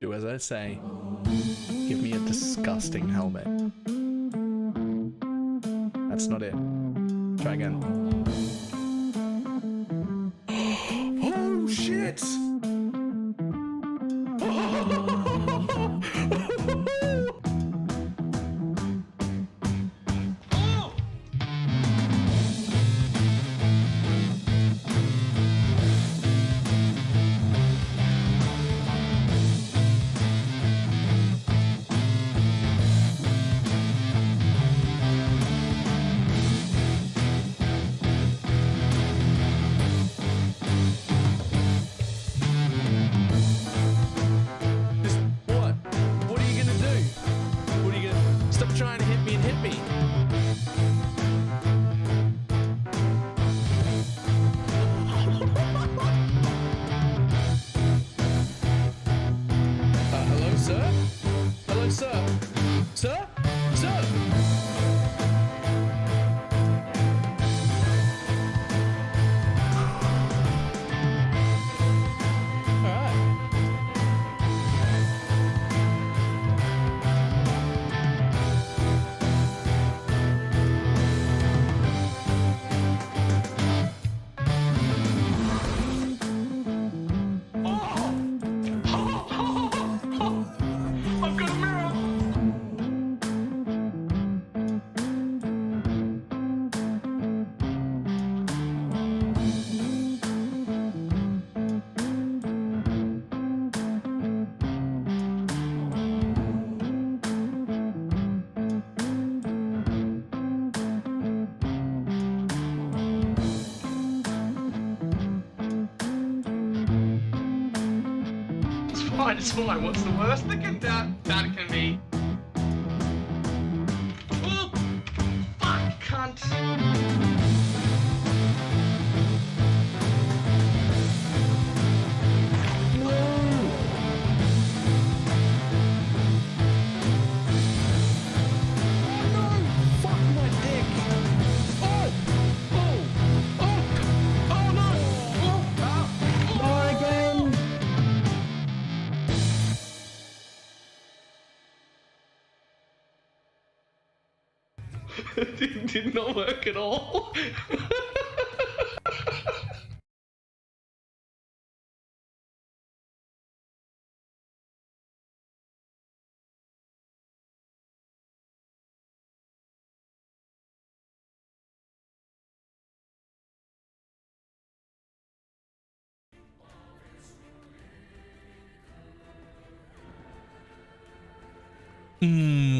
Do as I say. Give me a disgusting helmet. That's not it. Try again. Oh shit! Trying to hit me and hit me. Hello, sir? Hello, sir? Sir? Sir? It's fine. What's the worst that can be? Oh, fuck, cunt. It did not work at all.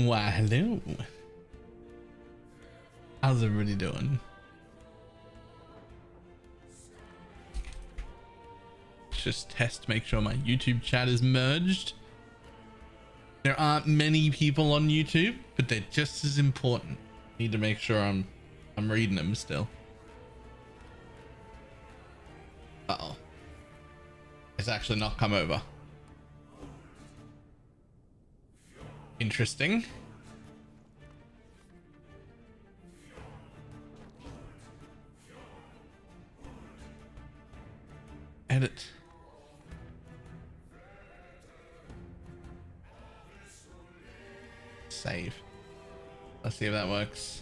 Why, hello. How's everybody doing? Just test, make sure my YouTube chat is merged. There aren't many people on YouTube, but they're just as important. Need to make sure I'm reading them still. Uh-oh. It's actually not come over. Interesting. Edit. Save. Let's see if that works.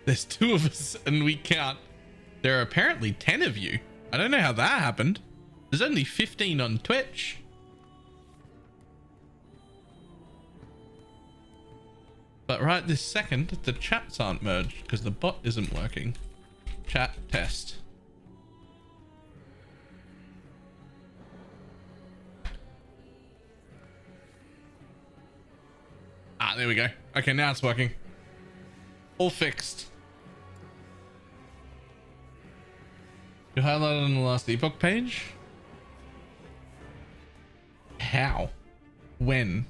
There's 2 of us and we count. There are apparently 10 of you. I don't know how that happened. There's only 15 on Twitch. But right this second, the chats aren't merged because the bot isn't working. Chat test. Ah, there we go. Okay, now it's working. All fixed. You highlighted on the last epoch page? How? When?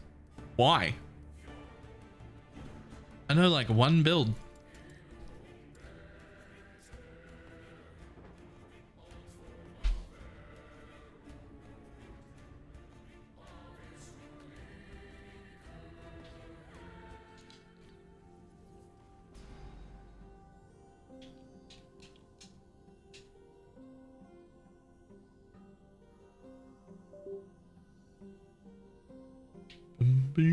Why? I know like one build. Okay,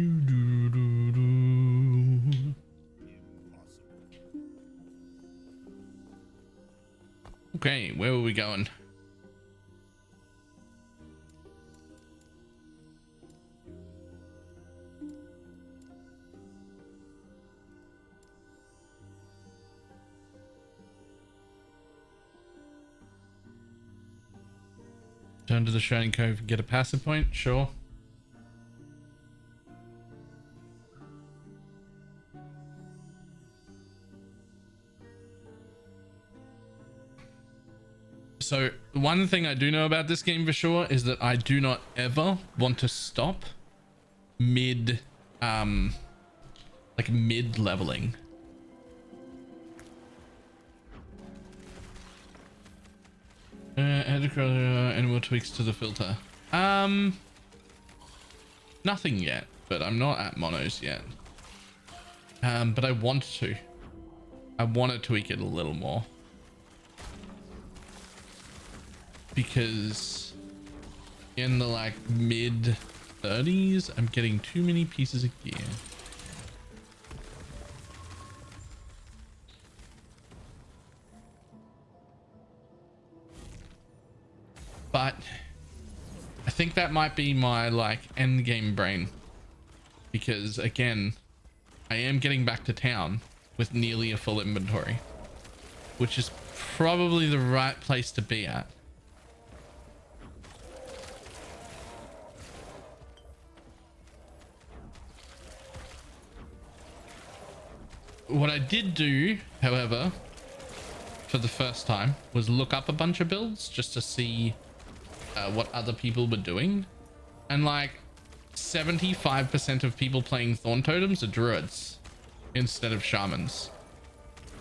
where were we going? Turn to the Shining Cove and get a passive point? Sure. So one thing I do know about this game for sure is that I do not ever want to stop mid like mid leveling. Add animal tweaks to the filter. Nothing yet, but I'm not at monos yet. But I want to. I want to tweak it a little more. Because in the like mid 30s, I'm getting too many pieces of gear. But I think that might be my like end game brain, because again, I am getting back to town with nearly a full inventory, which is probably the right place to be at. What I did do, however, for the first time was look up a bunch of builds just to see what other people were doing, and like 75% of people playing Thorn Totems are druids instead of shamans.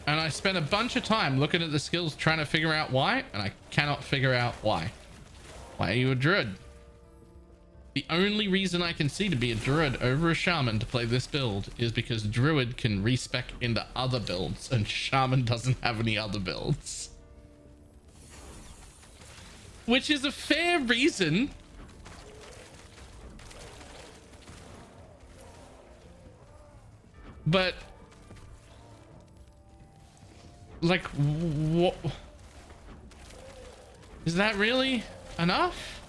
And I spent a bunch of time looking at the skills trying to figure out why, and I cannot figure out why. Why are you a druid? The only reason I can see to be a druid over a shaman to play this build is because druid can respec into other builds and shaman doesn't have any other builds. Which is a fair reason. But like, what is that really enough?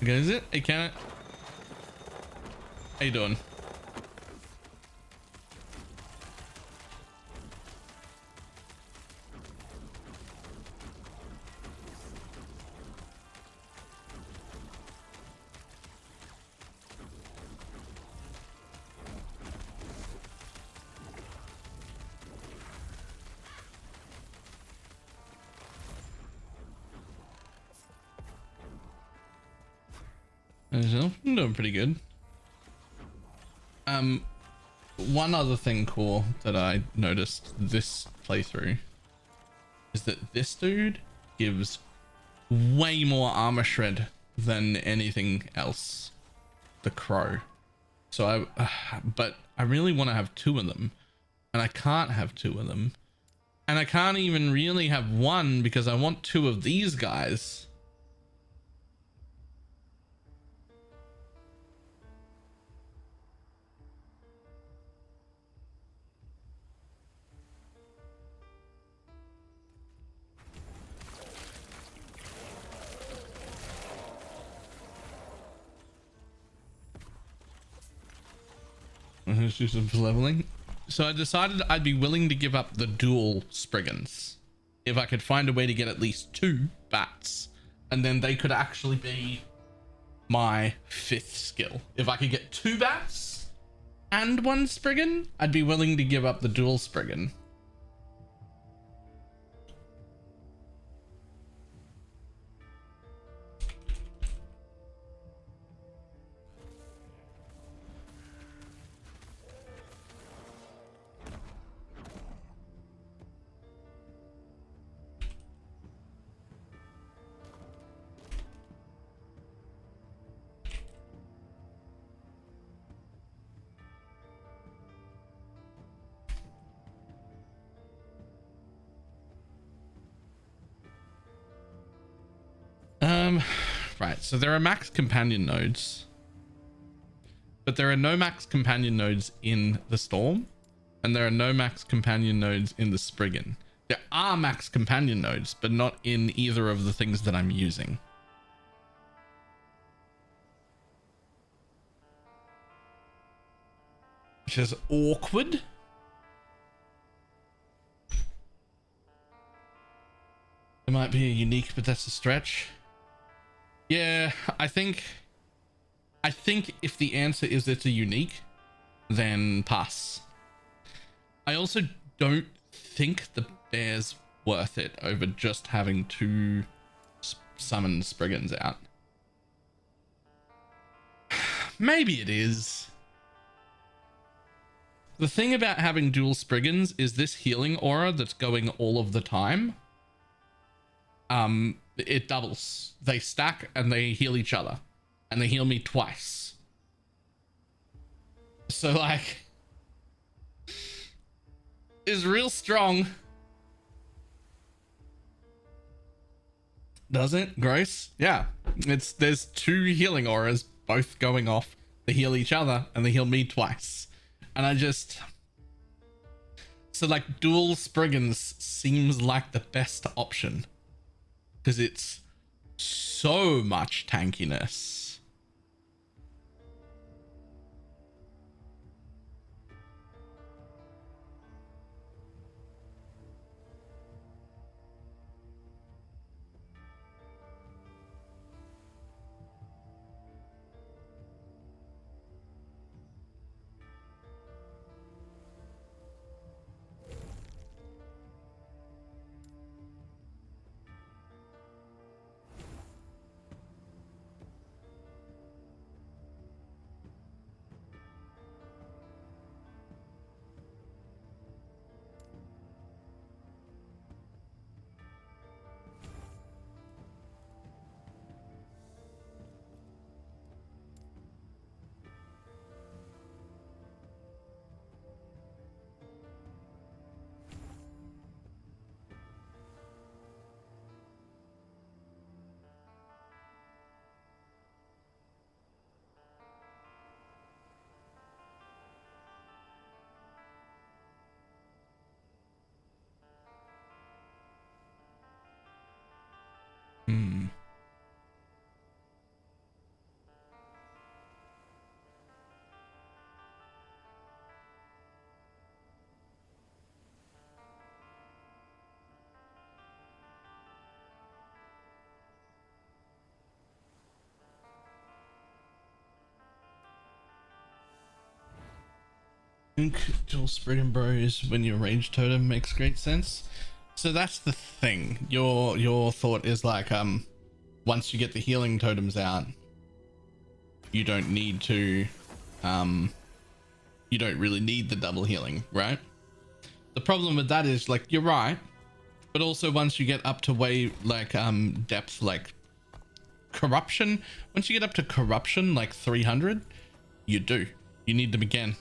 Okay, is it? Hey, can it? How you doing? I'm doing pretty good. One other thing cool that I noticed this playthrough is that this dude gives way more armor shred than anything else. The crow. So but I really want to have two of them, and I can't have two of them, and I can't even really have one because I want two of these guys. Let's do some leveling. So I decided I'd be willing to give up the dual Spriggans if I could find a way to get at least two bats, and then they could actually be my fifth skill. If I could get two bats and one Spriggan, I'd be willing to give up the dual Spriggan. Right, so there are max companion nodes, but there are no max companion nodes in the Storm, and there are no max companion nodes in the Spriggan. There are max companion nodes, but not in either of the things that I'm using. Which is awkward. It might be a unique, but that's a stretch. Yeah, I think if the answer is it's a unique, then pass. I also don't think the bear's worth it over just having two summon Spriggans out. Maybe it is. The thing about having dual Spriggans is this healing aura that's going all of the time. It doubles. They stack and they heal each other, and they heal me twice. So like, is real strong. Does it? Gross? Yeah. There's two healing auras both going off. They heal each other and they heal me twice. And I just, so like dual Spriggans seems like the best option because it's so much tankiness. I think dual Spriggan bros when you rage totem makes great sense. So that's the thing. Your thought is like once you get the healing totems out, you don't need to you don't really need the double healing, right? The problem with that is like you're right, but also once you get up to way like depth like corruption, once you get up to corruption like 300, you need them again.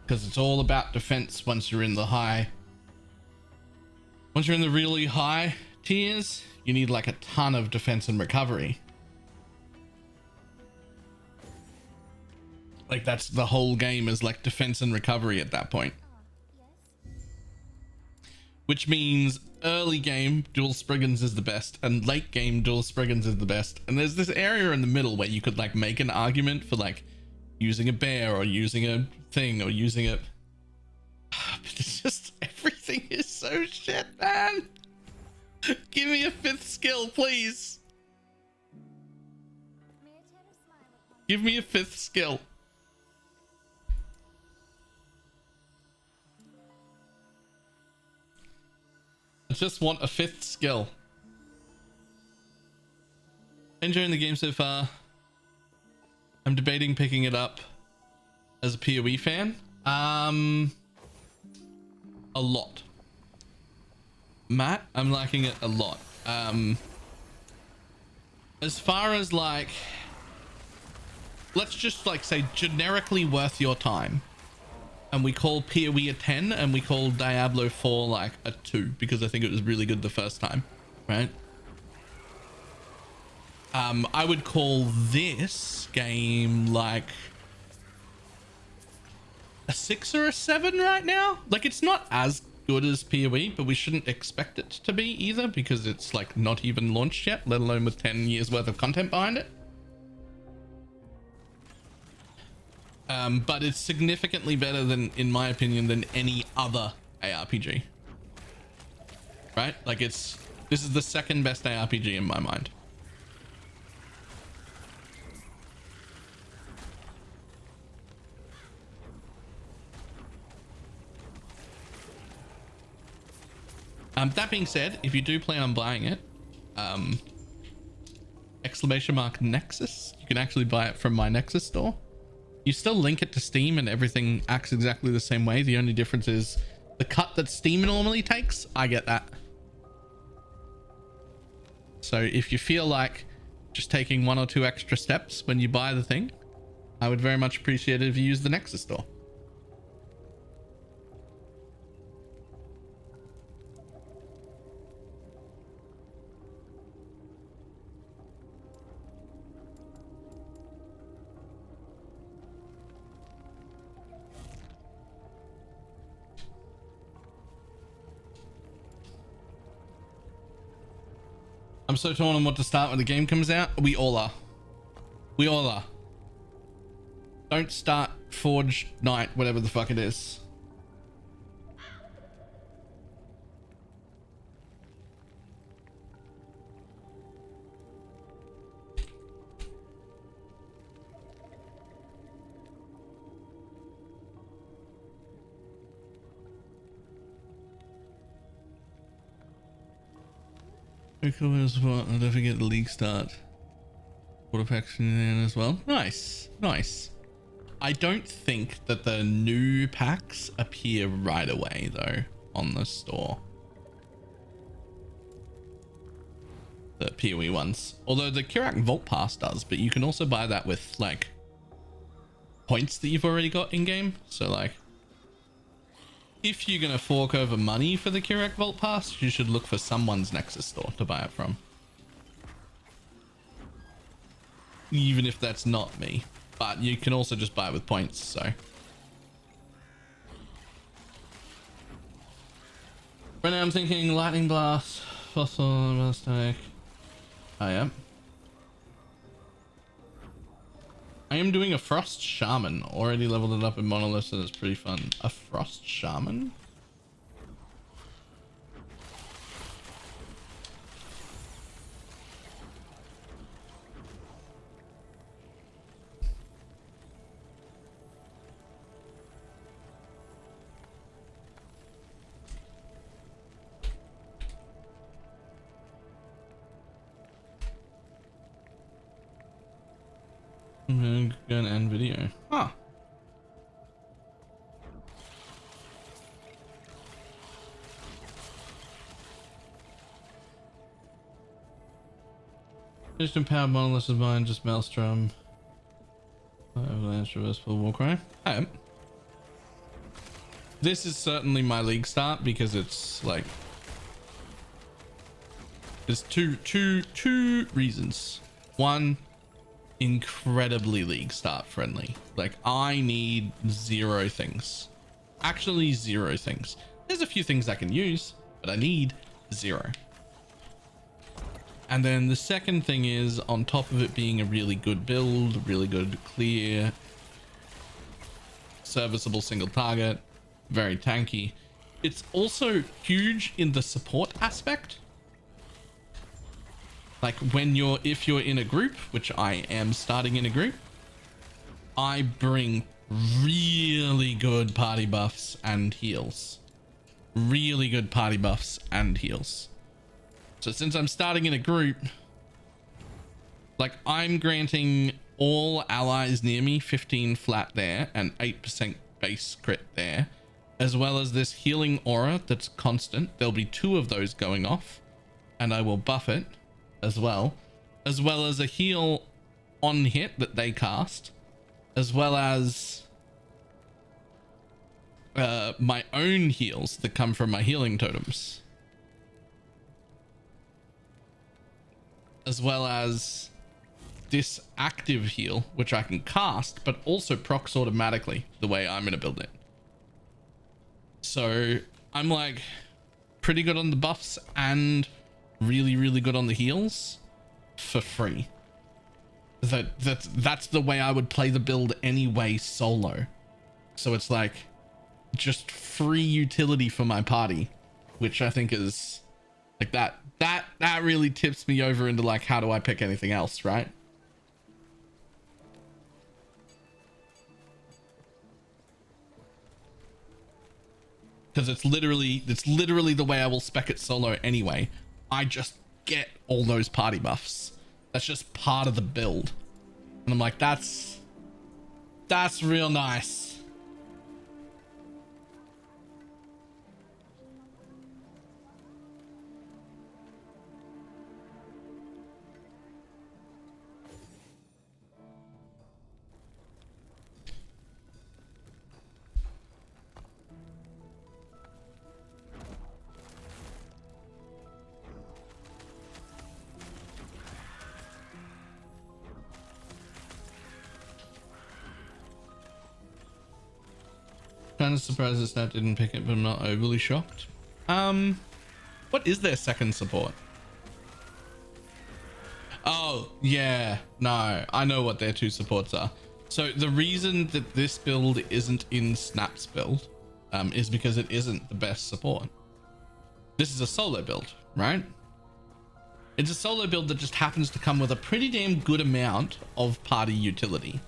Because it's all about defense once you're in the really high tiers, you need like a ton of defense and recovery. Like that's the whole game is like defense and recovery at that point. Which means early game dual Spriggans is the best and late game dual Spriggans is the best. And there's this area in the middle where you could like make an argument for like using a bear or using a thing or using a, but it's just everything is so shit, man. Give me a 5th skill, please. Give me a 5th skill. I just want a 5th skill. Enjoying the game so far. I'm debating picking it up as a PoE fan. A lot. Matt, I'm liking it a lot. As far as like, let's just like say generically worth your time. and we call PoE a 10, and we call Diablo 4 like a 2 because I think it was really good the first time, right? I would call this game like a 6 or a 7 right now. Like, it's not as good as PoE, but we shouldn't expect it to be either because it's like not even launched yet, let alone with 10 years worth of content behind it. But it's significantly better than, in my opinion, than any other ARPG, right? Like, this is the second best ARPG in my mind. That being said, if you do plan on buying it, !Nexus, you can actually buy it from my Nexus store. You still link it to Steam and everything acts exactly the same way. The only difference is the cut that Steam normally takes. I get that. So if you feel like just taking 1 or 2 extra steps when you buy the thing, I would very much appreciate it if you use the Nexus store. I'm so torn on what to start when the game comes out. We all are. We all are. Don't start Forge Night, whatever the fuck it is. And don't forget the league start. Water faction in as well. Nice, nice. I don't think that the new packs appear right away though on the store. The PoE ones. Although the Kirak Vault Pass does, but you can also buy that with like points that you've already got in game. So like, if you're going to fork over money for the Kirak Vault Pass, you should look for someone's Nexus store to buy it from. Even if that's not me. But you can also just buy it with points, so. Right now I'm thinking Lightning Blast, Fossil, Static. I am. I am doing a Frost Shaman. Already leveled it up in Monolith and it's pretty fun. A Frost Shaman? Gun and video. Huh. Just empowered monolith of mine, just Maelstrom. Avalanche, reversible Warcry. This is certainly my league start because it's like there's two reasons. One, incredibly league start friendly. Like, I need 0 things. Actually 0 things. There's a few things I can use, but I need 0. And then the second thing is, on top of it being a really good build, really good clear, serviceable single target, very tanky, it's also huge in the support aspect. Like if you're in a group, which I am starting in a group, I bring really good party buffs and heals. Really good party buffs and heals. So since I'm starting in a group, like I'm granting all allies near me 15 flat there and 8% base crit there, as well as this healing aura that's constant. There'll be 2 of those going off and I will buff it as well as a heal on hit that they cast, as well as my own heals that come from my healing totems, as well as this active heal, which I can cast, but also procs automatically the way I'm going to build it. So I'm like pretty good on the buffs and really, really good on the heals for free. That's the way I would play the build anyway solo. So it's like just free utility for my party, which I think is like that really tips me over into like, how do I pick anything else, right? Because it's literally the way I will spec it solo anyway. I just get all those party buffs. That's just part of the build. And I'm like, that's real nice. Kind of surprised that Snap didn't pick it, but I'm not overly shocked. What is their second support? Oh yeah, no, I know what their two supports are. So the reason that this build isn't in Snap's build is because it isn't the best support. This is a solo build, right? It's a solo build that just happens to come with a pretty damn good amount of party utility,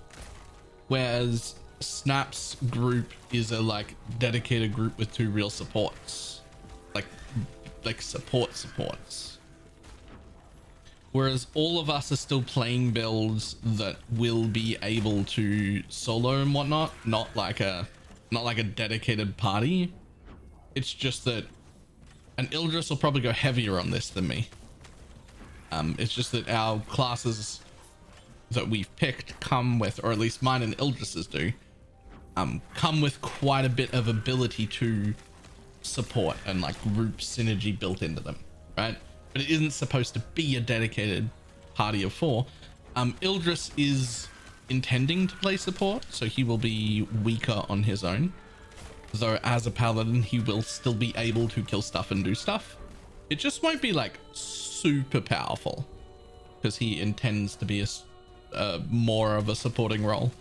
whereas Snap's group is a like dedicated group with two real supports, like supports, whereas all of us are still playing builds that will be able to solo and whatnot, not like a dedicated party. It's just that an Ildris will probably go heavier on this than me. It's just that our classes that we've picked come with, or at least mine and Ildris's do, come with quite a bit of ability to support and like group synergy built into them, right? But it isn't supposed to be a dedicated party of 4. Ildris is intending to play support, so he will be weaker on his own, though as a paladin he will still be able to kill stuff and do stuff. It just won't be like super powerful because he intends to be a more of a supporting role.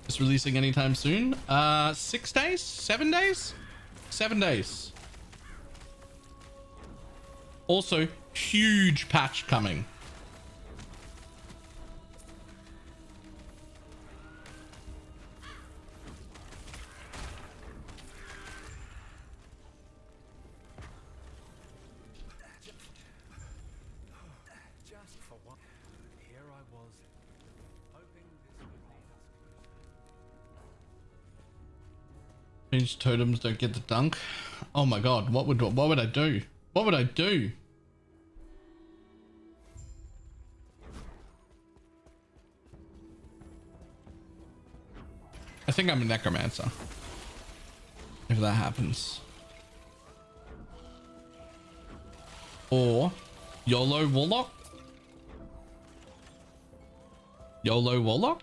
It's releasing anytime soon. 6 days, 7 days, 7 days. Also, huge patch coming. These totems don't get the dunk. Oh my god, what would I do? What would I do? I think I'm a necromancer if that happens. Or YOLO Warlock? YOLO Warlock?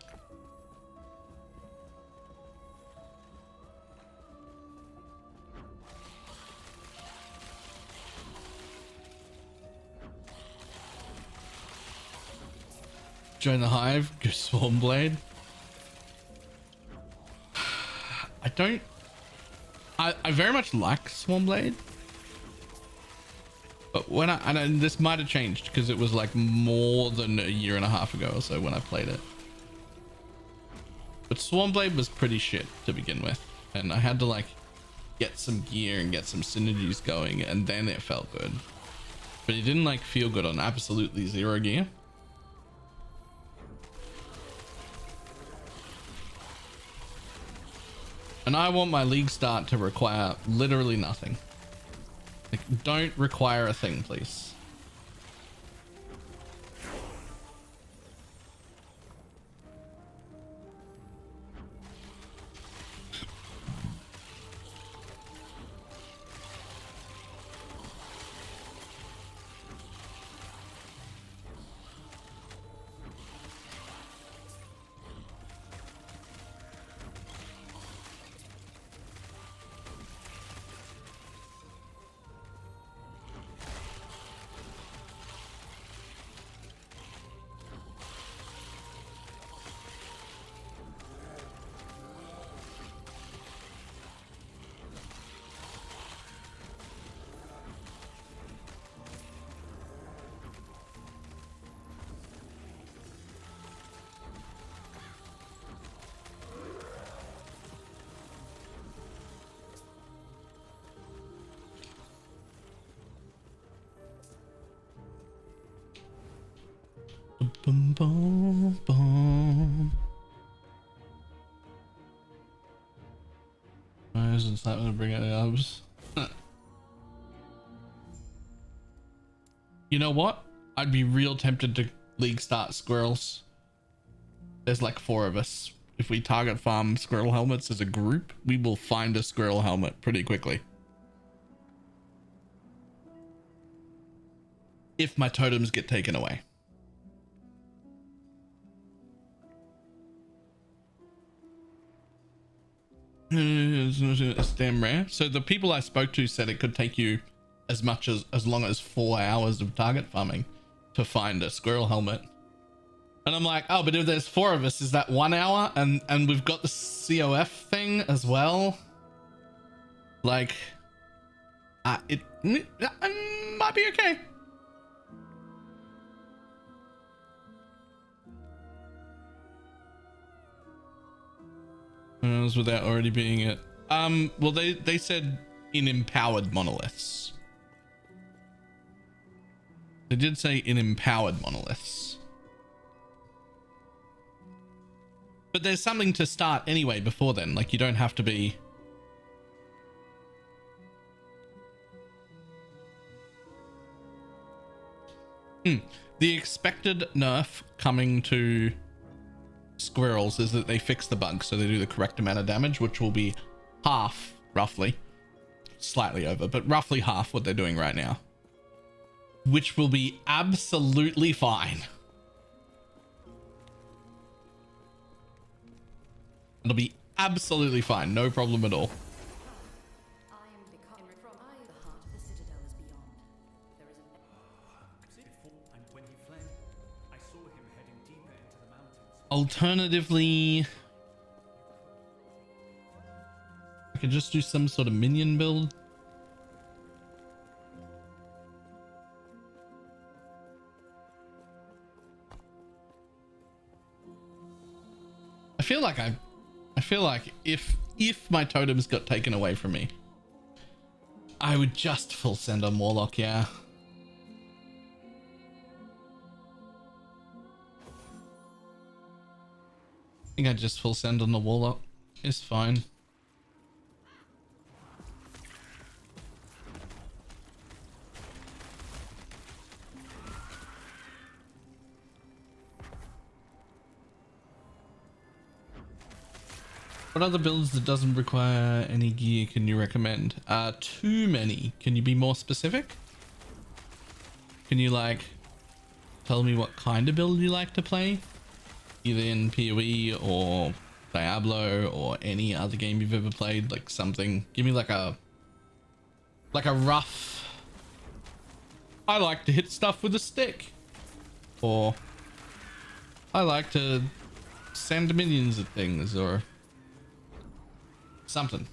Join the hive, go Swarmblade. I very much like Swarmblade, but when this might have changed because it was like more than a year and a half ago or so when I played it. But Swarmblade was pretty shit to begin with, and I had to like get some gear and get some synergies going, and then it felt good. But it didn't like feel good on absolutely zero gear. And I want my league start to require literally nothing. Like, don't require a thing, please. Bum, bum, bum. Why isn't that gonna bring out the others? You know what? I'd be real tempted to league start squirrels. There's like 4 of us. If we target farm squirrel helmets as a group, we will find a squirrel helmet pretty quickly. If my totems get taken away. It's damn rare. So the people I spoke to said it could take you as long as 4 hours of target farming to find a squirrel helmet. And I'm like, oh, but if there's 4 of us, is that 1 hour? And we've got the COF thing as well. Like, it might be okay. Without already being it. Well, they said in empowered monoliths. They did say in empowered monoliths. But there's something to start anyway before then. Like, you don't have to be... The expected nerf coming to squirrels is that they fix the bug, so they do the correct amount of damage, which will be half, roughly, slightly over, but roughly half what they're doing right now, which will be absolutely fine. It'll be absolutely fine, no problem at all. Alternatively, I could just do some sort of minion build. I feel like if my totems got taken away from me, I would just full send on Warlock, yeah. I think I just full send on the Warlock. It's fine. What other builds that doesn't require any gear can you recommend? Too many. Can you be more specific? Can you like tell me what kind of build you like to play? Either in PoE or Diablo or any other game you've ever played, like something. Give me like a rough, I like to hit stuff with a stick, or I like to send minions at things, or something.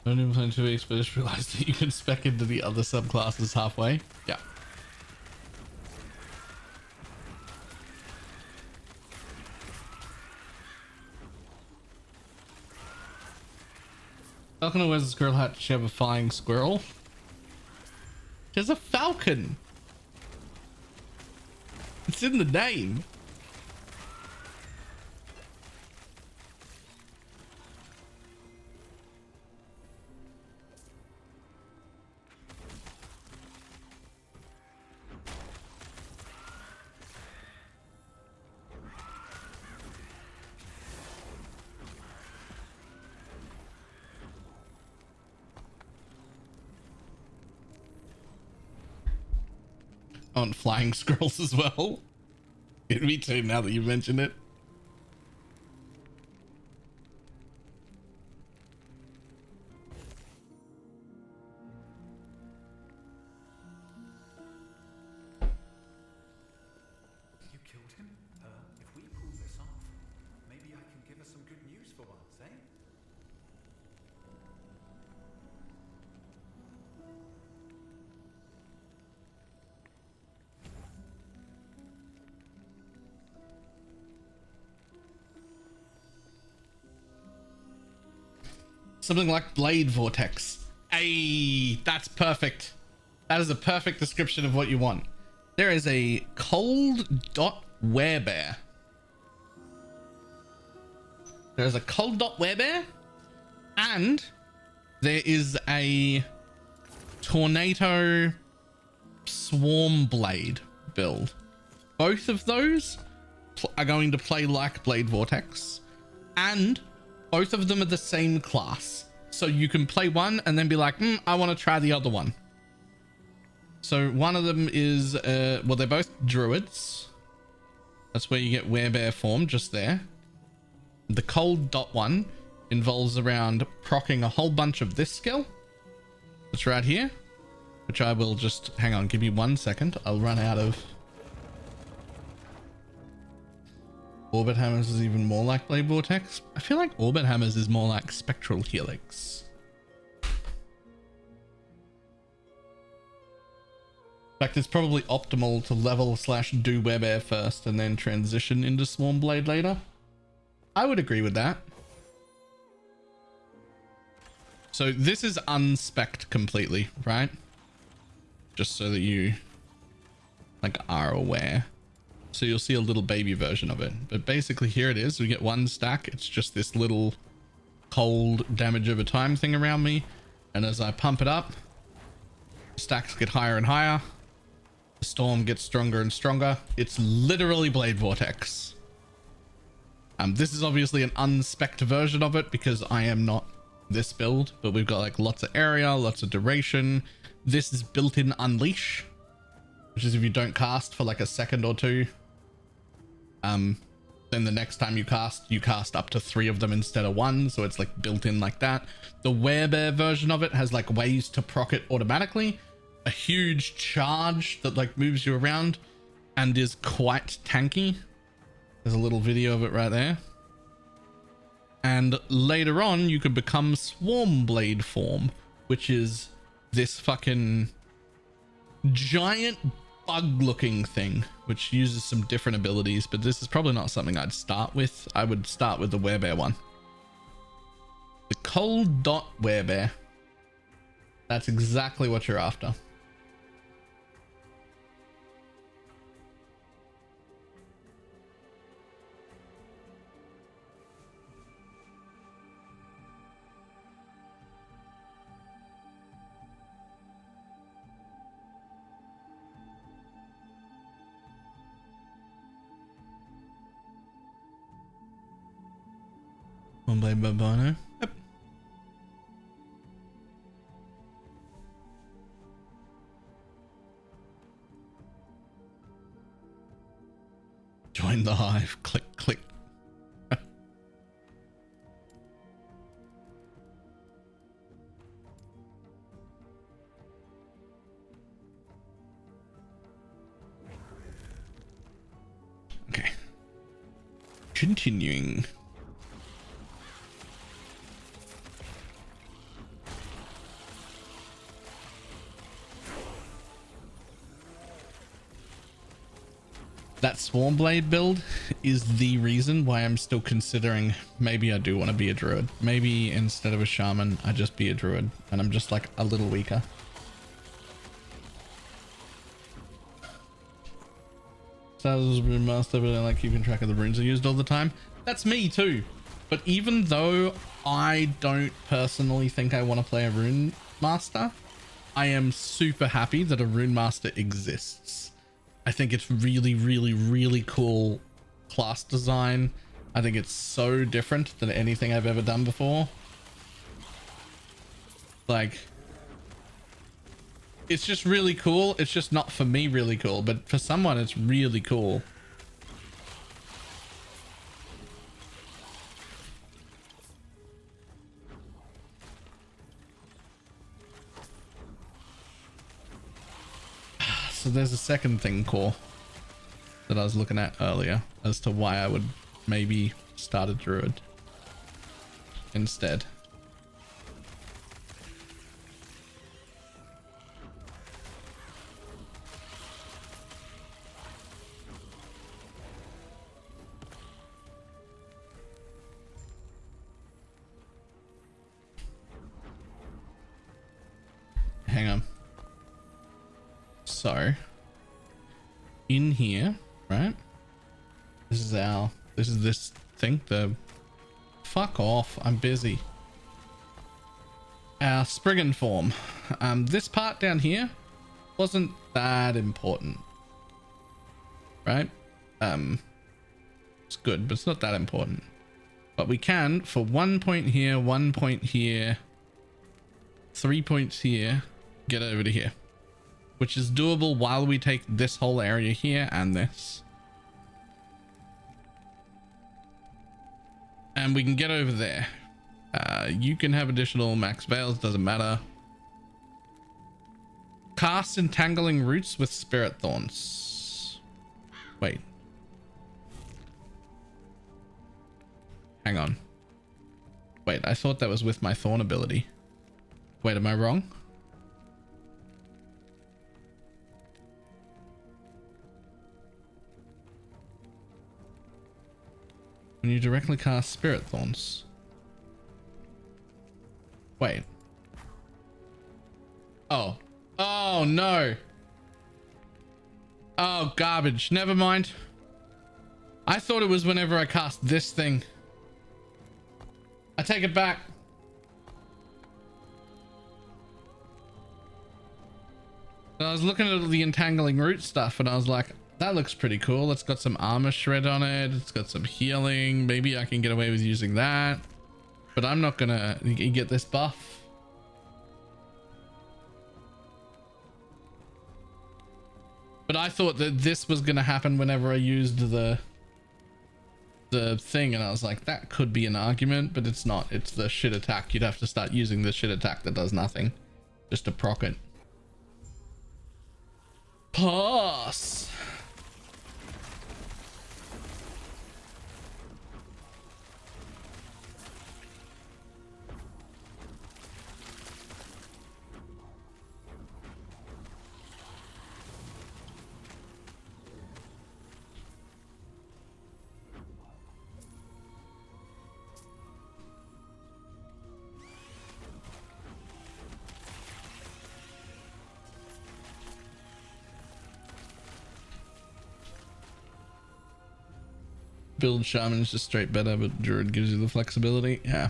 Only been playing 2 weeks, but just realized that you can spec into the other subclasses halfway. Yeah. Falcon wears a squirrel hat. Does she have a flying squirrel? She has a falcon. It's in the name. On flying squirrels as well. Me too, now that you mention it. Something like Blade Vortex. Hey, that's perfect. That is a perfect description of what you want. There is a cold dot werebear. There's a cold dot werebear, and there is a tornado swarm blade build. Both of those are going to play like Blade Vortex, and both of them are the same class. So you can play one and then be like, I want to try the other one. So one of them is, well, they're both druids. That's where you get werebear form, just there. The cold dot one involves around proccing a whole bunch of this skill. That's right here, which I will just, hang on, give me 1 second. I'll run out of... Orbit Hammers is even more like Blade Vortex. I feel like Orbit Hammers is more like Spectral Helix. In fact, it's probably optimal to level / do werebear first and then transition into Swarm Blade later. I would agree with that. So this is unspec'd completely, right? Just so that you like are aware. So you'll see a little baby version of it, but basically here it is. We get 1 stack. It's just this little cold damage over time thing around me. And as I pump it up, stacks get higher and higher. The storm gets stronger and stronger. It's literally Blade Vortex. This is obviously an unspec'd version of it because I am not this build, but we've got like lots of area, lots of duration. This is built-in unleash, which is if you don't cast for like a second or two, then the next time you cast up to 3 of them instead of 1. So it's like built in like that. The werebear version of it has like ways to proc it automatically, a huge charge that like moves you around and is quite tanky. There's a little video of it right there. And later on you could become Swarm Blade form, which is this fucking giant bug looking thing, which uses some different abilities, but this is probably not something I'd start with. I would start with the werebear one. The cold dot werebear. That's exactly what you're after. One blade Babano. Yep. Join the hive. Click, click. Okay. Continuing. That Swarm Blade build is the reason why I'm still considering maybe I do want to be a druid. Maybe instead of a shaman, I just be a druid and I'm just like a little weaker. Stars Rune Master, but I like keeping track of the runes I used all the time. That's me too. But even though I don't personally think I want to play a Rune Master, I am super happy that a Rune Master exists. I think it's really, really, really cool class design. I think it's so different than anything I've ever done before. Like, it's just really cool. It's just not for me really cool, but for someone it's really cool. So there's a second thing, Core, that I was looking at earlier as to why I would maybe start a druid instead. So in here, right? This is this thing. Fuck off. I'm busy. Our Spriggan form. This part down here wasn't that important, right? It's good, but it's not that important. But we can, for 1 point here, 1 point here, 3 points here, get over to here, which is doable while we take this whole area here and this. And we can get over there. You can have additional max veils, doesn't matter. Cast entangling roots with spirit thorns. Wait. Hang on. Wait, I thought that was with my thorn ability. Wait, am I wrong? When you directly cast spirit thorns. Wait. Oh. Oh no. Oh, garbage. Never mind. I thought it was whenever I cast this thing. I take it back. I was looking at the entangling root stuff and I was like, that looks pretty cool. It's got some armor shred on it. It's got some healing. Maybe I can get away with using that. But I'm not gonna get this buff. But I thought that this was gonna happen whenever I used the thing, and I was like, that could be an argument, but it's not. It's the shit attack. You'd have to start using the shit attack that does nothing, just to proc it. Pass. Build shaman is just straight better, but druid gives you the flexibility. Yeah.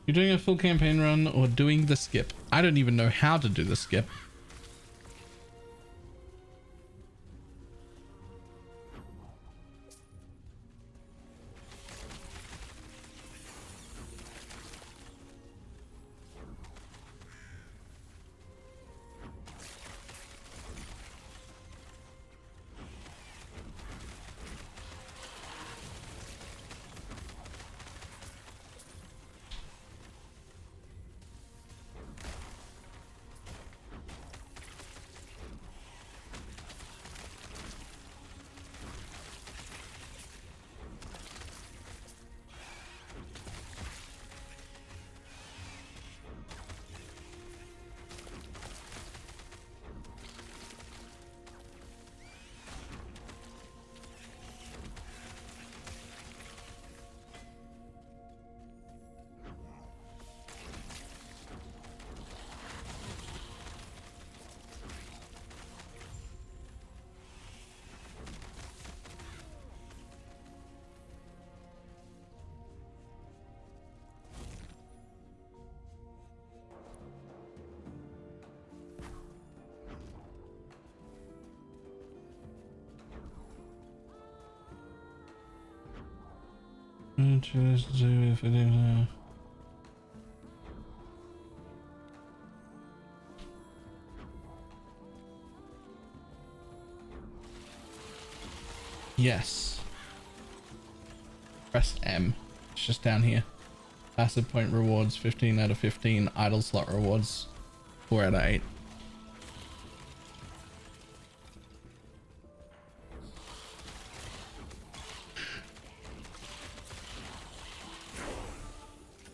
You're doing a full campaign run or doing the skip? I don't even know how to do the skip. Just do if it is. Yes. Press M. It's just down here. Passive point rewards 15 out of 15. Idle slot rewards 4 out of 8.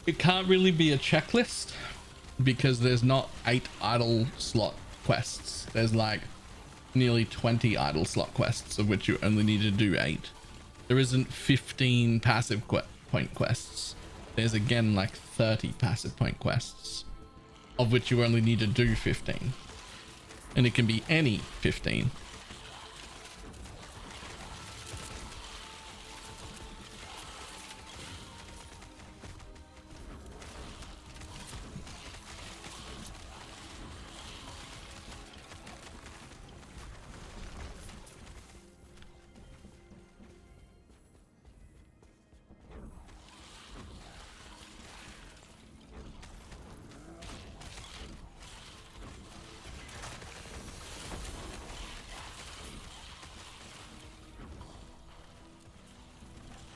it can't really be a checklist because there's not 8 idle slot quests. There's like nearly 20 idle slot quests, of which you only need to do 8. There isn't 15 passive point quests. There's again like 30 passive point quests, of which you only need to do 15. And it can be any 15.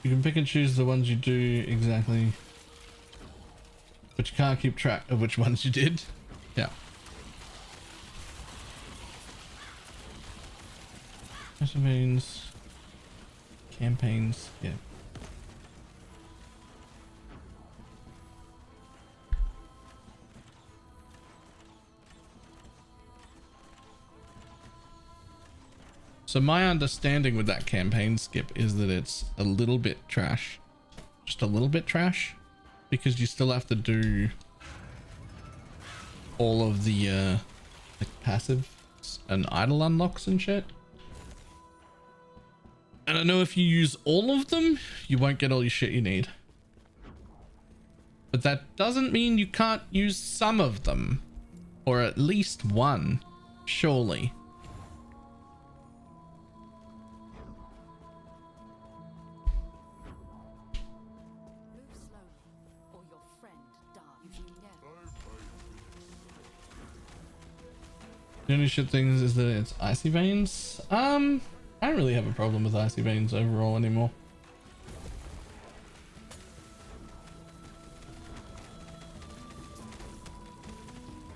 You can pick and choose the ones you do exactly, but you can't keep track of which ones you did. Yeah. Campaigns. Campaigns. Yeah. So my understanding with that campaign skip is that it's a little bit trash, just a little bit trash, because you still have to do all of the like passive and idle unlocks and shit. And I know if you use all of them, you won't get all your shit you need. But that doesn't mean you can't use some of them, or at least one, surely. The only shit things is that it's icy veins. I don't really have a problem with icy veins overall anymore.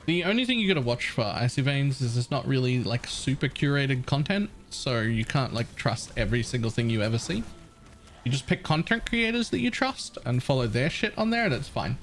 The only thing you gotta watch for icy veins is it's not really like super curated content, so you can't like trust every single thing you ever see. You just pick content creators that you trust and follow their shit on there, and it's fine.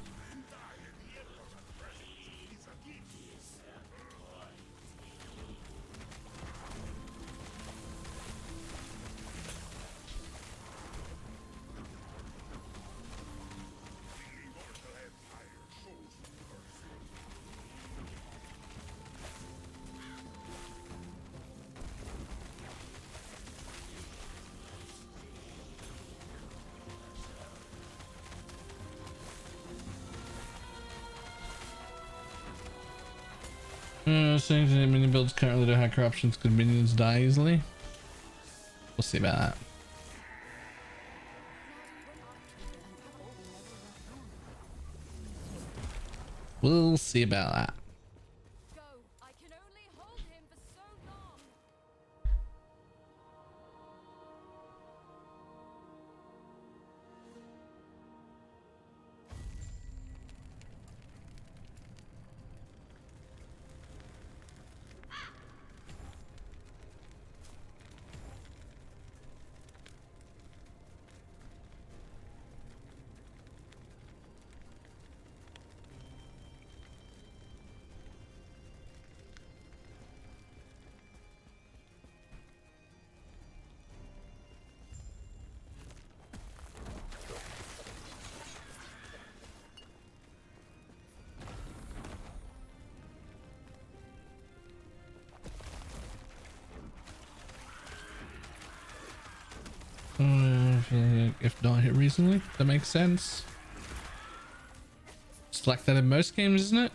Saying that mini builds currently do high corruptions because minions die easily. We'll see about that. We'll see about that. If not hit recently, that makes sense. It's like that in most games, isn't it?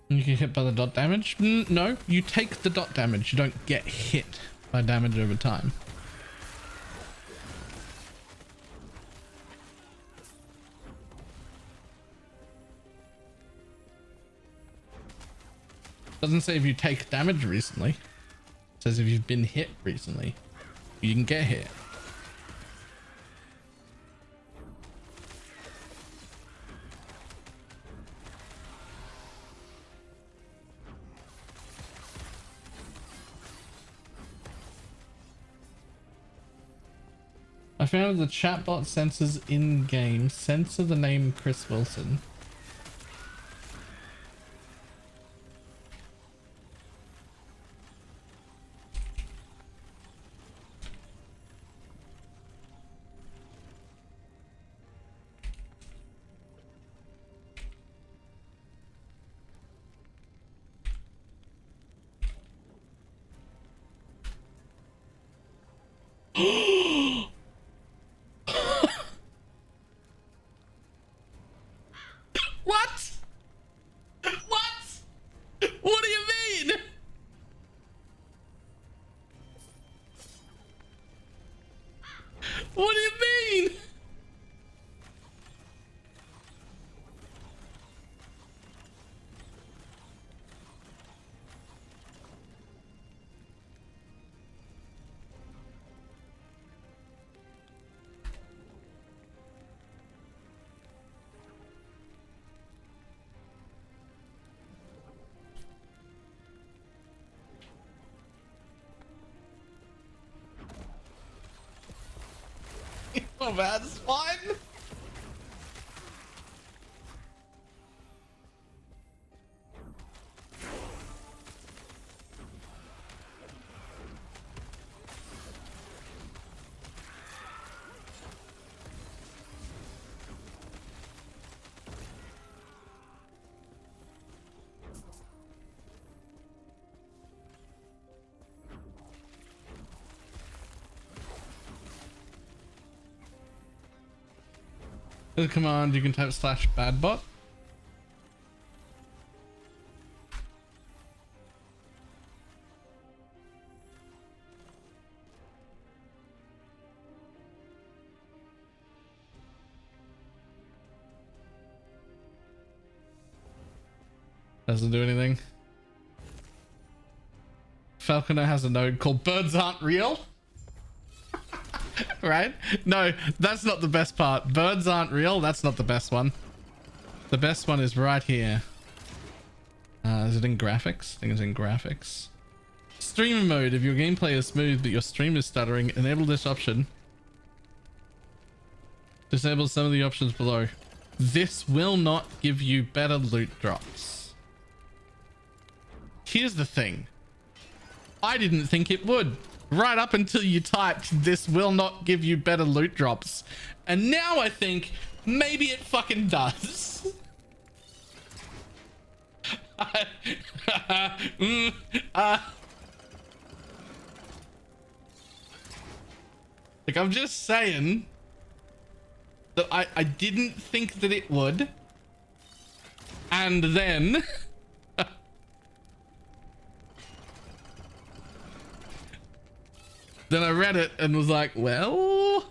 You get hit by the dot damage? No, you take the dot damage. You don't get hit by damage over time. Doesn't say if you take damage recently. It says if you've been hit recently. you can get here. I found the chatbot censors in-game. Censor the name Chris Wilson. What? What? What do you mean? What do you mean? Oh man, it's fine. The command you can type /badbot. Doesn't do anything. Falconer has a node called birds aren't real. Right? No, that's not the best part. Birds aren't real. That's not the best one. The best one is right here. Is it in graphics? I think it's in graphics. Streamer mode. If your gameplay is smooth but your stream is stuttering, enable this option. Disable some of the options below. This will not give you better loot drops. Here's the thing. I didn't think it would. Right up until you typed, this will not give you better loot drops. And now I think maybe it fucking does. Like, I'm just saying that I didn't think that it would. And then... then I read it and was like, well...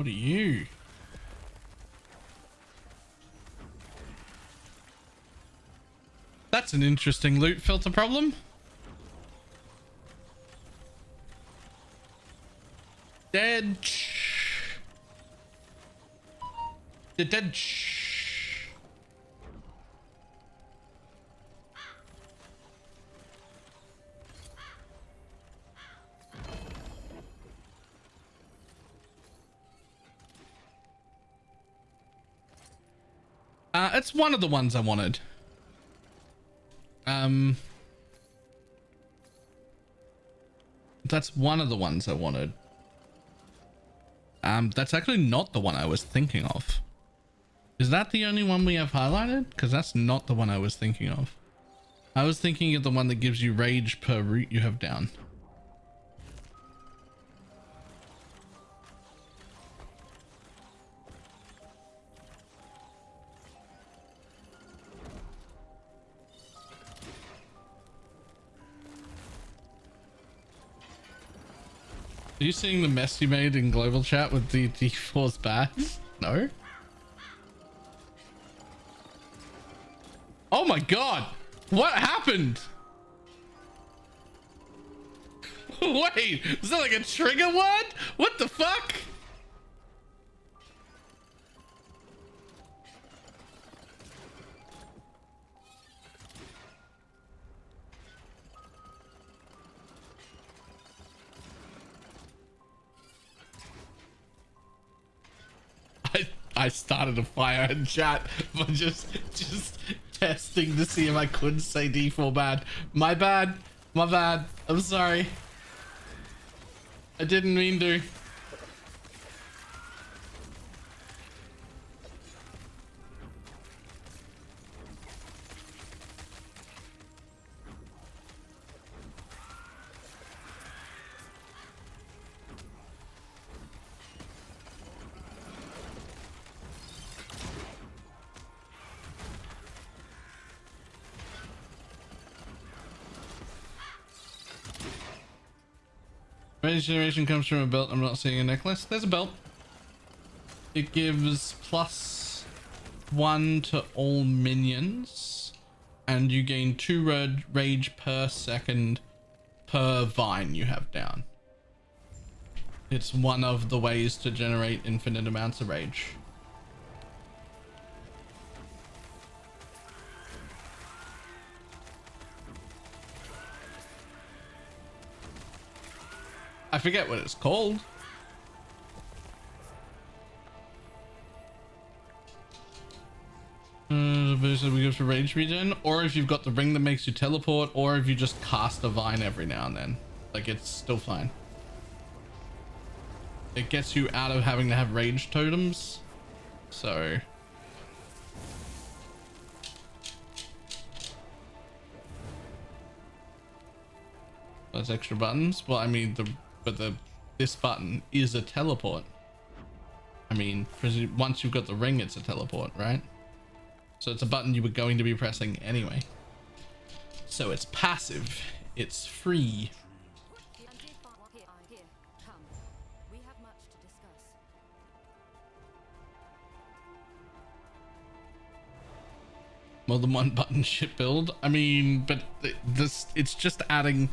What are you? That's an interesting loot filter problem. Dead. Dead. It's one of the ones I wanted. That's one of the ones I wanted. That's actually not the one I was thinking of. Is that the only one we have highlighted? Because that's not the one I was thinking of. I was thinking of the one that gives you rage per route you have down. Are you seeing the mess you made in global chat with the D4's bats? No? Oh my god! What happened? Wait, is that like a trigger word? What the fuck? I started a fire in chat for just testing to see if I couldn't say D4 bad. My bad. My bad. I'm sorry. I didn't mean to. Rage generation comes from a belt. I'm not seeing a necklace. There's a belt. It gives +1 to all minions, and you gain 2 rage per second per vine you have down. It's one of the ways to generate infinite amounts of rage. I forget what it's called. So we go for rage regen, or if you've got the ring that makes you teleport, or if you just cast a vine every now and then. Like, it's still fine. It gets you out of having to have rage totems. So those extra buttons. Well, I mean, this button is a teleport. I mean, once you've got the ring, it's a teleport, right? So it's a button you were going to be pressing anyway. So it's passive. It's free. More than one button ship build. I mean, but it's just adding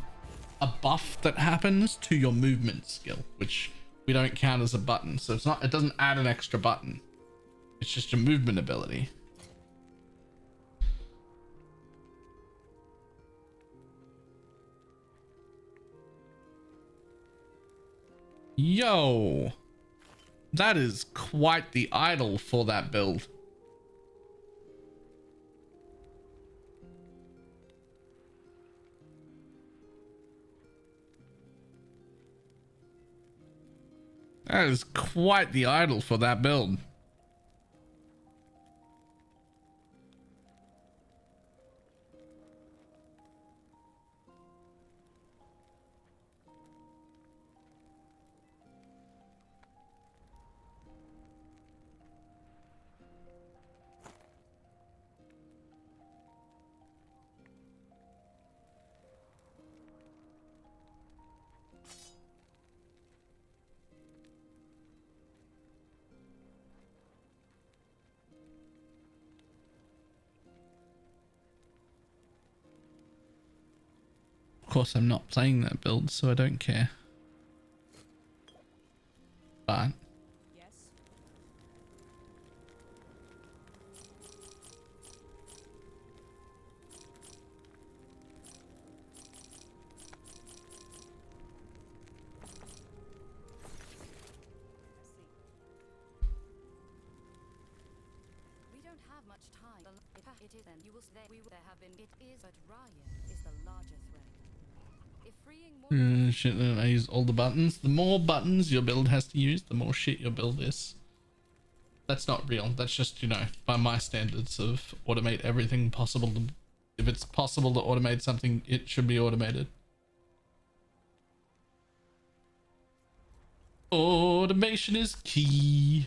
a buff that happens to your movement skill, which we don't count as a button. So it doesn't add an extra button. It's just your movement ability. Yo, that is quite the idol for that build. That is quite the idol for that build. Of course, I'm not playing that build, so I don't care. But Yes. We don't have much time. It is, and you will say there have been. It is, but Raya is the larger threat. If freeing more. shit, I use all the buttons. The more buttons your build has to use, the more shit your build is. That's not real. That's just, you know, by my standards of automate everything possible. If it's possible to automate something, it should be automated. Automation is key.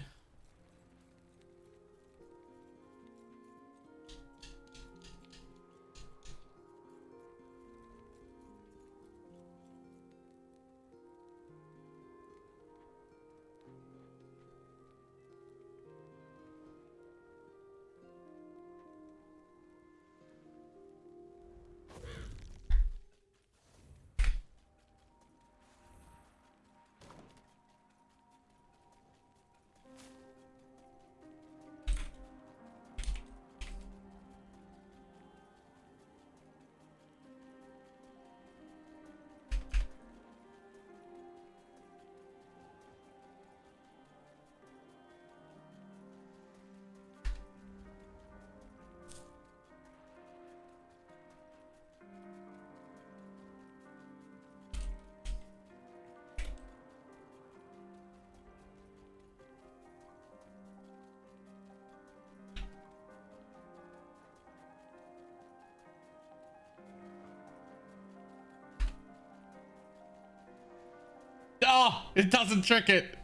Oh, it doesn't trick it.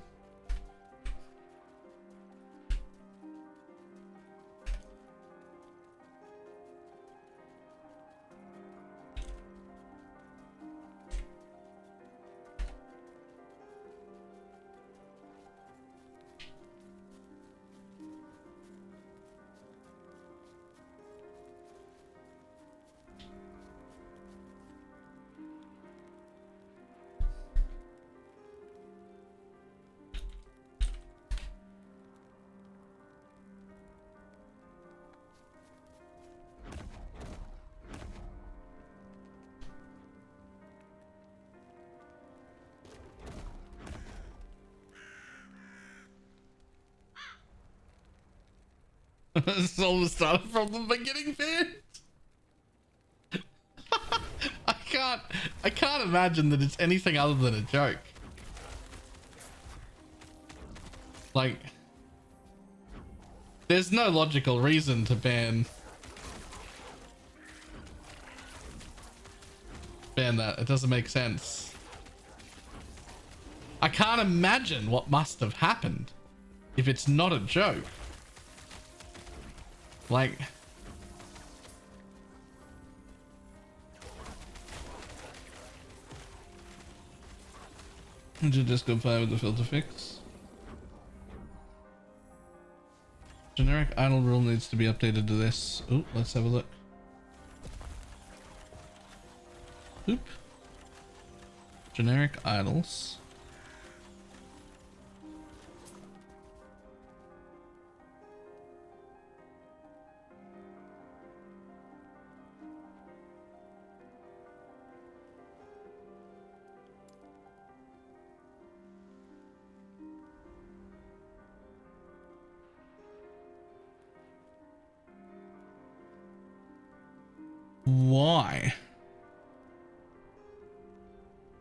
This all started from the beginning bit. I can't imagine that it's anything other than a joke. Like, there's no logical reason to ban that. It doesn't make sense. I can't imagine what must have happened if it's not a joke. Like, did you just go fire with the filter fix? Generic idle rule needs to be updated to this. Oh, let's have a look. Oop. Generic idles. Why?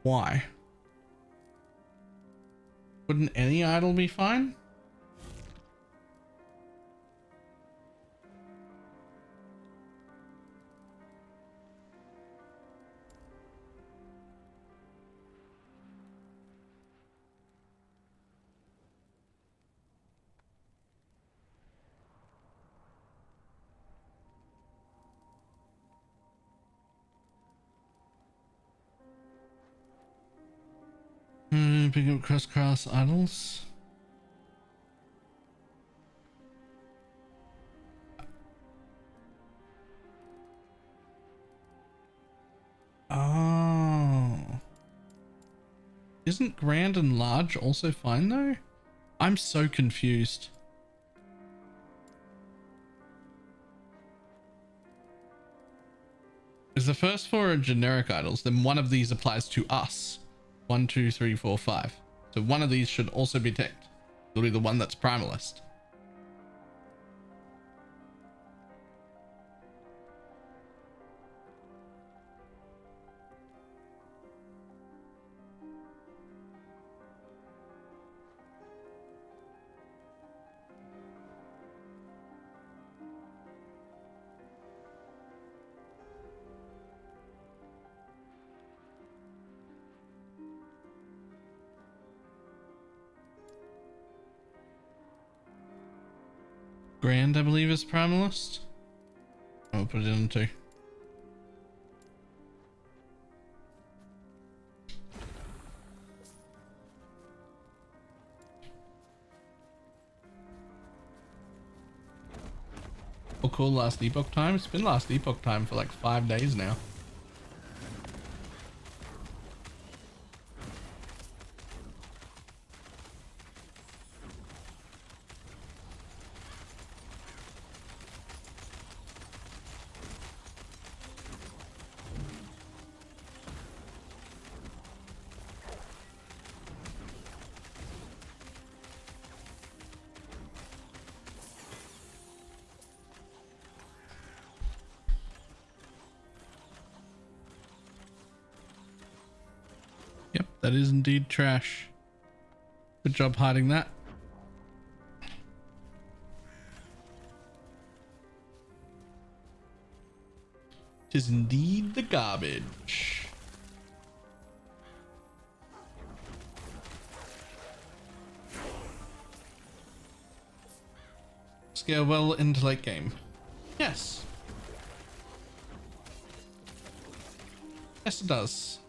Why? Wouldn't any idle be fine? Pick up crisscross idles. Isn't grand and large also fine though? I'm so confused. If the first four are generic idols, then one of these applies to us. 1, 2, 3, 4, 5. So one of these should also be ticked. It'll be the one that's primalist. Grand, I believe, is primalist. I'll put it in too. Oh, cool. Last epoch time. It's been last epoch time for like 5 days now. Yep, that is indeed trash. Good job hiding that. Tis indeed the garbage. Scale well into late game. Yes. Yes, it does.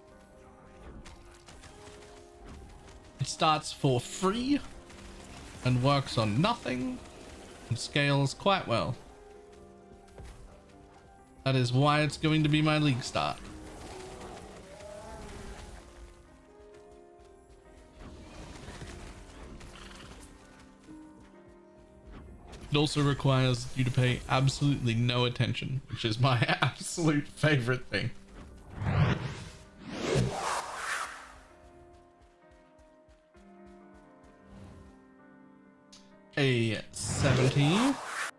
It starts for free and works on nothing and scales quite well. That is why it's going to be my league start. It also requires you to pay absolutely no attention, which is my absolute favorite thing. A 70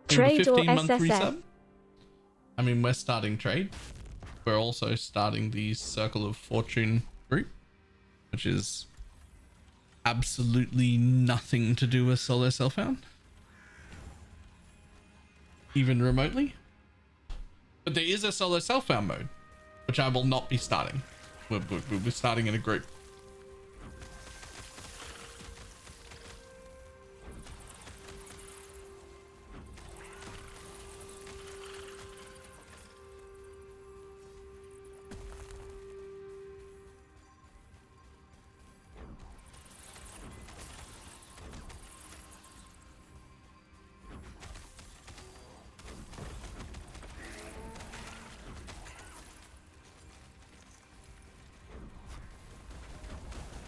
trade or 15-month SSF? resub. I mean, we're starting trade. We're also starting the Circle of Fortune group, which is absolutely nothing to do with solo self-found, even remotely. But there is a solo self-found mode, which I will not be starting. We'll be starting in a group.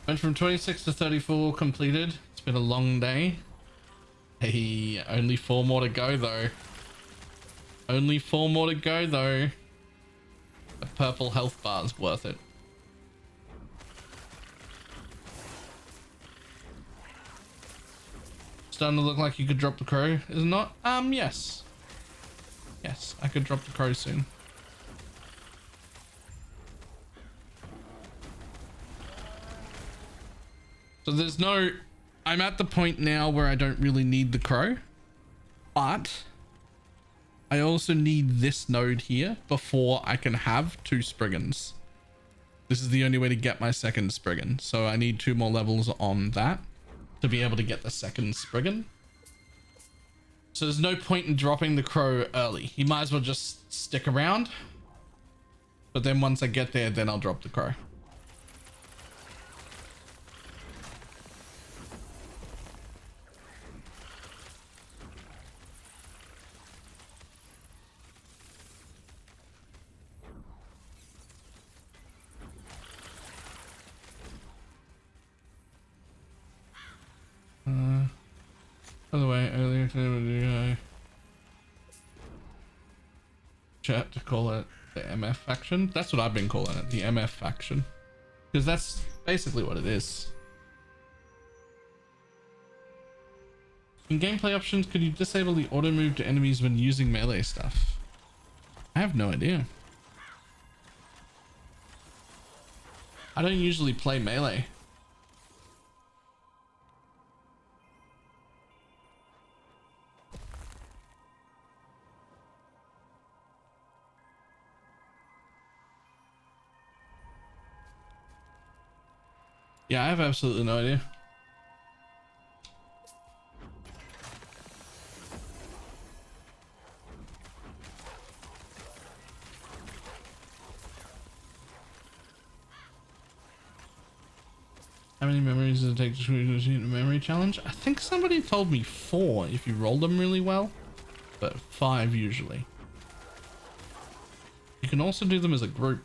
Went from 26 to 34 completed. It's been a long day. Hey, only 4 more to go though. Only 4 more to go though. The purple health bar is worth it. Starting to look like you could drop the crow, is it not? Yes. Yes, I could drop the crow soon. So there's no, I'm at the point now where I don't really need the crow, but I also need this node here before I can have 2 Spriggans. This is the only way to get my second Spriggan. So I need 2 more levels on that to be able to get the second Spriggan. So there's no point in dropping the crow early. He might as well just stick around. But then once I get there, then I'll drop the crow. By the way, earlier today with chat to call it the MF faction. That's what I've been calling it, the MF faction, because that's basically what it is. In gameplay options, could you disable the auto move to enemies when using melee stuff? I have no idea. I don't usually play melee. Yeah, I have absolutely no idea. How many memories does it take to complete a memory challenge? I think somebody told me 4 if you roll them really well, but 5 usually. You can also do them as a group.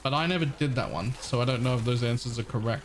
But I never did that one, so I don't know if those answers are correct.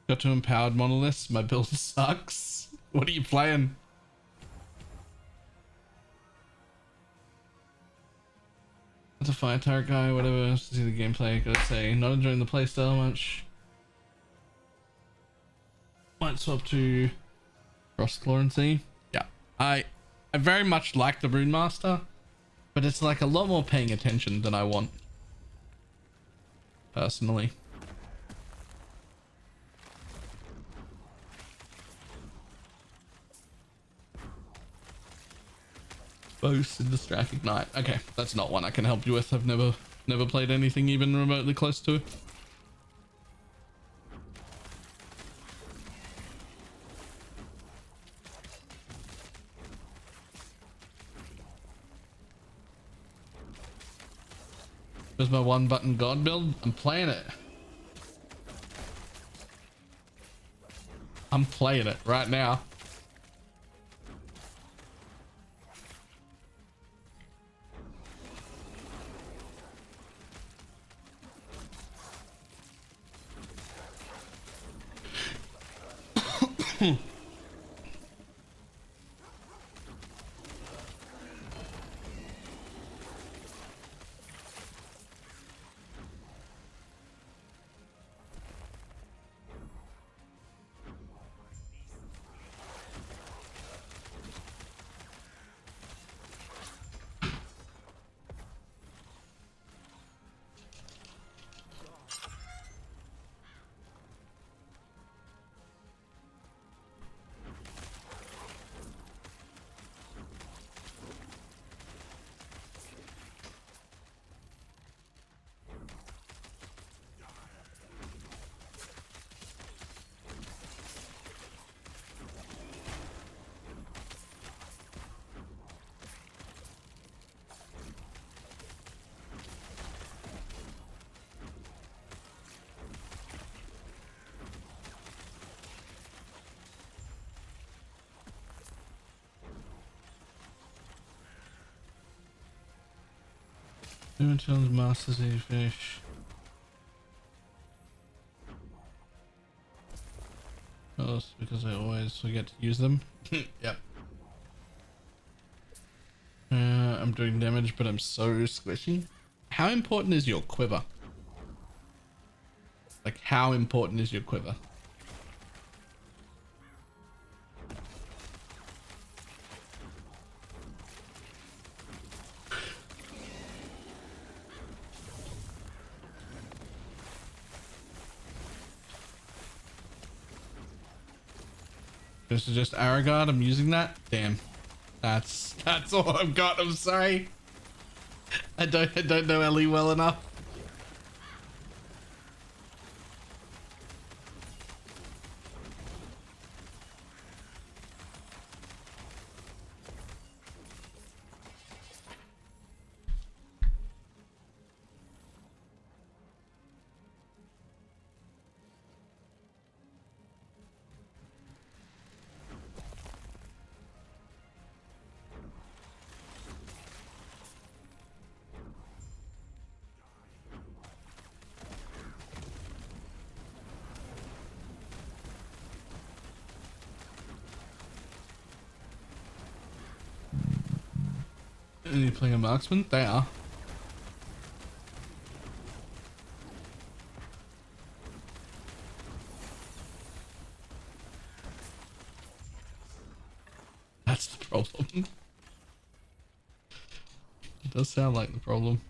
Got to empowered monoliths. My build sucks. What are you playing? That's a fire turret guy, whatever. See the gameplay. Gotta say, not enjoying the playstyle much. Might swap to Frostclaw and see. Yeah, I very much like the Rune Master, but it's like a lot more paying attention than I want personally. Boast in the Strack Ignite. Okay, that's not one I can help you with. I've never played anything even remotely close to it. There's my one button god build. I'm playing it. I'm playing it right now. Challenge Masters a fish. Oh, because I always forget to use them. Yep. I'm doing damage, but I'm so squishy. How important is your quiver? Like, how important is your quiver? This is just Aragard. I'm using that. Damn. That's all I've got. I'm sorry. I don't know Ellie well enough. Are you playing a marksman? They are. That's the problem. It does sound like the problem.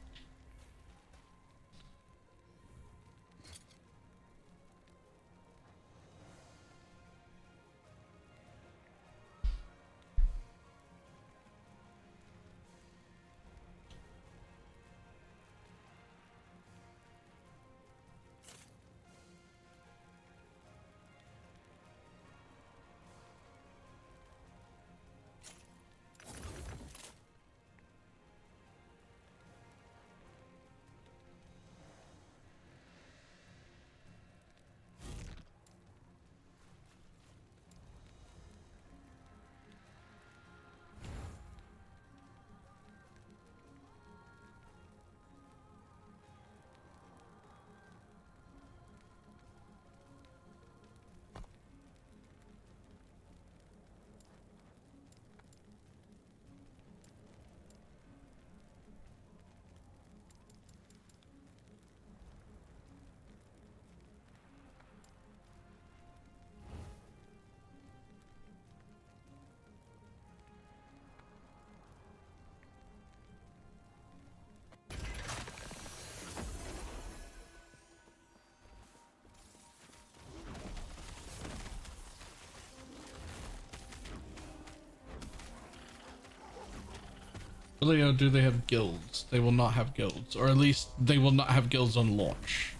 Or do they have guilds? They will not have guilds, or at least they will not have guilds on launch.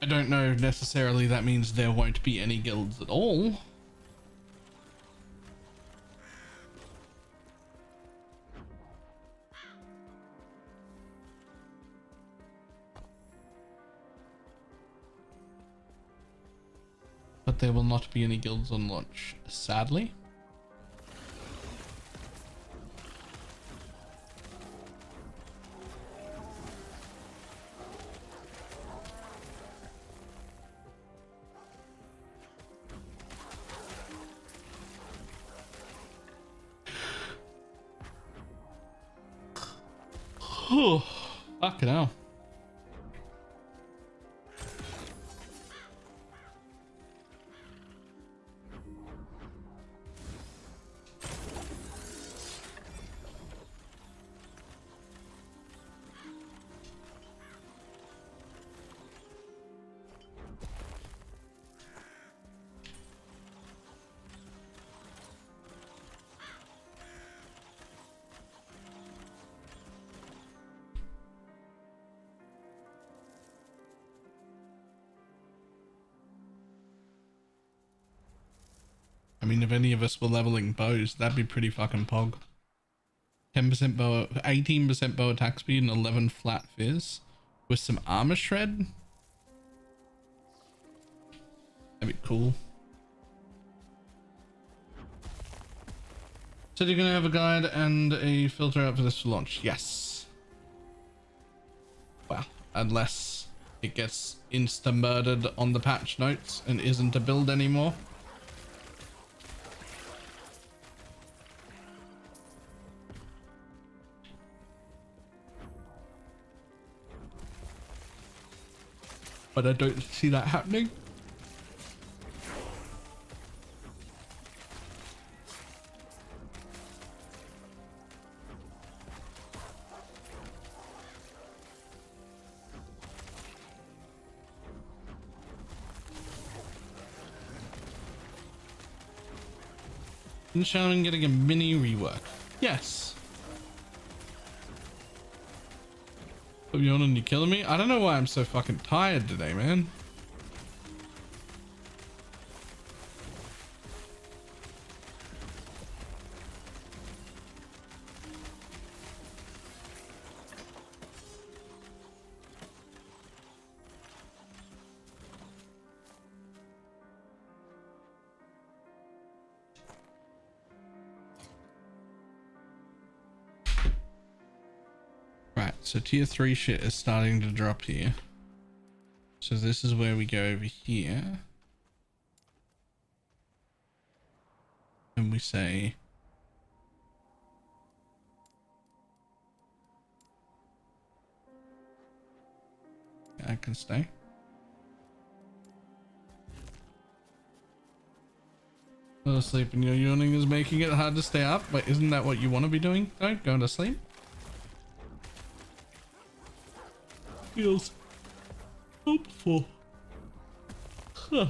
I don't know necessarily that means there won't be any guilds at all. But there will not be any guilds on launch, sadly. Oh, fucking hell. I mean, if any of us were leveling bows, that'd be pretty fucking pog. 10% bow, 18% bow attack speed and 11 flat fizz with some armor shred. That'd be cool. So you're gonna have a guide and a filter out for this to launch? Yes. Well, unless it gets insta-murdered on the patch notes and isn't a build anymore. but I don't see that happening. And Shaman getting a mini rework. Yes. Put me on and you're killing me? I don't know why I'm so fucking tired today, man. Right, so tier 3 shit is starting to drop here. So this is where we go over here. And we say... I can stay. Go to sleep and your yawning is making it hard to stay up, but isn't that what you want to be doing? Don't go to sleep. Feels hopeful. Huh.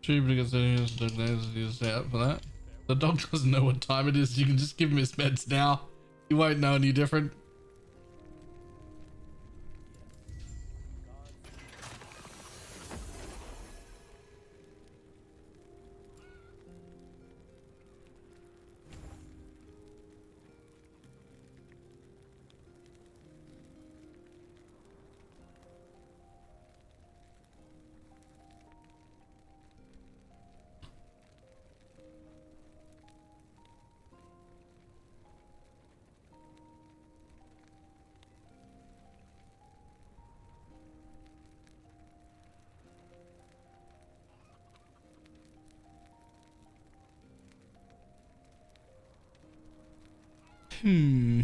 True, because he's stay up for that. The dog doesn't know what time it is. You can just give him his meds now. He won't know any different. Hmm.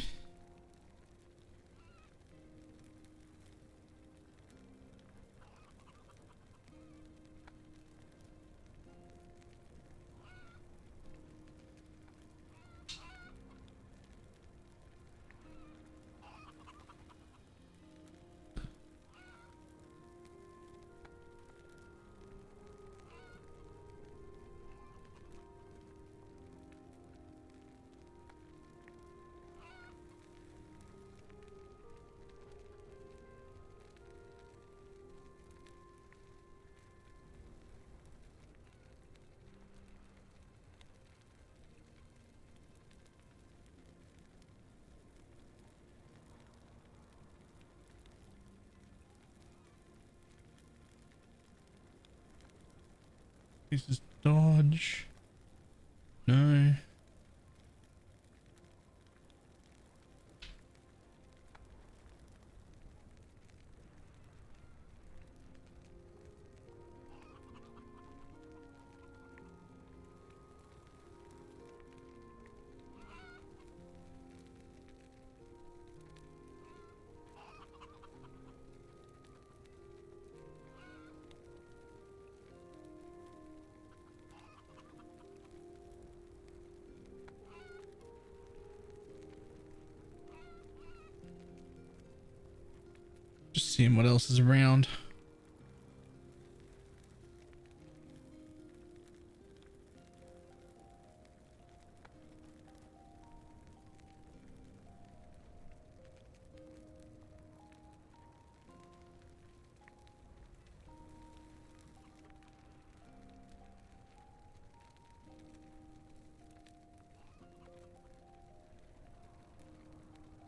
This is dodge. No. Just seeing what else is around.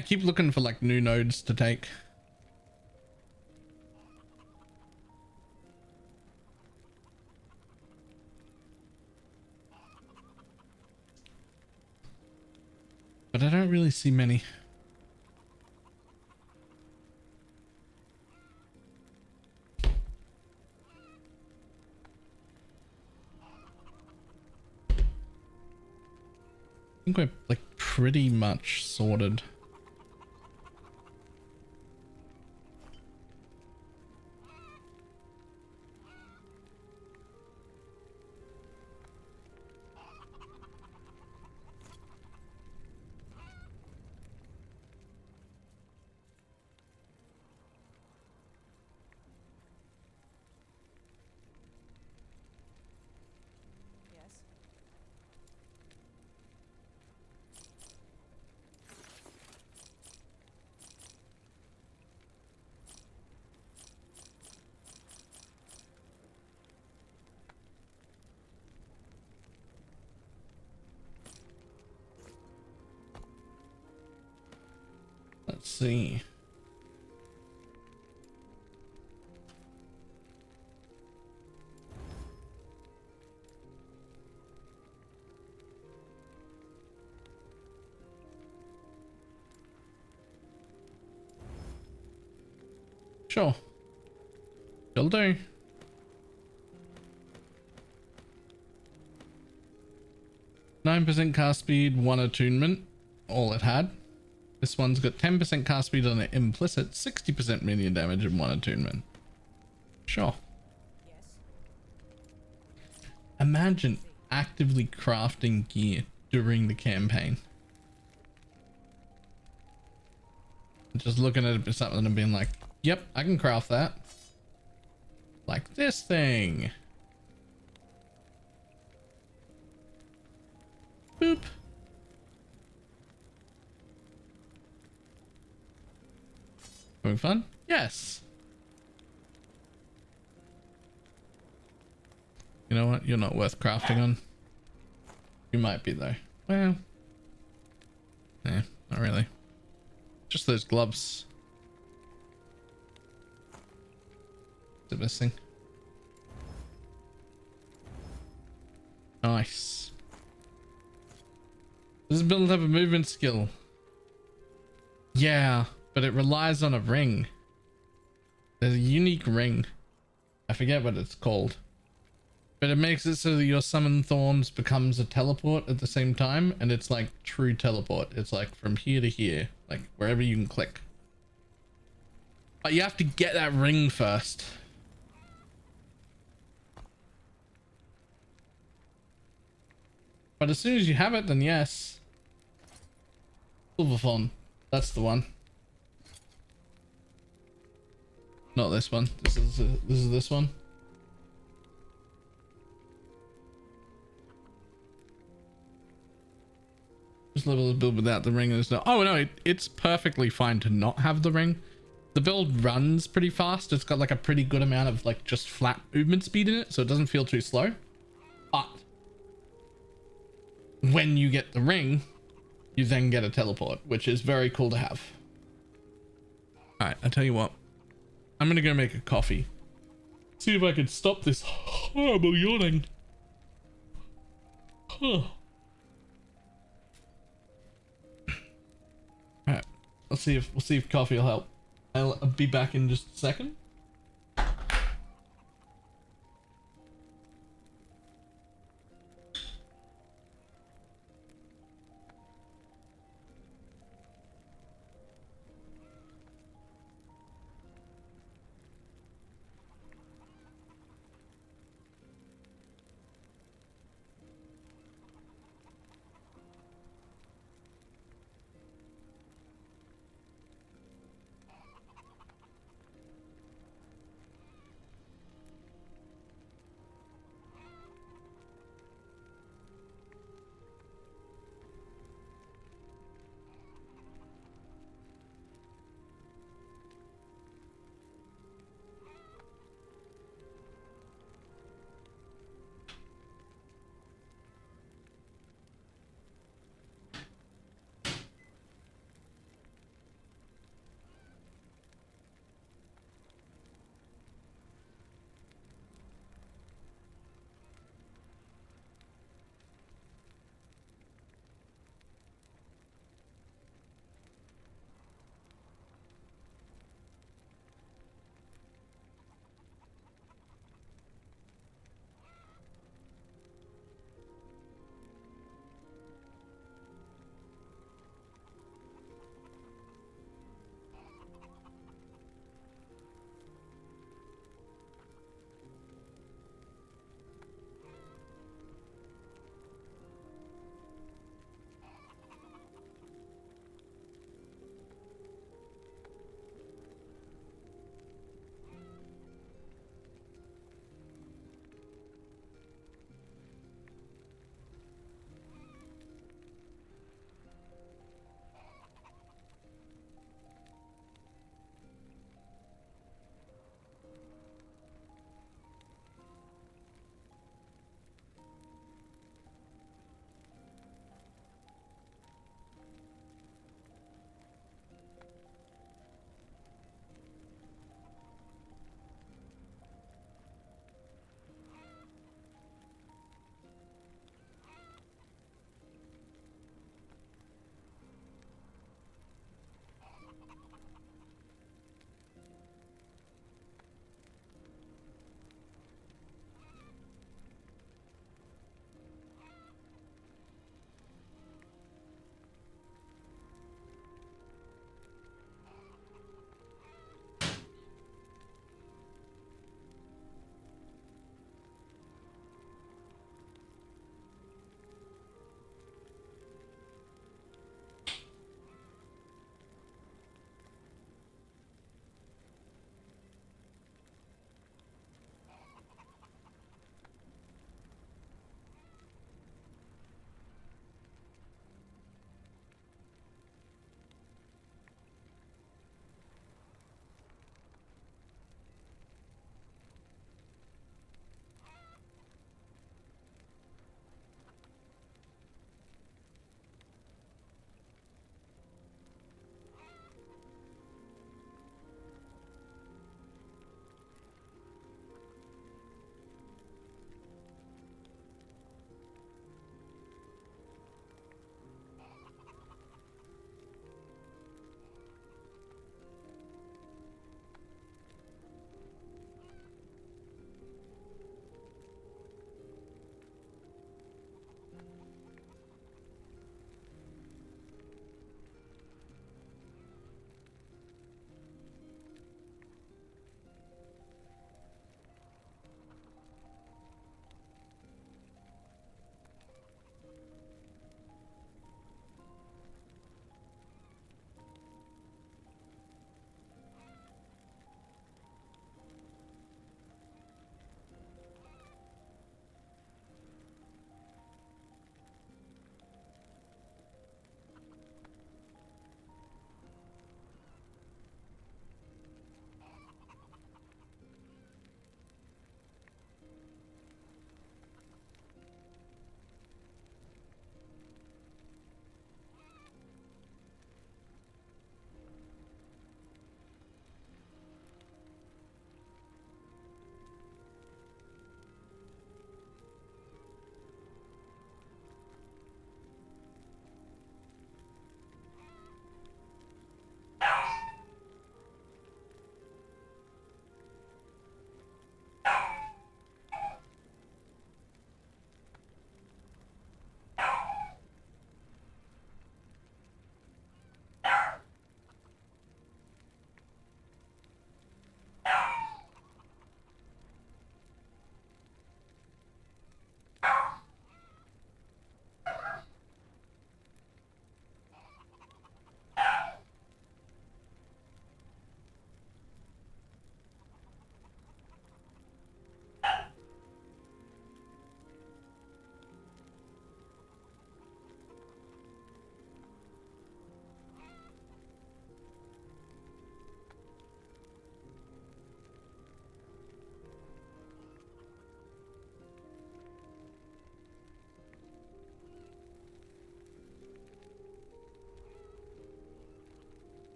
I keep looking for like new nodes to take. don't really see many. I think we're like pretty much sorted. Yes. Let's see. Sure. Will do. %9 cast speed, 1 attunement. All it had. This one's got 10% cast speed on it implicit, 60% minion damage, and 1 attunement. Sure. Yes. Imagine actively crafting gear during the campaign. Just looking at something and being like, yep, I can craft that. Like this thing. Boop. Having fun? Yes. You know what? You're not worth crafting on. You might be though. Well. Yeah, not really. Just those gloves. They're missing. Nice. Does this build have a movement skill? Yeah, but it relies on a ring. There's a unique ring. I forget what it's called. But it makes it so that your summon thorns becomes a teleport at the same time, and it's like true teleport. It's like from here to here, like wherever you can click. But you have to get that ring first. But as soon as you have it, then yes. Silver Fawn. That's the one. Not this one. This is this one. Just level the build without the ring. There's no. Oh no, it's perfectly fine to not have the ring. The build runs pretty fast. It's got like a pretty good amount of like just flat movement speed in it, so it doesn't feel too slow. But when you get the ring, you then get a teleport, which is very cool to have. All right, I tell you what, I'm gonna go make a coffee. See if I can stop this horrible yawning. Huh. All right, we'll see if coffee will help. I'll be back in just a second.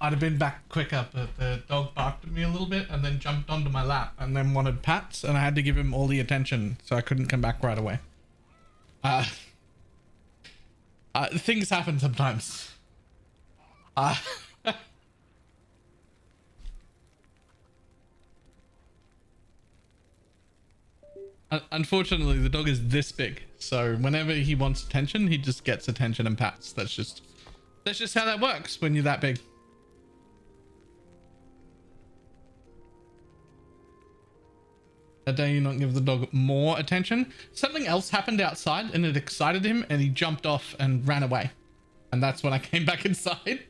I'd have been back quicker, but the dog barked at me a little bit and then jumped onto my lap and then wanted pats, and I had to give him all the attention, so I couldn't come back right away. Things happen sometimes. Unfortunately, the dog is this big, so whenever he wants attention, he just gets attention and pats. That's just how that works when you're that big. That day you not give the dog more attention. Something else happened outside and it excited him and he jumped off and ran away. And that's when I came back inside.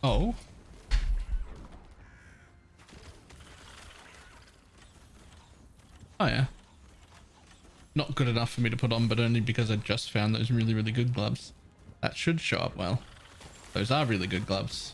Oh. Oh yeah. Not good enough for me to put on, but only because I just found those really, really good gloves. That should show up well. Those are really good gloves.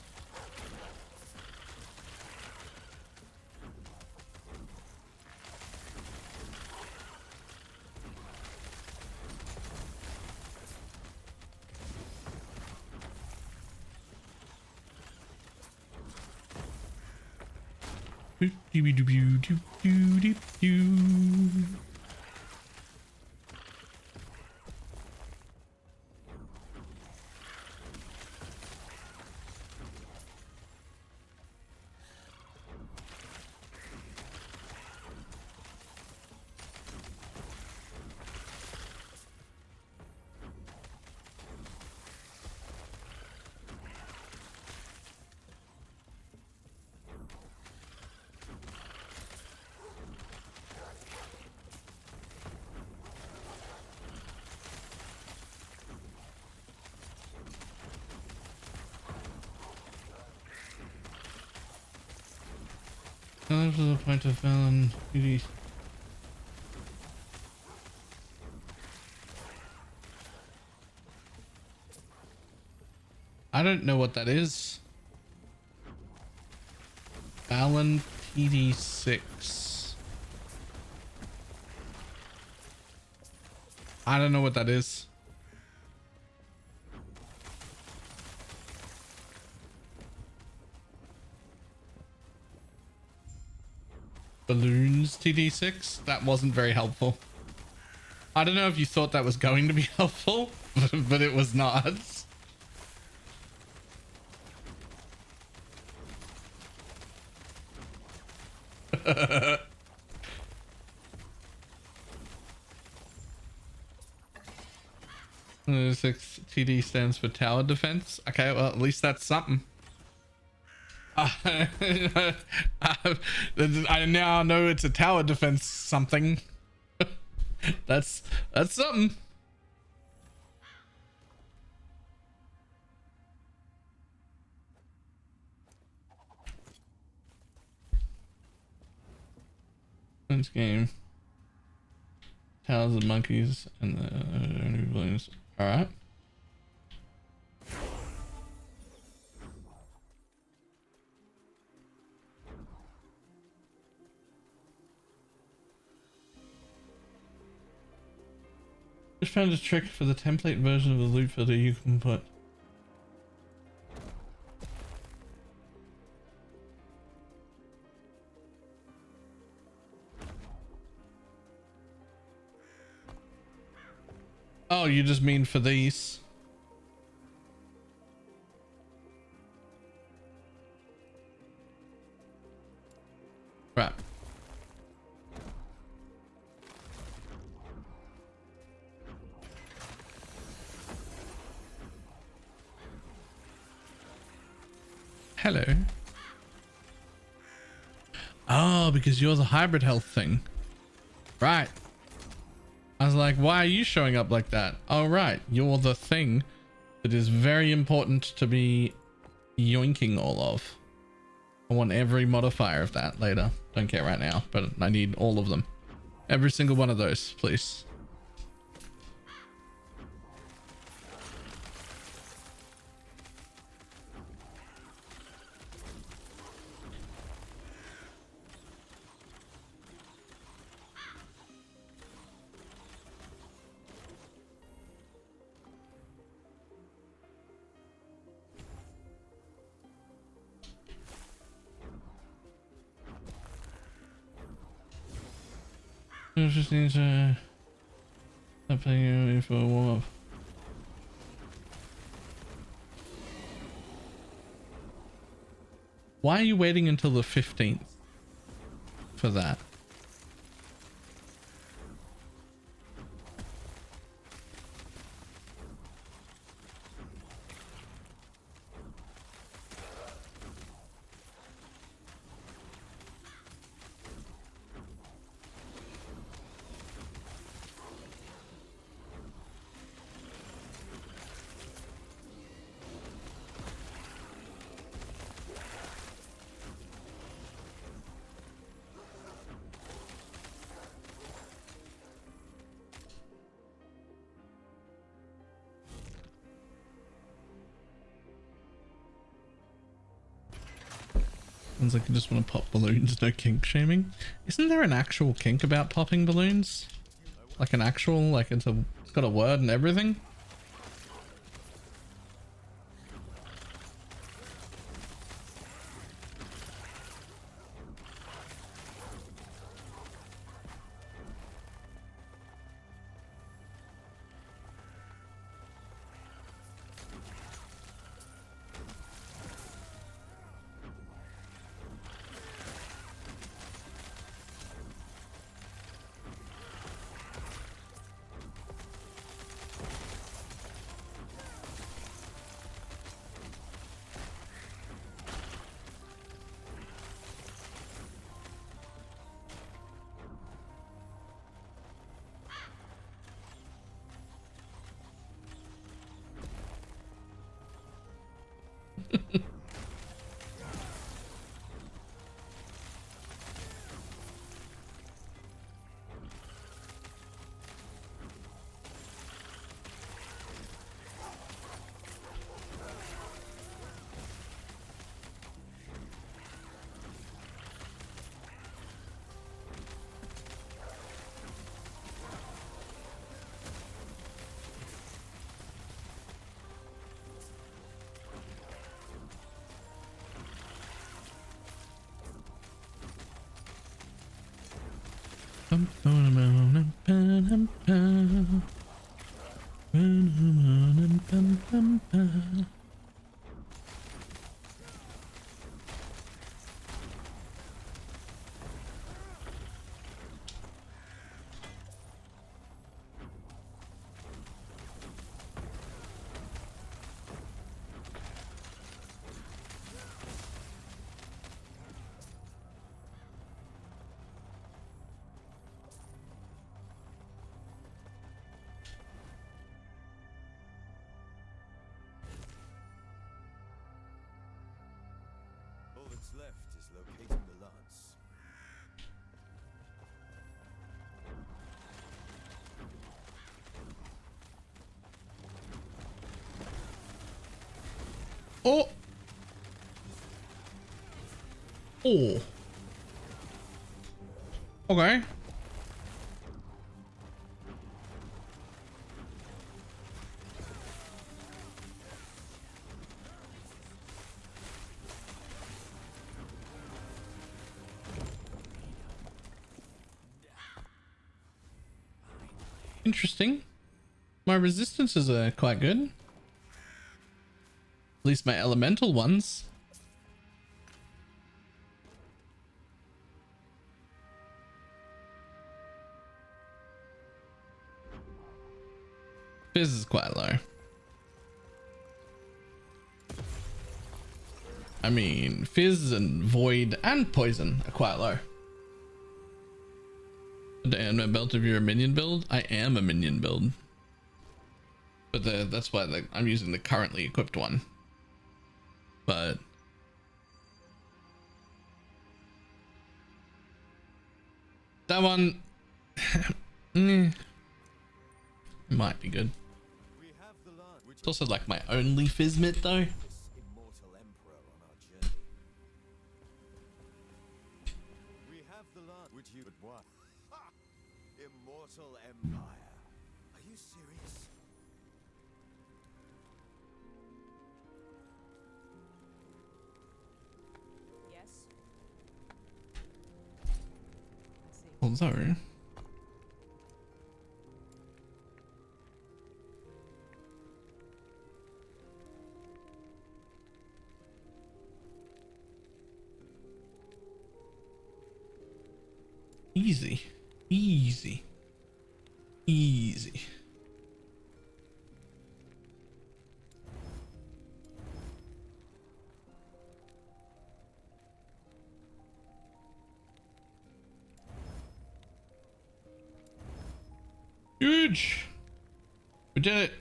To the point of felon duty. I don't know what that is. Balon PD6. I don't know what that is. Balloons TD6? That wasn't very helpful. I don't know if you thought that was going to be helpful, but it was not. Six TD stands for tower defense. Okay, well at least that's something. I now know it's a tower defense something. That's something. This game. Towers of monkeys and the balloons. All right. Just found a trick for the template version of the loot filter you can put. Oh, you just mean for these? Right. Hello. Oh, because you're the hybrid health thing. Right. I was like, why are you showing up like that? Oh, right. You're the thing that is very important to be yoinking all of. I want every modifier of that later. Don't care right now, but I need all of them. Every single one of those, please. I just need to stop playing you for a warm up. Why are you waiting until the 15th for that? Sounds like you just want to pop balloons, no kink shaming. Isn't there an actual kink about popping balloons? Like an actual, like it's got a word and everything? All that's left is locating the lance. Oh. Oh. Okay. Interesting. My resistances are quite good. At least my elemental ones. Fizz is quite low. I mean, Fizz and Void and Poison are quite low. And my belt if you're a minion build, I am a minion build. But that's why I'm using the currently equipped one. But that one might be good. We have the land which It's also like my only Fizzmit though. this immortal emperor on our journey. We have the land which you would want. Ha! Immortal empire. Are you serious? Yes. Although easy, easy, easy. Huge. We did it.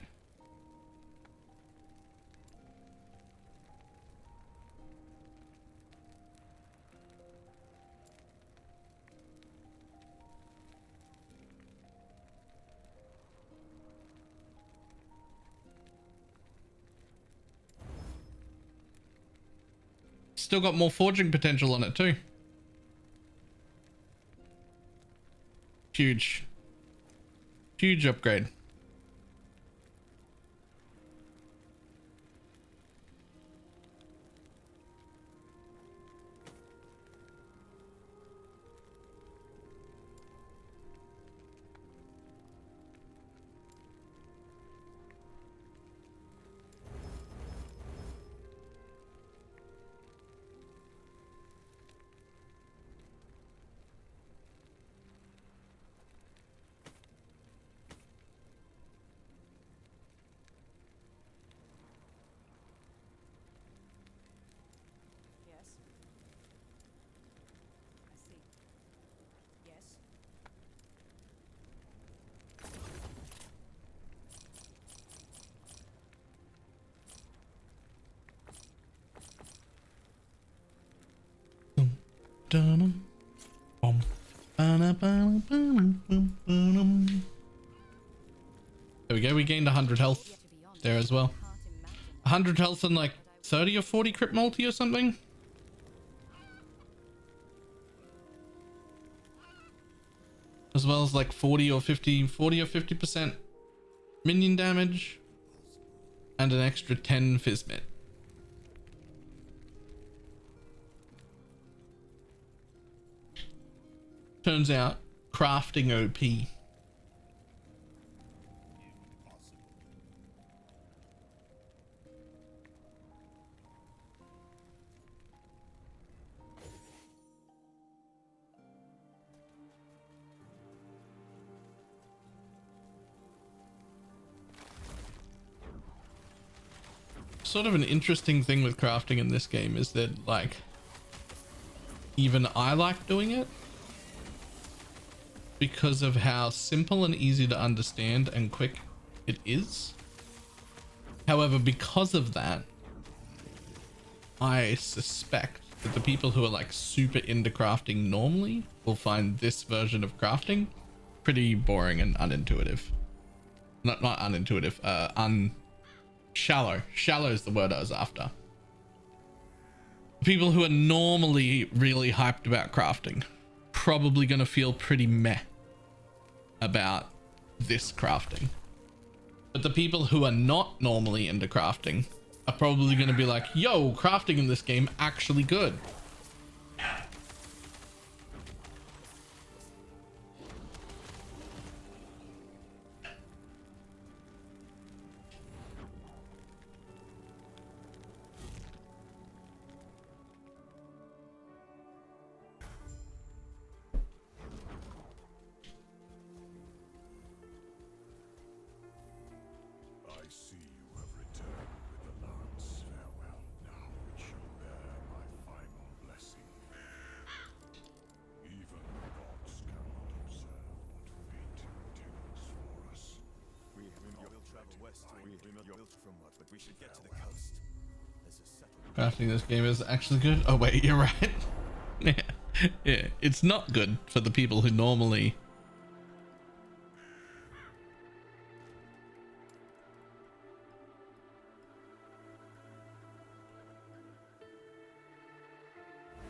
Still got more forging potential on it too. Huge. Huge upgrade. Yes. I see. Yes. Dun-dum, bum, ba-na-ba-na-ba-na-bum-ba-dum. There we go. We gained 100 health there as well. 100 health and like 30 or 40 crit multi or something. As well as like 40 or 50% minion damage and an extra 10 Fizzmit. Turns out crafting OP. Sort of an interesting thing with crafting in this game is that like even I like doing it because of how simple and easy to understand and quick it is. However, because of that, I suspect that the people who are like super into crafting normally will find this version of crafting pretty boring and unintuitive. Not unintuitive, shallow. Shallow is the word I was after. People who are normally really hyped about crafting probably going to feel pretty meh about this crafting. But the people who are not normally into crafting are probably going to be like, yo, crafting in this game actually good. from what, but we should get to the coast. There's a settlement. Crafting this game is actually good. Oh wait, you're right. Yeah, yeah, it's not good for the people who normally.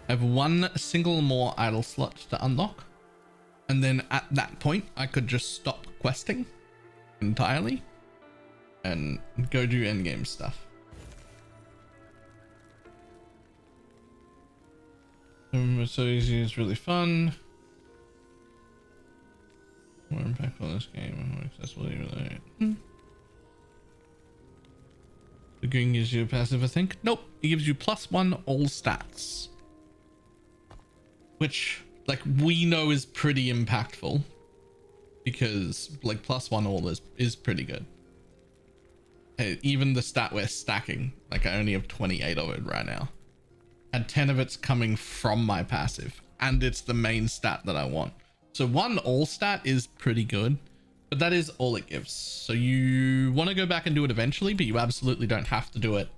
I have one single more idle slot to unlock, and then at that point I could just stop questing entirely and go do endgame stuff. It's so easy, it's really fun. More impactful this game, more accessibility related. The green gives you a passive, I think. Nope, it gives you +1 all stats, which like we know is pretty impactful because like +1 all is pretty good. Hey, even the stat we're stacking, like I only have 28 of it right now, and 10 of it's coming from my passive, and it's the main stat that I want. So 1 all stat is pretty good, but that is all it gives. So you want to go back and do it eventually, but you absolutely don't have to do it.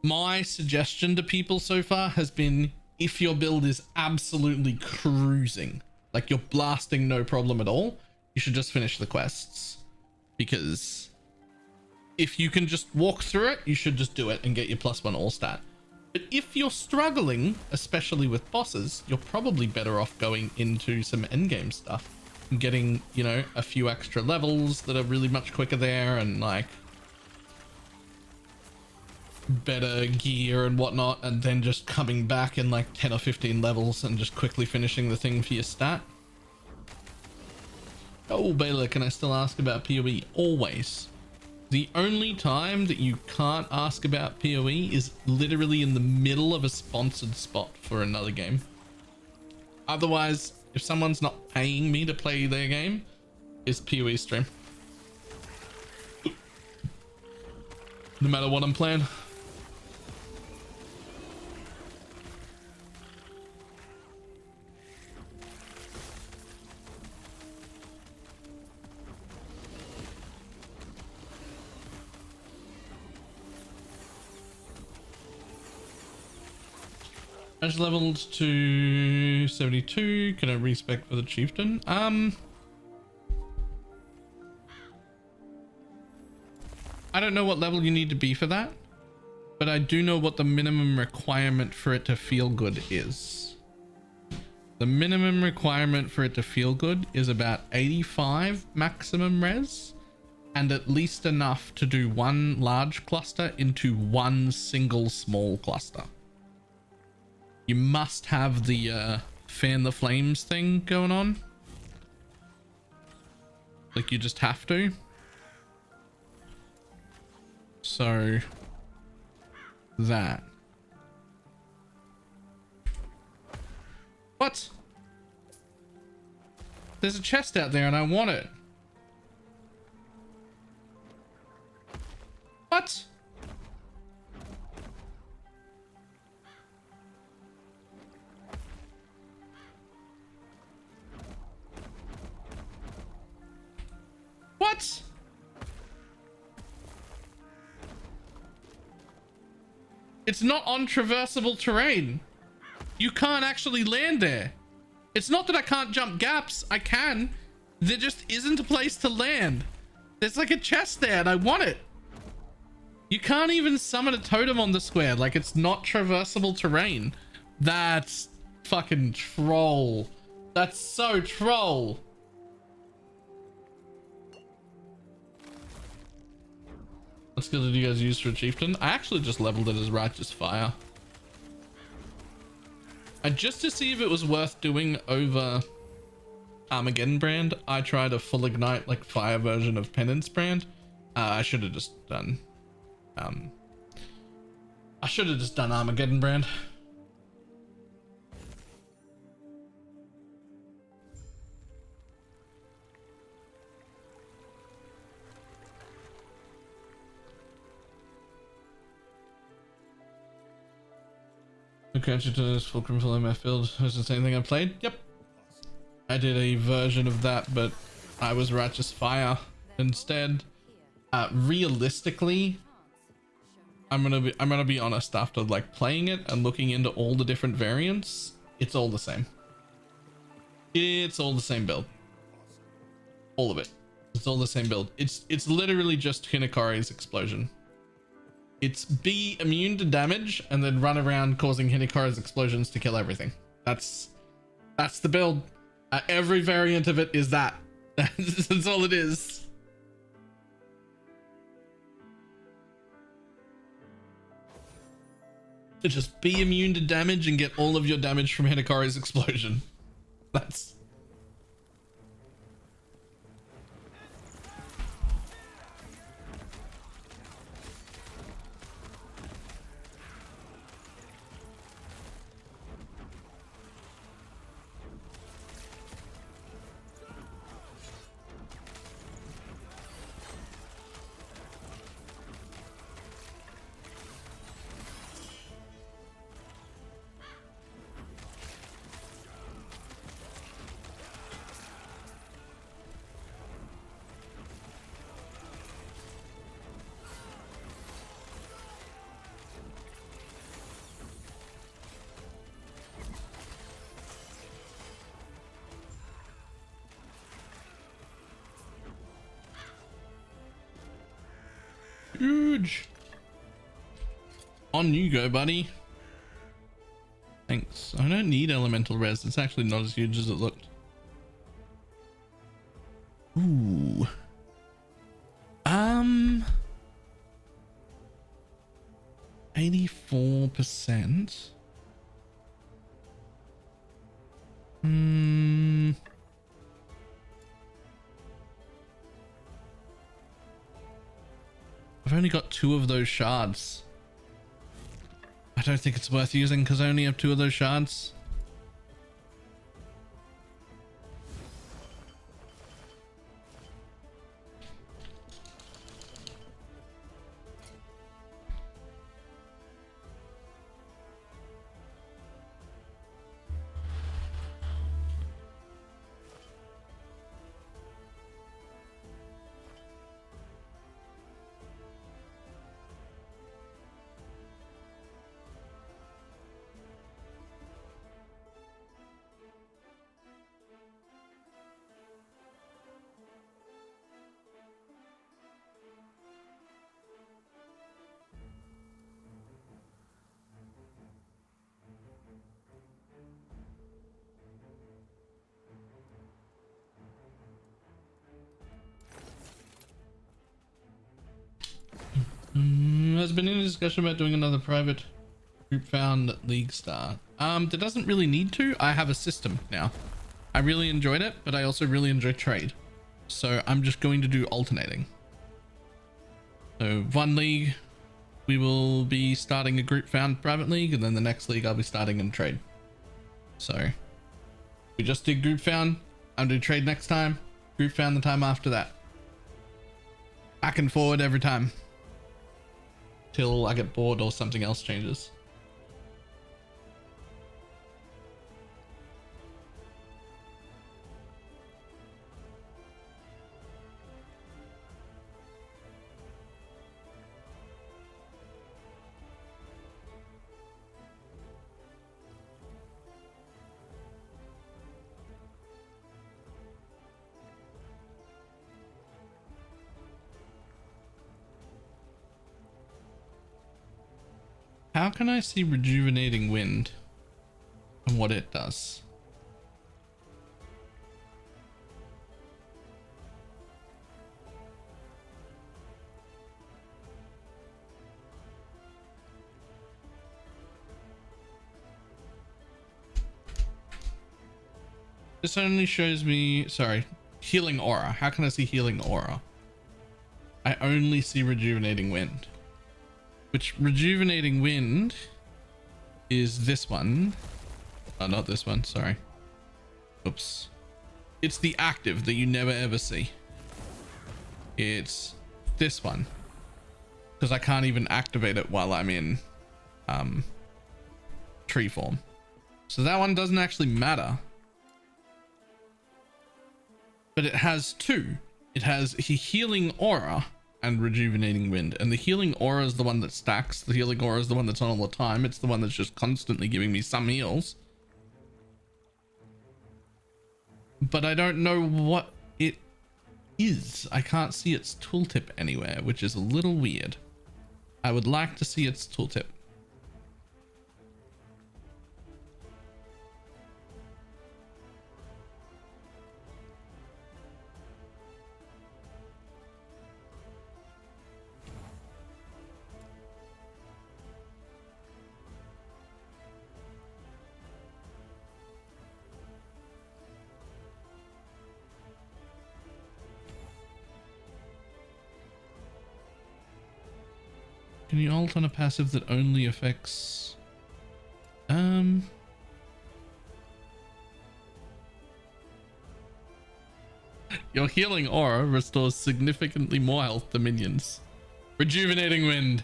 My suggestion to people so far has been, if your build is absolutely cruising, like you're blasting no problem at all, you should just finish the quests, because if you can just walk through it, you should just do it and get your +1 all stat. But if you're struggling, especially with bosses, you're probably better off going into some endgame stuff and getting, you know, a few extra levels that are really much quicker there, and like better gear and whatnot, and then just coming back in like 10 or 15 levels and just quickly finishing the thing for your stat. Oh, Baylor, can I still ask about PoE? Always. The only time that you can't ask about PoE is literally in the middle of a sponsored spot for another game. Otherwise, if someone's not paying me to play their game, it's PoE stream. No matter what I'm playing. I just leveled to 72. Can I respec for the chieftain? I don't know what level you need to be for that, but I do know what the minimum requirement for it to feel good is. The minimum requirement for it to feel good is about 85 maximum res, and at least enough to do 1 large cluster into 1 single small cluster. You must have the fan the flames thing going on. Like you just have to. So that. What? There's a chest out there and I want it. What? What? It's not on traversable terrain. You can't actually land there. It's not that I can't jump gaps. I can. There just isn't a place to land. There's like a chest there and I want it. You can't even summon a totem on the square. Like it's not traversable terrain. That's fucking troll. That's so troll. What skill did you guys use for chieftain? I actually just leveled it as righteous fire. And just to see if it was worth doing over Armageddon brand, I tried a full ignite like fire version of penance brand. I should have just done Armageddon brand. Okay, to this fulcrum full MF build. Was the same thing I played? Yep. I did a version of that, but I was righteous fire instead. Realistically, I'm gonna be honest, after like playing it and looking into all the different variants, it's all the same. It's all the same build. All of it. It's all the same build. It's literally just Hinekari's explosion. It's be immune to damage and then run around causing Hinekari's explosions to kill everything. That's the build. Every variant of it is that. That's all it is. To just be immune to damage and get all of your damage from Hinekari's explosion. That's... huge. On you go, buddy. Thanks. I don't need elemental res. It's actually not as huge as it looked. Ooh. 84%. I've only got 2 of those shards. I don't think it's worth using because I only have 2 of those shards. There's been any discussion about doing another private group found league star. There doesn't really need to. I have a system now. I really enjoyed it, but I also really enjoy trade. So I'm just going to do alternating. So one league, we will be starting a group found private league, and then the next league I'll be starting in trade. So we just did group found. I'm doing trade next time. Group found the time after that. Back and forward every time. Till I get bored or something else changes. How can I see rejuvenating wind and what it does? This only shows me, sorry, healing aura. How can I see healing aura? I only see rejuvenating wind. Which rejuvenating wind is this one. Oh, not this one, sorry. Oops. It's the active that you never ever see. It's this one. Because I can't even activate it while I'm in tree form. So that one doesn't actually matter. But it has 2. It has a healing aura and rejuvenating wind. And the healing aura is the one that stacks. The healing aura is the one that's on all the time. It's the one that's just constantly giving me some heals. But I don't know what it is. I can't see its tooltip anywhere, which is a little weird. I would like to see its tooltip. Can you ult on a passive that only affects... Your healing aura restores significantly more health to minions. Rejuvenating wind.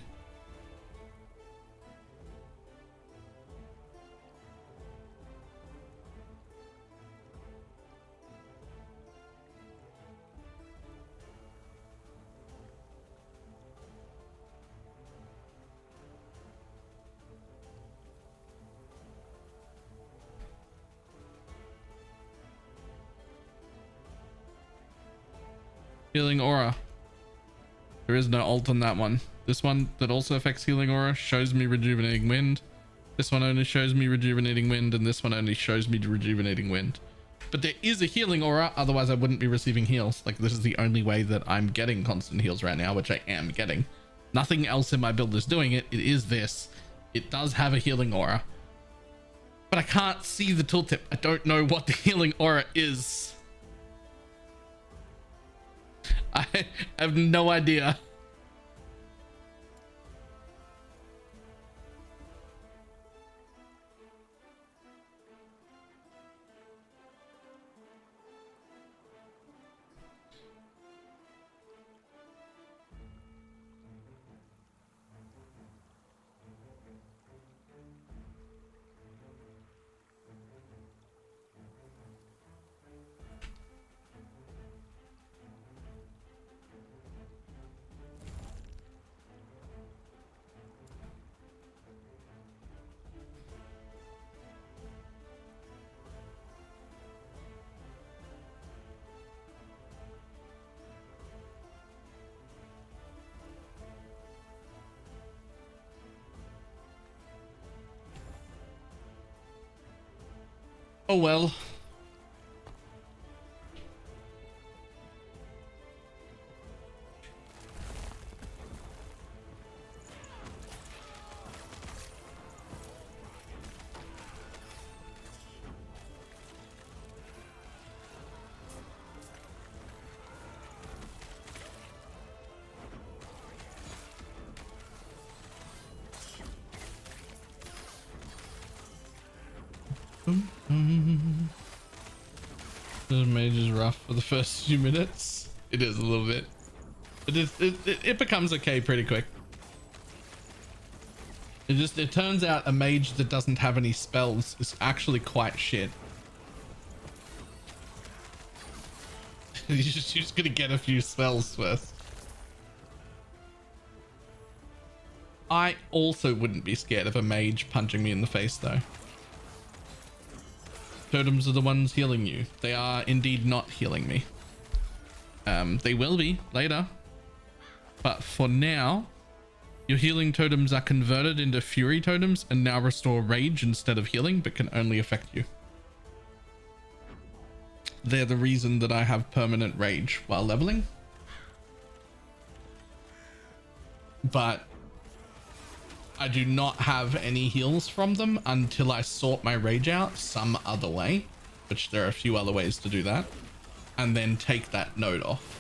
Healing aura. There is no ult on that one. This one that also affects healing aura shows me rejuvenating wind. This one only shows me rejuvenating wind, and this one only shows me rejuvenating wind. But there is a healing aura, otherwise I wouldn't be receiving heals. Like, this is the only way that I'm getting constant heals right now, which I am getting. Nothing else in my build is doing it. It is this. It does have a healing aura. But I can't see the tooltip. I don't know what the healing aura is. I have no idea. Oh well. The mage is rough for the first few minutes. It is a little bit. It becomes okay pretty quick. It turns out a mage that doesn't have any spells is actually quite shit. You're just gonna get a few spells first. I also wouldn't be scared of a mage punching me in the face though. Totems are the ones healing you. They are indeed not healing me. They will be later. But for now, your healing totems are converted into fury totems and now restore rage instead of healing, but can only affect you. They're the reason that I have permanent rage while leveling. But I do not have any heals from them until I sort my rage out some other way, which there are a few other ways to do that, and then take that node off.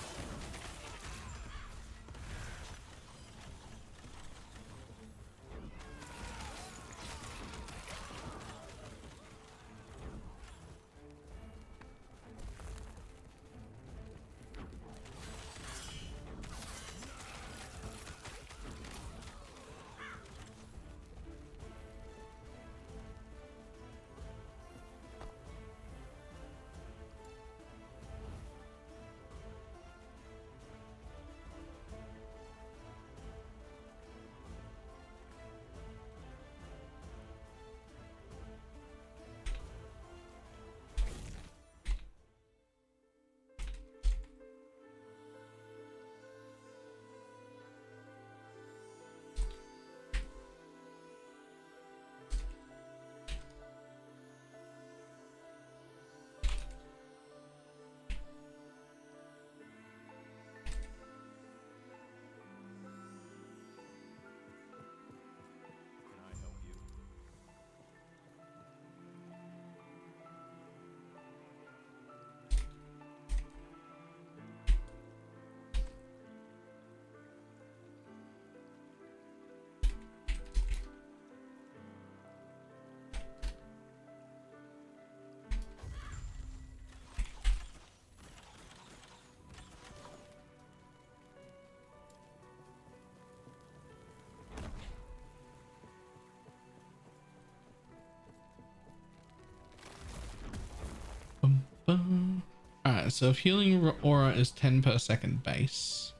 Alright, so if healing aura is 10 per second base,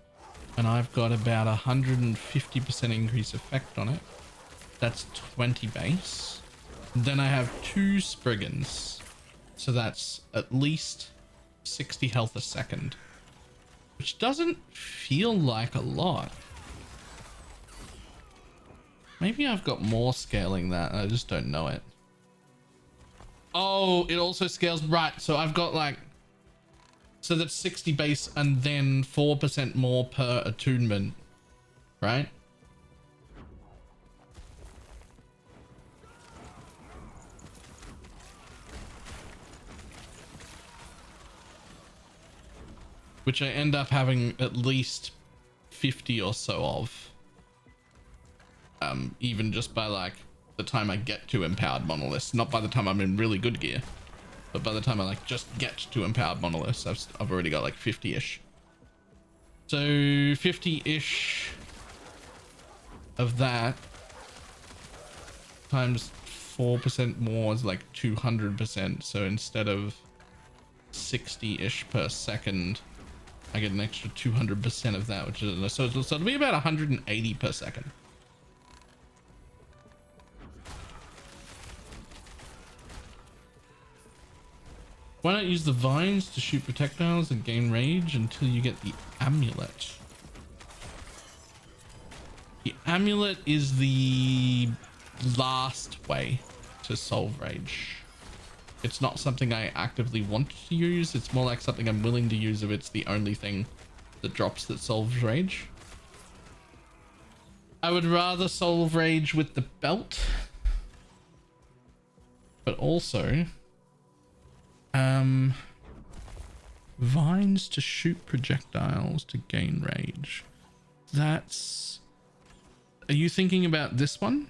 and I've got about 150% increase effect on it, that's 20 base. Then I have 2 Spriggans, so that's at least 60 health a second, which doesn't feel like a lot. Maybe I've got more scaling that, I just don't know it. Oh, it also scales, right, so I've got like, so that's 60 base and then 4% more per attunement, right? Which I end up having at least 50 or so of. Even just by like the time I get to empowered monoliths, not by the time I'm in really good gear, but by the time I like just get to empowered monoliths, I've already got like 50-ish. So 50-ish of that times 4% more is like 200%. So instead of 60-ish per second, I get an extra 200% of that, which is so it'll be about 180 per second. Why not use the vines to shoot projectiles and gain rage until you get the amulet? The amulet is the last way to solve rage. It's not something I actively want to use. It's more like something I'm willing to use if it's the only thing that drops that solves rage. I would rather solve rage with the belt, but also vines to shoot projectiles to gain rage. That's... Are you thinking about this one?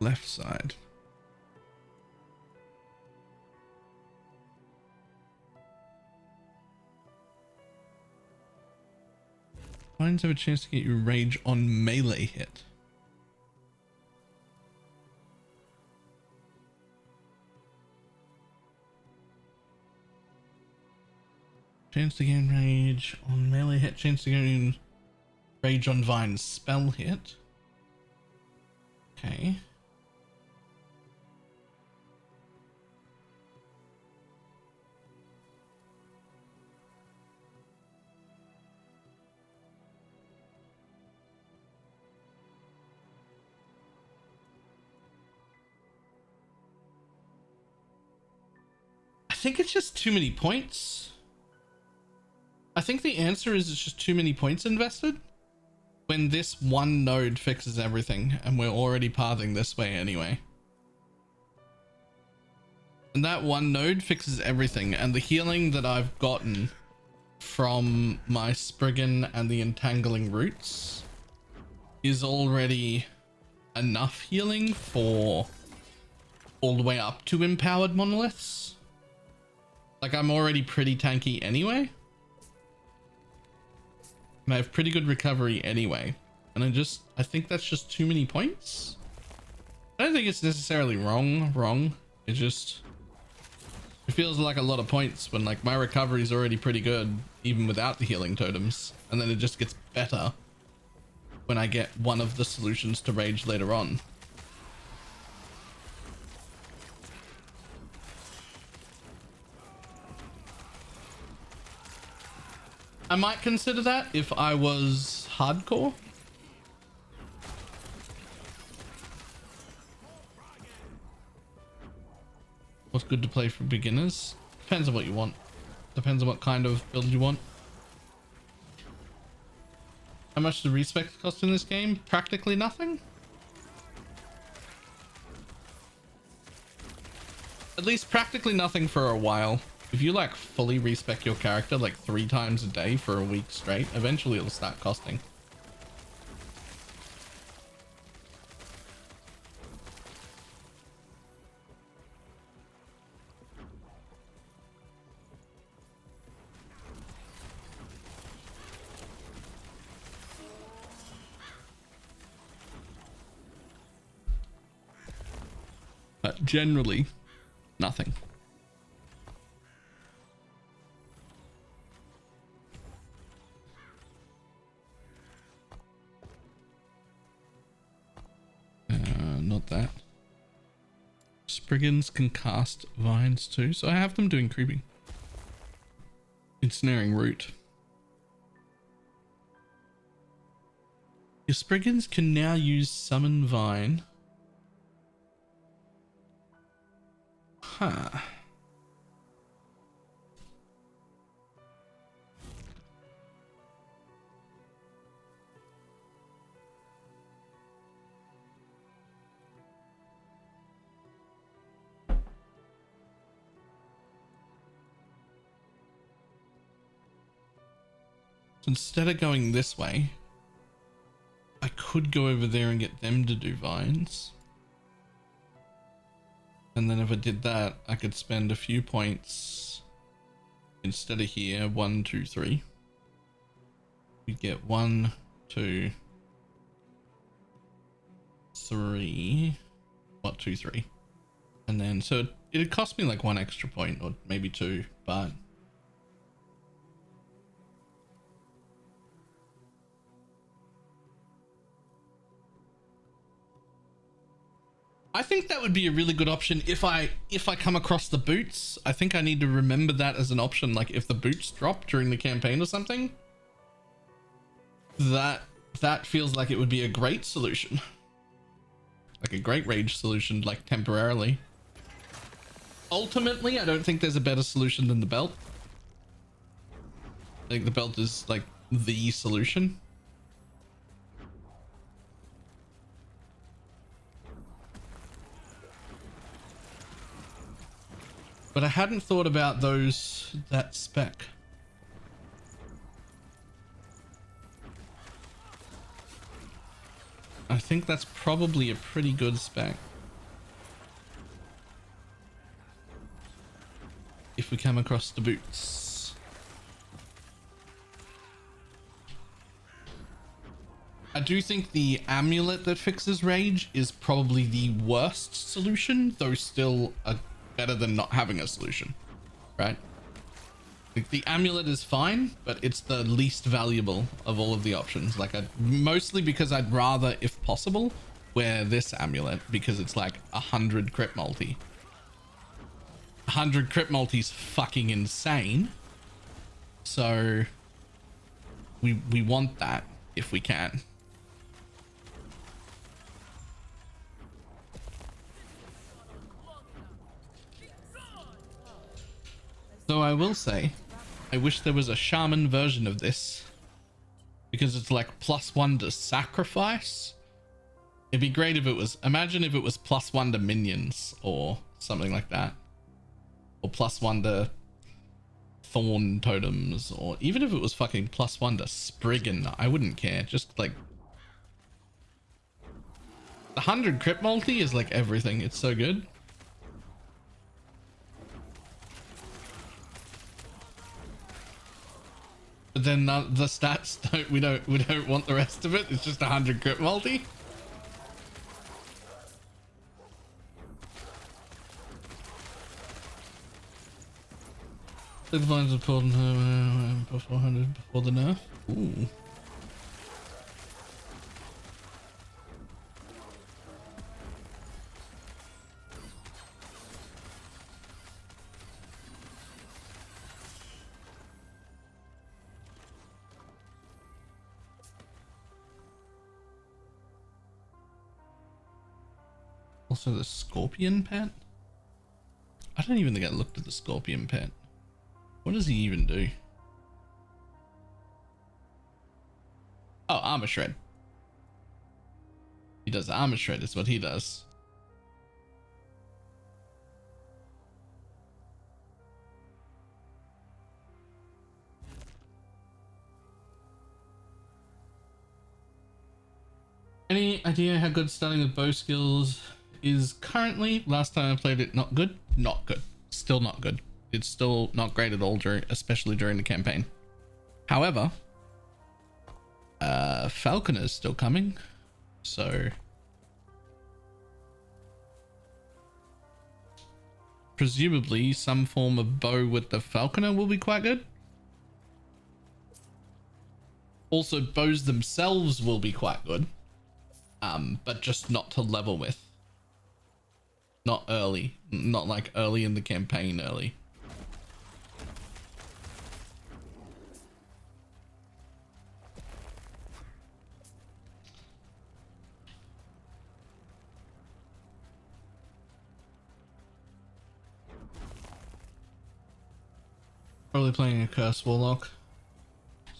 Left side. Vines have a chance to get you rage on melee hit. Chance to gain rage on melee hit. Chance to gain rage on vines spell hit. Okay. I think it's just too many points. I think the answer is it's just too many points invested when this one node fixes everything and we're already pathing this way anyway. And that one node fixes everything, and the healing that I've gotten from my Spriggan and the entangling roots is already enough healing for all the way up to empowered monoliths. Like, I'm already pretty tanky anyway. And I have pretty good recovery anyway. And I think that's just too many points. I don't think it's necessarily wrong. It feels like a lot of points when like my recovery is already pretty good, even without the healing totems. And then it just gets better when I get one of the solutions to rage later on. I might consider that if I was hardcore. What's good to play for beginners? Depends on what you want. Depends on what kind of build you want. How much do respec cost in this game? Practically nothing. At least practically nothing for a while. If you like fully respec your character like 3 times a day for a week straight, eventually it'll start costing. but generally nothing. Not that. Spriggans can cast vines too, so I have them doing creeping. Ensnaring root. Your Spriggans can now use summon vine. Huh. So instead of going this way, I could go over there and get them to do vines. And then if I did that, I could spend a few points instead of here. 1, 2, 3. We get 1, 2, 3. What, 2, 3. And then, so it'd cost me like 1 extra point or maybe 2, but I think that would be a really good option if I come across the boots. I think I need to remember that as an option. Like if the boots drop during the campaign or something, that feels like it would be a great solution. Like a great rage solution, like temporarily. Ultimately, I don't think there's a better solution than the belt. I think the belt is like the solution. But I hadn't thought about that spec. I think that's probably a pretty good spec. If we come across the boots. I do think the amulet that fixes rage is probably the worst solution, though still better than not having a solution, right? Like the amulet is fine, but it's the least valuable of all of the options. Like mostly because I'd rather, if possible, wear this amulet because it's like 100 crit multi. 100 crit multi is fucking insane. So we want that if we can. Though I will say, I wish there was a shaman version of this because it's like +1 to sacrifice. It'd be great if it was, imagine if it was +1 to minions or something like that. Or +1 to Thorn totems, or even if it was fucking +1 to Spriggan, I wouldn't care. Just like the 100 crit multi is like everything. It's so good. But then the stats we don't want the rest of it. It's just 100 crit multi. The lines are pulled before 100 before the nerf. Ooh. Also the scorpion pet? I don't even think I looked at the scorpion pet. What does he even do? Oh, armor shred. He does armor shred is what he does. Any idea how good starting with bow skills is currently? Last time I played it, not good. Not good. Still not good. It's still not great at all, especially during the campaign. However, Falconer is still coming, so presumably some form of bow with the falconer will be quite good. Also, bows themselves will be quite good, but just not to level with. Not early, not like early in the campaign early. Probably playing a curse warlock.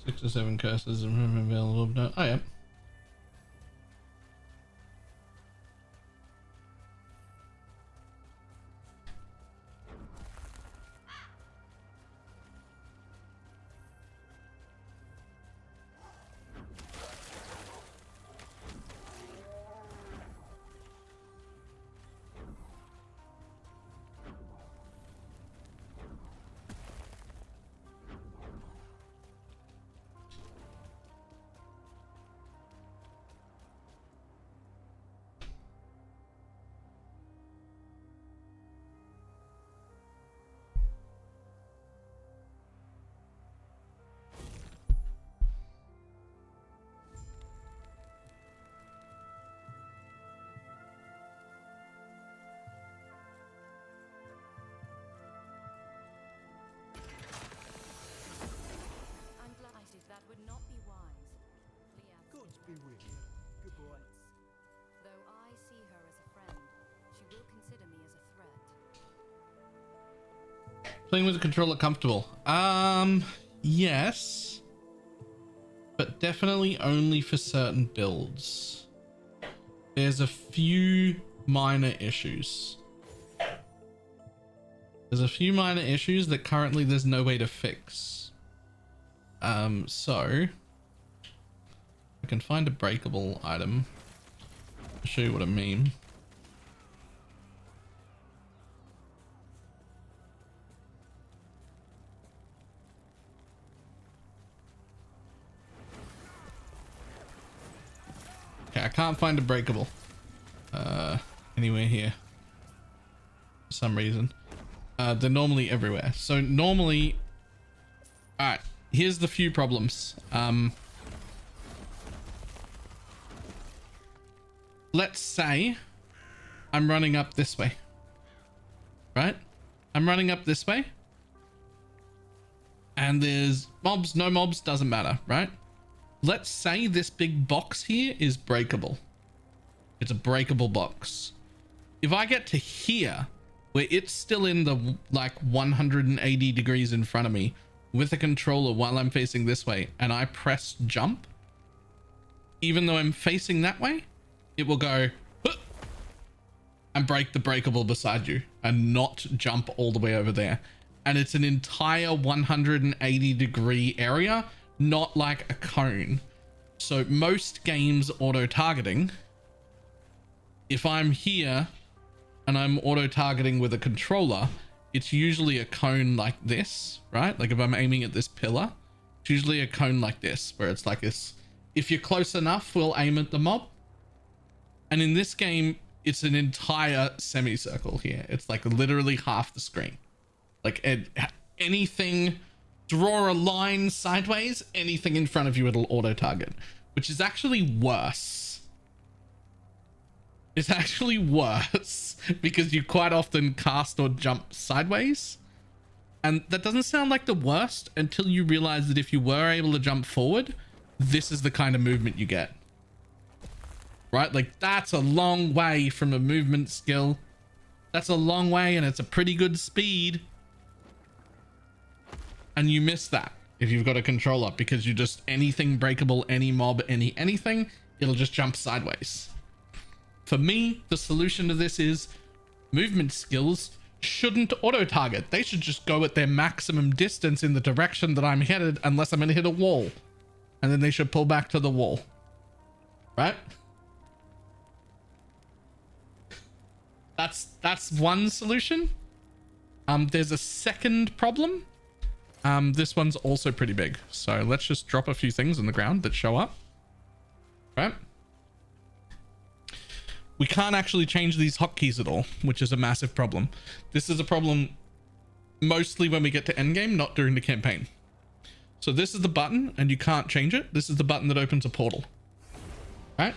6 or 7 curses available. No, I am. I'm glad I did. That would not be wise. Liam, Gods be with you. Goodbye. though I see her as a friend, she will consider me as a threat. Playing with a controller comfortable. Yes. But definitely only for certain builds. There's a few minor issues. There's a few minor issues that currently there's no way to fix. So I can find a breakable item. I'll show you what I mean. Okay, I can't find a breakable anywhere here for some reason. They're normally everywhere. So normally, all right, here's the few problems. Let's say I'm running up this way, right? I'm running up this way and there's mobs, no mobs, doesn't matter, right? Let's say this big box here is breakable. It's a breakable box. If I get to here, where it's still in the like 180 degrees in front of me with a controller while I'm facing this way, and I press jump, even though I'm facing that way, it will go "Huh," and break the breakable beside you and not jump all the way over there. And it's an entire 180 degree area, not like a cone. So most games auto targeting, if I'm here and I'm auto targeting with a controller, it's usually a cone like this, right? Like if I'm aiming at this pillar, it's usually a cone like this, where it's like this. If you're close enough, we'll aim at the mob. And in this game, it's an entire semicircle here. It's like literally half the screen. Like anything, draw a line sideways, anything in front of you, it'll auto target, which is actually worse. It's actually worse because you quite often cast or jump sideways. And that doesn't sound like the worst until you realize that if you were able to jump forward, this is the kind of movement you get. Right? Like that's a long way from a movement skill. That's a long way and it's a pretty good speed. And you miss that if you've got a controller, because you just anything breakable, any mob, anything, it'll just jump sideways. For me, the solution to this is movement skills shouldn't auto target. They should just go at their maximum distance in the direction that I'm headed, unless I'm going to hit a wall, and then they should pull back to the wall, right? That's one solution. There's a second problem. This one's also pretty big. So let's just drop a few things on the ground that show up. Right? We can't actually change these hotkeys at all, which is a massive problem. This is a problem mostly when we get to endgame, not during the campaign. So this is the button and you can't change it. This is the button that opens a portal, right?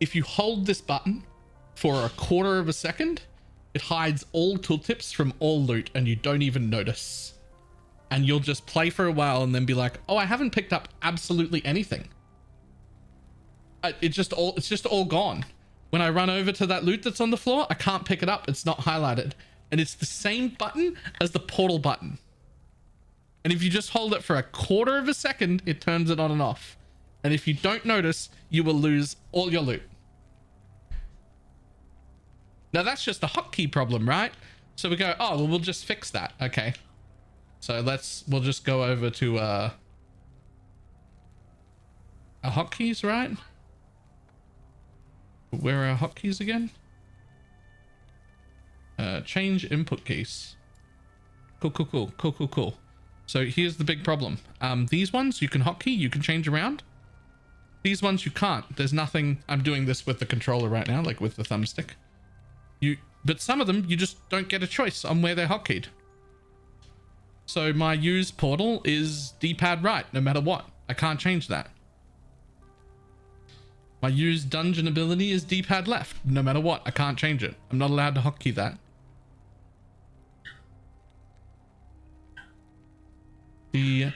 If you hold this button for a quarter of a second, it hides all tooltips from all loot and you don't even notice. And you'll just play for a while and then be like, oh, I haven't picked up absolutely anything. It's just all gone. When I run over to that loot that's on the floor, I can't pick it up. It's not highlighted. And it's the same button as the portal button. And if you just hold it for a quarter of a second, it turns it on and off. And if you don't notice, you will lose all your loot. Now that's just a hotkey problem, right? So we go, oh, well, we'll just fix that. Okay. So we'll just go over to our hotkeys, right? Where are our hotkeys again? Change input keys. Cool. So here's the big problem. These ones you can hotkey, you can change around. These ones you can't. There's nothing. I'm doing this with the controller right now, like with the thumbstick. But some of them you just don't get a choice on where they're hotkeyed. So my use portal is D-pad right, no matter what. I can't change that. My use dungeon ability is D-pad left, no matter what. I can't change it. I'm not allowed to hotkey that. The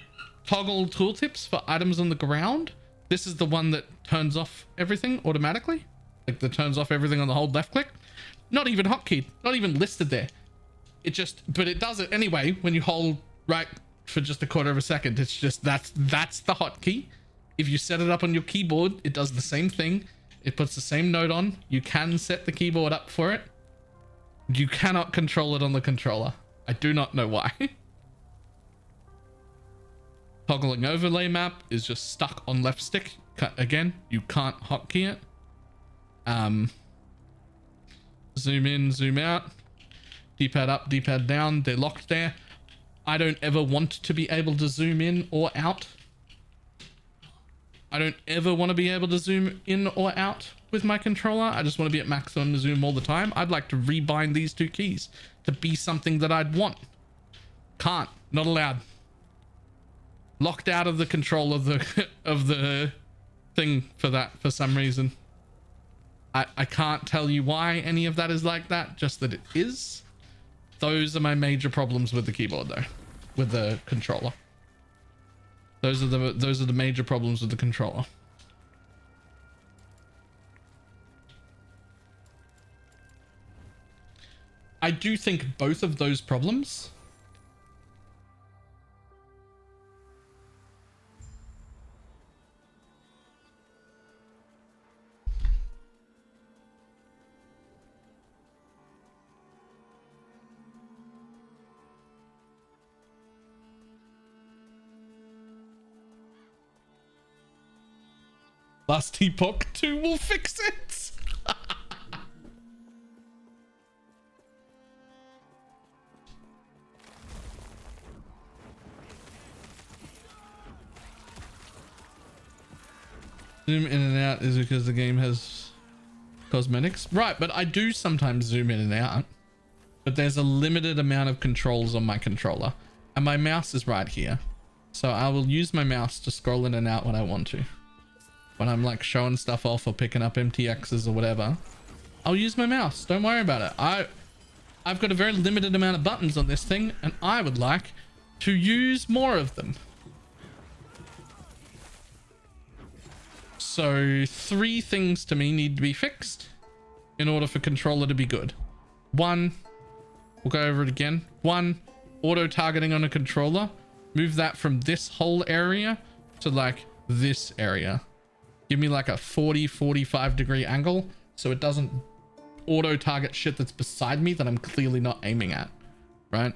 toggle tooltips for items on the ground. This is the one that turns off everything automatically. Like that turns off everything on the hold left click. Not even hotkeyed, not even listed there. But it does it anyway when you hold right for just a quarter of a second. It's just, that's the hotkey. If you set it up on your keyboard, it does the same thing. It puts the same note on. You can set the keyboard up for it. You cannot control it on the controller. I do not know why. Toggling overlay map is just stuck on left stick. Again, you can't hotkey it. Zoom in, zoom out. D-pad up, D-pad down. They're locked there. I don't ever want to be able to zoom in or out. I don't ever want to be able to zoom in or out with my controller. I just want to be at maximum zoom all the time. I'd like to rebind these two keys to be something that I'd want. Can't. Not allowed. Locked out of the control of the thing for that for some reason. I can't tell you why any of that is like that, just that it is. Those are my major problems with the keyboard though, with the controller. Those are the major problems with the controller. I do think both of those problems Last Epoch 2 will fix it. Zoom in and out is because the game has cosmetics. Right, but I do sometimes zoom in and out. But there's a limited amount of controls on my controller. And my mouse is right here. So I will use my mouse to scroll in and out when I want to. When I'm like showing stuff off or picking up MTXs or whatever, I'll use my mouse. Don't worry about it. I've got a very limited amount of buttons on this thing and I would like to use more of them. So 3 things to me need to be fixed in order for controller to be good. 1, we'll go over it again. 1, auto targeting on a controller. Move that from this whole area to like this area. Give me like a 40-45 degree angle so it doesn't auto target shit that's beside me that I'm clearly not aiming at, right?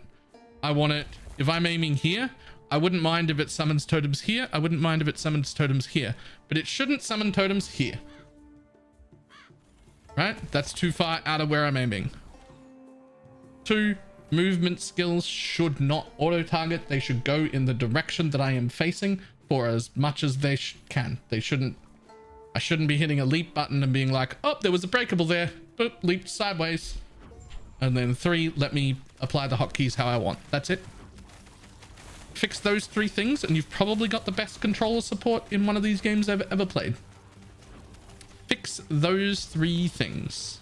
I want it, if I'm aiming here, I wouldn't mind if it summons totems here. I wouldn't mind if it summons totems here, but it shouldn't summon totems here, right? That's too far out of where I'm aiming. 2, movement skills should not auto target. They should go in the direction that I am facing for as much as they can. They shouldn't. I shouldn't be hitting a leap button and being like, oh, there was a breakable there. Boop, leaped sideways. And then 3, let me apply the hotkeys how I want. That's it. Fix those 3 things and you've probably got the best controller support in one of these games I've ever played. Fix those 3 things.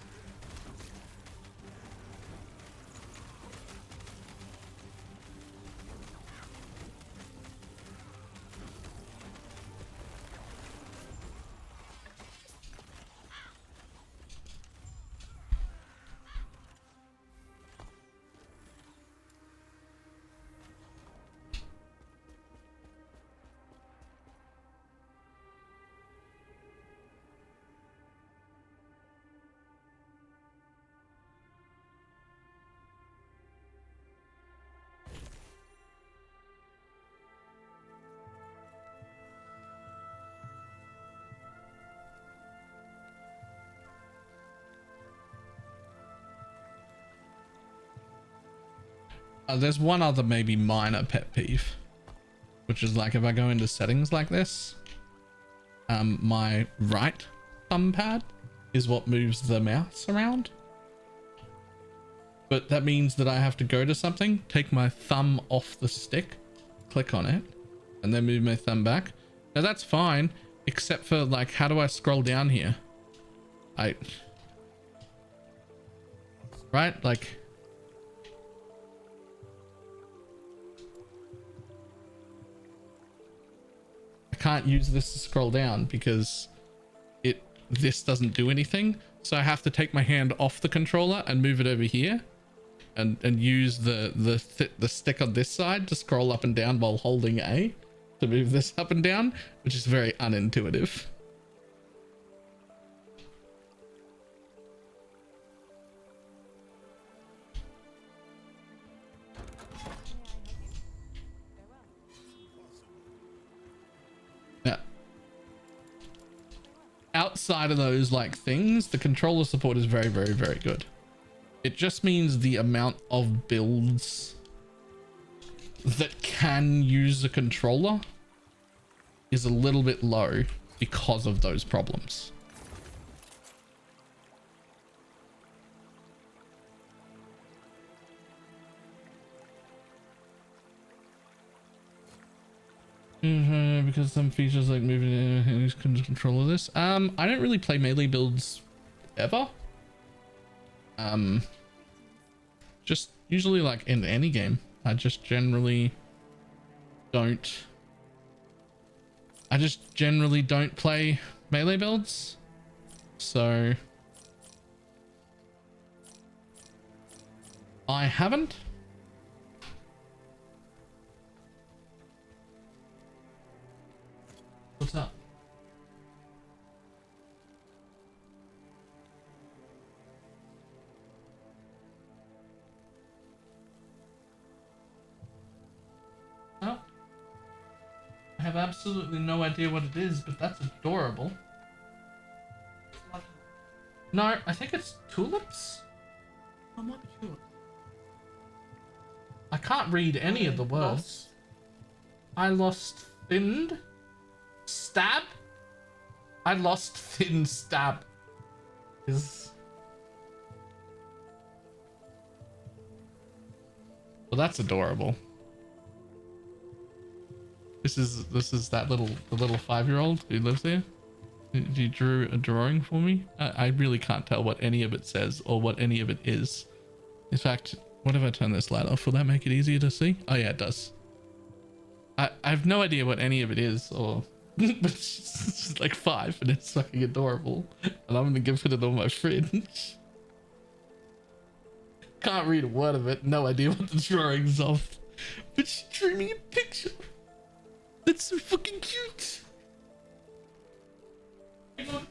There's one other maybe minor pet peeve, which is like if I go into settings like this, my right thumb pad is what moves the mouse around. But that means that I have to go to something, take my thumb off the stick, click on it, and then move my thumb back. Now that's fine, except for like, how do I scroll down here? Right? Like, I can't use this to scroll down because this doesn't do anything. So I have to take my hand off the controller and move it over here and use the stick on this side to scroll up and down while holding A to move this up and down, which is very unintuitive. Outside of those like things, the controller support is very, very, very good. It just means the amount of builds that can use a controller is a little bit low because of those problems. Because some features like moving in can control this. I don't really play melee builds ever. Just usually like in any game. I just generally don't play melee builds. So I haven't. What's up? Oh. I have absolutely no idea what it is, but that's adorable. No, I think it's tulips. I'm not sure. I can't read any of the words. I lost thinned stab. I lost thin stab. Is well, that's adorable. This is that the little 5-year-old who lives there. You drew a drawing for me. I really can't tell what any of it says or what any of it is. In fact, what if I turn this light off? Will that make it easier to see? Oh yeah, it does. I have no idea what any of it is, or but it's like 5 and it's fucking adorable, and I'm gonna give it on my fridge. Can't read a word of it, no idea what the drawing's of, but she drew me a picture. That's so fucking cute. Hang on.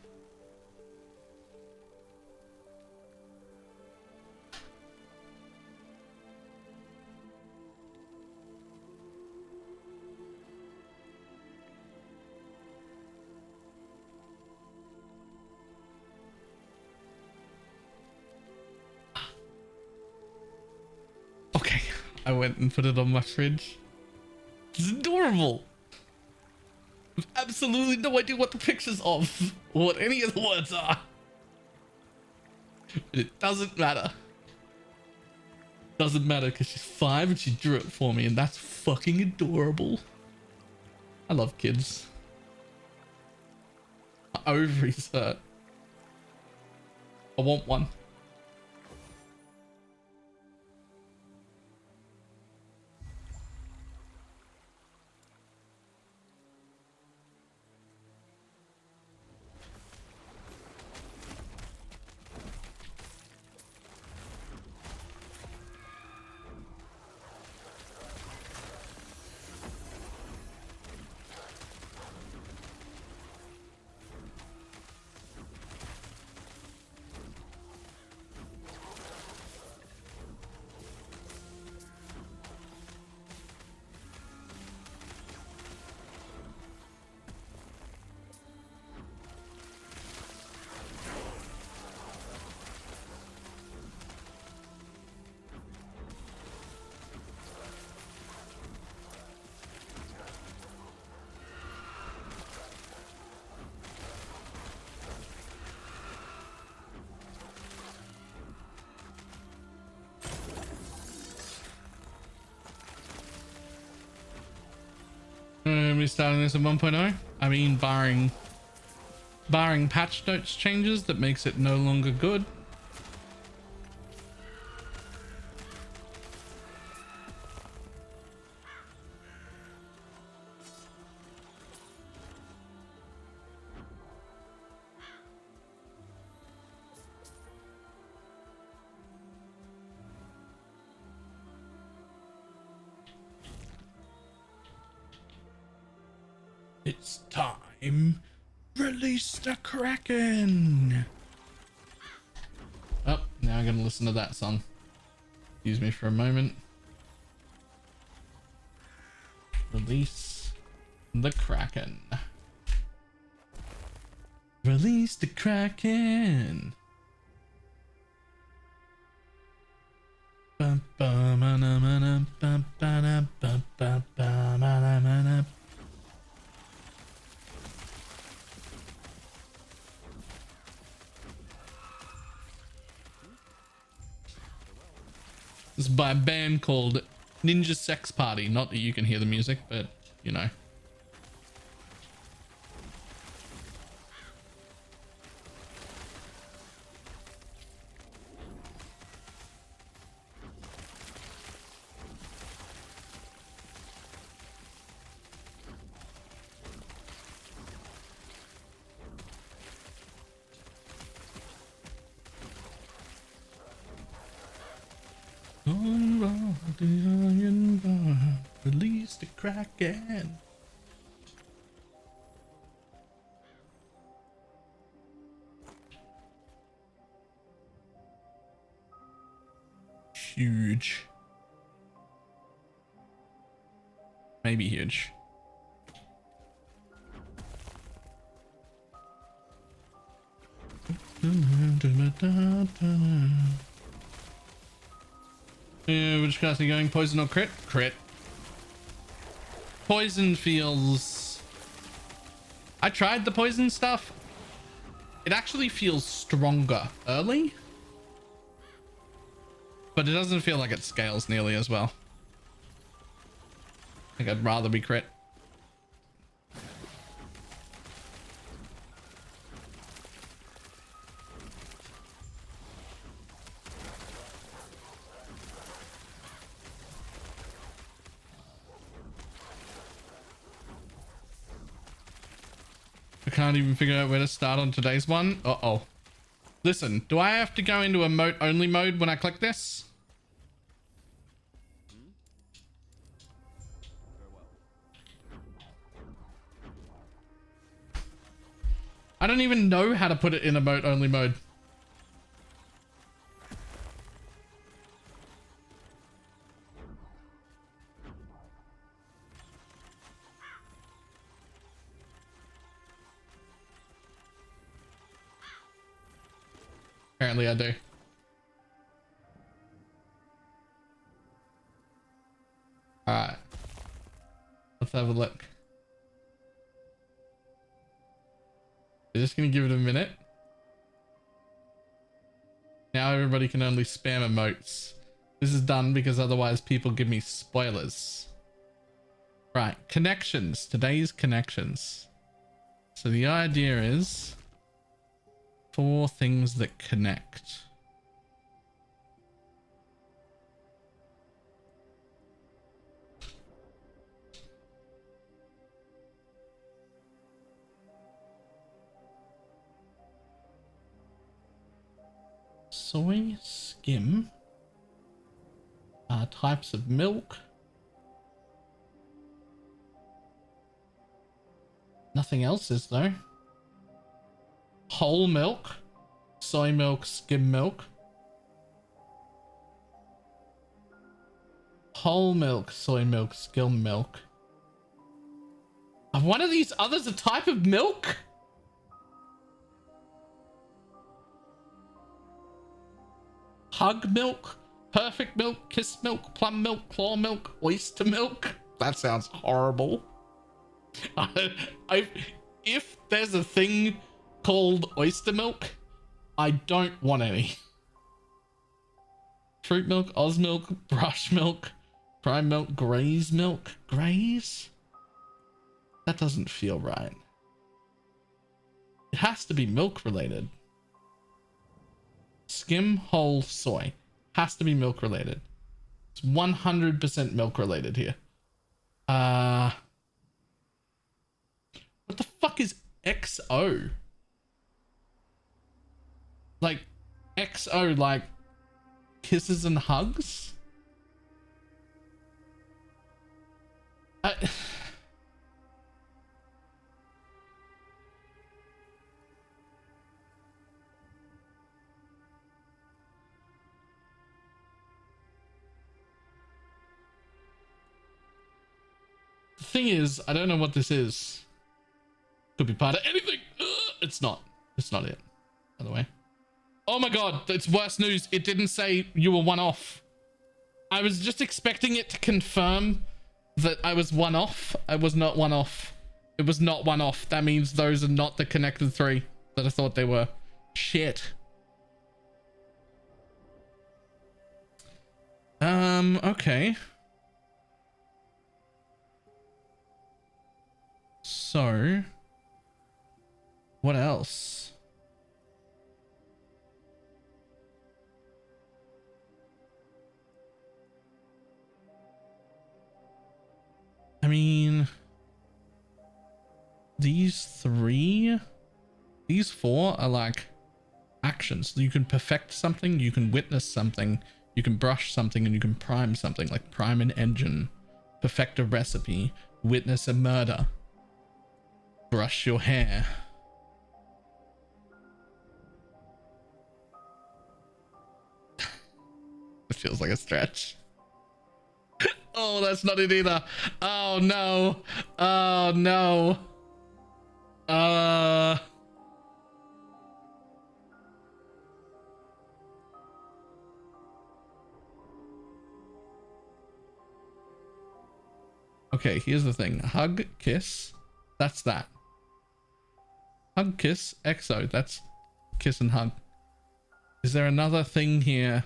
Okay, I went and put it on my fridge. It's adorable. absolutely no idea what the picture's of or what any of the words are. But it doesn't matter. Doesn't matter because she's 5 and she drew it for me, and that's fucking adorable. I love kids. My ovaries hurt. I want one. We're starting this at 1.0. I mean, barring patch notes changes that makes it no longer good. It's time. Release the Kraken. Oh, now I'm gonna listen to that song. Excuse me for a moment. Release the Kraken. Release the Kraken. Bum, bum, bum, bum, bum, bum, bum, bum, bum. This is by a band called Ninja Sex Party. Not that you can hear the music, but you know. Release the Kraken. Huge. Maybe huge. Which class are you going? Poison or crit? Crit. Poison feels... I tried the poison stuff. It actually feels stronger early. But it doesn't feel like it scales nearly as well. I think I'd rather be crit. I can't even figure out where to start on today's one. Uh-oh. Listen, do I have to go into emote only mode when I click this? I don't even know how to put it in emote only mode. Apparently I do. Alright. Let's have a look. We're just gonna give it a minute. Now everybody can only spam emotes. This is done because otherwise people give me spoilers. Right, connections. Today's connections. So the idea is 4 things that connect. Soy, skim, types of milk. Nothing else is there. Whole milk, soy milk, skim milk. Whole milk, soy milk, skim milk. Are one of these others a type of milk? Hug milk, perfect milk, kiss milk, plum milk, claw milk, oyster milk. That sounds horrible. If there's a thing called oyster milk, I don't want any. Fruit milk, Oz milk, brush milk, prime milk, graze milk. Graze? That doesn't feel right. It has to be milk related. Skim, whole, soy. Has to be milk related. It's 100% milk related here. What the fuck is XO? Like, XO, like, kisses and hugs? The thing is, I don't know what this is. Could be part of anything. It's not. It's not it, by the way. Oh my god, it's worse news. It didn't say you were one off. I was just expecting it to confirm that I was one off. I was not one off. It was not one off. That means those are not the connected 3 that I thought they were. Shit. Okay. So, what else? I mean, these 4 are like actions. You can perfect something, you can witness something, you can brush something, and you can prime something, like prime an engine, perfect a recipe, witness a murder, brush your hair. It feels like a stretch. Oh, that's not it either. Oh no. Oh no. Okay, here's the thing. Hug, kiss. That's that. Hug, kiss, exo. That's kiss and hug. Is there another thing here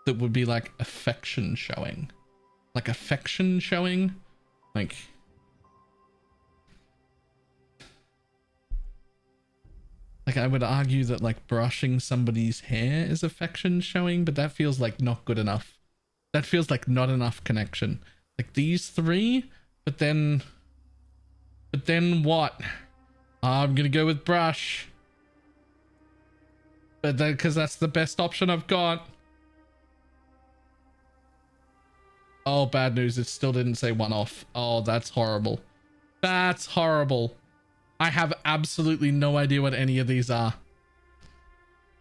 that would be like affection showing? Like affection showing? Like... Like I would argue that like brushing somebody's hair is affection showing, but that feels like not good enough. That feels like not enough connection. Like these 3, but then what? I'm gonna go with brush. But then, because that's the best option I've got. Oh, bad news. It still didn't say one off. Oh, that's horrible. That's horrible. I have absolutely no idea what any of these are.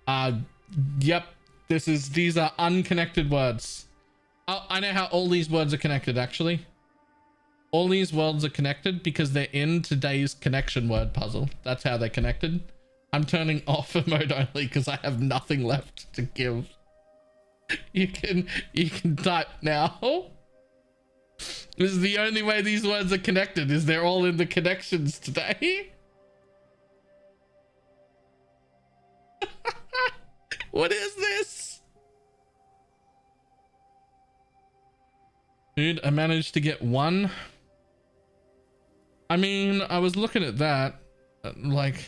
Yep. These are unconnected words. Oh, I know how all these words are connected, actually. All these words are connected because they're in today's connection word puzzle. That's how they're connected. I'm turning off emote only because I have nothing left to give. You can type now. This is the only way these words are connected, is they're all in the connections today. What is this? Dude, I managed to get one. I mean, I was looking at that. Like,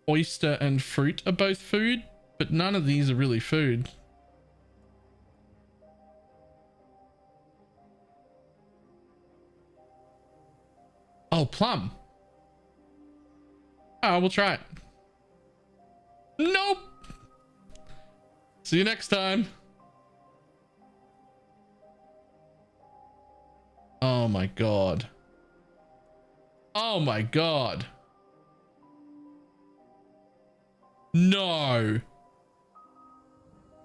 oyster and fruit are both food, but none of these are really food. Oh, plum. Oh, we'll try it. Nope. See you next time. Oh my god. Oh my god. No.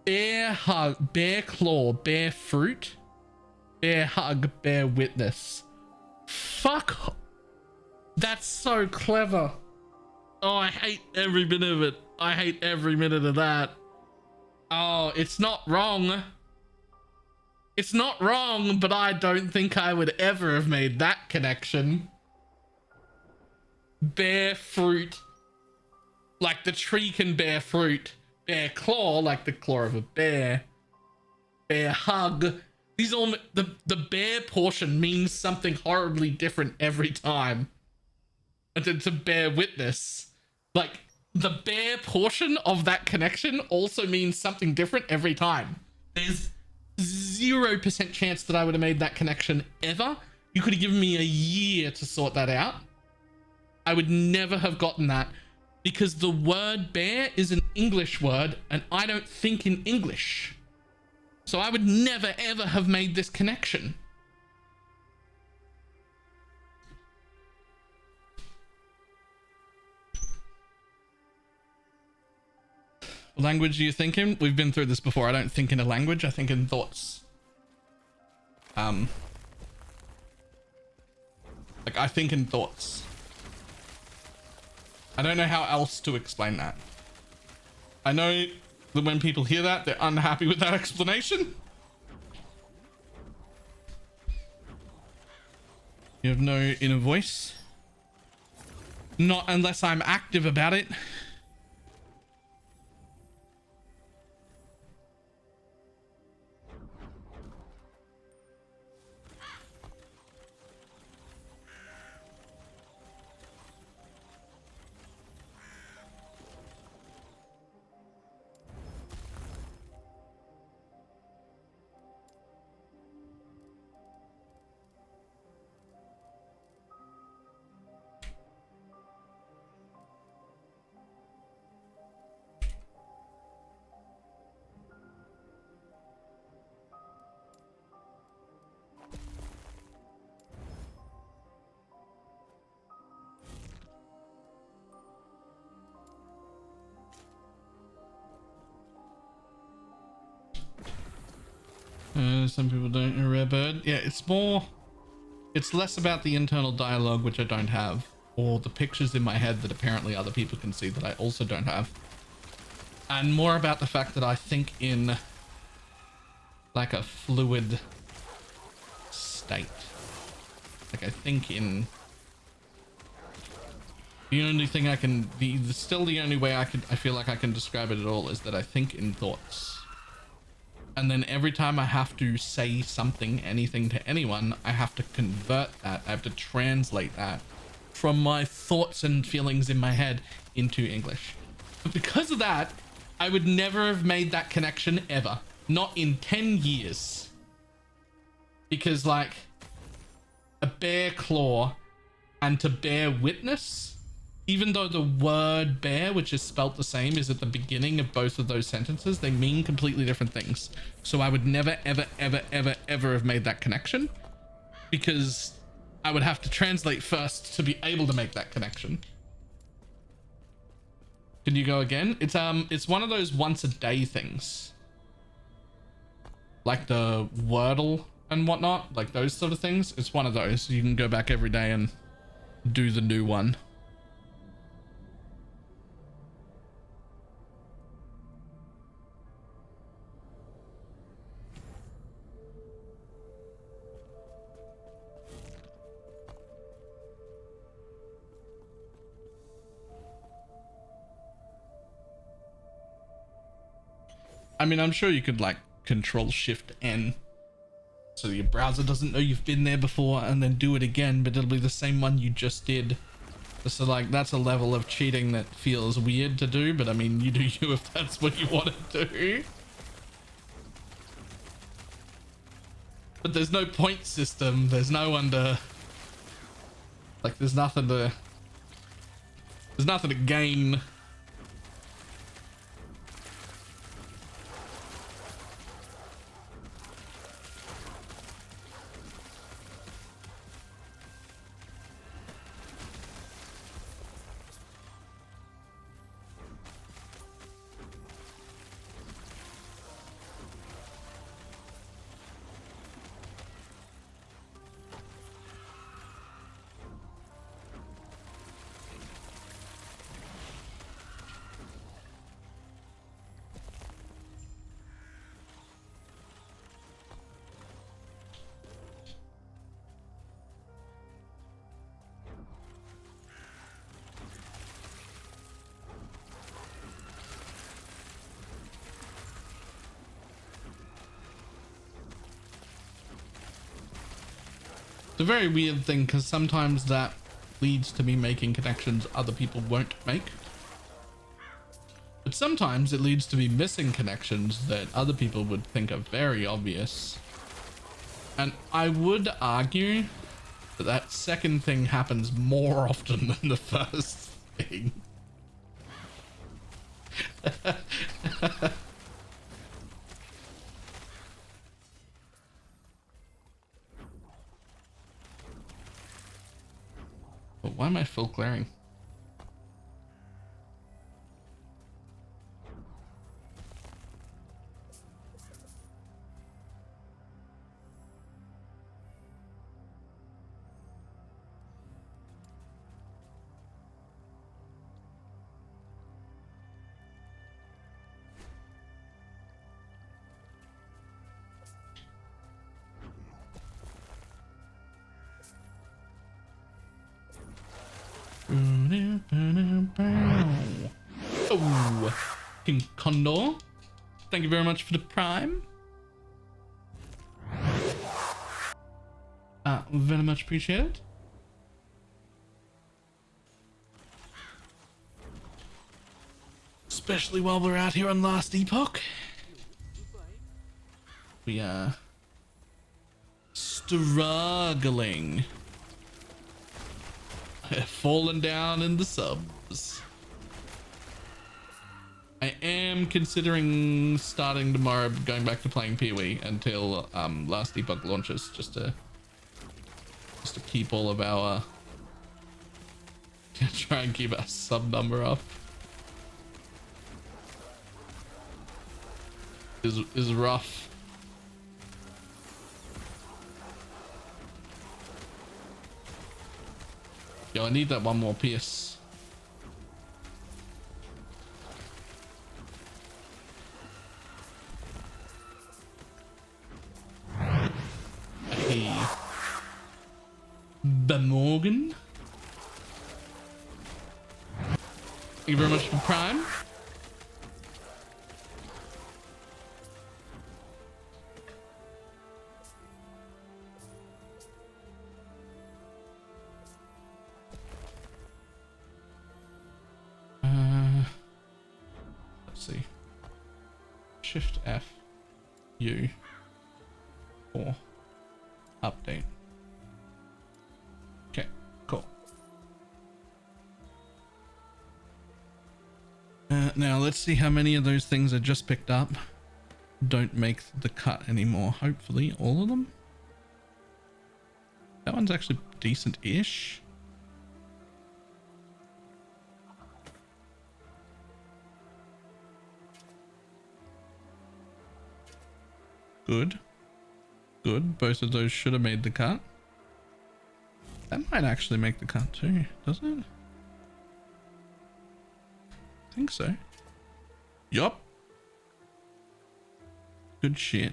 Bear hug, bear claw, bear fruit, bear hug, bear witness. Fuck. That's so clever. Oh, I hate every bit of it. I hate every minute of that. Oh, it's not wrong. It's not wrong, but I don't think I would ever have made that connection. Bear fruit. Like the tree can bear fruit. Bear claw, like the claw of a bear. Bear hug. These all, the bear portion means something horribly different every time. And to bear witness. Like, the bear portion of that connection also means something different every time. There's 0% chance that I would have made that connection ever. You could have given me a year to sort that out. I would never have gotten that because the word bear is an English word and I don't think in English. So I would never ever have made this connection. What language are you thinking? We've been through this before. I don't think in a language, I think in thoughts. Like I think in thoughts. I don't know how else to explain that. I know that when people hear that, they're unhappy with that explanation. You have no inner voice. Not unless I'm active about it. Some people don't know rare bird. Yeah, it's less about the internal dialogue, which I don't have, or the pictures in my head that apparently other people can see that I also don't have, and more about the fact that I think in like a fluid state. Like I think in the only thing I can still the only way I feel like I can describe it at all is that I think in thoughts. And then every time I have to say something, anything to anyone, I have to convert that. I have to translate that from my thoughts and feelings in my head into English. But because of that, I would never have made that connection ever. Not in 10 years. Because like a bear claw and to bear witness, even though the word bear, which is spelt the same, is at the beginning of both of those sentences, they mean completely different things. So I would never, ever, ever, ever, ever have made that connection because I would have to translate first to be able to make that connection. Can you go again? It's one of those once a day things. Like the Wordle and whatnot, like those sort of things. It's one of those. You can go back every day and do the new one. I mean, I'm sure you could like Control Shift N so your browser doesn't know you've been there before, and then do it again, but it'll be the same one you just did. So like that's a level of cheating that feels weird to do, but I mean, you do you if that's what you want to do. But there's no point system. There's no one to like. There's nothing to gain. It's a very weird thing because sometimes that leads to me making connections other people won't make. But sometimes it leads to me missing connections that other people would think are very obvious. And I would argue that that second thing happens more often than the first thing. But why am I full glaring? Oh, King Condor, thank you very much for the prime. Very much appreciated. Especially while we're out here on Last Epoch. We are struggling. Fallen down in the subs. I am considering starting tomorrow, going back to playing Pee-wee until Last Epoch launches, just to keep all of our try and keep our sub number up. Is rough. Yo, I need that one more piece. Hey. Morgan. Thank you very much for Prime. Let's see. Shift F U for update. Okay, cool. Now let's see how many of those things I just picked up don't make the cut anymore. Hopefully all of them. That one's actually decent-ish. Good. Good. Both of those should have made the cut. That might actually make the cut too, doesn't it? I think so. Yup. Good shit.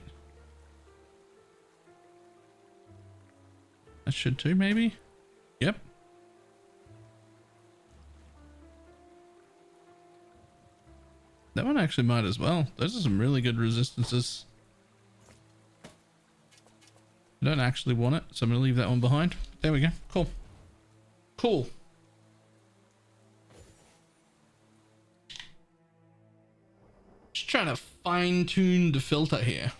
That should too, maybe? Yep. That one actually might as well. Those are some really good resistances. I don't actually want it, so I'm gonna leave that one behind. There we go. Cool. Cool. Just trying to fine tune the filter here.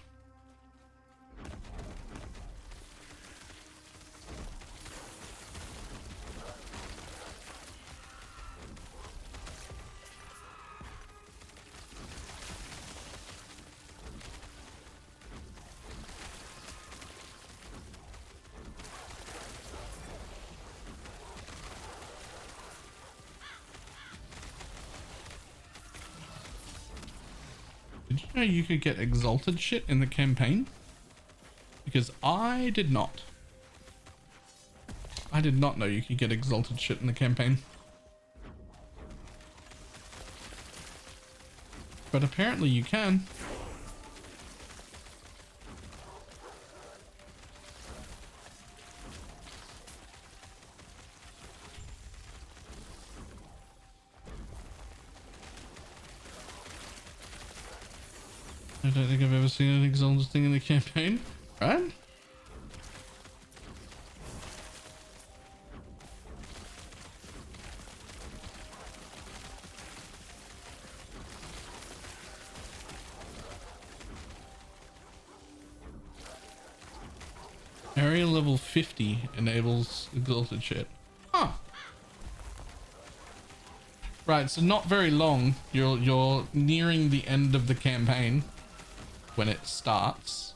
Did you know you could get exalted shit in the campaign? Because I did not. I did not know you could get exalted shit in the campaign. But apparently you can. I don't think I've ever seen an exalted thing in the campaign, right? Area level 50 enables exalted shit. Huh. Right, so not very long. You're nearing the end of the campaign when it starts.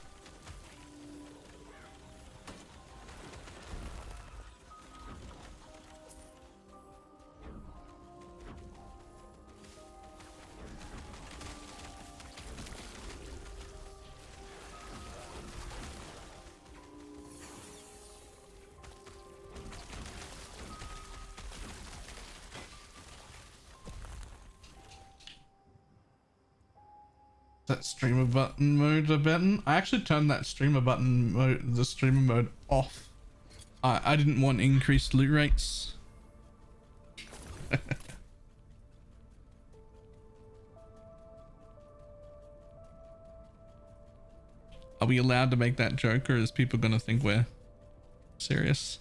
That streamer button mode a button. I actually turned that streamer button mode, the streamer mode off. I didn't want increased loot rates. Are we allowed to make that joke, or is people gonna think we're serious?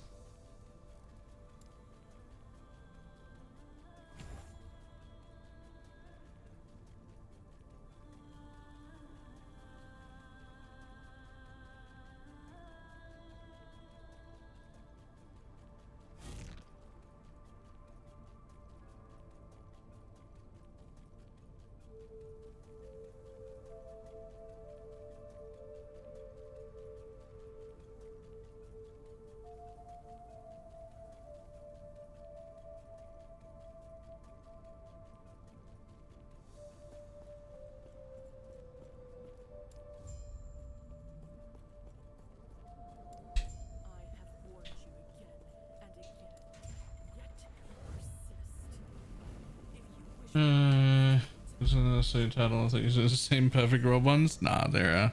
This is not necessarily a title. I thought these are the same perfect robe ones. Nah, they're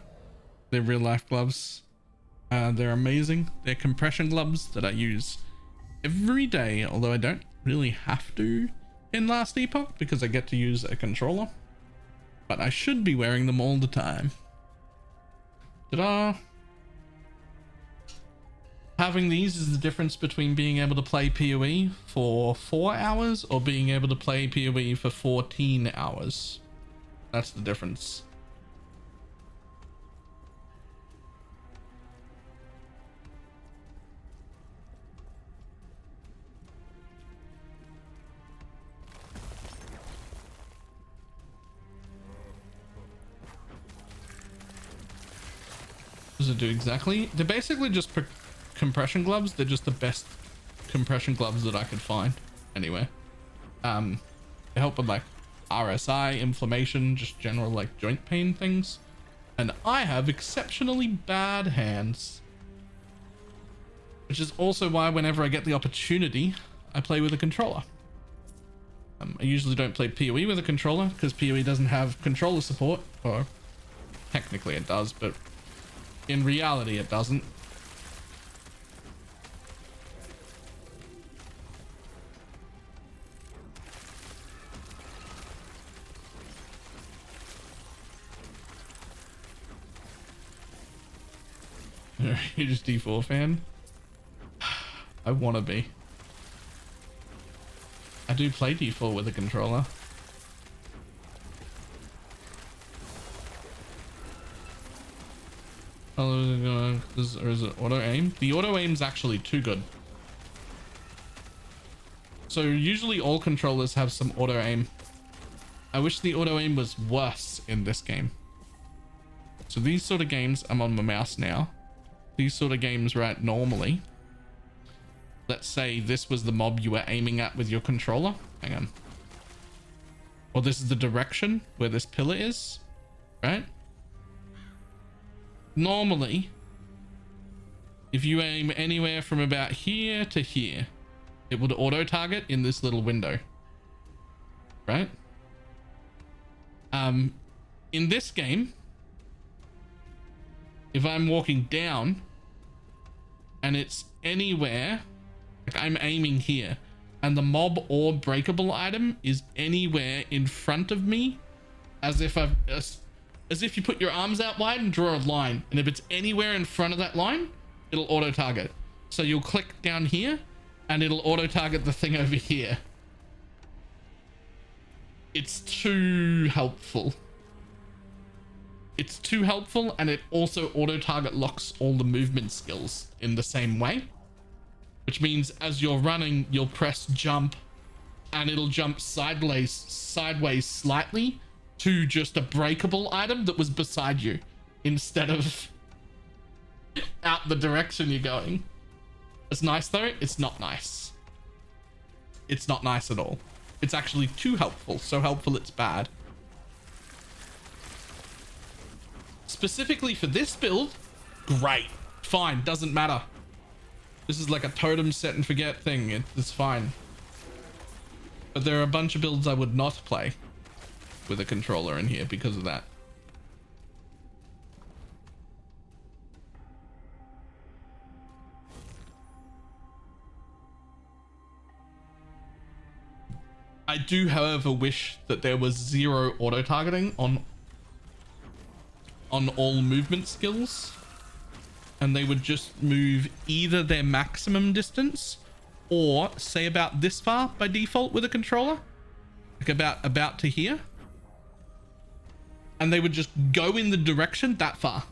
real life gloves. They're amazing. They're compression gloves that I use every day, although I don't really have to in Last Epoch because I get to use a controller. But I should be wearing them all the time. Ta-da! Having these is the difference between being able to play PoE for 4 hours or being able to play PoE for 14 hours. That's the difference. What does it do exactly? They're basically just compression gloves. They're just the best compression gloves that I could find anyway. They help with like RSI, inflammation, just general like joint pain things. And I have exceptionally bad hands, which is also why whenever I get the opportunity, I play with a controller. I usually don't play PoE with a controller because PoE doesn't have controller support, or technically it does, but in reality it doesn't. huge D4 fan. I want to be. I do play D4 with a controller. Or is it auto aim? The auto aim's actually too good. So usually all controllers have some auto aim. I wish the auto aim was worse in this game. So these sort of games, I'm on my mouse now. These sort of games, right, normally. Let's say this was the mob you were aiming at with your controller. Hang on. Or this is the direction where this pillar is, right? Normally, if you aim anywhere from about here to here, it would auto target in this little window, right? In this game, if I'm walking down and it's anywhere, like I'm aiming here, and the mob or breakable item is anywhere in front of me, as if you put your arms out wide and draw a line, and if it's anywhere in front of that line, it'll auto target. So you'll click down here and it'll auto target the thing over here. It's too helpful. It's too helpful, and it also auto target locks all the movement skills in the same way, which means as you're running, you'll press jump and it'll jump sideways slightly to just a breakable item that was beside you instead of out the direction you're going. It's nice though. It's not nice. It's not nice at all. It's actually too helpful. So helpful it's bad. Specifically for this build, great. Fine. Doesn't matter. This is like a totem set and forget thing. It's fine. But there are a bunch of builds I would not play with a controller in here because of that. I do, however, wish that there was zero auto targeting on all movement skills, and they would just move either their maximum distance or say about this far by default with a controller, like about to here, and they would just go in the direction that far,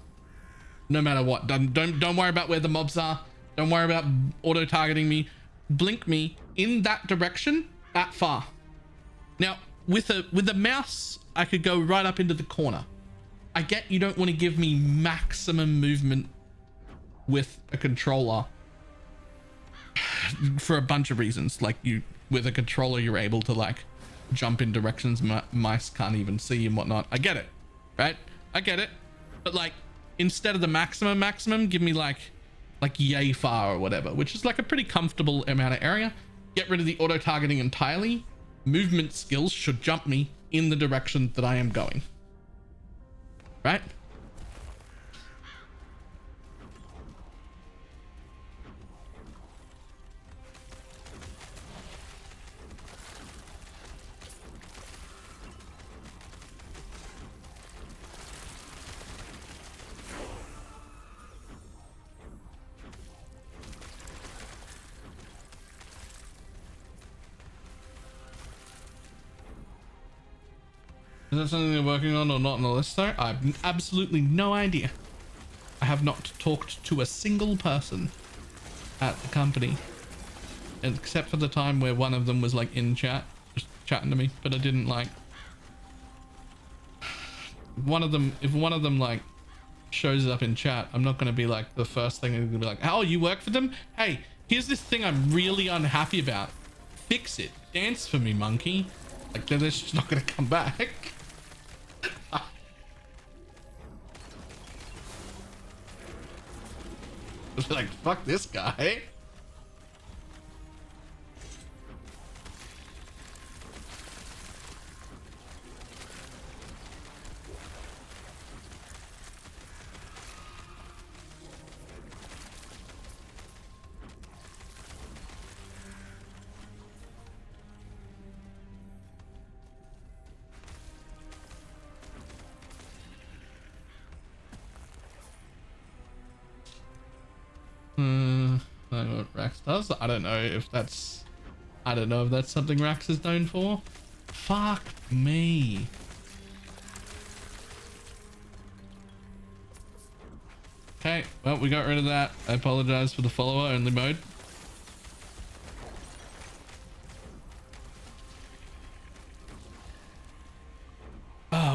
no matter what. Don't worry about where the mobs are. Don't worry about auto targeting me. Blink me in that direction that far. Now, with a mouse, I could go right up into the corner. I get you don't want to give me maximum movement with a controller for a bunch of reasons. Like, with a controller, you're able to like jump in directions mice can't even see and whatnot. I get it, right? I get it. But like, instead of the maximum, give me like yay far or whatever, which is like a pretty comfortable amount of area. Get rid of the auto targeting entirely. Movement skills should jump me in the direction that I am going. Right? Is that something they're working on or not on the list though? I have absolutely no idea. I have not talked to a single person at the company, except for the time where one of them was like in chat, just chatting to me, but I didn't like one of them. If one of them like shows up in chat, I'm not going to be like the first thing. I'm going to be like, oh, you work for them? Hey, here's this thing I'm really unhappy about. Fix it. Dance for me, monkey. Like, they're just not going to come back. Like, fuck this guy. what Rax does. I don't know if that's something Rax is known for. Fuck me. Okay, well, we got rid of that. I apologize for the follower only mode.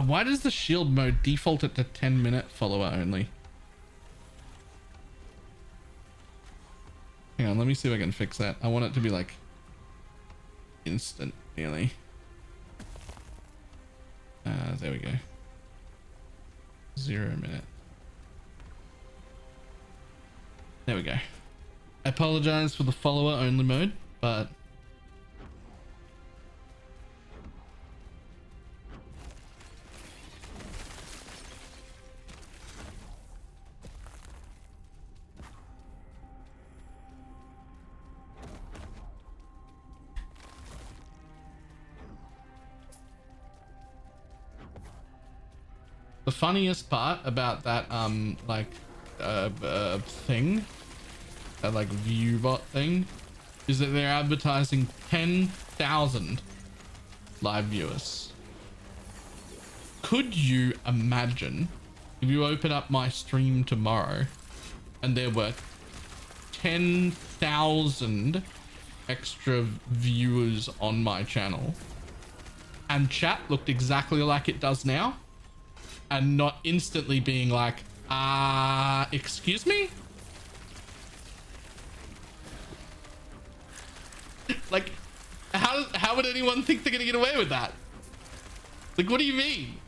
Why does the shield mode default it to 10-minute follower only? Hang on, let me see if I can fix that. I want it to be like instant, really. There we go. 0 minute. There we go. I apologize for the follower only mode, but the funniest part about that thing, that like viewbot thing, is that they're advertising 10,000 live viewers. Could you imagine if you open up my stream tomorrow and there were 10,000 extra viewers on my channel and chat looked exactly like it does now? And not instantly being like, excuse me? Like, how would anyone think they're gonna get away with that? Like, what do you mean?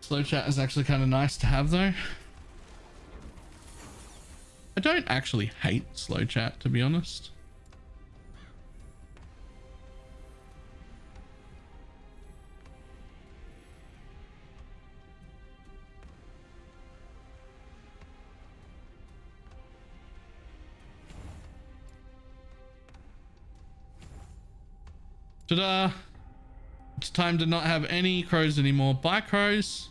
Slow chat is actually kind of nice to have though. I don't actually hate slow chat, to be honest. Ta-da! It's time to not have any crows anymore. Bye, crows.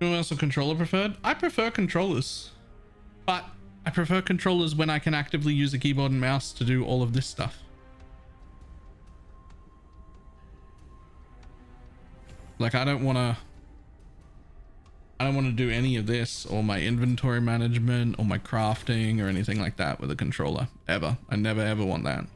Who else a controller preferred? I prefer controllers, but I prefer controllers when I can actively use a keyboard and mouse to do all of this stuff. Like, I don't want to do any of this, or my inventory management or my crafting or anything like that with a controller ever. I never ever want that.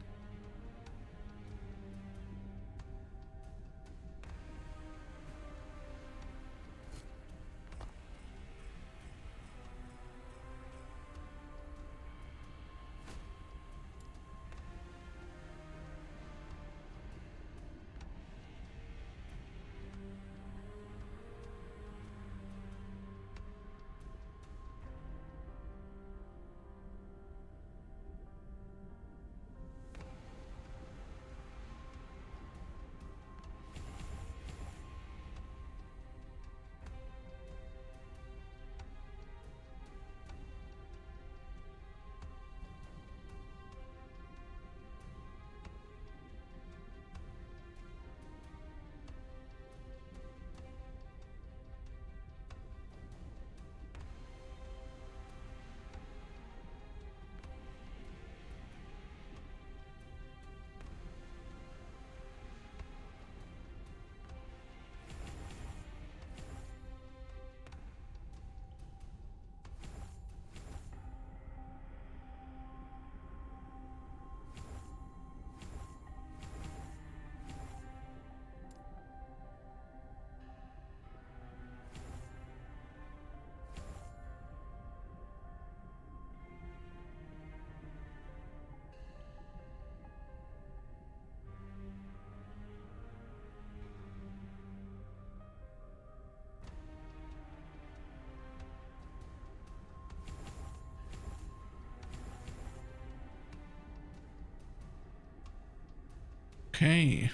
Okay.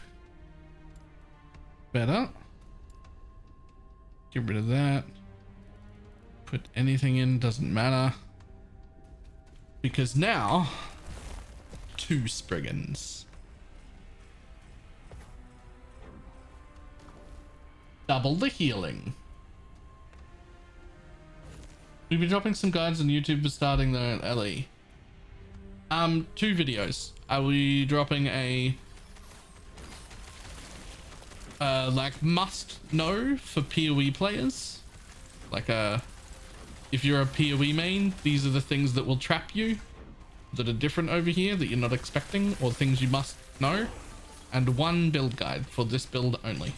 Better. Get rid of that. Put anything in, doesn't matter. Because now, 2 Spriggans. Double the healing. We'll be dropping some guides on YouTube for starting the LE. 2 videos. I will be dropping a like must know for PoE players. Like if you're a PoE main, these are the things that will trap you that are different over here that you're not expecting, or things you must know, and 1 build guide for this build only.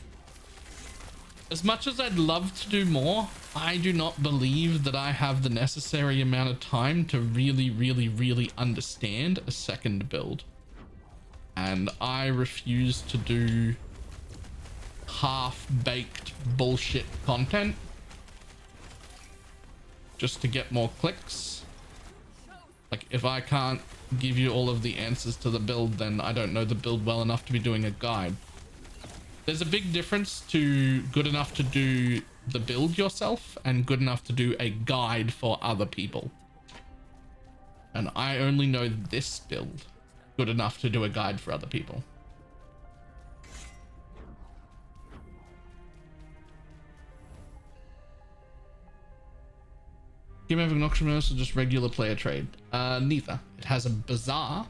As much as I'd love to do more, I do not believe that I have the necessary amount of time to really understand a second build. And I refuse to do half-baked bullshit content just to get more clicks. Like, if I can't give you all of the answers to the build, then I don't know the build well enough to be doing a guide. There's a big difference to good enough to do the build yourself and good enough to do a guide for other people. And I only know this build good enough to do a guide for other people. Game having an auction house or just regular player trade? Neither. It has a bazaar,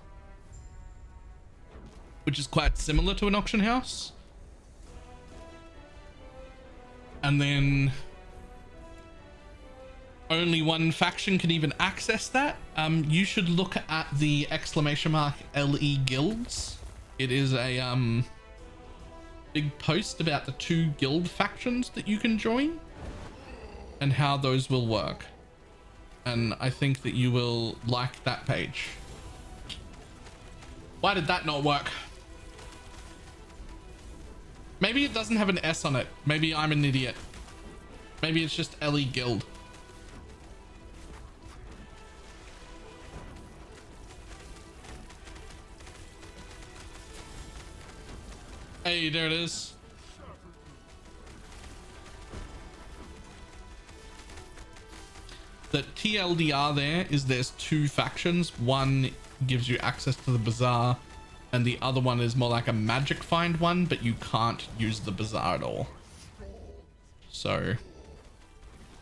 which is quite similar to an auction house. And then only 1 faction can even access that. You should look at the !LE guilds. It is a big post about the 2 guild factions that you can join and how those will work. And I think that you will like that page. Why did that not work? Maybe it doesn't have an S on it. Maybe I'm an idiot. Maybe it's just LE Guild. Hey, there it is. The TLDR there is there's 2 factions. One gives you access to the bazaar, and the other one is more like a magic find one, but you can't use the bazaar at all. So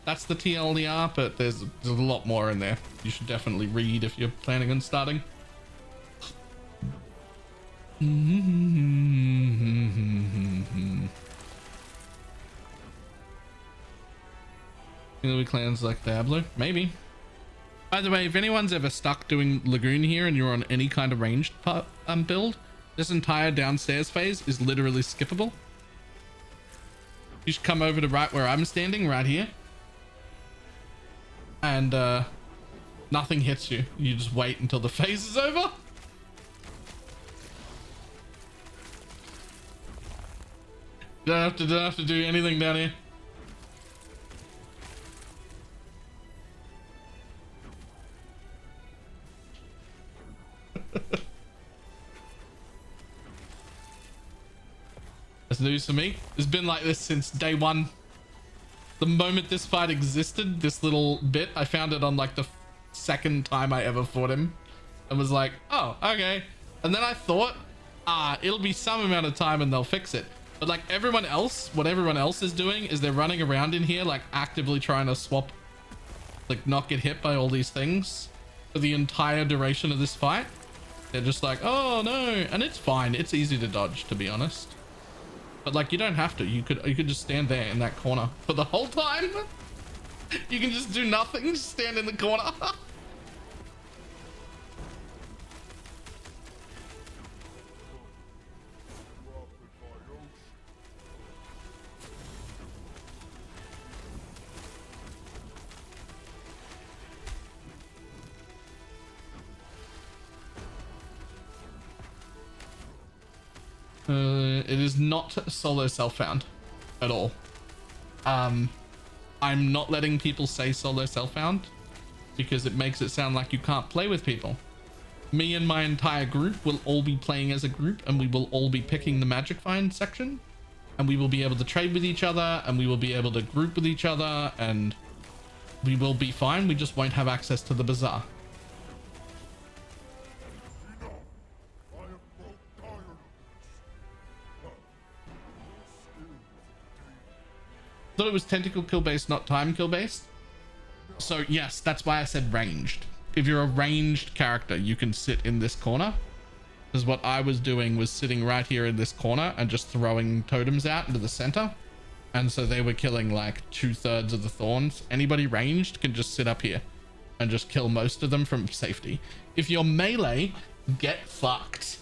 that's the TLDR, but there's a lot more in there. You should definitely read if you're planning on starting. Clans like Diablo? Maybe. By the way, if anyone's ever stuck doing Lagoon here and you're on any kind of ranged build, this entire downstairs phase is literally skippable. You should come over to right where I'm standing, right here. And nothing hits you. You just wait until the phase is over. Don't have to do anything down here. That's news for me. It's been like this since day 1. The moment this fight existed, this little bit, I found it on like the 2nd time I ever fought him and was like, oh, okay. And then I thought, it'll be some amount of time and they'll fix it. But like everyone else, what everyone else is doing is they're running around in here, like actively trying to swap, like not get hit by all these things for the entire duration of this fight. They're just like, oh no. And it's fine. It's easy to dodge, to be honest. But like, you don't have to. You could just stand there in that corner for the whole time. You can just do nothing, just stand in the corner. It is not solo self-found at all. I'm not letting people say solo self-found because it makes it sound like you can't play with people. me and my entire group will all be playing as a group, and we will all be picking the magic find section, and we will be able to trade with each other, and we will be able to group with each other, and we will be fine. We just won't have access to the bazaar. Thought it was tentacle kill based, not time kill based. So yes, that's why I said ranged. If you're a ranged character, you can sit in this corner. Because what I was doing was sitting right here in this corner and just throwing totems out into the center. And so they were killing like 2/3 of the thorns. Anybody ranged can just sit up here and just kill most of them from safety. If you're melee, get fucked.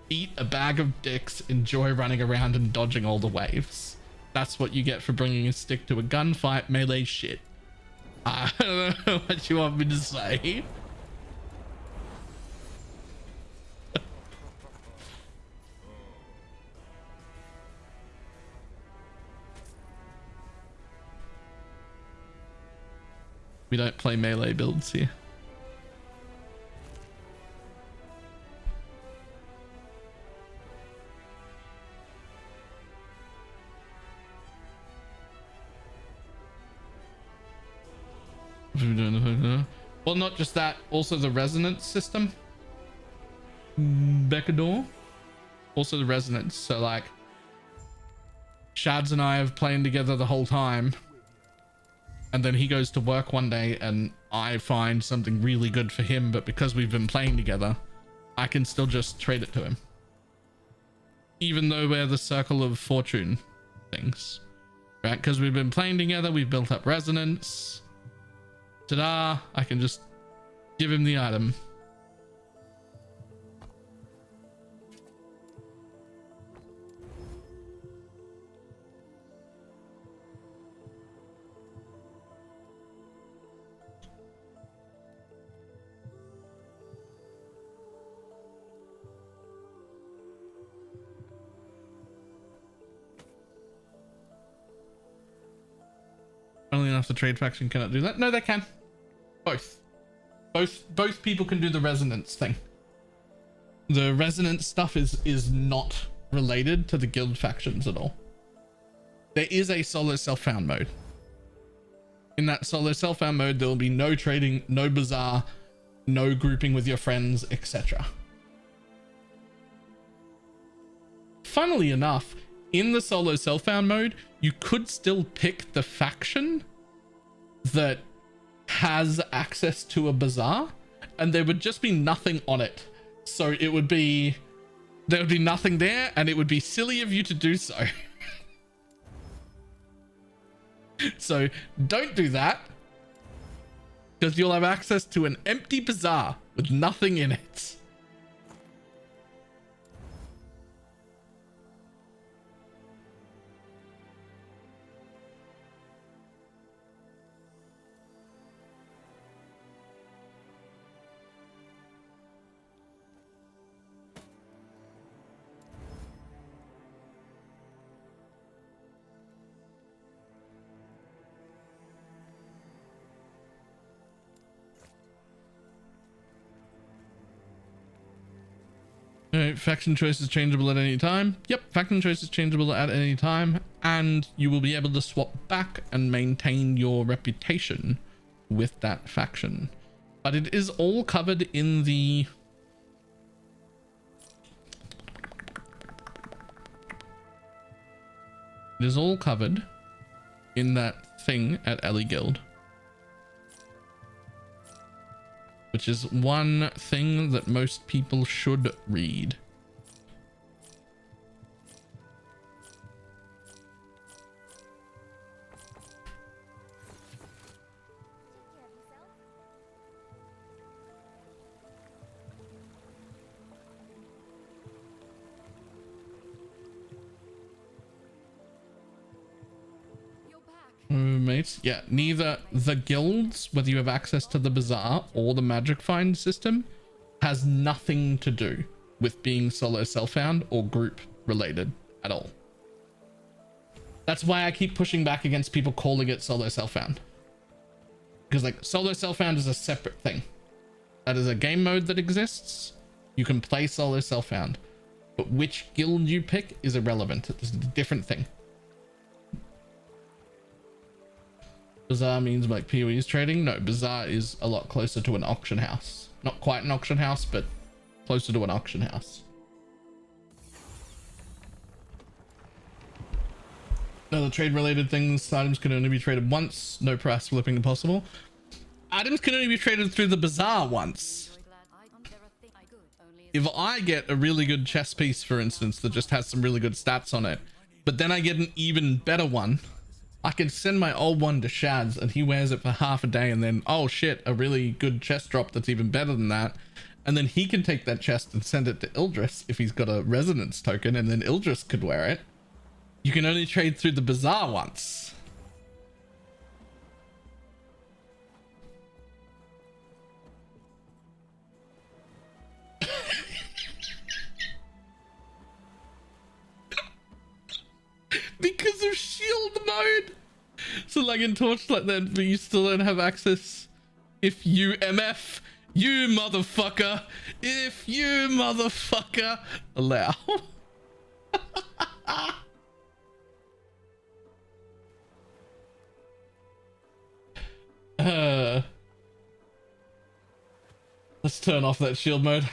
Eat a bag of dicks, enjoy running around and dodging all the waves. That's what you get for bringing a stick to a gunfight. Melee shit. I don't know what you want me to say. We don't play melee builds here. Well, not just that, also the resonance system. Becador. Also the resonance. So like Shads and I have playing together the whole time. And then he goes to work one day and I find something really good for him, but because we've been playing together, I can still just trade it to him. Even though we're the circle of fortune things. Right? Because we've been playing together, we've built up resonance. Ta-da! I can just give him the item. Only enough the trade faction cannot do that. No, they can. Both people can do the resonance thing. The resonance stuff is not related to the guild factions at all. There is a solo self-found mode. In that solo self-found mode, there will be no trading, no bazaar, no grouping with your friends, etc. Funnily enough, in the solo self-found mode, you could still pick the faction that has access to a bazaar, and there would just be nothing on it. So it would be, there would be nothing there, and it would be silly of you to do so. So don't do that, because you'll have access to an empty bazaar with nothing in it. Alright, faction choice is changeable at any time. Yep, faction choice is changeable at any time, and you will be able to swap back and maintain your reputation with that faction. But it is all covered in the... It is all covered in that thing at Ellie Guild. Which is one thing that most people should read. Mates, yeah, neither the guilds, whether you have access to the bazaar or the magic find system, has nothing to do with being solo self-found or group related at all. That's why I keep pushing back against people calling it solo self-found, because like solo self-found is a separate thing. That is a game mode that exists. You can play solo self-found, but which guild you pick is irrelevant. It's a different thing. Bazaar means like PoE's trading. No, Bazaar is a lot closer to an auction house. Not quite an auction house, but closer to an auction house. Other trade related things, items can only be traded once. No price flipping possible. Items can only be traded through the Bazaar once. If I get a really good chess piece, for instance, that just has some really good stats on it, but then I get an even better one, I can send my old one to Shads and he wears it for half a day, and then, oh shit, a really good chest drop that's even better than that. And then he can take that chest and send it to Ildris if he's got a resonance token, and then Ildris could wear it. You can only trade through the Bazaar once. Because of shield mode. So like in Torchlight then, but you still don't have access if you MF. You motherfucker. If you motherfucker allow. Let's turn off that shield mode.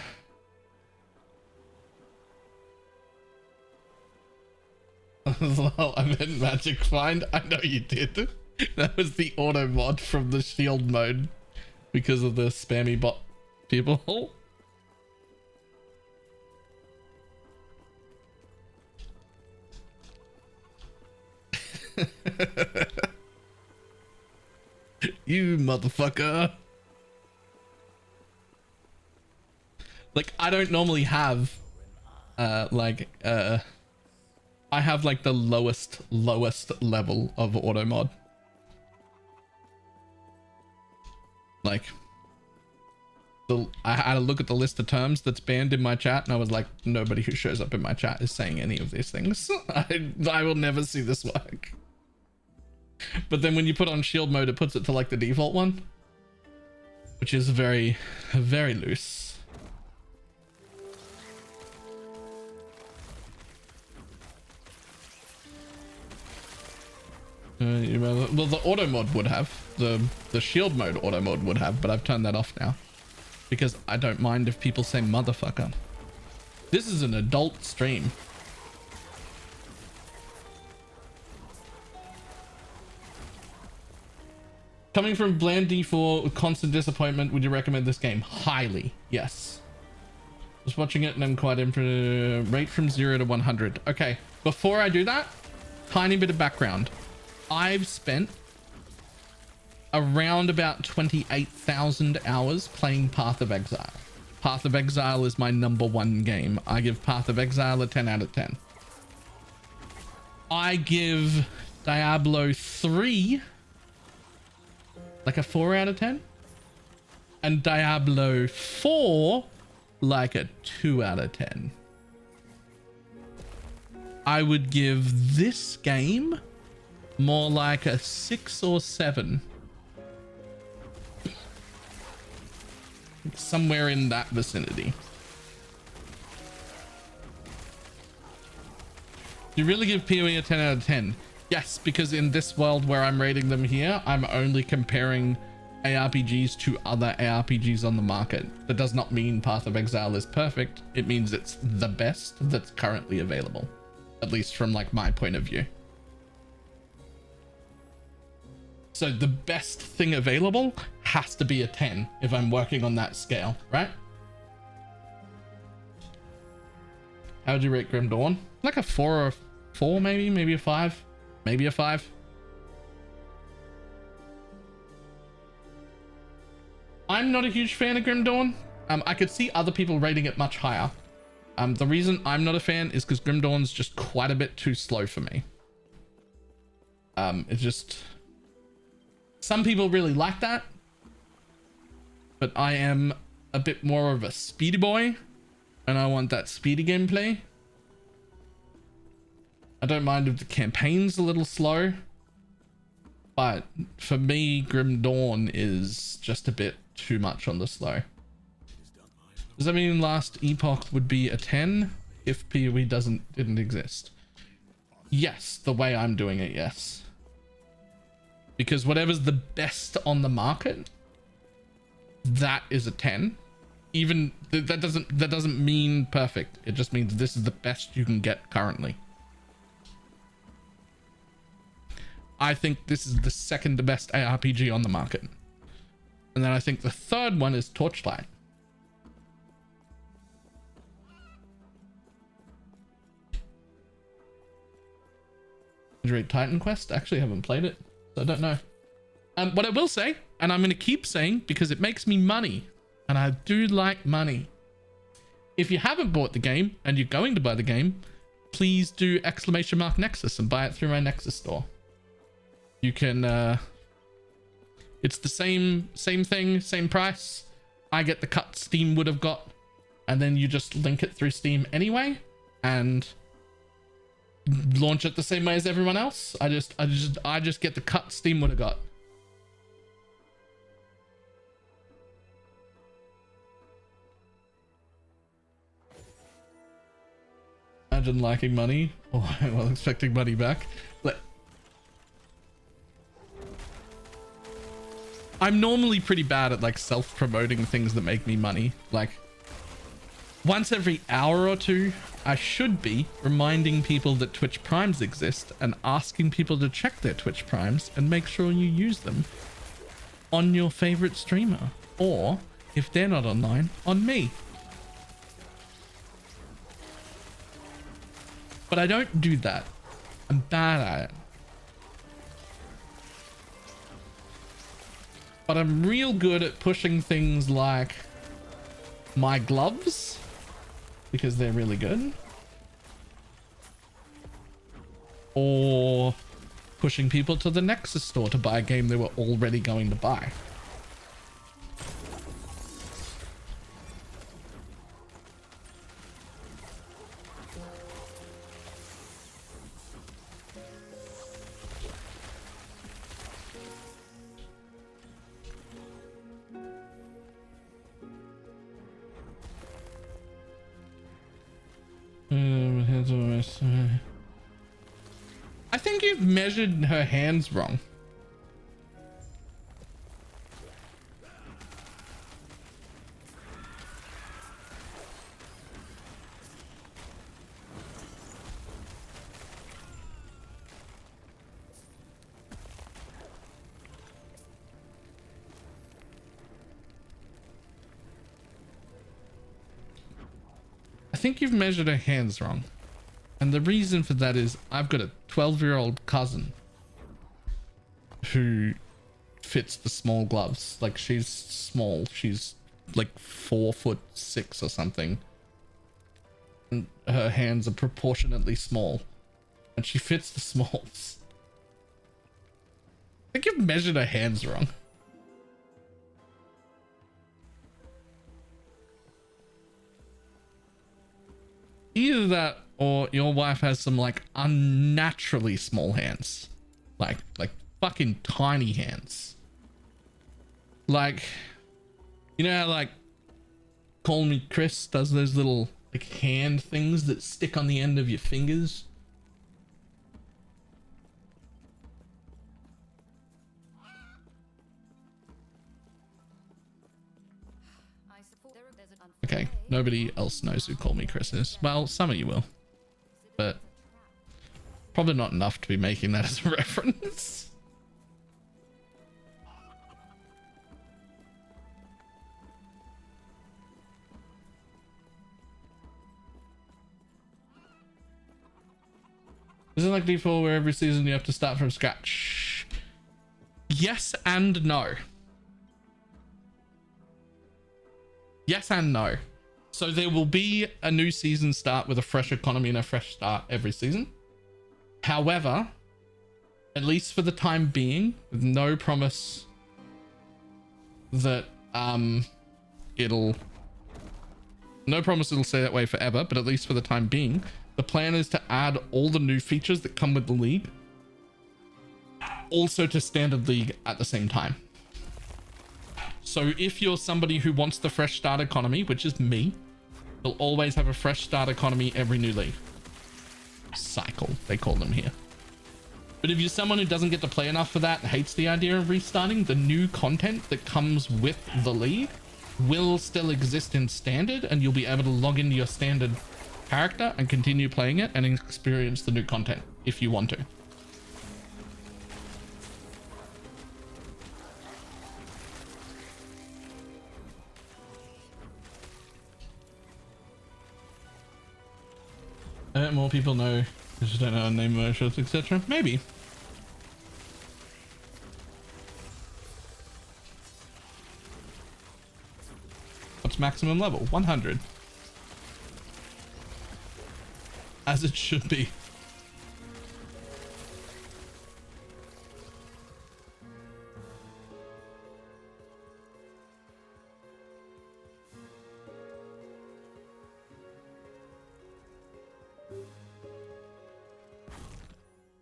Well, I meant magic find. I know you did. That was the auto mod from the shield mode because of the spammy bot people. You motherfucker. Like, I don't normally have I have like the lowest level of auto mod. Like, I had a look at the list of terms that's banned in my chat, and I was like, nobody who shows up in my chat is saying any of these things. I will never see this work. But then when you put on shield mode, it puts it to like the default one, which is very, very loose. Well, the auto mod would have, the shield mode auto mod would have, but I've turned that off now because I don't mind if people say motherfucker. This is an adult stream. Coming from bland D4 with constant disappointment, would you recommend this game? Highly, yes. Just watching it and I'm quite impressed. Rate from 0 to 100. Okay, before I do that, tiny bit of background. I've spent around about 28,000 hours playing Path of Exile. Path of Exile is my #1 game. I give Path of Exile a 10 out of 10. I give Diablo 3 like a 4 out of 10. And Diablo 4 like a 2 out of 10. I would give this game more like a 6 or 7. Somewhere in that vicinity. You really give PoE a 10 out of 10? Yes, because in this world where I'm rating them here, I'm only comparing ARPGs to other ARPGs on the market. That does not mean Path of Exile is perfect. It means it's the best that's currently available. At least from like my point of view. So the best thing available has to be a 10 if I'm working on that scale, right? How would you rate Grim Dawn? Like a 4 or a 4 maybe? Maybe a 5? Maybe a 5? I'm not a huge fan of Grim Dawn. I could see other people rating it much higher. The reason I'm not a fan is because Grim Dawn's just quite a bit too slow for me. It's just... Some people really like that, but I am a bit more of a speedy boy, and I want that speedy gameplay. I don't mind if the campaign's a little slow, but for me, Grim Dawn is just a bit too much on the slow. Does that mean last epoch would be a 10 if PoE didn't exist? Yes, the way I'm doing it, yes. Because whatever's the best on the market, that is a 10. Even that doesn't mean perfect. It just means this is the best you can get currently. I think this is the second best ARPG on the market. And then I think the third one is Torchlight. Titan Quest? Actually, I haven't played it, so I don't know. What I will say, and I'm going to keep saying because it makes me money, and I do like money. If you haven't bought the game and you're going to buy the game, please do !Nexus and buy it through my Nexus store. You can, it's the same thing, same price. I get the cut Steam would have got, and then you just link it through Steam anyway, and launch it the same way as everyone else. I just get the cut Steam would have got. Imagine liking money while expecting money back. I'm normally pretty bad at like self-promoting things that make me money. Like once every hour or two, I should be reminding people that Twitch Primes exist and asking people to check their Twitch Primes and make sure you use them on your favorite streamer, or if they're not online, on me. But I don't do that. I'm bad at it. But I'm real good at pushing things like my gloves, because they're really good. Or pushing people to the Nexus store to buy a game they were already going to buy. I think you've measured her hands wrong. I think you've measured her hands wrong. And the reason for that is I've got a 12-year-old cousin who fits the small gloves. Like she's small. She's like 4'6" or something. And her hands are proportionately small. And she fits the smalls. I think you've measured her hands wrong. Either that or your wife has some like unnaturally small hands. Like fucking tiny hands. Like, you know how like Call Me Chris does those little like hand things that stick on the end of your fingers? Okay, nobody else knows who Call Me Chris is. Well, some of you will. But probably not enough to be making that as a reference. Is it like D4 where every season you have to start from scratch? Yes and no. Yes and no. So there will be a new season start with a fresh economy and a fresh start every season. However, at least for the time being, with no promise that it'll stay that way forever, but at least for the time being, the plan is to add all the new features that come with the league also to standard league at the same time. So if you're somebody who wants the fresh start economy, which is me, you'll always have a fresh start economy every new league. Cycle, they call them here. But if you're someone who doesn't get to play enough for that and hates the idea of restarting, the new content that comes with the league will still exist in standard, and you'll be able to log into your standard character and continue playing it and experience the new content if you want to. More people know. I just don't know how to name motions, etc. Maybe. What's maximum level? 100. As it should be.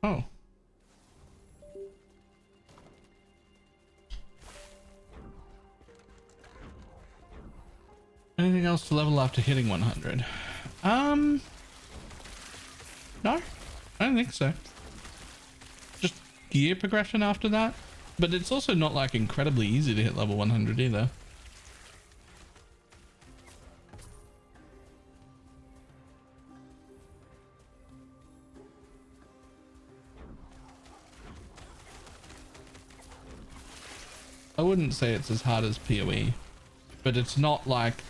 Oh. Anything else to level after hitting 100? No, I don't think so. Just gear progression after that. But it's also not like incredibly easy to hit level 100 either. I wouldn't say it's as hard as PoE, but it's not like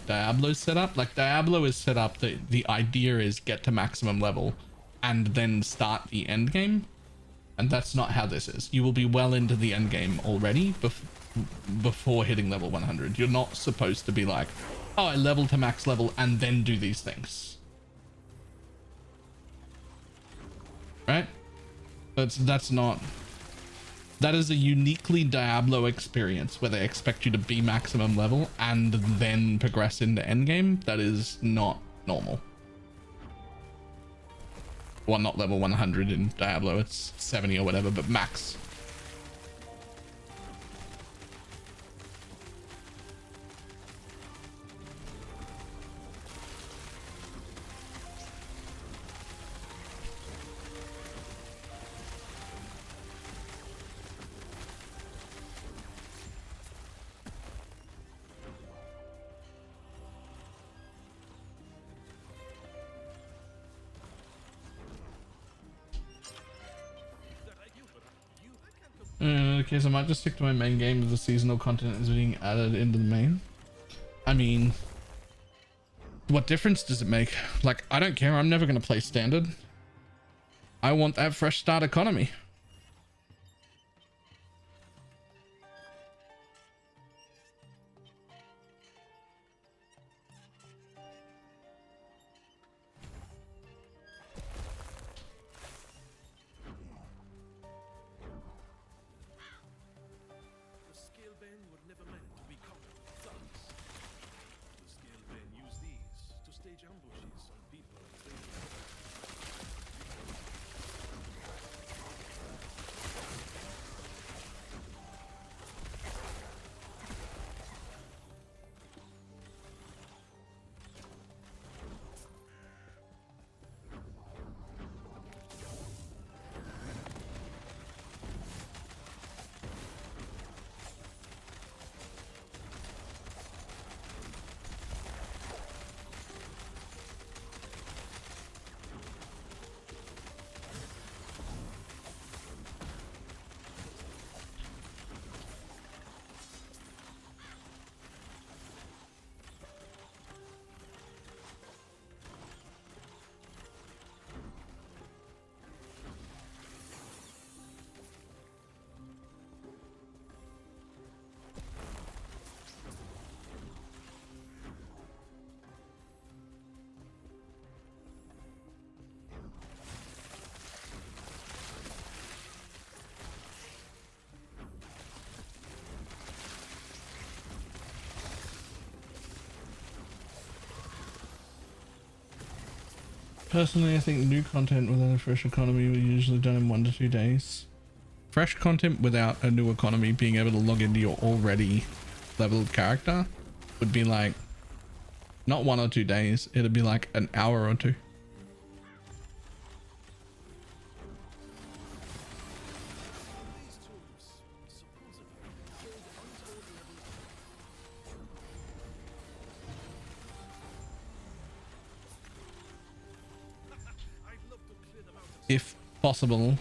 Diablo's set up. Like Diablo is set up that the idea is get to maximum level and then start the end game, and that's not how this is. You will be well into the end game already before hitting level 100. You're not supposed to be like, oh, I level to max level and then do these things, right? That's not. That is a uniquely Diablo experience where they expect you to be maximum level and then progress into endgame. That is not normal. Well, not level 100 in Diablo, it's 70 or whatever, but max. Okay, so I might just stick to my main game if the seasonal content is being added into the main. I mean, what difference does it make? Like, I don't care. I'm never going to play standard. I want that fresh start economy. Personally, I think new content within a fresh economy will usually done in 1 to 2 days. fresh content without a new economy being able to log into your already leveled character would be like not 1 or 2 days. It'd be like an hour or 2. If possible,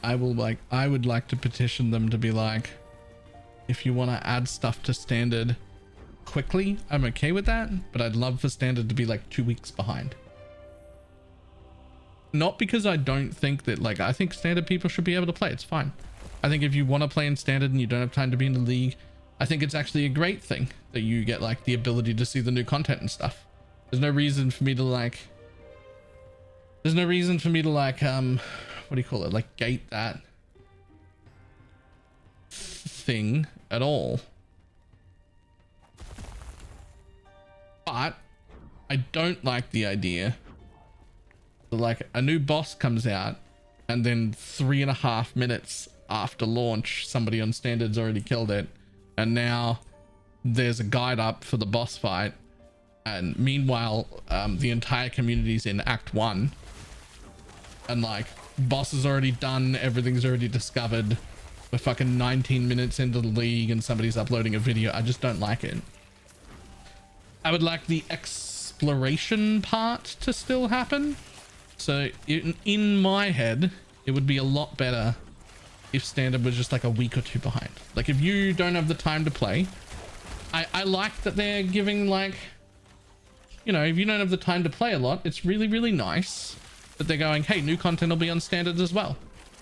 I would like to petition them to be like, if you want to add stuff to standard quickly, I'm okay with that, but I'd love for standard to be like 2 weeks behind. Not because I don't think that, like, I think standard people should be able to play. It's fine. I think if you want to play in standard and you don't have time to be in the league, I think it's actually a great thing that you get like the ability to see the new content and stuff. There's no reason for me to like, what do you call it? Like gate that thing at all. But I don't like the idea that like a new boss comes out and then 3.5 minutes after launch, somebody on standard's already killed it. And now there's a guide up for the boss fight. And meanwhile, the entire community's in Act 1. And like, boss is already done, everything's already discovered. We're fucking 19 minutes into the league and somebody's uploading a video. I just don't like it. I would like the exploration part to still happen. So in my head, it would be a lot better if standard was just like a week or 2 behind. Like if you don't have the time to play, I like that they're giving like, you know, if you don't have the time to play a lot, it's really, really nice that they're going, hey, new content will be on standard as well.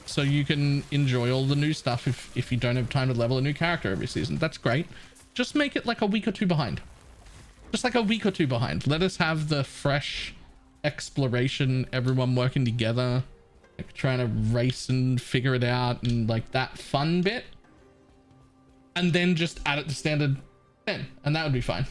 So you can enjoy all the new stuff if you don't have time to level a new character every season. That's great. Just make it like a week or 2 behind. Just like a week or 2 behind. Let us have the fresh exploration, everyone working together, like trying to race and figure it out and like that fun bit. And then just add it to standard then. And that would be fine.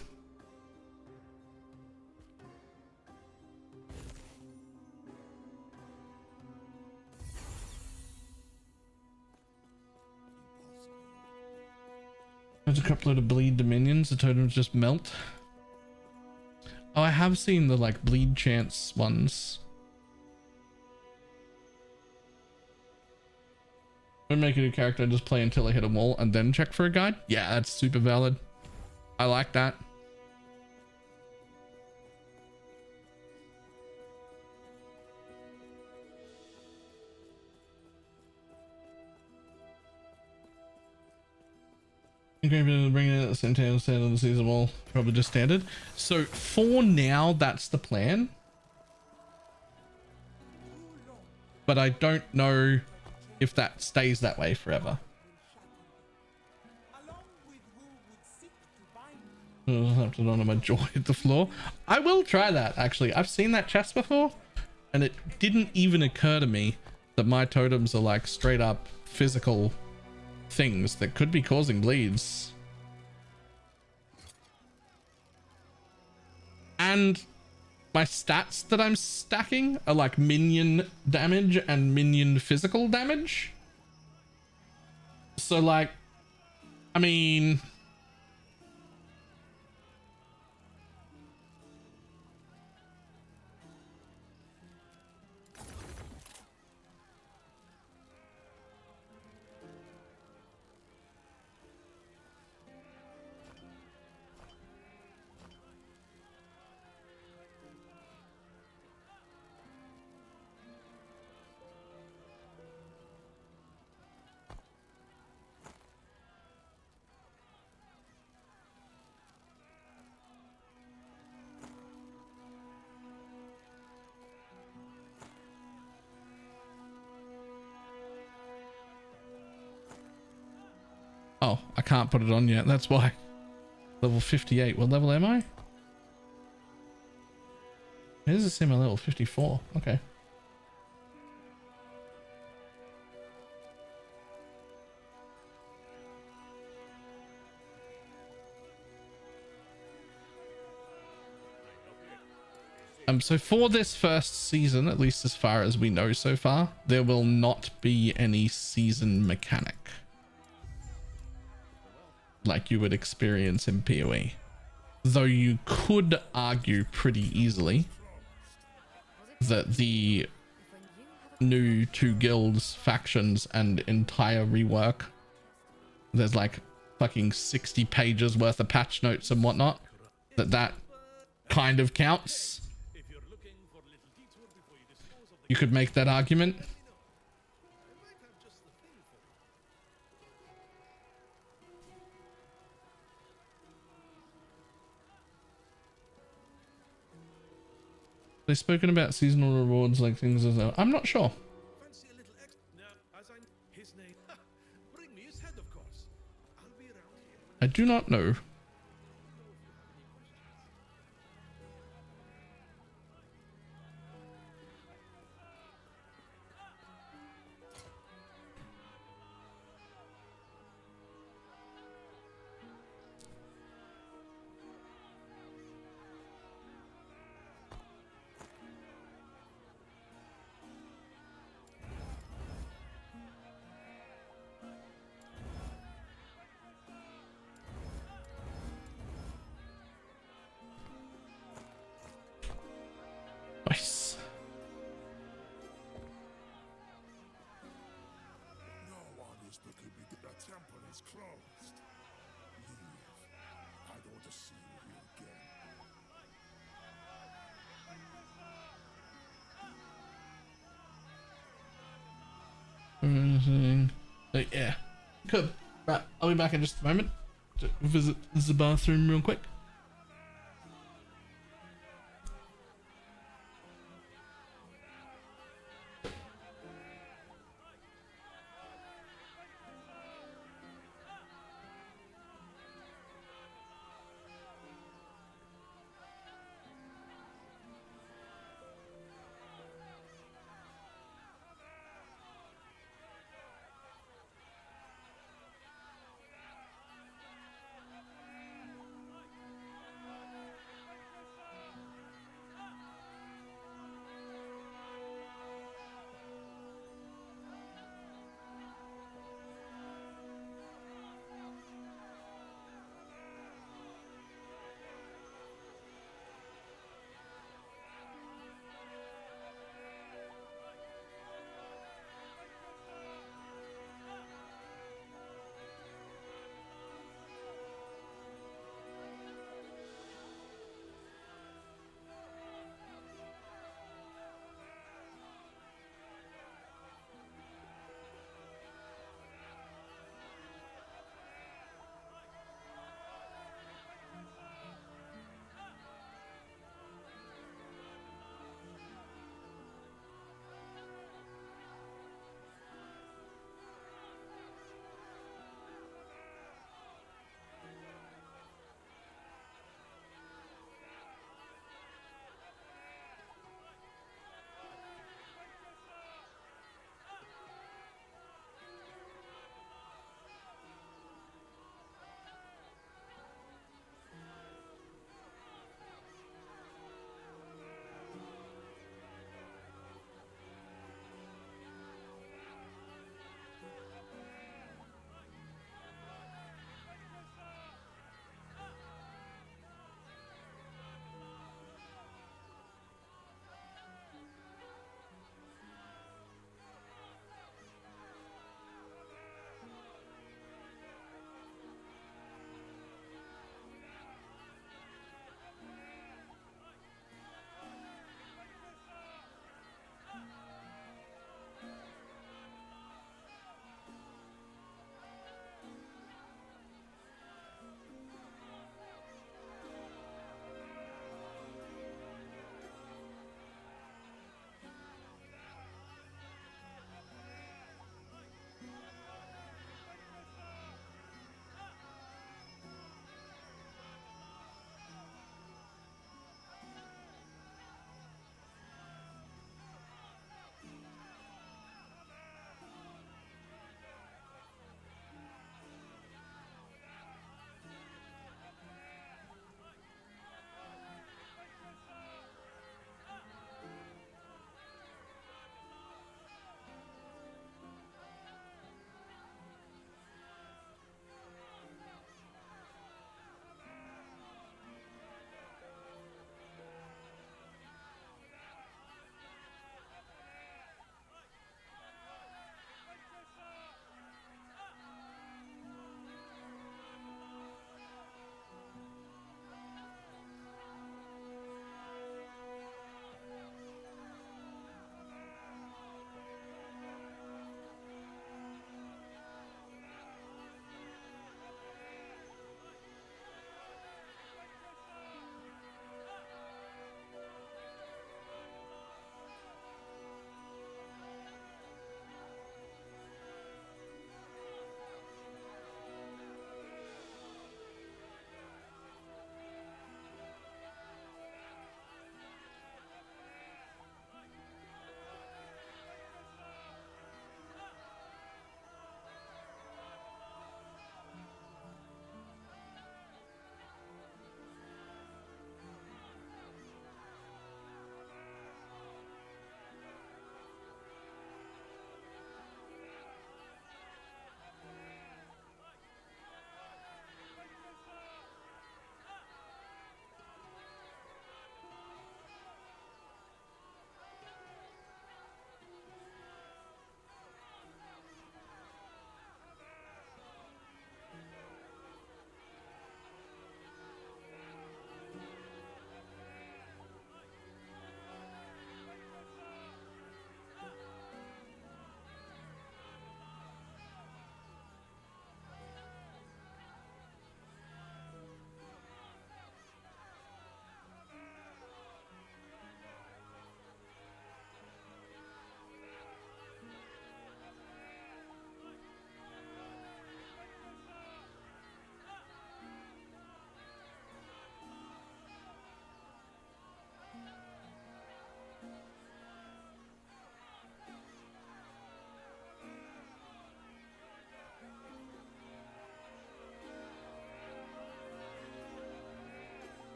There's a couple of bleed dominions. The totems just melt. Oh, I have seen the like bleed chance ones. When make a new character and just play until I hit a wall and then check for a guide. Yeah, that's super valid. I like that. Bringing it at the same time, standard the season wall, probably just standard. So for now, that's the plan. But I don't know if that stays that way forever. I'll have to honor my jaw hit the floor. I will try that actually. I've seen that chest before, and it didn't even occur to me that my totems are like straight up physical things that could be causing bleeds. And my stats that I'm stacking are like minion damage and minion physical damage. So like, I mean, oh, I can't put it on yet. That's why. Level 58. What level am I? Here's a similar level 54. Okay. So for this first season, at least as far as we know so far, there will not be any season mechanic like you would experience in PoE. Though you could argue pretty easily that the new 2 guilds, factions, and entire rework, there's like fucking 60 pages worth of patch notes and whatnot, that kind of counts. You could make that argument. They've spoken about seasonal rewards like things as though I'm not sure. I do not know. Nice. No one is looking me. The temple is closed. Leave. I don't want to see you here again. Yeah. Cool. Right. I'll be back in just a moment to visit the bathroom real quick.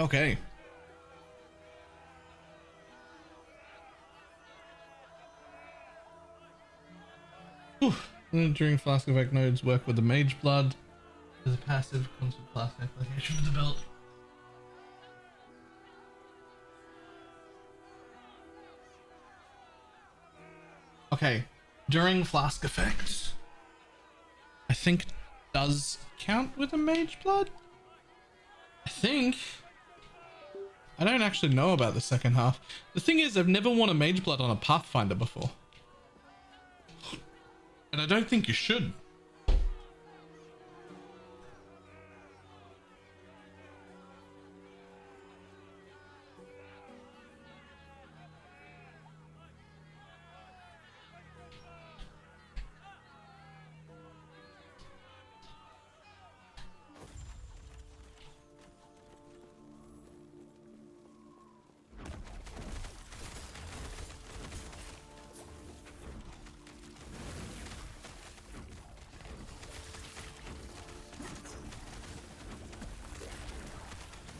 Okay. Whew. During Flask effect nodes, work with the Mage Blood as a passive constant class application for the belt. Okay, during Flask effects, I think does count with a Mage Blood? I think. I don't actually know about the second half. The thing is, I've never worn a Mage Blood on a Pathfinder before. And I don't think you should.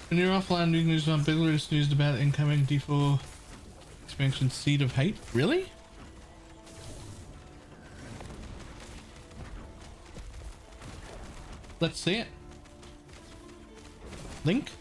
When you're offline, you can news on Belarus news about incoming D4 expansion Seed of Hate. Really? Let's see it. Link?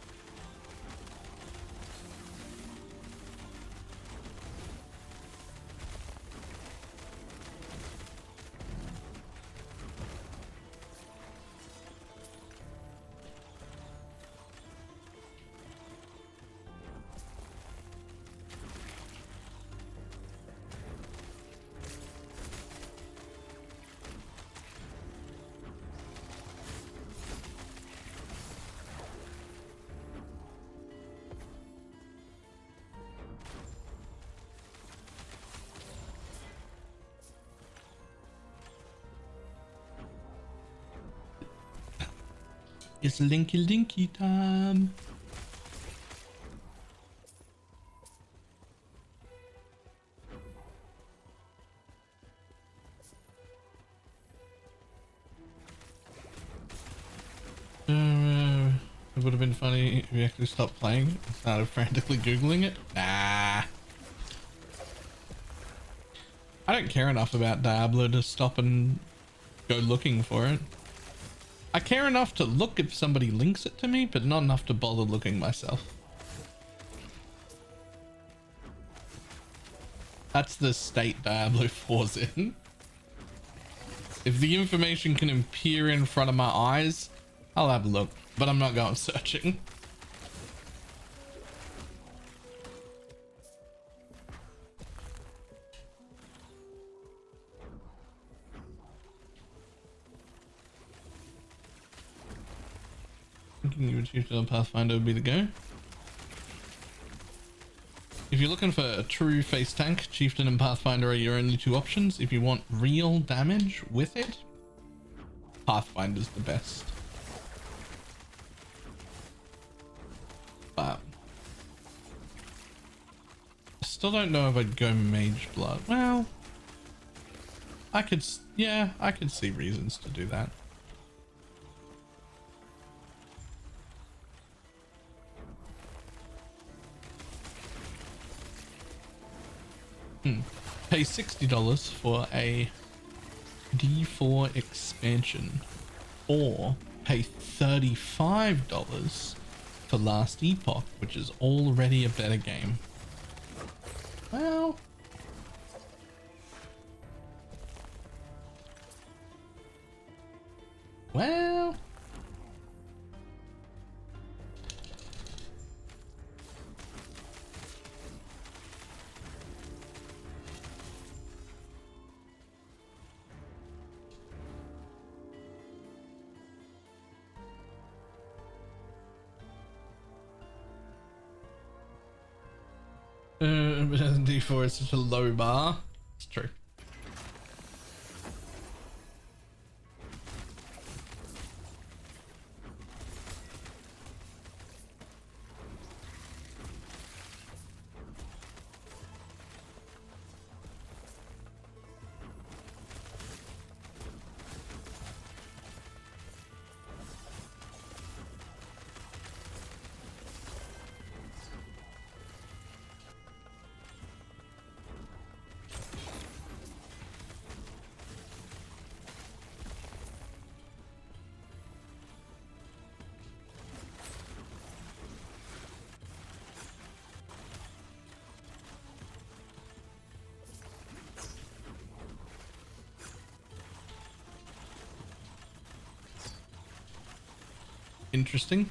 It's Linky Linky time. It would have been funny if you actually stopped playing and started frantically Googling it. Nah. I don't care enough about Diablo to stop and go looking for it. I care enough to look if somebody links it to me, but not enough to bother looking myself. That's the state Diablo 4's in. If the information can appear in front of my eyes, I'll have a look, but I'm not going searching. Thinking you would choose the Pathfinder would be the go. If you're looking for a true face tank, Chieftain and Pathfinder are your only two options. If you want real damage with it, Pathfinder's the best. But I still don't know if I'd go Mage Blood. Well, I could see reasons to do that. Pay $60 for a D4 expansion, or pay $35 for Last Epoch, which is already a better game. Well, D4 is such a low bar. It's true. interesting.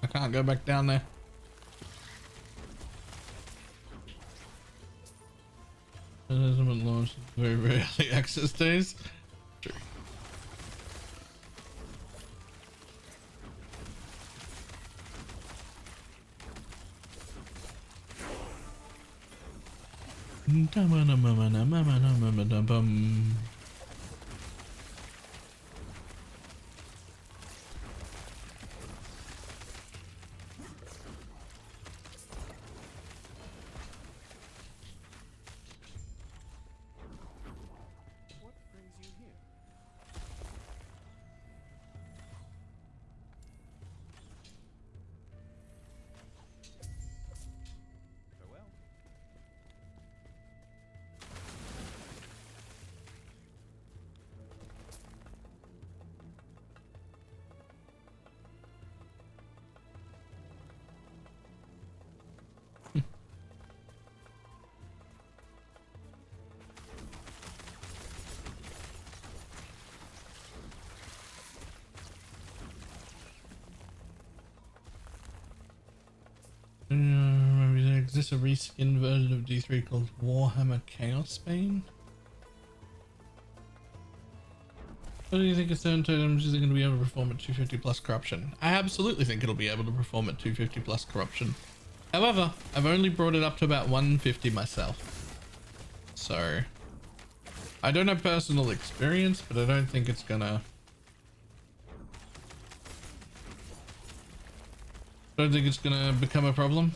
I can't go back down there. It hasn't been launched in very, very early access days. True. What brings you here? Farewell. Exists a reskin version of D3 called Warhammer Chaos Bane? What do you think of certain totems? Is it going to be able to perform at 250 plus corruption? I absolutely think it'll be able to perform at 250 plus corruption. However, I've only brought it up to about 150 myself. So, I don't have personal experience, but I don't think it's gonna... become a problem.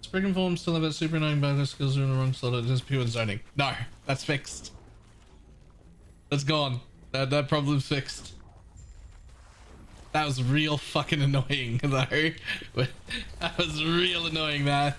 Spriggan form still have that super annoying bug skills are in the wrong slot. It is pure zoning. No, that's fixed. That's gone. That problem's fixed. That was real fucking annoying though. That was real annoying, man.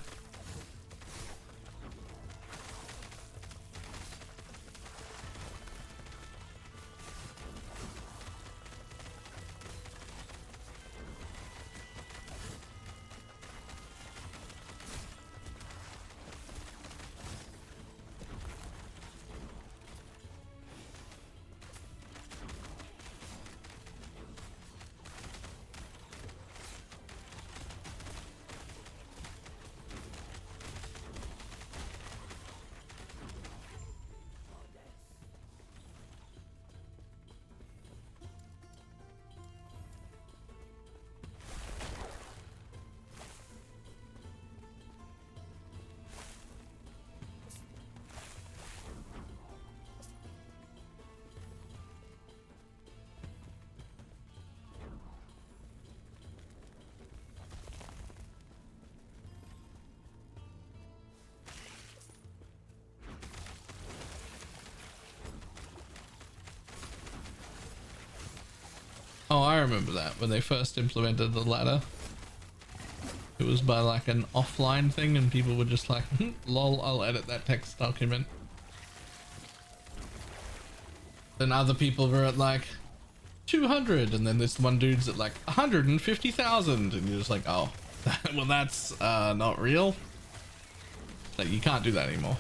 Oh, I remember that when they first implemented the ladder. It was by like an offline thing and people were just like, lol, I'll edit that text document. Then other people were at like 200 and then this one dude's at like 150,000 and you're just like, oh, well that's not real. Like you can't do that anymore.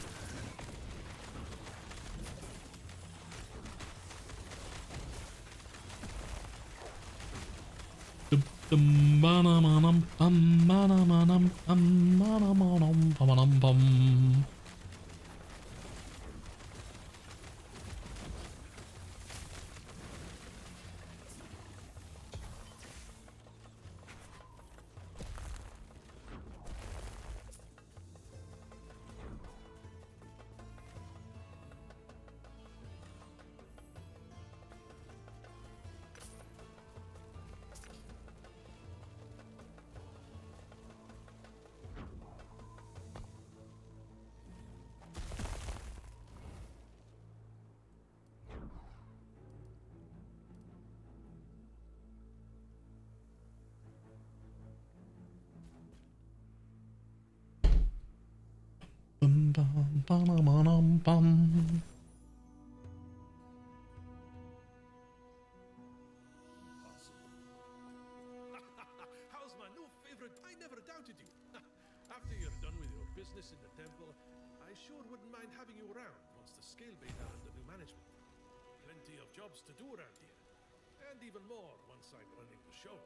How's my new favorite? I never doubted you. After you're done with your business in the temple, I sure wouldn't mind having you around once the scale bait are under new management. Plenty of jobs to do around here. And even more once I'm running the show.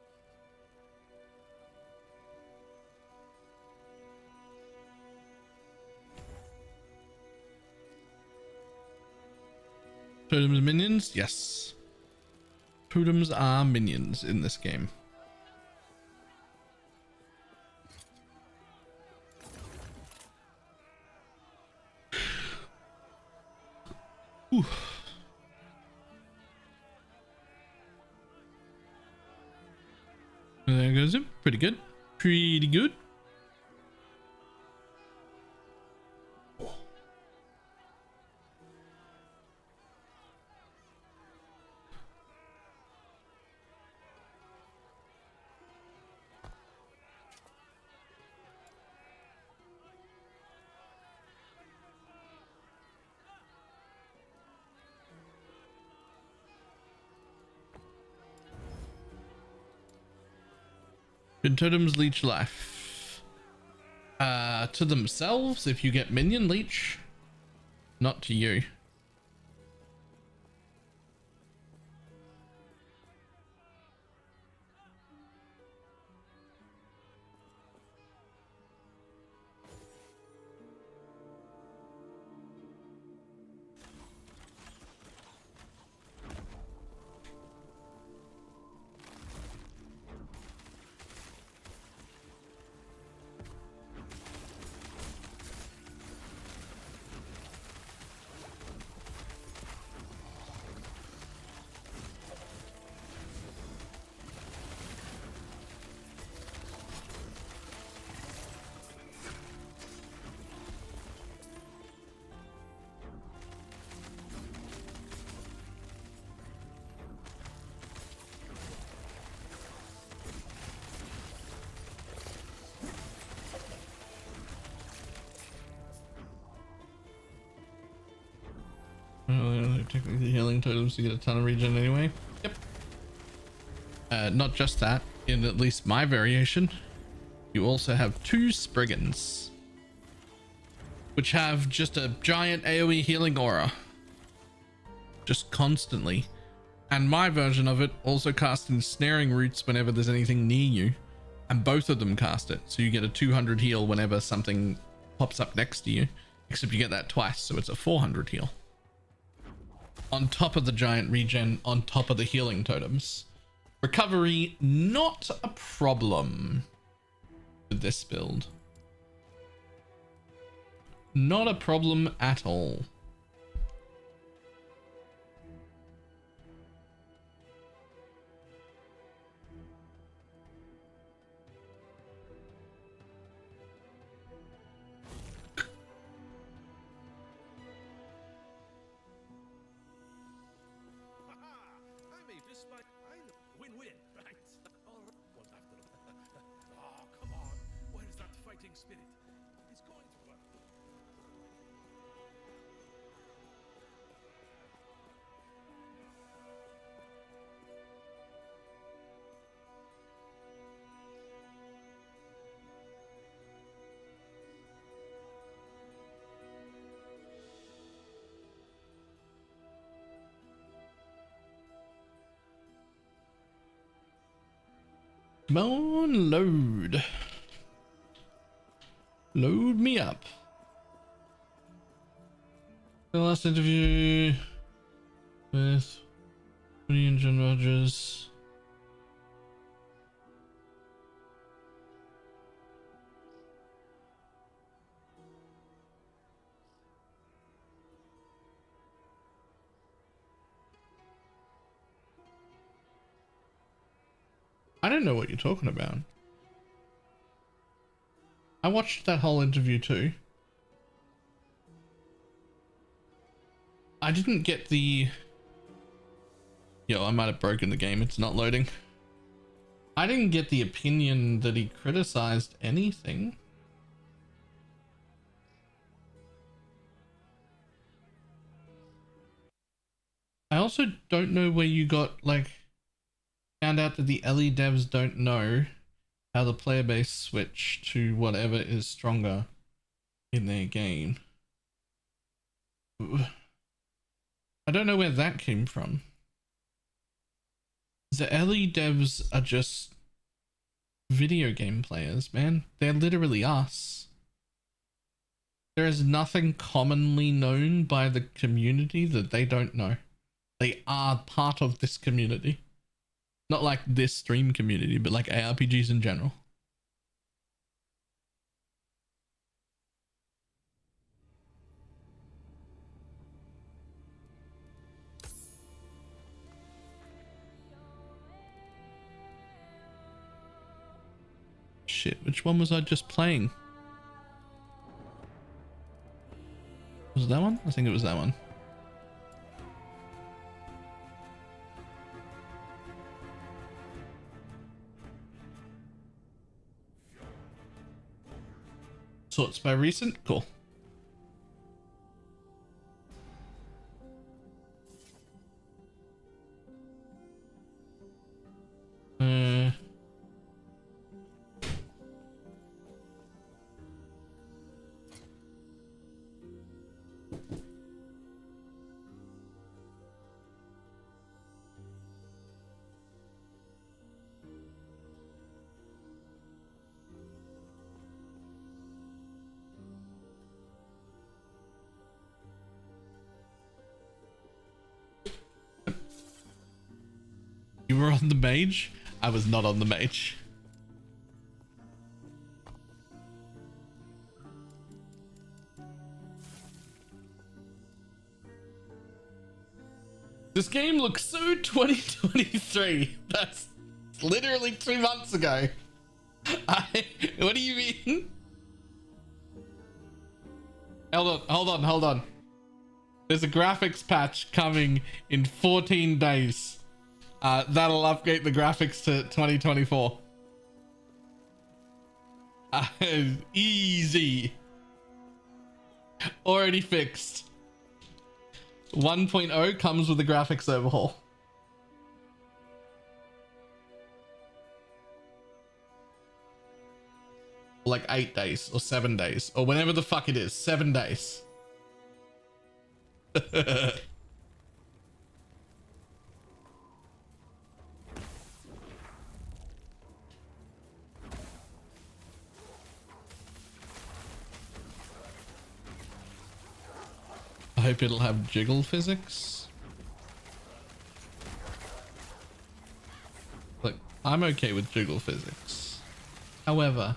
Totems minions? Yes. Totems are minions in this game. Ooh. There goes it. Pretty good. Pretty good. Can totems leech life? To themselves if you get minion leech, not to you. Technically the healing totems to get a ton of regen anyway. Yep. Not just that, in at least my variation, you also have 2 Spriggans, which have just a giant AoE healing aura. Just constantly. And my version of it also casting snaring roots whenever there's anything near you. And both of them cast it. So you get a 200 heal whenever something pops up next to you. Except you get that twice, so it's a 400 heal. On top of the giant regen, on top of the healing totems. Recovery, not a problem with this build. Not a problem at all. Win-win, right? All right. What's after? Oh, come on. Where's that fighting spirit? It's going to work. Come on, load. Load me up. The last interview with Woody and John Rogers. I don't know what you're talking about. I watched that whole interview too. I didn't get the... Yo, I might have broken the game. It's not loading. I didn't get the opinion that he criticized anything. I also don't know where you got, like... Found out that the LE devs don't know how the player base switch to whatever is stronger in their game. I don't know where that came from. The LE devs are just video game players, man. They're literally us. There is nothing commonly known by the community that they don't know. They are part of this community. Not like this stream community, but like ARPGs in general. Shit, which one was I just playing? Was it that one? I think it was that one. Sorts by recent? Cool. You were on the mage? I was not on the mage. This game looks so 2023. That's literally 2 months ago. What do you mean? Hold on. There's a graphics patch coming in 14 days. That'll update the graphics to 2024. Easy. Already fixed. 1.0 comes with a graphics overhaul. Like 8 days or 7 days or whenever the fuck it is. 7 days. I hope it'll have jiggle physics. Look, I'm okay with jiggle physics. However,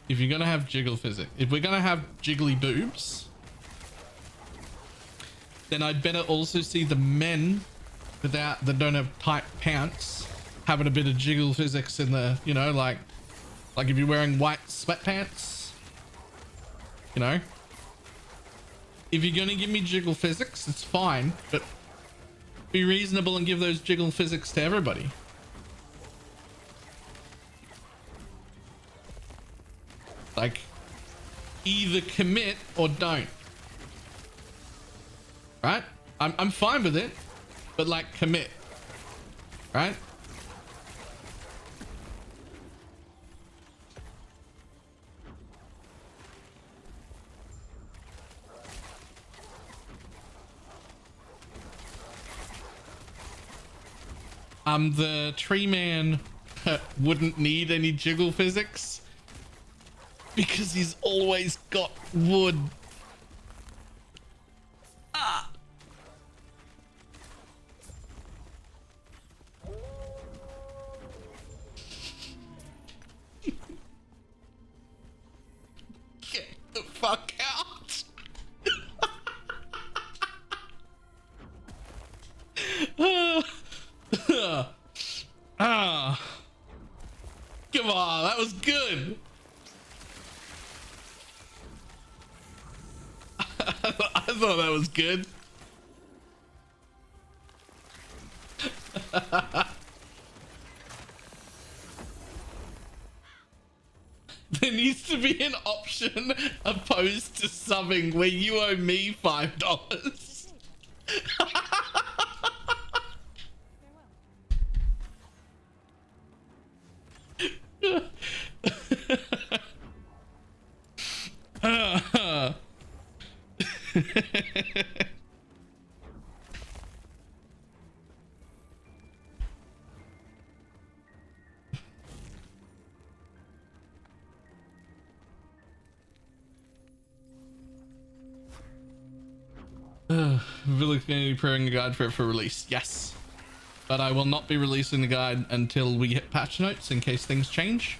if you're gonna have jiggle physics, if we're gonna have jiggly boobs, then I'd better also see the men that don't have tight pants having a bit of jiggle physics in the, you know, like if you're wearing white sweatpants, you know. If you're gonna give me jiggle physics, it's fine, but be reasonable and give those jiggle physics to everybody. Like, either commit or don't. Right? I'm fine with it, but like commit. Right? The tree man wouldn't need any jiggle physics because he's always got wood. Ah. Get the fuck out. Come on, that was good. I thought that was good. There needs to be an option opposed to subbing where you owe me $5. Ugh. Really preparing a guide for it for release. Yes. But I will not be releasing the guide until we hit patch notes in case things change.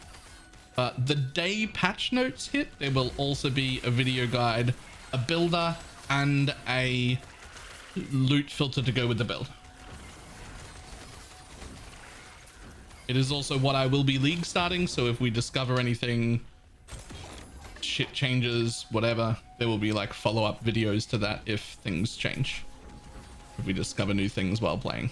The day patch notes hit, there will also be a video guide, a builder, and a loot filter to go with the build. It is also what I will be league starting, so if we discover anything, shit changes, whatever, there will be like follow-up videos to that if things change. If we discover new things while playing.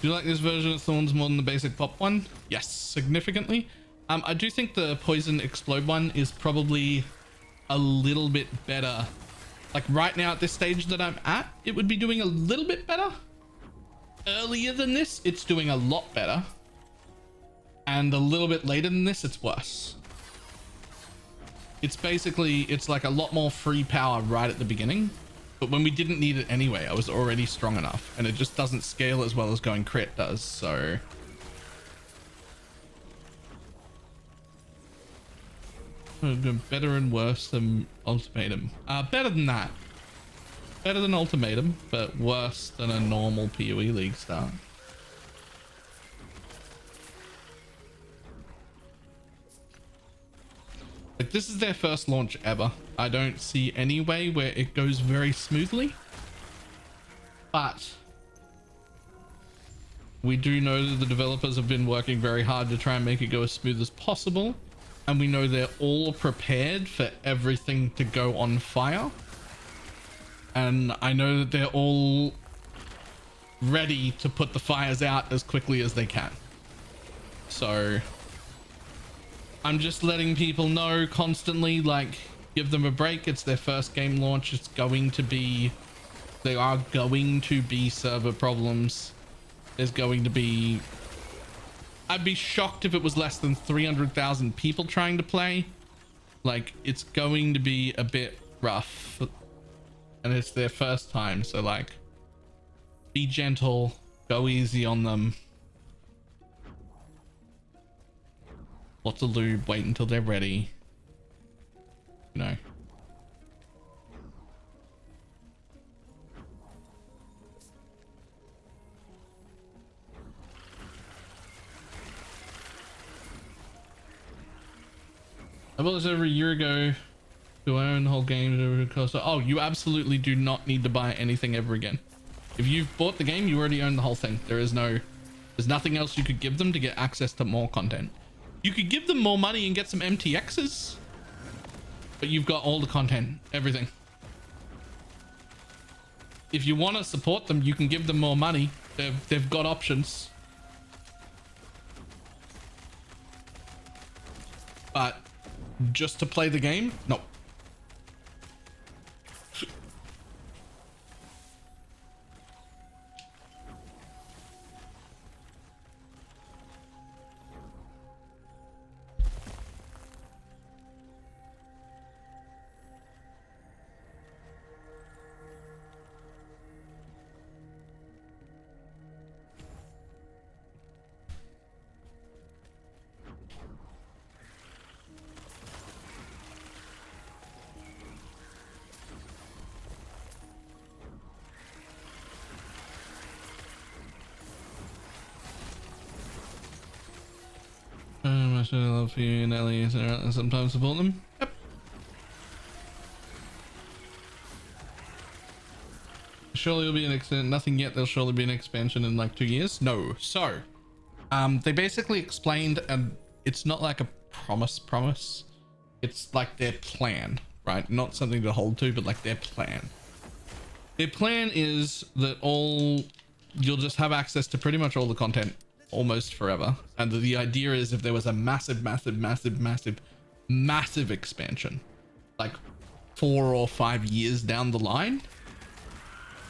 Do you like this version of Thorns more than the basic pop one? Yes, significantly. I do think the poison explode one is probably a little bit better. Like right now at this stage that I'm at, it would be doing a little bit better. Earlier than this, it's doing a lot better. And a little bit later than this, it's worse. It's basically, it's like a lot more free power right at the beginning. But when we didn't need it anyway, I was already strong enough. And it just doesn't scale as well as going crit does, so... better and worse than ultimatum. Better than that. Better than ultimatum, but worse than a normal PoE league start. Like, this is their first launch ever. I don't see any way where it goes very smoothly. But we do know that the developers have been working very hard to try and make it go as smooth as possible. And we know they're all prepared for everything to go on fire. And I know that they're all ready to put the fires out as quickly as they can. So I'm just letting people know constantly, like, give them a break. It's their first game launch. It's going to be, there are going to be server problems. There's going to be, I'd be shocked if it was less than 300,000 people trying to play. Like, it's going to be a bit rough. And it's their first time. So, like, be gentle. Go easy on them. Lots of lube. Wait until they're ready. You know. I bought this over a year ago. Do I own the whole game? Oh, you absolutely do not need to buy anything ever again. If you've bought the game, you already own the whole thing. There's nothing else you could give them to get access to more content. You could give them more money and get some MTXs, but you've got all the content, everything. If you want to support them, you can give them more money. They've got options. But just to play the game? No. I love for you and Ellie and sometimes support them. Yep. Surely will be an extent. Nothing yet. There'll surely be an expansion in like 2 years. No. So, they basically explained, and it's not like a promise. It's like their plan, right? Not something to hold to, but like their plan. Their plan is that you'll just have access to pretty much all the content almost forever, and the idea is if there was a massive expansion like 4 or 5 years down the line,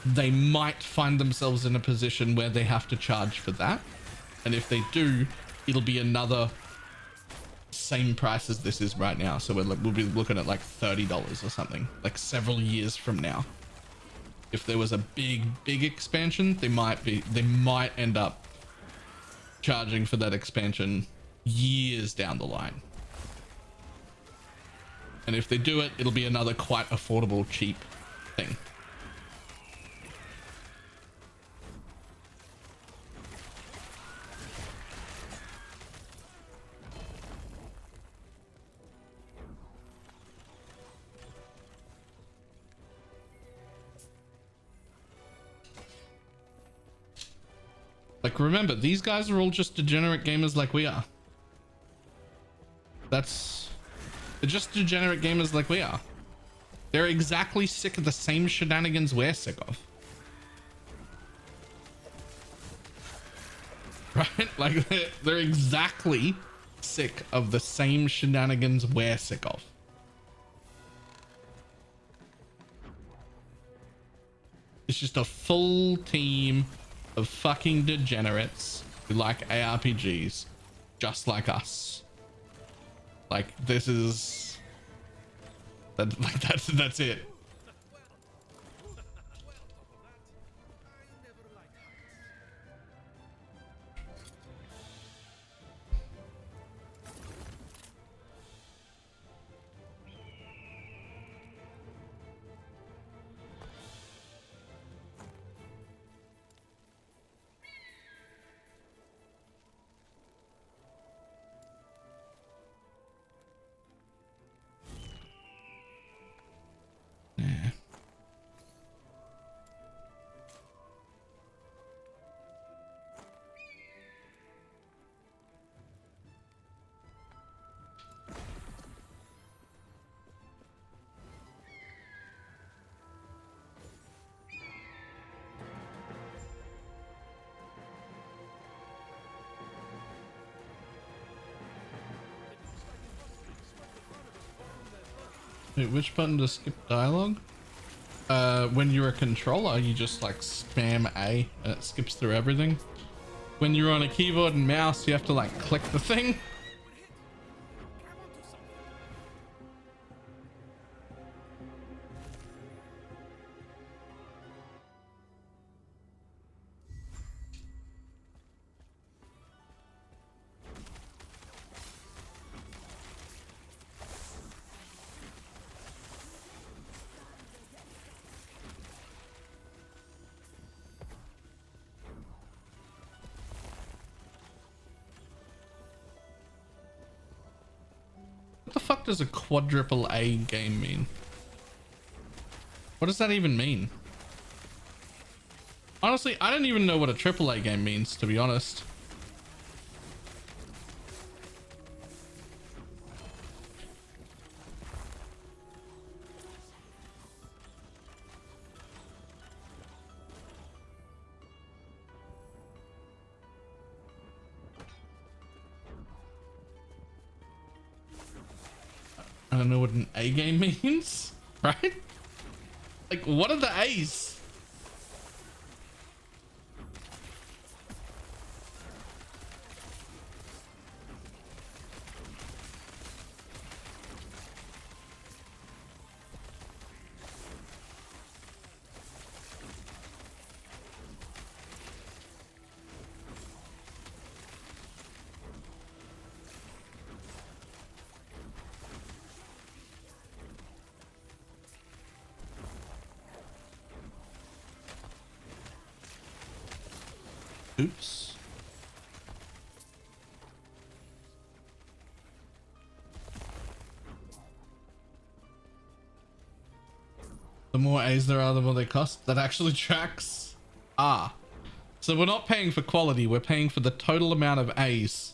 they might find themselves in a position where they have to charge for that, and if they do, it'll be another same price as this is right now. So we'll be looking at like $30 or something, like several years from now. If there was a big expansion, they might end up charging for that expansion years down the line. And if they do it, it'll be another quite affordable, cheap thing. Like, remember, these guys are all just degenerate gamers like we are. They're just degenerate gamers like we are. They're exactly sick of the same shenanigans we're sick of. Right? Like, they're exactly sick of the same shenanigans we're sick of. It's just a full team of fucking degenerates who like ARPGs just like us. Like, this is that's it. Wait, which button to skip dialogue? When you're a controller, you just like spam A and it skips through everything. When you're on a keyboard and mouse, you have to like click the thing. What the fuck does a quadruple A game mean? What does that even mean? Honestly, I don't even know what a triple A game means, to be honest. I don't know what an A game means, right? Like, what are the A's? Oops. The more A's there are, the more they cost. That actually tracks. Ah. So we're not paying for quality, we're paying for the total amount of A's.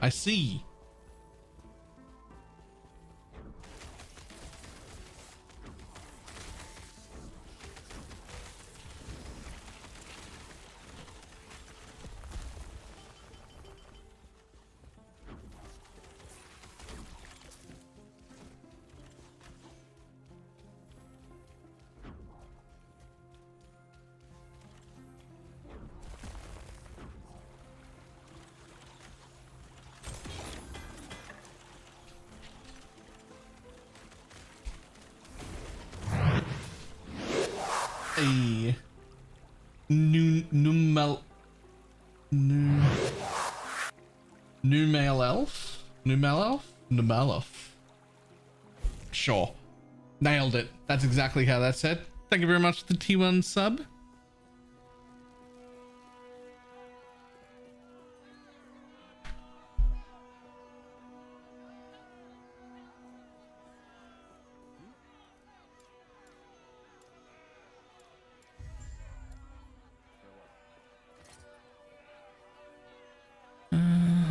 I see. A New male elf? New male elf? New male elf. Sure. Nailed it. That's exactly how that's said. Thank you very much for the T1 sub.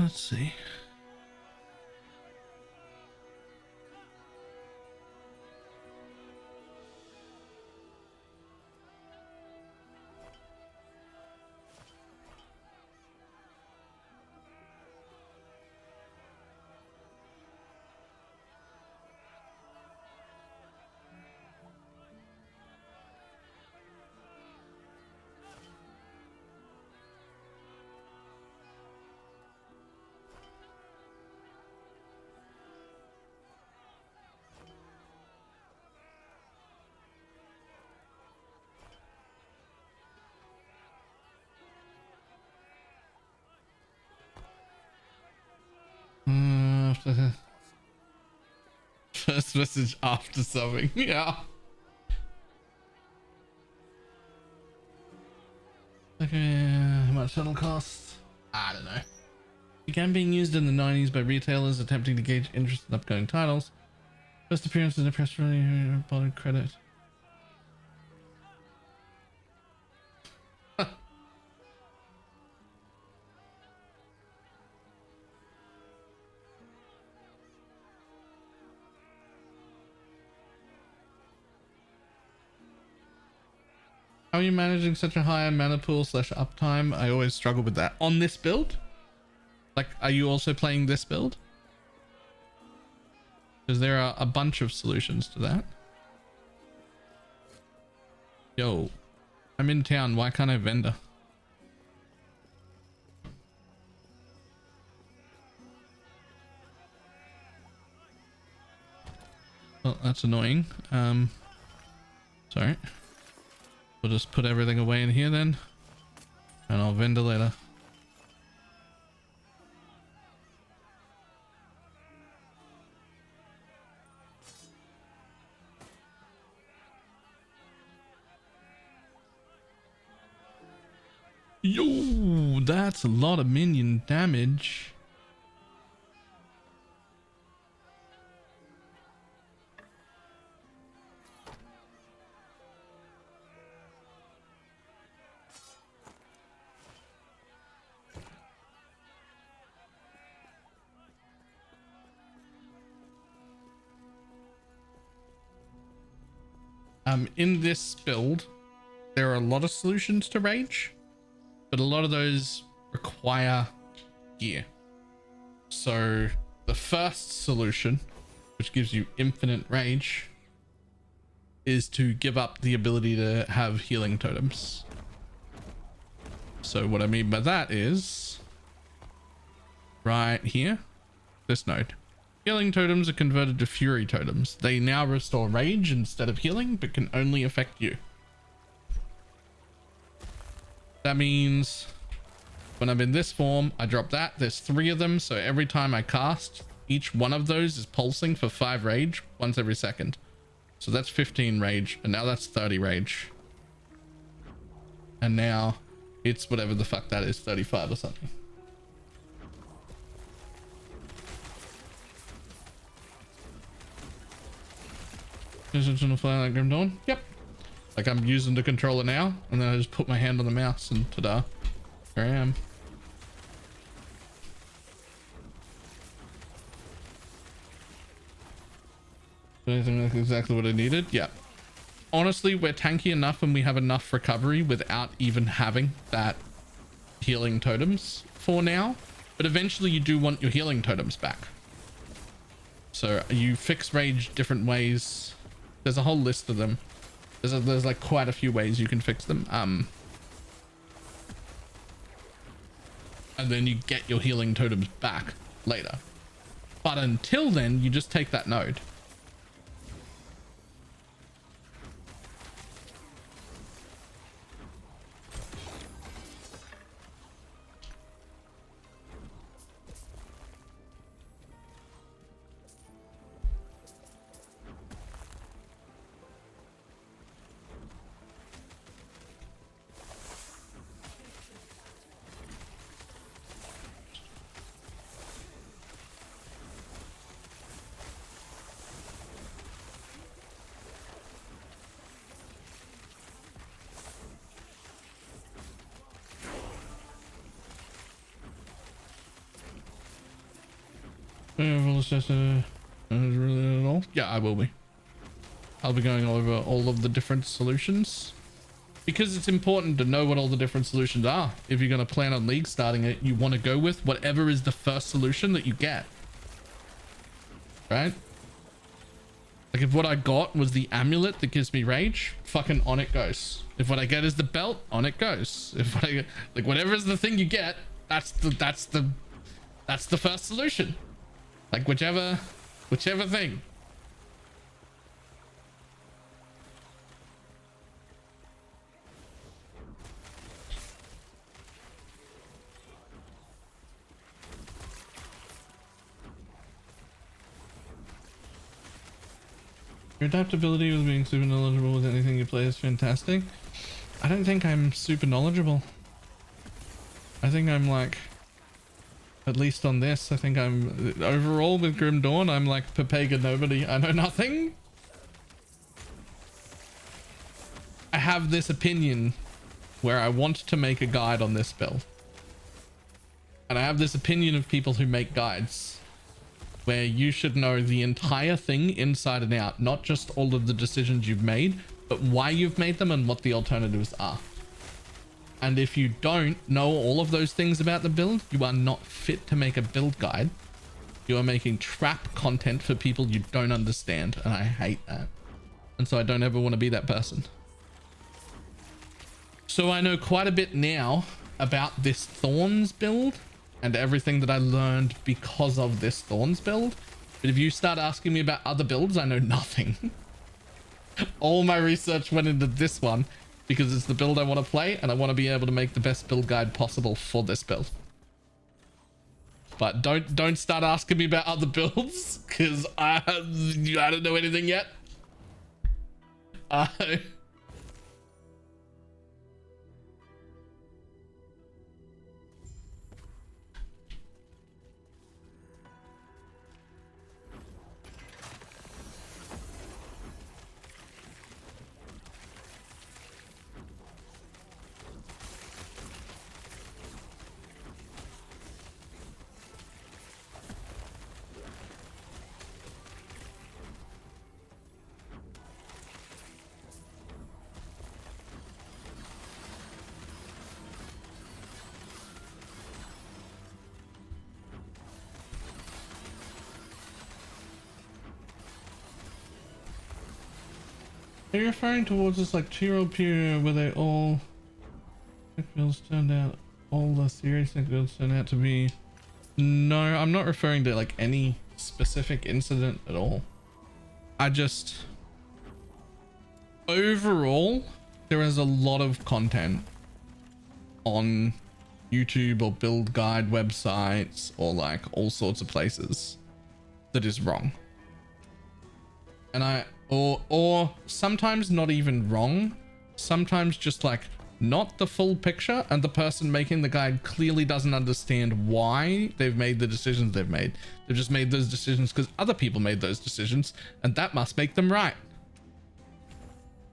Let's see. First message after subbing. Yeah. Okay, how much total cost? I don't know. Began being used in the 90s by retailers attempting to gauge interest in upcoming titles. First appearance in a press release, bottom credit. How are you managing such a high mana pool / uptime? I always struggle with that. On this build? Like, are you also playing this build? Because there are a bunch of solutions to that. Yo, I'm in town. Why can't I vendor? Well, that's annoying. Sorry. We'll just put everything away in here then, and I'll vendor later. Yo, that's a lot of minion damage. In this build, there are a lot of solutions to rage, but a lot of those require gear. So the first solution, which gives you infinite rage, is to give up the ability to have healing totems. So what I mean by that is right here, this node. Healing totems are converted to fury totems. They now restore rage instead of healing, but can only affect you. That means when I'm in this form, I drop that. There's 3 of them, so every time I cast, each one of those is pulsing for 5 rage once every second. So that's 15 rage, and now that's 30 rage. And now it's whatever the fuck that is, 35 or something. Is fly like Grim Dawn? Yep. Like I'm using the controller now, and then I just put my hand on the mouse and ta-da, here I am. I think that's exactly what I needed. Yeah. Honestly, we're tanky enough and we have enough recovery without even having that healing totems for now. But eventually you do want your healing totems back. So you fix rage different ways. There's a whole list of them. There's like quite a few ways you can fix them. And then you get your healing totems back later. But until then, you just take that node. Really at all? Yeah, I will be. I'll be going over all of the different solutions because it's important to know what all the different solutions are. If you're going to plan on league starting it, you want to go with whatever is the first solution that you get, right? Like if what I got was the amulet that gives me rage, fucking on it goes. If what I get is the belt, on it goes. If what I get, like whatever is the thing you get, that's the first solution. Like whichever thing. Your adaptability with being super knowledgeable with anything you play is fantastic. I don't think I'm super knowledgeable. I think I'm like, at least on this, I think I'm overall with Grim Dawn, I'm like Pepega nobody. I know nothing. I have this opinion where I want to make a guide on this build. And I have this opinion of people who make guides where you should know the entire thing inside and out, not just all of the decisions you've made, but why you've made them and what the alternatives are. And if you don't know all of those things about the build, you are not fit to make a build guide. You are making trap content for people you don't understand, and I hate that. And so I don't ever want to be that person. So I know quite a bit now about this Thorns build and everything that I learned because of this Thorns build. But if you start asking me about other builds, I know nothing. All my research went into this one because it's the build I want to play and I want to be able to make the best build guide possible for this build. But don't start asking me about other builds because I don't know anything yet. Are you referring towards this like 2-year-old period where they all builds turned out, all the serious builds turned out to be? No, I'm not referring to like any specific incident at all. I just, overall, there is a lot of content on YouTube or build guide websites or like all sorts of places that is wrong. And or sometimes not even wrong, sometimes just like not the full picture, and the person making the guide clearly doesn't understand why they've made the decisions they've made. They've just made those decisions because other people made those decisions, and that must make them right.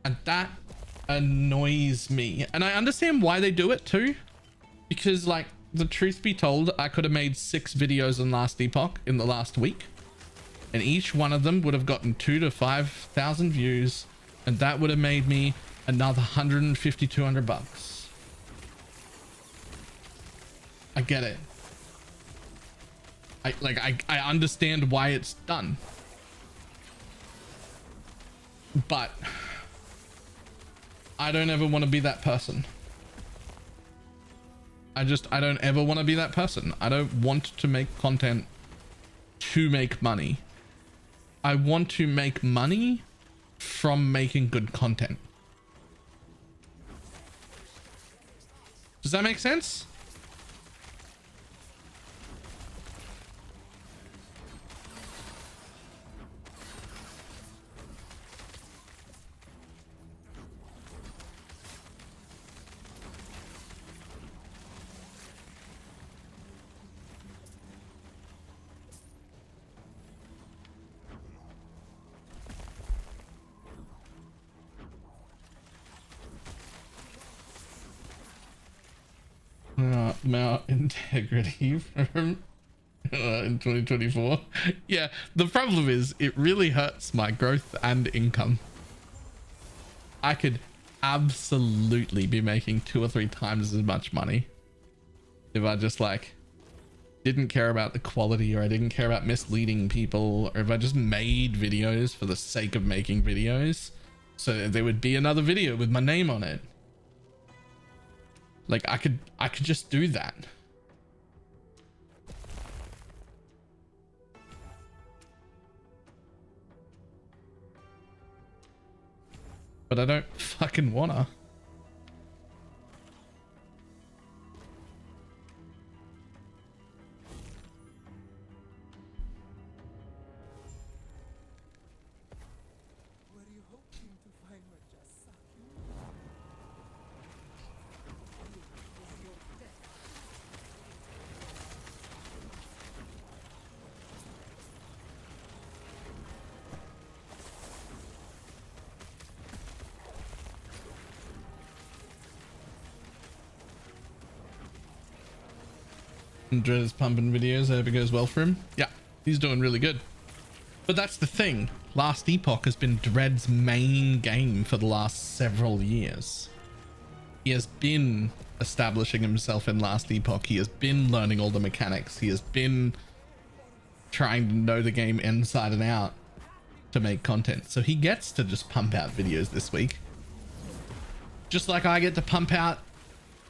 And that annoys me. And I understand why they do it too, because like the truth be told, I could have made 6 videos on Last Epoch in the last week, and each one of them would have gotten 2,000 to 5,000 views, and that would have made me another 150, 200 bucks. I get it. I understand why it's done, but I don't ever want to be that person. I don't ever want to be that person. I don't want to make content to make money. I want to make money from making good content. Does that make sense? Mount integrity from in 2024. Yeah, the problem is it really hurts my growth and income. I could absolutely be making 2 or 3 times as much money if I just like didn't care about the quality, or I didn't care about misleading people, or if I just made videos for the sake of making videos so there would be another video with my name on it. Like I could just do that. But I don't fucking wanna. Were you hoping to find what just sucked you? Dread is pumping videos. I hope it goes well for him. Yeah, he's doing really good. But that's the thing. Last Epoch has been Dread's main game for the last several years. He has been establishing himself in Last Epoch. He has been learning all the mechanics. He has been trying to know the game inside and out to make content. So he gets to just pump out videos this week. Just like I get to pump out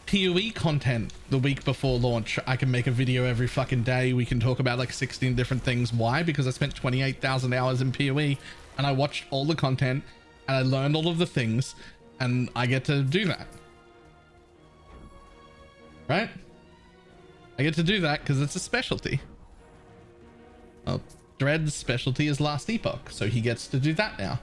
PoE content the week before launch. I can make a video every fucking day. We can talk about like 16 different things. Why? Because I spent 28,000 hours in PoE and I watched all the content and I learned all of the things, and I get to do that. Right? I get to do that because it's a specialty. Well, Dread's specialty is Last Epoch, so he gets to do that now.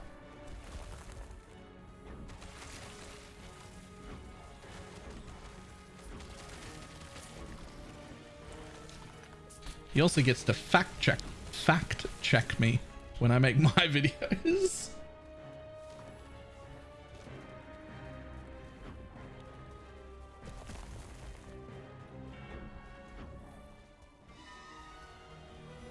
He also gets to fact check me when I make my videos.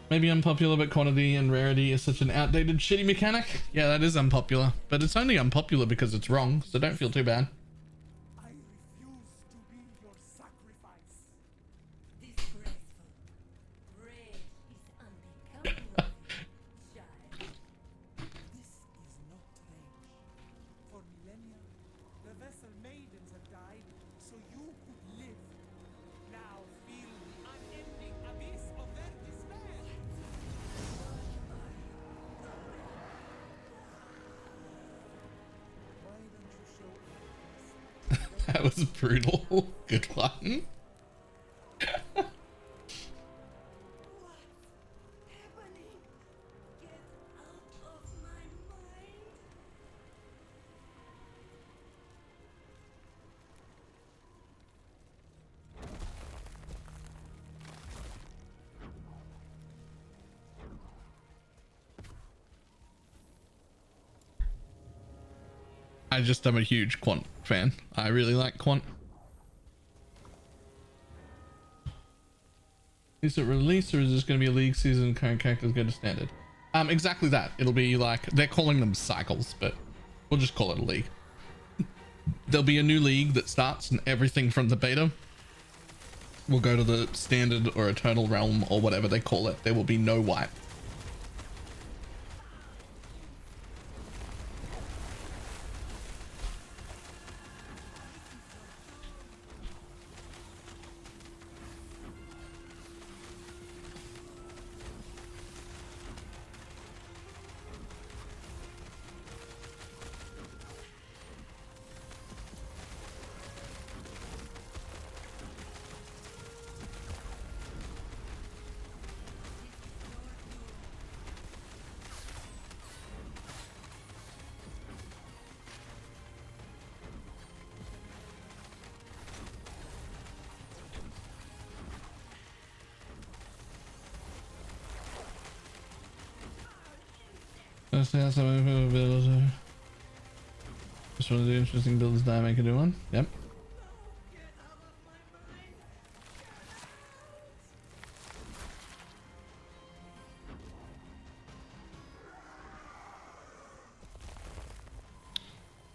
Maybe unpopular, but quantity and rarity is such an outdated, shitty mechanic. Yeah, that is unpopular, but it's only unpopular because it's wrong, so don't feel too bad. I refuse to be your sacrifice. Disgraceful. Rage is unbecoming. Child. This is not rage. For millennia, the vessel maidens have died so you could live. Now feel the unending abyss of their despair. Why don't you show interest? That was brutal. Good one. Happening. Get out of my mind. I'm a huge Quant fan. I really like Quant. Is it released, or is this going to be a league season? Current characters go to standard? Exactly that. It'll be like, they're calling them cycles, but we'll just call it a league. There'll be a new league that starts, and everything from the beta will go to the standard or eternal realm or whatever they call it. There will be no wipe. Just one of the interesting builds that I make a new one. Yep.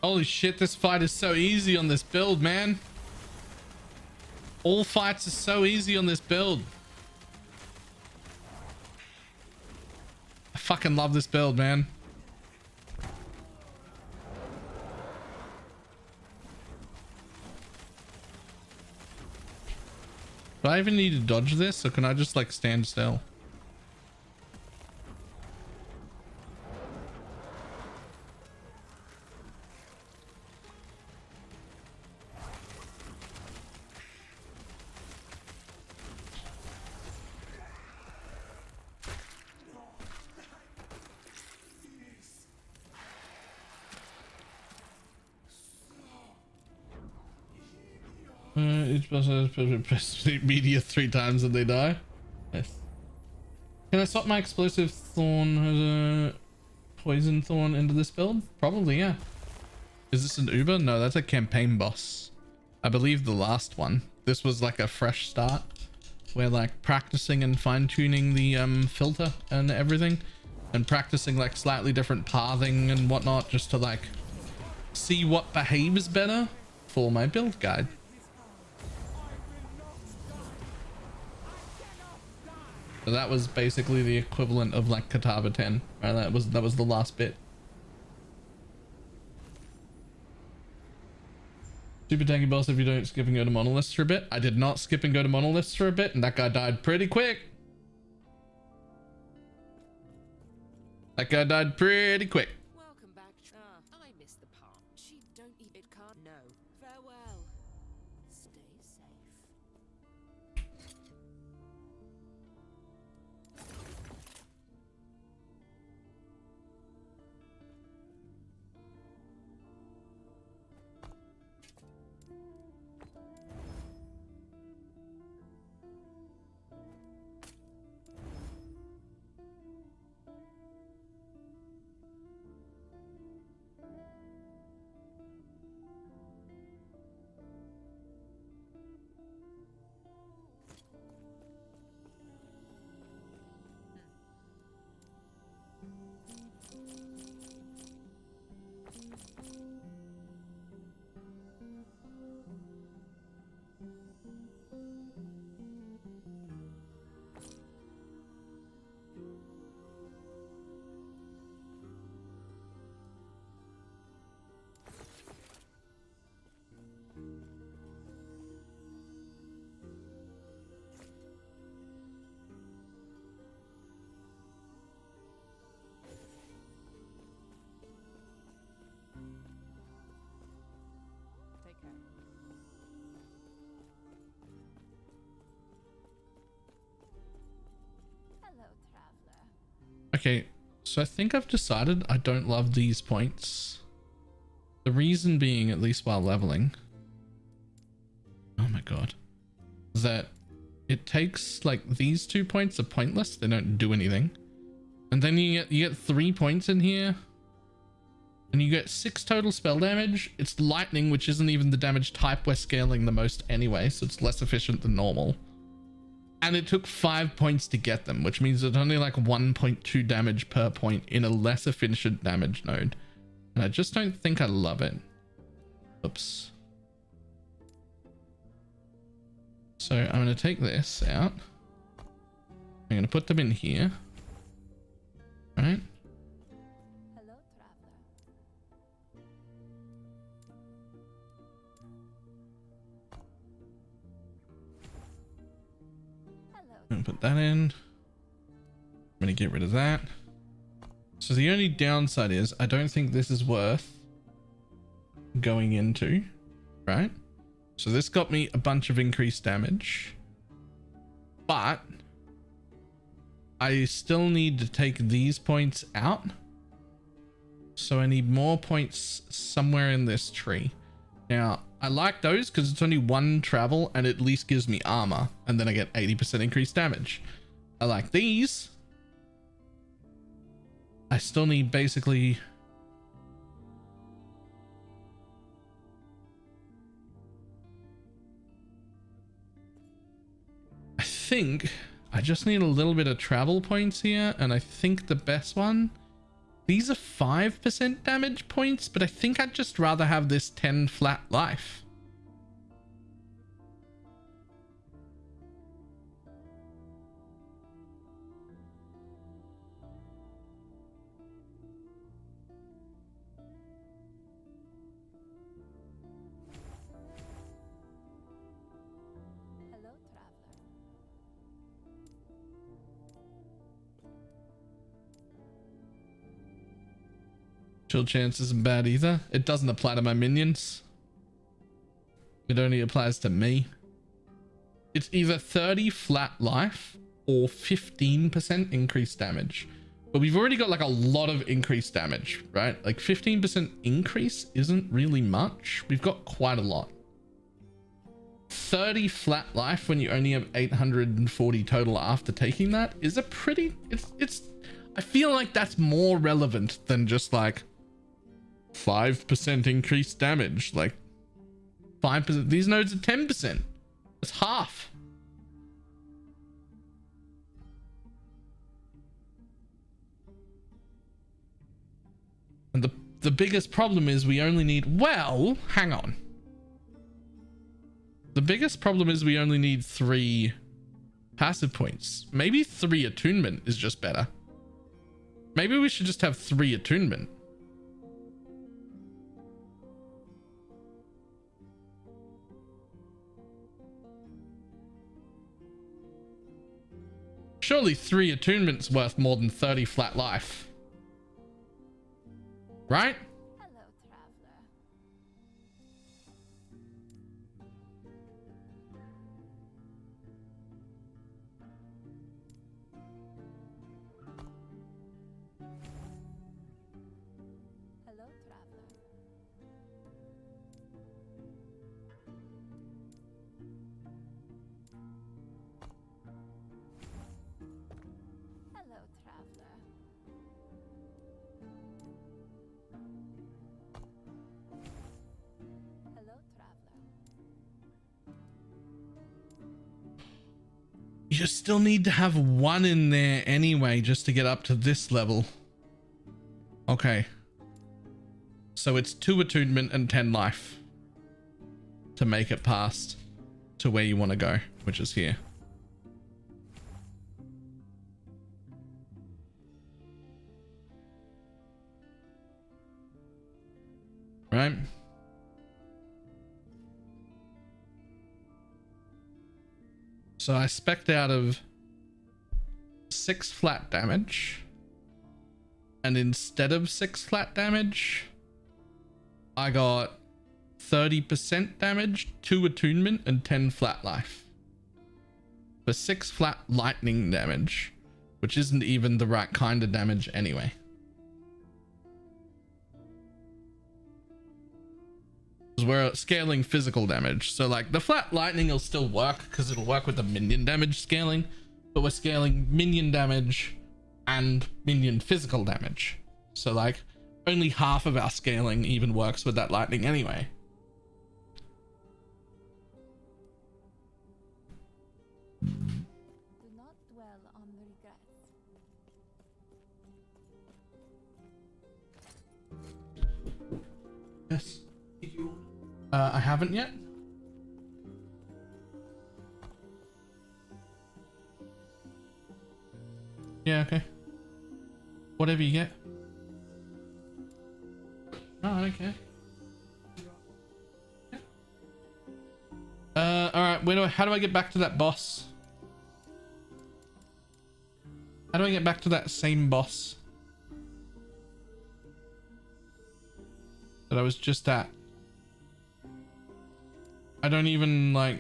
Holy shit, this fight is so easy on this build, man. All fights are so easy on this build. I fucking love this build, man. Do I even need to dodge this, or can I just like stand still? Each person has press media 3 times and they die. Yes. Can I swap my explosive thorn as a poison thorn into this build? Probably, yeah. Is this an Uber? No, that's a campaign boss. I believe the last one. This was like a fresh start. We're like practicing and fine-tuning the filter and everything, and practicing like slightly different pathing and whatnot, just to like see what behaves better for my build guide. So that was basically the equivalent of like Katava 10. Right? That was the last bit. Super tanky boss if you don't skip and go to monoliths for a bit. I did not skip and go to monoliths for a bit, and that guy died pretty quick. That guy died pretty quick. Welcome back. I missed the part. She don't eat it can't. No. Farewell. Stay safe. Okay, so I think I've decided I don't love these points. The reason being, at least while leveling, oh my god, that it takes like these 2 points are pointless. They don't do anything. And then you get 3 points in here, and you get 6 total spell damage. It's lightning, which isn't even the damage type we're scaling the most anyway, so it's less efficient than normal. And it took 5 points to get them, which means it's only like 1.2 damage per point in a less efficient damage node. And I just don't think I love it. Oops. So I'm going to take this out. I'm going to put them in here. Right? Hello, traveler. I'm going to put that in. I'm going to get rid of that. So the only downside is I don't think this is worth going into, right? So this got me a bunch of increased damage, but I still need to take these points out. So I need more points somewhere in this tree. Now, I like those because it's only 1 travel and it at least gives me armor, and then I get 80% increased damage. I like these. I still need basically... I think I just need a little bit of travel points here, and I think the best one These are 5% damage points, but I think I'd just rather have this 10 flat life. Hello, traveler. Chill chance isn't bad either. It doesn't apply to my minions. It only applies to me. It's either 30 flat life or 15% increased damage. But we've already got like a lot of increased damage, right? Like 15% increase isn't really much. We've got quite a lot. 30 flat life when you only have 840 total after taking that is a pretty, I feel like that's more relevant than just like 5% increased damage. Like 5%, these nodes are 10%. It's half. And the biggest problem is we only need, well, hang on. The biggest problem is we only need 3 passive points. Maybe 3 attunement is just better. Maybe we should just have 3 attunement. Surely 3 attunement's worth more than 30 flat life. Right? Hello, traveler. Hello, traveler. Hello, traveler. Hello, traveler. You still need to have 1 in there anyway, just to get up to this level. Okay. So it's 2 attunement and 10 life to make it past to where you want to go, which is here. Right? So I spec'd out of 6 flat damage. And instead of 6 flat damage, I got 30% damage, 2 attunement, and 10 flat life. For 6 flat lightning damage, which isn't even the right kind of damage anyway. We're scaling physical damage, so like the flat lightning will still work because it'll work with the minion damage scaling, but we're scaling minion damage and minion physical damage, so like only half of our scaling even works with that lightning anyway. Do not dwell on the regrets. Yes. I haven't yet. Yeah, okay. Whatever you get. Oh, I don't care. Alright, how do I get back to that boss? How do I get back to that same boss that I was just at? I don't even know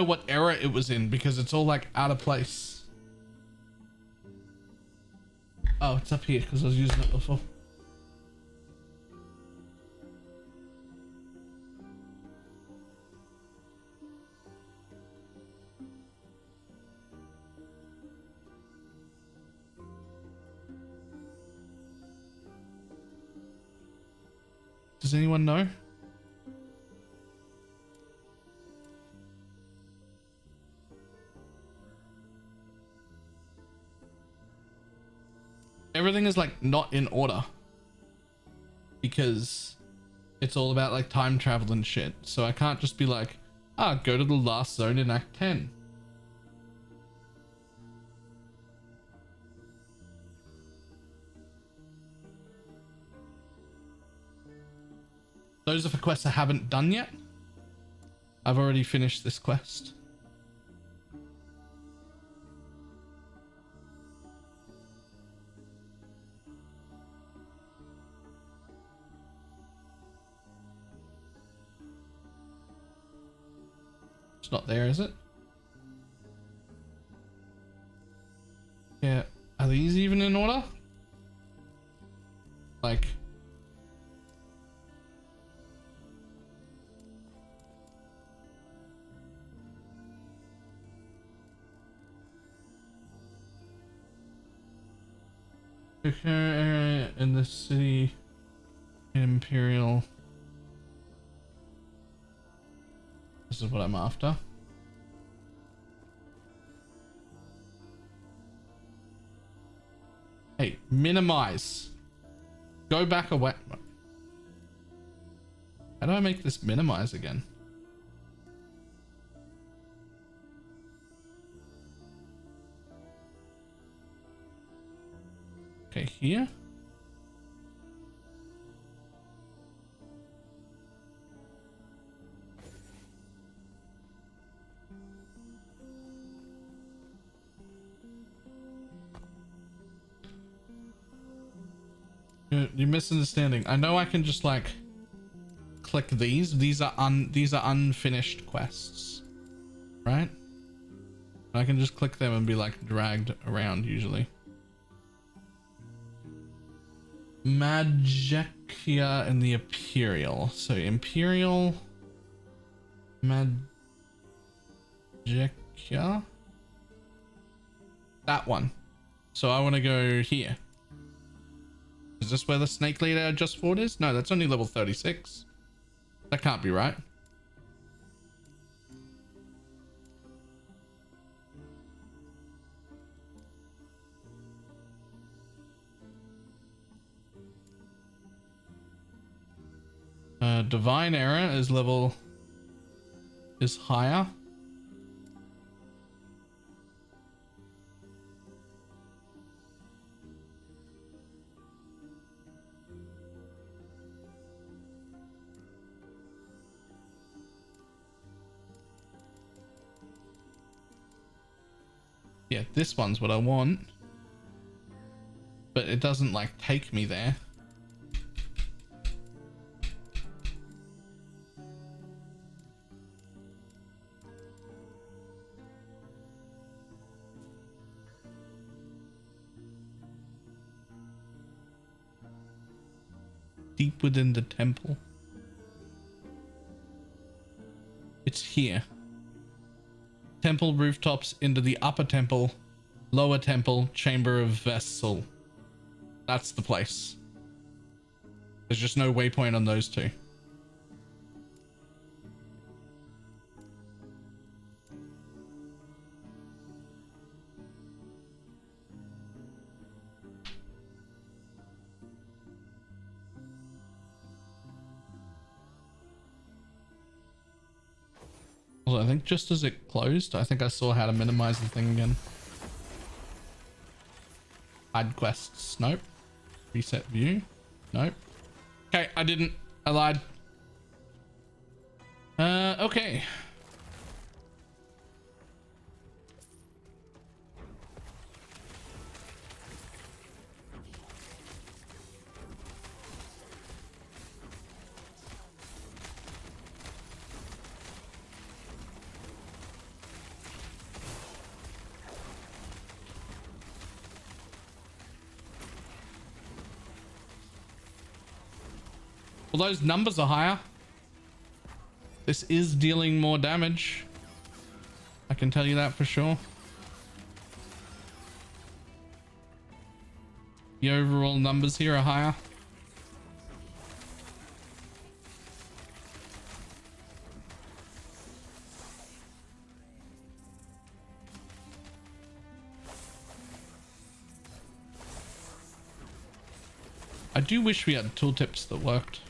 what era it was in because it's all like out of place. Oh, it's up here because I was using it before. Does anyone know? everything is like not in order because it's all about like time travel and shit. So I can't just be like, go to the last zone in Act 10. Those are for quests I haven't done yet. I've already finished this quest. It's not there, is it? Yeah. Are these even in order? Like... area in the city Imperial. This is what I'm after. Hey, minimize. Go back away. How do I make this minimize again? Okay, here. You're misunderstanding. I know I can just like click these. These are unfinished quests, right? I can just click them and be like dragged around usually. Magicia and the Imperial. So Imperial, Magicia, that one. So I want to go here. Is this where the snake leader I just fought is? No, that's only level 36. That can't be right. Divine Error is higher. Yeah, this one's what I want, but it doesn't like take me there. Deep within the temple. It's here. Temple rooftops into the upper temple, lower temple, chamber of vessel. That's the place. There's just no waypoint on those two. Also, I think just as it closed, I think I saw how to minimize the thing again. Hide quests. Nope. Reset view. Nope. Okay, I didn't. I lied. Okay. Well, those numbers are higher. This is dealing more damage. I can tell you that for sure. The overall numbers here are higher. I do wish we had tooltips that worked.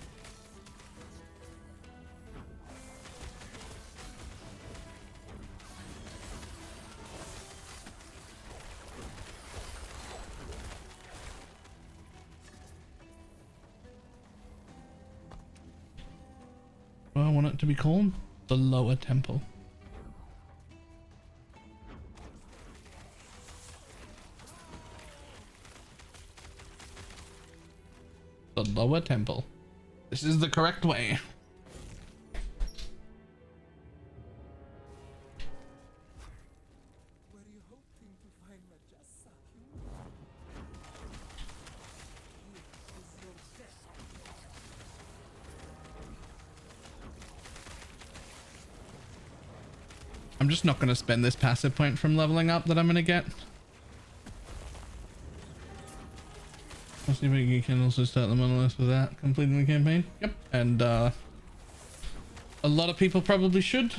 What do I want it to be called? The lower temple. The lower temple. This is the correct way. Were you hoping to find Rajasa? Here is your death. I'm just not going to spend this passive point from leveling up that I'm going to get. Let's see if you can also start the monolith without completing the campaign. Yep. And a lot of people probably should.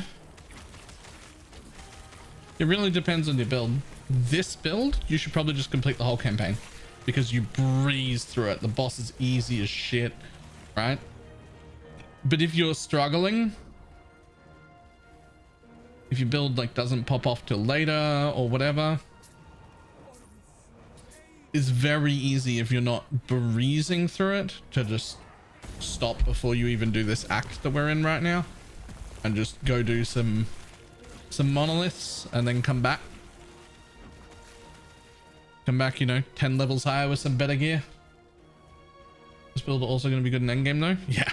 It really depends on your build. This build, you should probably just complete the whole campaign because you breeze through it. The boss is easy as shit, right? But if you're struggling, if your build like doesn't pop off till later or whatever, it's very easy if you're not breezing through it to just stop before you even do this act that we're in right now and just go do some monoliths and then come back, you know, 10 levels higher with some better gear. This build also going to be good in endgame though. Yeah,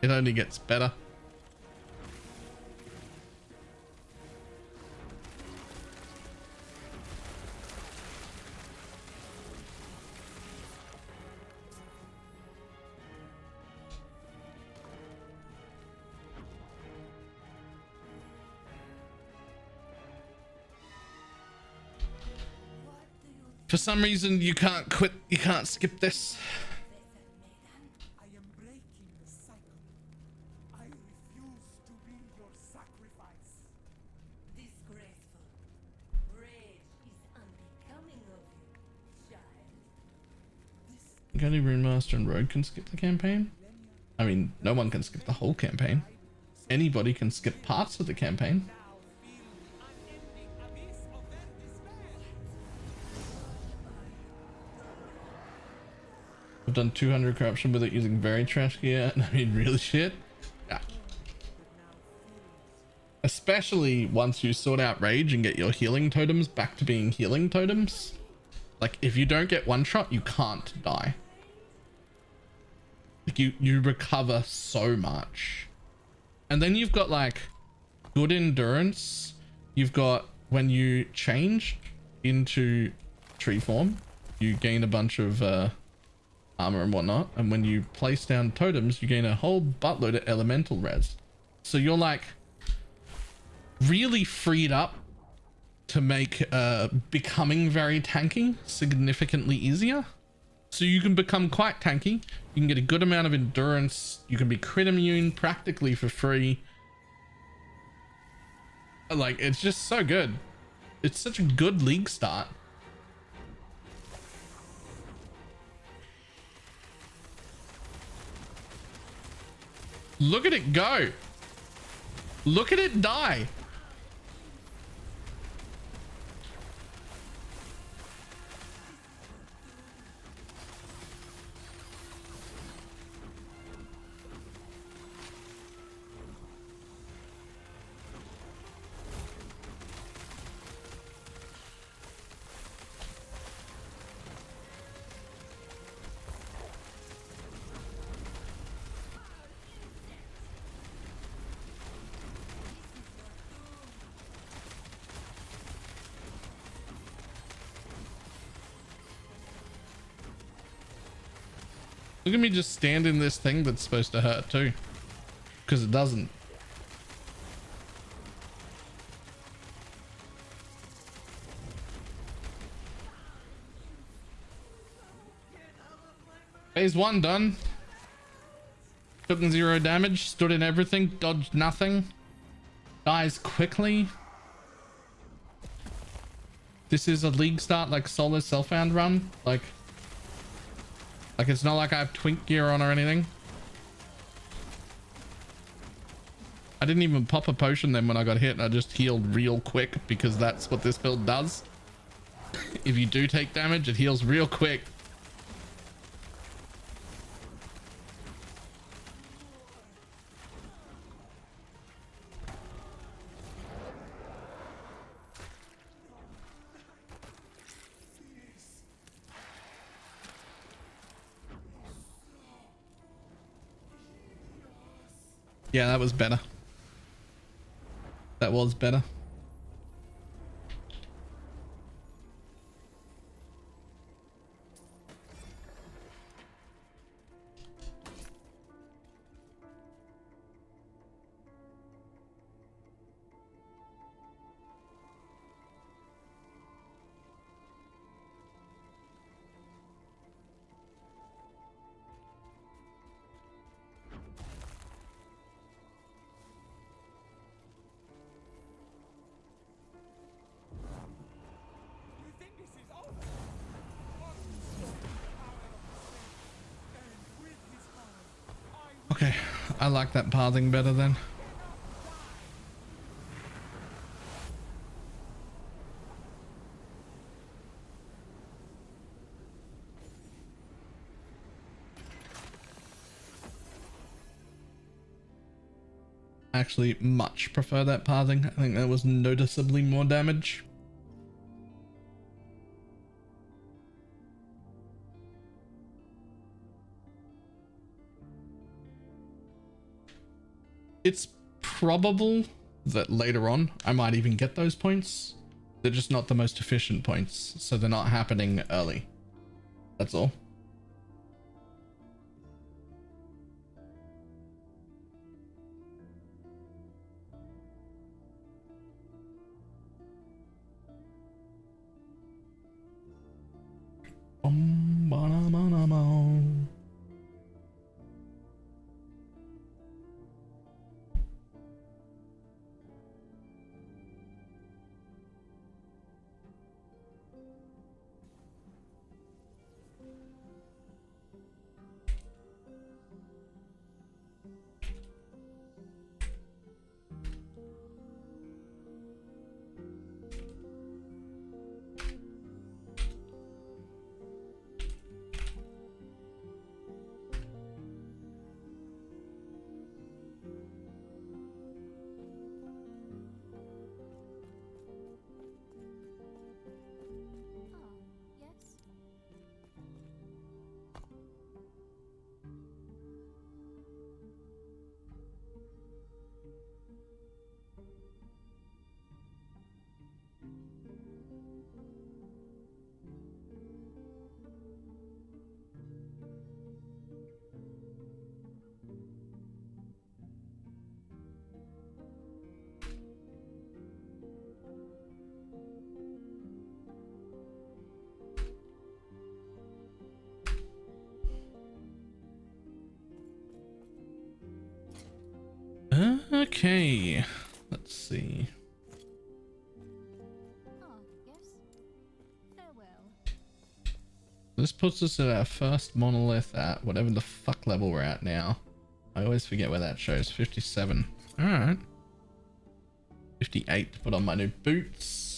it only gets better. For some reason, you can't quit. You can't skip this. I am breaking the cycle. I refuse to be your sacrifice. Disgraceful. Rage is unbecoming of you, child. Only Rune Master and Rogue can skip the campaign. I mean, no one can skip the whole campaign. Anybody can skip parts of the campaign. Now feel the unending abyss of their despair. I've done 200 corruption with it using very trash gear. I mean, really shit. Yeah. Especially once you sort out rage and get your healing totems back to being healing totems. Like, if you don't get one shot, you can't die. Like, you recover so much. And then you've got like good endurance. You've got when you change into tree form, you gain a bunch of armor and whatnot. And when you place down totems, you gain a whole buttload of elemental res. So you're like really freed up to make becoming very tanky significantly easier. So you can become quite tanky. You can get a good amount of endurance. You can be crit immune practically for free. Like, it's just so good. It's such a good league start. Look at it go. Look at it die. Look at me just stand in this thing that's supposed to hurt too. Because it doesn't. Phase 1 done. Took 0 damage, stood in everything, dodged nothing. Dies quickly. This is a league start like solo self-found run. Like, Like, it's not like I have twink gear on or anything. I didn't even pop a potion then when I got hit. I just healed real quick because that's what this build does. If you do take damage, it heals real quick. Yeah, that was better. That was better. You think this is over? Unstop the power of the snake, and with his power, I will Okay, I like that pathing better then. Actually much prefer that pathing. I think that was noticeably more damage. It's probable that later on I might even get those points. They're just not the most efficient points, so they're not happening early. That's all. Yes? Okay, let's see. Ah, yes? Farewell. This puts us at our first monolith at whatever the fuck level we're at now. I always forget where that shows. 57. All right. 58 to put on my new boots.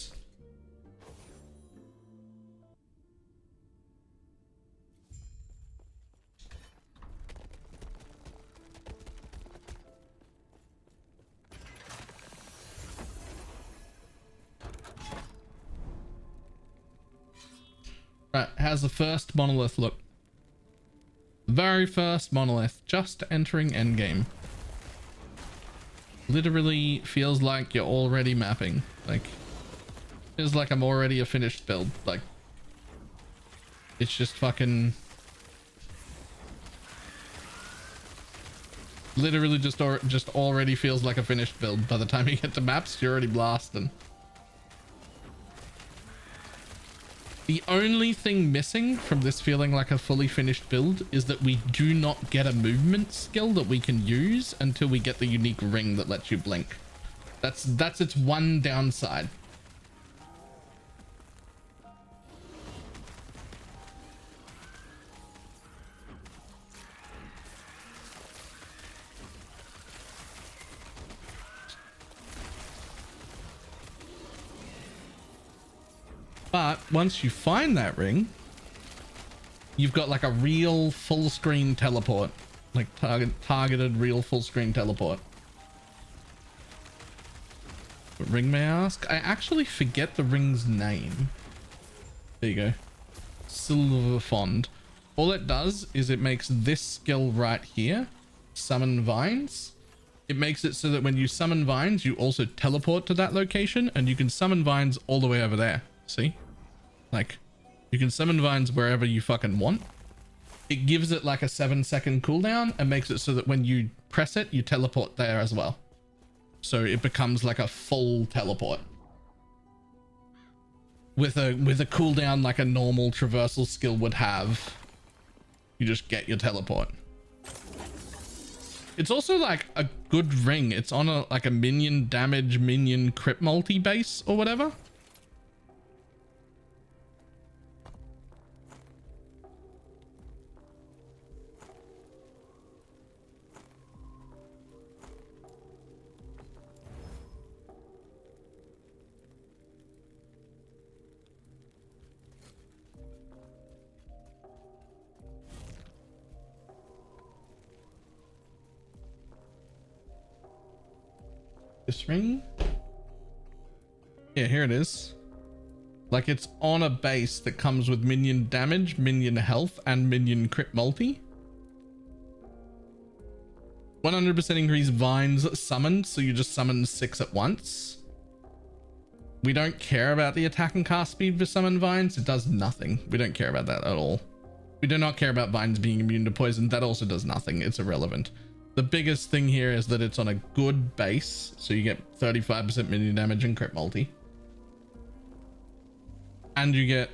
Right, how's the first monolith look? Very first monolith, just entering endgame. Literally feels like you're already mapping. Like, feels like I'm already a finished build. Like, it's just fucking... Literally just already feels like a finished build. By the time you get to maps, you're already blasting. The only thing missing from this feeling like a fully finished build is that we do not get a movement skill that we can use until we get the unique ring that lets you blink. That's its one downside. But once you find that ring, you've got like a real full screen teleport, like targeted real full screen teleport. What ring may I ask? I actually forget the ring's name. There you go. Silver Fond. All it does is it makes this skill right here, summon vines. It makes it so that when you summon vines, you also teleport to that location, and you can summon vines all the way over there. See? Like, you can summon vines wherever you fucking want. It gives it like a 7-second cooldown and makes it so that when you press it, you teleport there as well. So it becomes like a full teleport. With a cooldown like a normal traversal skill would have. You just get your teleport. It's also like a good ring. It's on a like a minion damage, minion crit multi base or whatever. This ring? Yeah, here it is. Like it's on a base that comes with minion damage, minion health, and minion crit multi. 100% increase vines summoned, so you just summon 6 at once. We don't care about the attack and cast speed for summon vines. It does nothing. We don't care about that at all. We do not care about vines being immune to poison. That also does nothing. It's irrelevant. The biggest thing here is that it's on a good base, so you get 35% minion damage and crit multi. And you get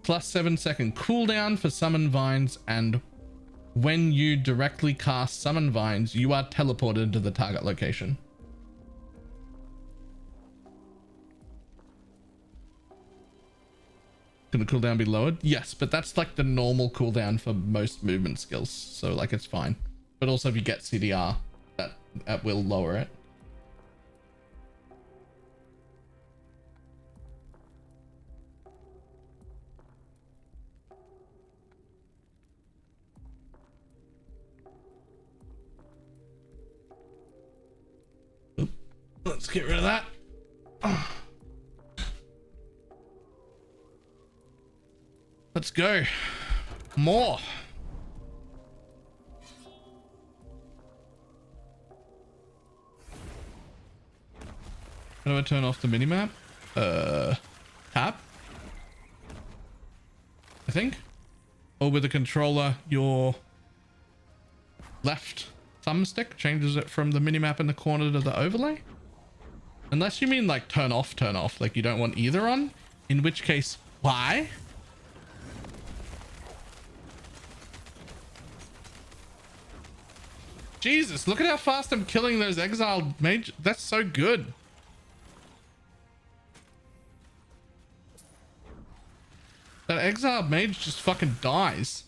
plus 7-second cooldown for summon vines, and when you directly cast summon vines, you are teleported to the target location. Can the cooldown be lowered? Yes, but that's like the normal cooldown for most movement skills, so like it's fine. But also if you get CDR, that will lower it. Oop. Let's get rid of that. Let's go. More. How do I turn off the minimap? Tab? I think. Or with the controller, your left thumbstick changes it from the minimap in the corner to the overlay. Unless you mean like turn off, like you don't want either on. In which case, why? Jesus, look at how fast I'm killing those exiled mage. That's so good. That exiled mage just fucking dies.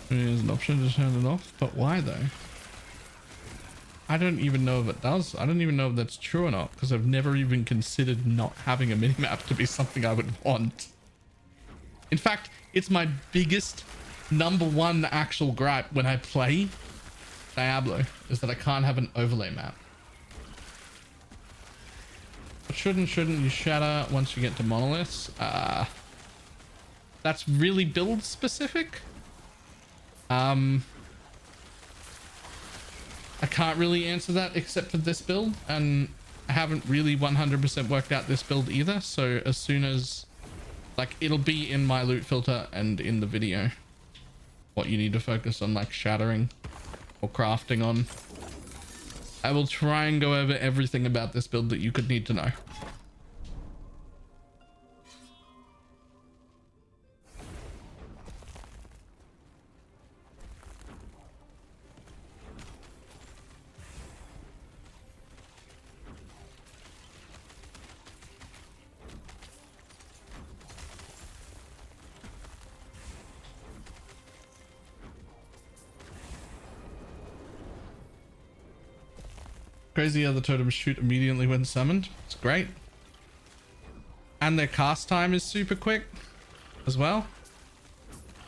There's an option to turn it off, but why though? I don't even know if it does. I don't even know if that's true or not, because I've never even considered not having a minimap to be something I would want. In fact, it's my biggest #1 actual gripe when I play Diablo, is that I can't have an overlay map. But shouldn't you shatter once you get to monoliths? That's really build specific. I can't really answer that except for this build, and I haven't really 100% worked out this build either. So as soon as, like, it'll be in my loot filter and in the video what you need to focus on, like shattering or crafting on. I will try and go over everything about this build that you could need to know. Crazy how the totems shoot immediately when summoned. It's great. And their cast time is super quick as well.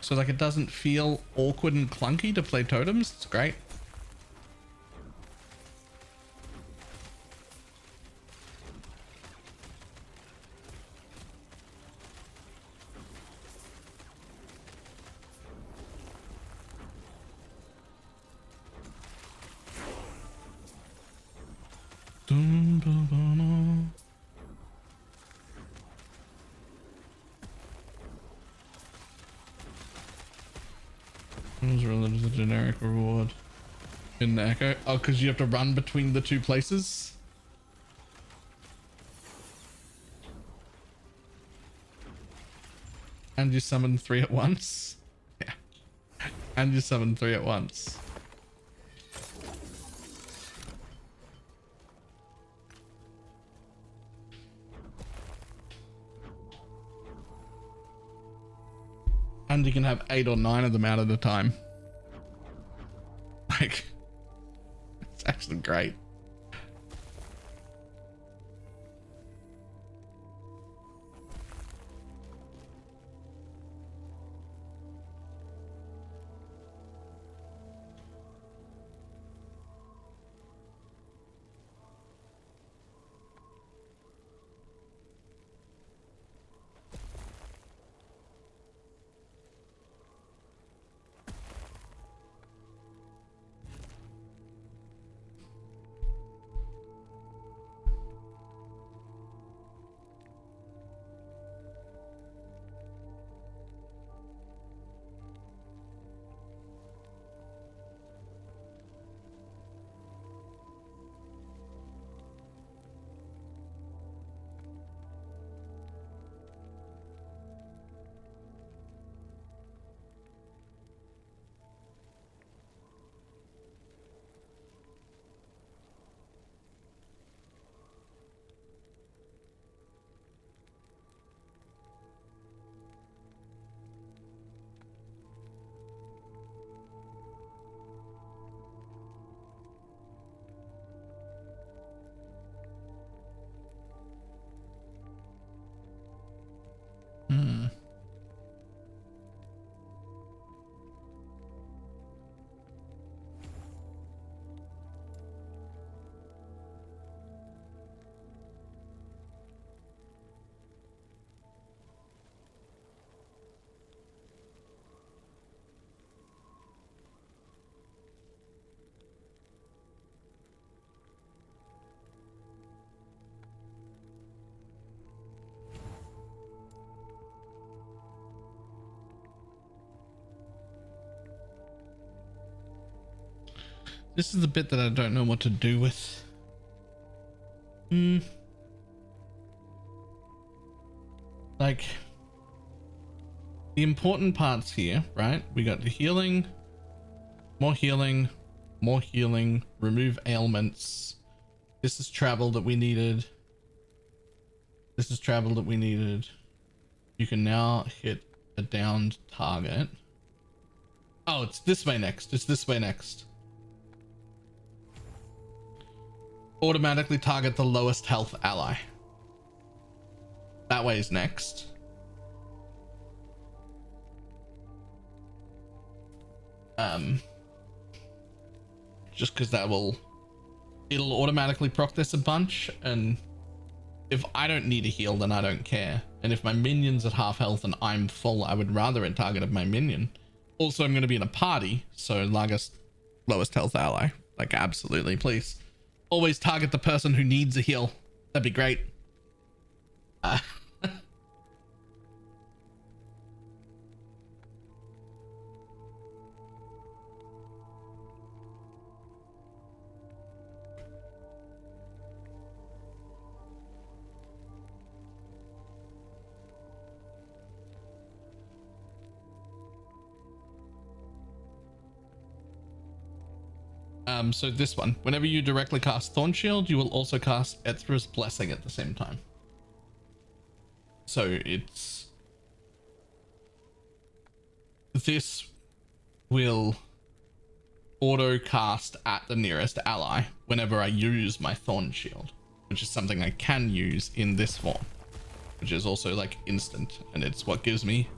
So like it doesn't feel awkward and clunky to play totems. It's great. What's related to the generic reward in the echo? Oh, because you have to run between the two places. And you summon 3 at once. Yeah. And you summon 3 at once. And you can have 8 or 9 of them out at a time. Like, it's actually great. This is the bit that I don't know what to do with. Like, the important parts here, right? We got the healing, more healing, more healing, remove ailments. This is travel that we needed. This is travel that we needed. You can now hit a downed target. Oh, it's this way next. It's this way next. Automatically target the lowest health ally. That way is next. Just because it'll automatically proc this a bunch, and if I don't need a heal, then I don't care. And if my minion's at half health and I'm full, I would rather it targeted my minion. Also, I'm going to be in a party, so lowest health ally. Like, absolutely, please. always target the person who needs a heal. That'd be great. So this one, whenever you directly cast Thorn Shield, you will also cast Ethra's Blessing at the same time. So this will auto cast at the nearest ally whenever I use my Thorn Shield, which is something I can use in this form, which is also like instant, and it's what gives me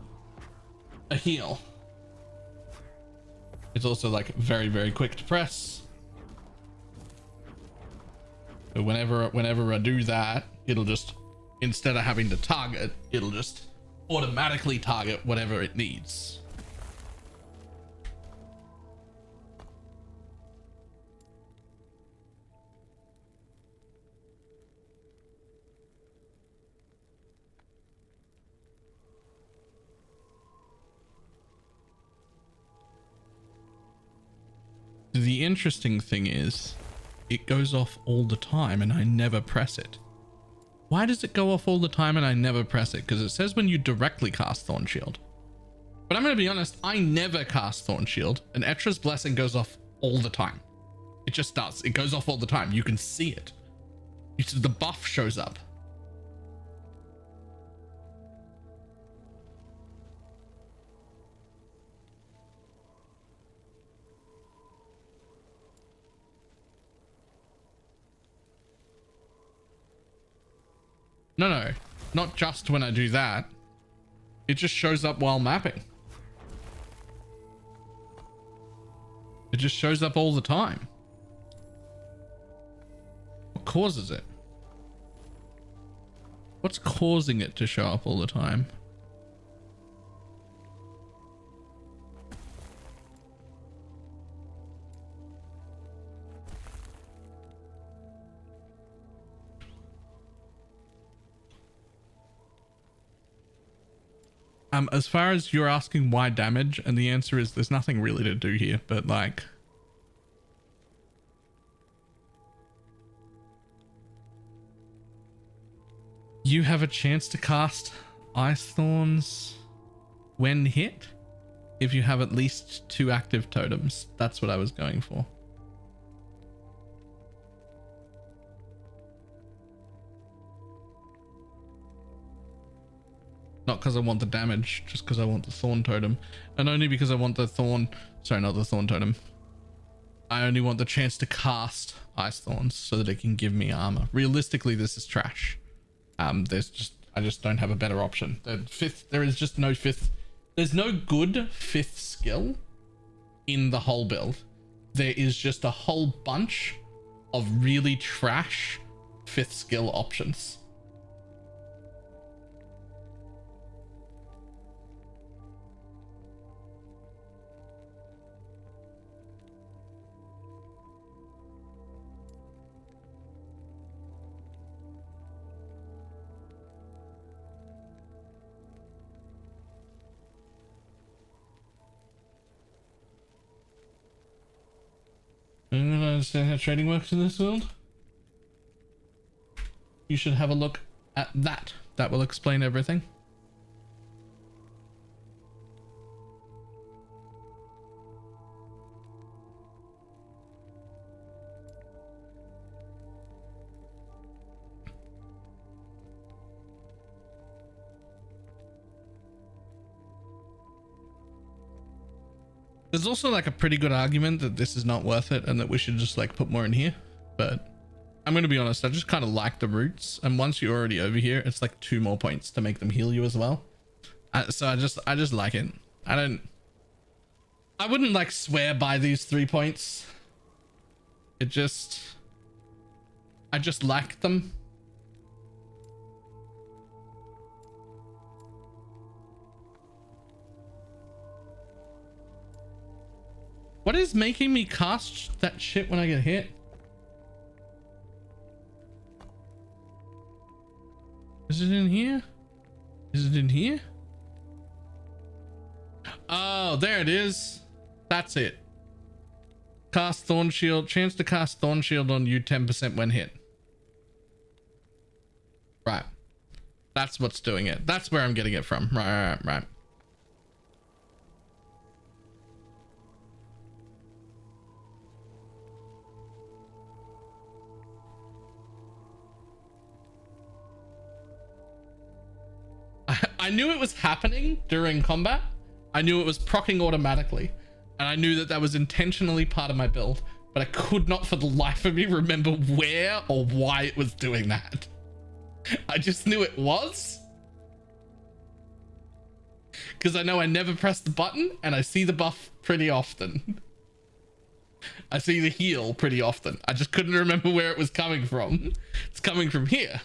a heal. It's also like very, very quick to press. So whenever I do that, it'll just, instead of having to target, it'll just automatically target whatever it needs. The interesting thing is, it goes off all the time and I never press it. Why does it go off all the time and I never press it? Because it says when you directly cast Thorn Shield. But I'm going to be honest, I never cast Thorn Shield, and Etra's Blessing goes off all the time. It just does. It goes off all the time. You can see it. The buff shows up. No, not just when I do that. It just shows up while mapping. It just shows up all the time. What causes it? What's causing it to show up all the time? As far as you're asking why damage, and the answer is there's nothing really to do here, but like, you have a chance to cast Ice Thorns when hit if you have at least 2 active totems. That's what I was going for. Not because I want the damage, just because I want the Thorn totem. And only because I want the Thorn... Sorry, not the Thorn totem. I only want the chance to cast Ice Thorns so that it can give me armor. Realistically, this is trash. I just don't have a better option. There is just no fifth... There's no good 5th skill in the whole build. There is just a whole bunch of really trash 5th skill options. I don't understand how trading works in this world. You should have a look at that. That will explain everything. There's also like a pretty good argument that this is not worth it and that we should just like put more in here. But I'm going to be honest, I just kind of like the roots. And once you're already over here, it's like 2 more points to make them heal you as well. So I just like it. I wouldn't like swear by these 3 points. I just like them. What is making me cast that shit when I get hit? Is it in here? Is it in here? Oh, there it is. That's it. Cast Thorn Shield. Chance to cast Thorn Shield on you 10% when hit. Right. That's what's doing it. That's where I'm getting it from. Right. I knew it was happening during combat. I knew it was proccing automatically. And I knew that that was intentionally part of my build. But I could not for the life of me remember where or why it was doing that. I just knew it was. Because I know I never press the button and I see the buff pretty often. I see the heal pretty often. I just couldn't remember where it was coming from. It's coming from here.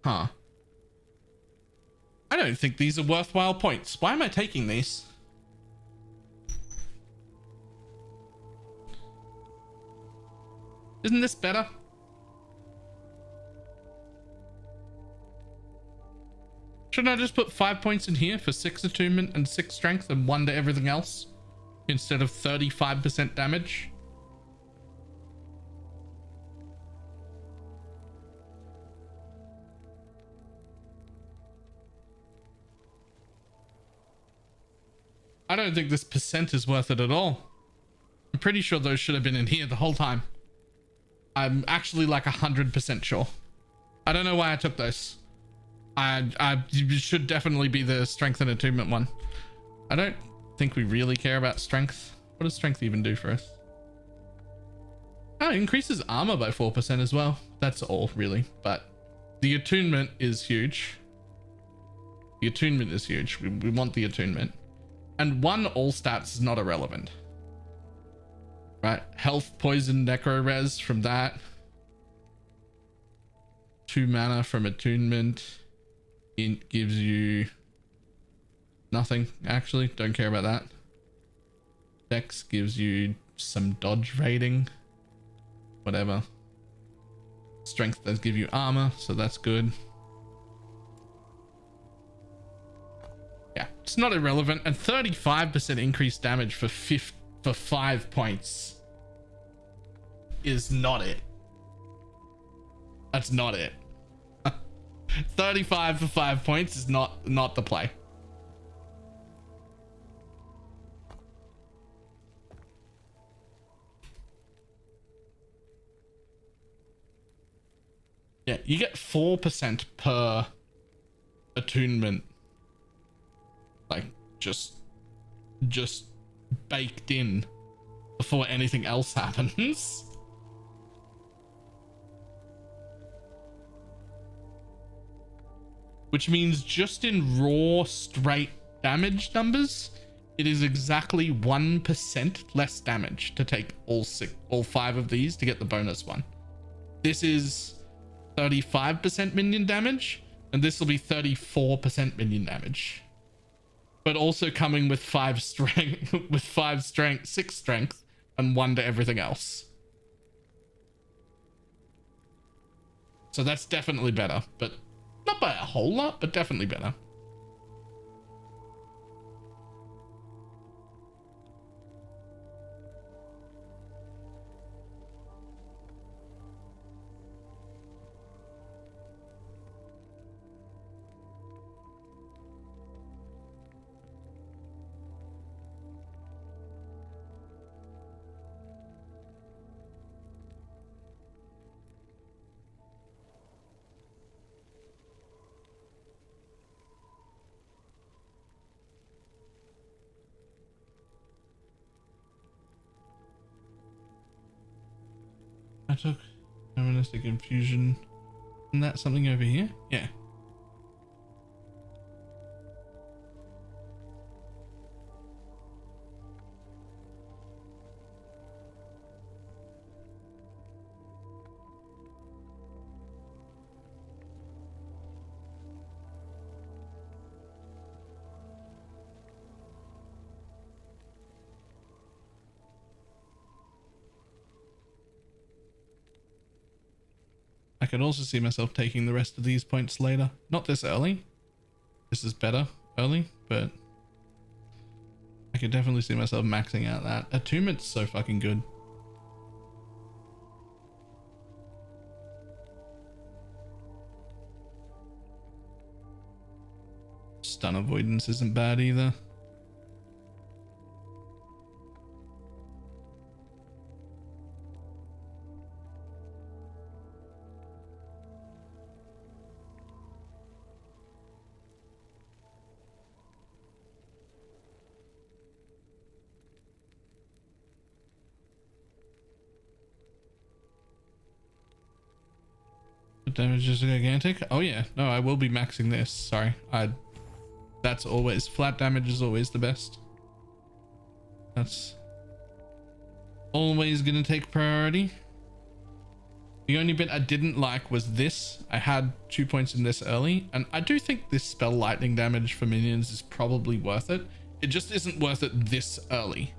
Huh. I don't think these are worthwhile points. Why am I taking these? Isn't this better? Shouldn't I just put 5 points in here for 6 attunement and 6 strength and 1 to everything else instead of 35% damage? I don't think this percent is worth it at all. I'm pretty sure those should have been in here the whole time. I'm actually like 100% sure. I don't know why I took those. I should definitely be the strength and attunement one. I don't think we really care about strength. What does strength even do for us? Oh, it increases armor by 4% as well. That's all really, but the attunement is huge. The attunement is huge. We want the attunement. And 1 all stats is not irrelevant. Right? Health, poison, necro res from that. 2 mana from attunement. It gives you nothing, actually. Don't care about that. Dex gives you some dodge rating. Whatever. Strength does give you armor, so that's good. Yeah, it's not irrelevant. And 35% increased damage for 5 points is not it. That's not it. 35 for 5 points is not the play. Yeah, you get 4% per attunement. Like just baked in before anything else happens. Which means just in raw straight damage numbers, it is exactly 1% less damage to take all 5 of these to get the bonus one. This is 35% minion damage, and this will be 34% minion damage. But also coming with 5 strength, with 5 strength, 6 strength, and 1 to everything else. So that's definitely better, but not by a whole lot, but definitely better. I took Humanistic Infusion. Isn't that something over here? Yeah. I could also see myself taking the rest of these points later. Not this early. This is better early, but I could definitely see myself maxing out that. Attunement's so fucking good. Stun avoidance isn't bad either. Damage is gigantic. Oh yeah, no, I will be maxing this. Sorry, that's always flat damage is always the best. That's always gonna take priority. The only bit I didn't like was this. I had 2 points in this early, and I do think this spell lightning damage for minions is probably worth it. It just isn't worth it this early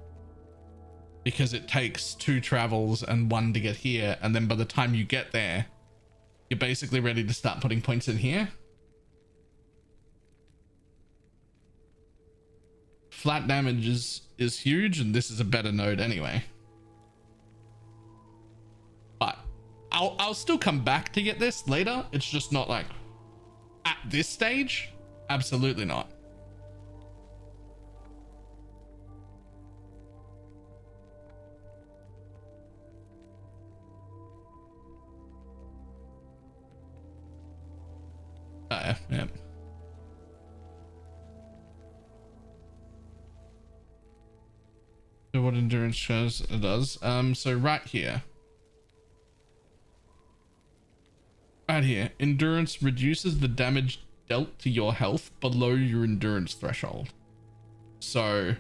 because it takes 2 travels and 1 to get here, and then by the time you get there, you're basically ready to start putting points in here. Flat damage is huge, and this is a better node anyway. But I'll still come back to get this later. It's just not like at this stage. Absolutely not. Yeah. So what endurance shows it does. So right here, endurance reduces the damage dealt to your health below your endurance threshold. So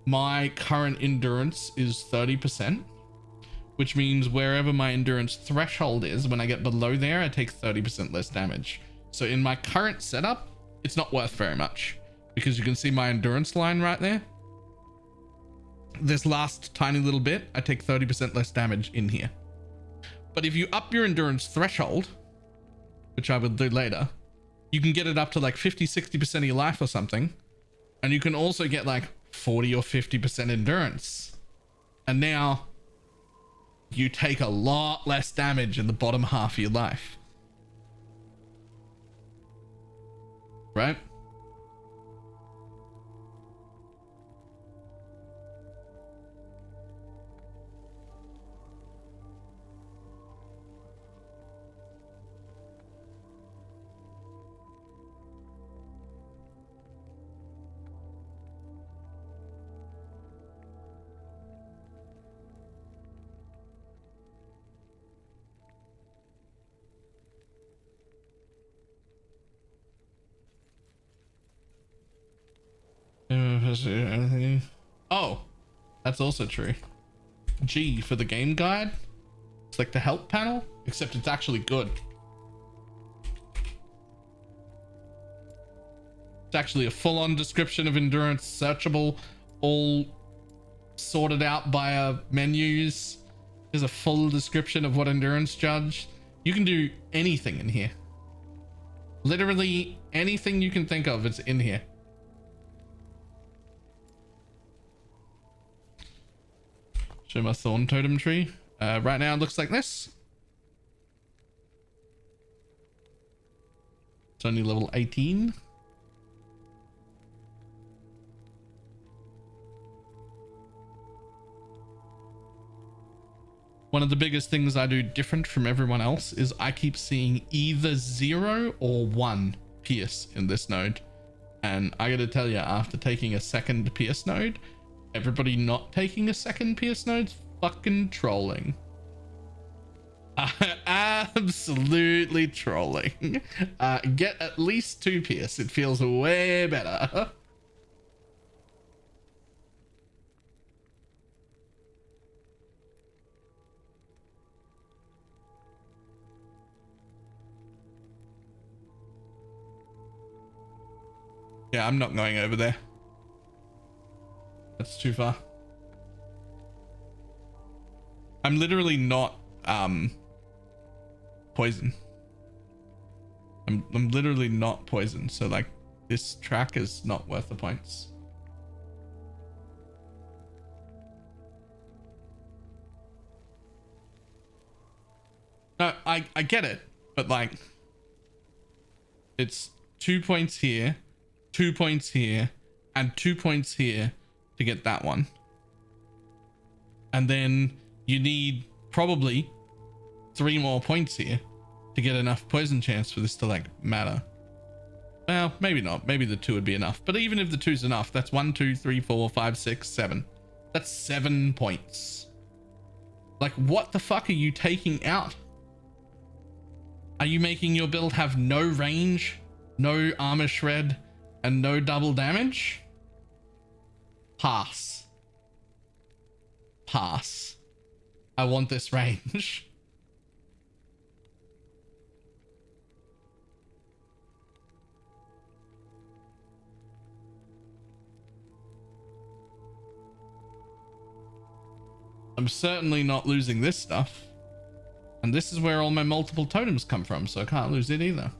my current endurance is 30%, which means wherever my endurance threshold is, when I get below there, I take 30% less damage. So in my current setup, it's not worth very much because you can see my endurance line right there. This last tiny little bit, I take 30% less damage in here. But if you up your endurance threshold, which I will do later, you can get it up to like 50-60% of your life or something. And you can also get like 40 or 50% endurance. And now you take a lot less damage in the bottom half of your life. Right? Oh, that's also true. G for the game guide. It's like the help panel, except it's actually good. It's actually a full-on description of endurance, searchable, all sorted out by menus. There's a full description of what endurance judge. You can do anything in here. Literally anything you can think of, it's in here. Show my Thorn totem tree. Right now it looks like this. It's only level 18. One of the biggest things I do different from everyone else is I keep seeing either 0 or 1 pierce in this node. And I gotta tell you, after taking a second pierce node, everybody not taking a second pierce node's fucking trolling. Absolutely trolling. Get at least 2 pierce. It feels way better. Yeah, I'm not going over there. That's too far. I'm literally not poison. I'm literally not poison, so like this track is not worth the points. No, I get it, but like it's 2 points here, 2 points here, and 2 points here to get that one. And then you need probably 3 more points here to get enough poison chance for this to like matter. Well, maybe not. Maybe the 2 would be enough. But even if the 2's enough, that's 1, 2, 3, 4, 5, 6, 7. That's 7 points. Like, what the fuck are you taking out? Are you making your build have no range, no armor shred, and no double damage? Pass. Pass. I want this range. I'm certainly not losing this stuff. And this is where all my multiple totems come from, so I can't lose it either.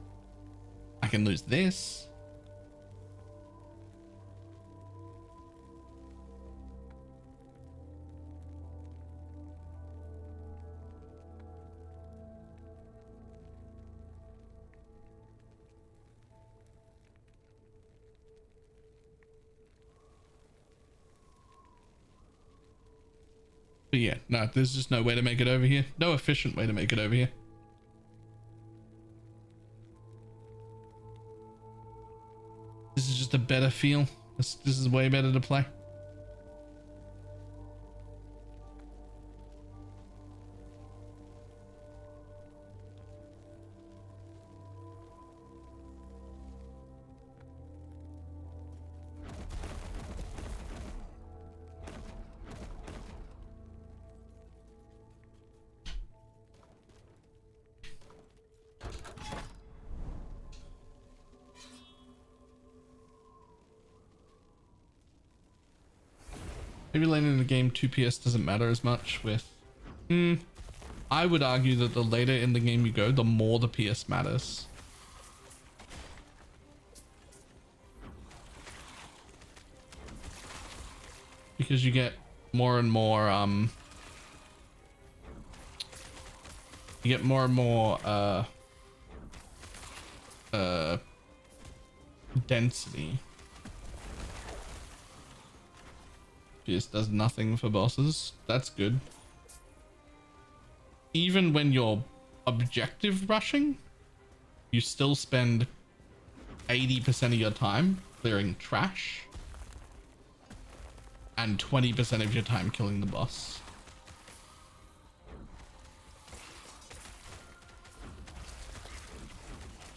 I can lose this. But yeah, no, there's just no way to make it over here. No efficient way to make it over here. This is just a better feel. This is way better to play. Maybe later in the game 2 PS doesn't matter as much with... I would argue that the later in the game you go, the more the PS matters. Because you get more and more, you get more and more, density. PS does nothing for bosses. That's good. Even when you're objective rushing, you still spend 80% of your time clearing trash and 20% of your time killing the boss.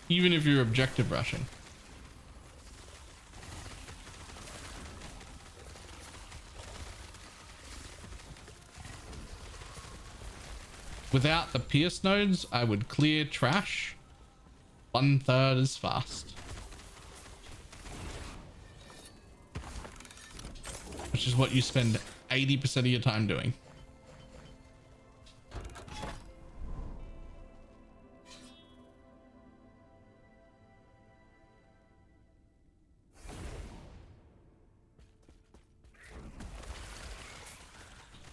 Even if you're objective rushing. Without the pierce nodes, I would clear trash 1/3 as fast. Which is what you spend 80% of your time doing.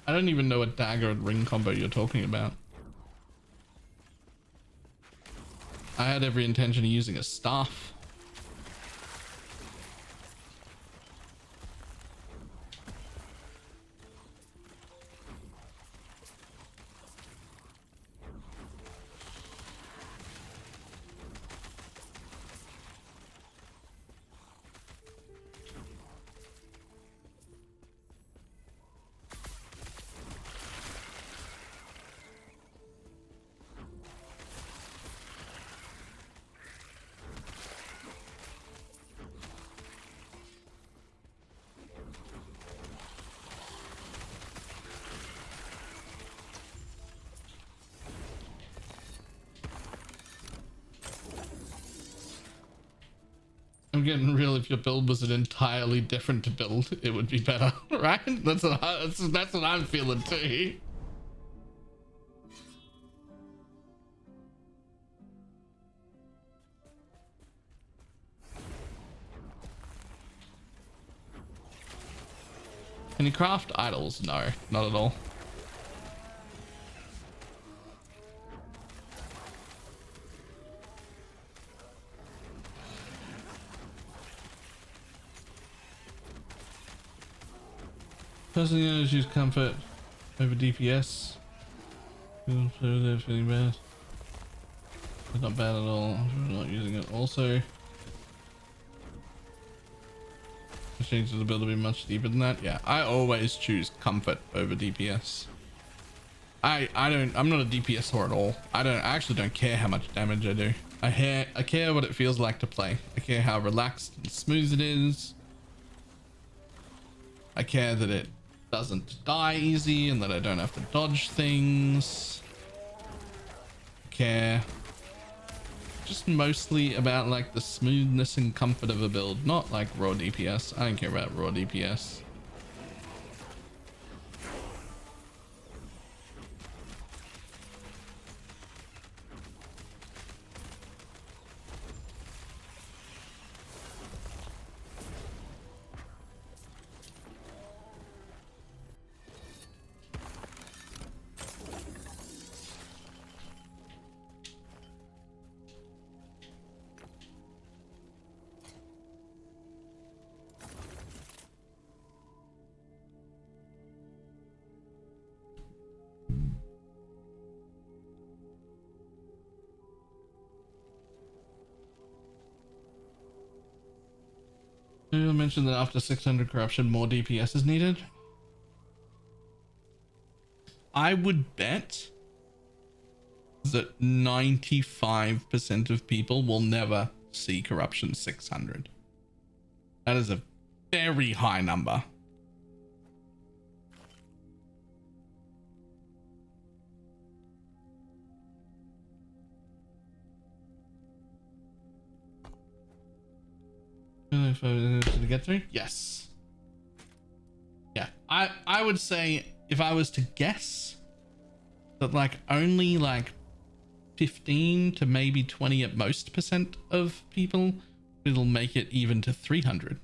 I don't even know what dagger and ring combo you're talking about. I had every intention of using a staff. I'm getting real. If your build was an entirely different build, it would be better, right? That's what I'm feeling too. Can you craft idols? No, not at all. Personally, I just use comfort over DPS. They're feeling bad. It's not bad at all. I'm not using it. Also, the change of the build to be much deeper than that. Yeah, I always choose comfort over DPS. I'm not a DPS whore at all. I actually don't care how much damage I do. I care what it feels like to play. I care how relaxed and smooth it is. I care that it doesn't die easy and that I don't have to dodge things. I care just mostly about like the smoothness and comfort of a build, not like raw DPS. I don't care about raw DPS. You mentioned that after 600 corruption, more DPS is needed. I would bet that 95% of people will never see corruption 600. That is a very high number. To get through? Yes. Yeah, I would say if I was to guess that like only like 15 to maybe 20 at most % of people will make it even to 300.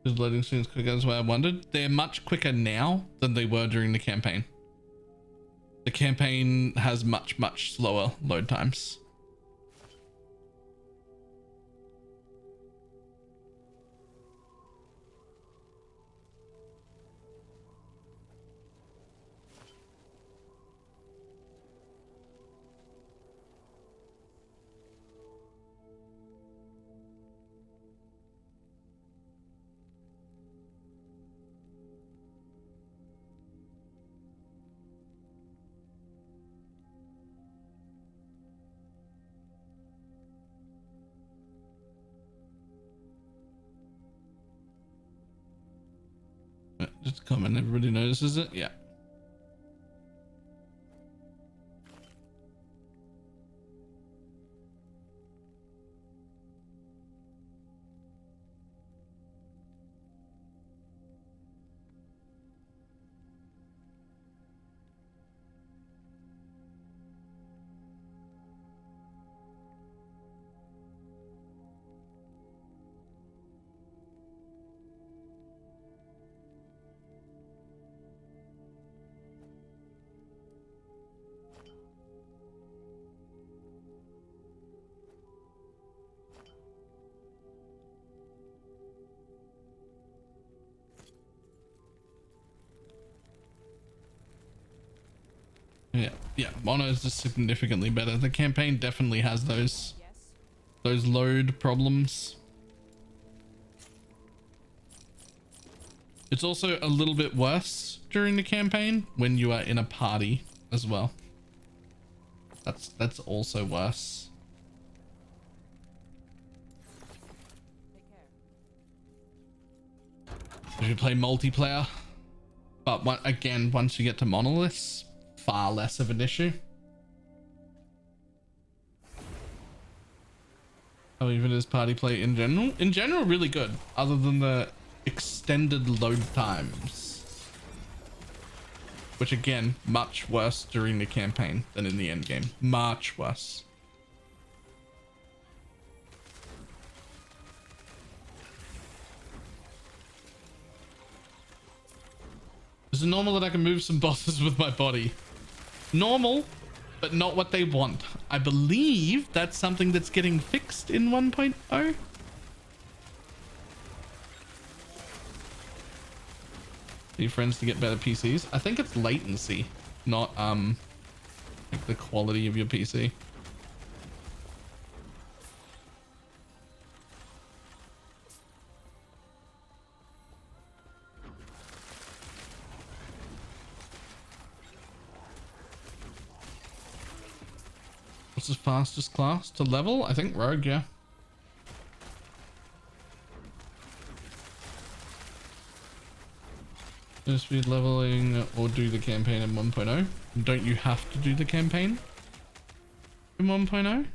Is loading screens quicker? That's why I wondered. They're much quicker now than they were during the campaign. The campaign has much slower load times. Just a comment, everybody notices it. Yeah. Yeah, mono is just significantly better. The campaign definitely has those load problems. It's also a little bit worse during the campaign when you are in a party as well. That's also worse. if you play multiplayer. But again, once you get to monoliths, far less of an issue. How even is party play in general? In general, really good, other than the extended load times, which again, much worse during the campaign than in the end game. Much worse. Is it normal that I can move some bosses with my body? Normal, but not what they want. I believe that's something that's getting fixed in 1.0. Need friends to get better PCs. I think it's latency, not like the quality of your PC. What's the fastest class to level? I think Rogue, yeah. Speed leveling or do the campaign in 1.0. Don't you have to do the campaign in 1.0?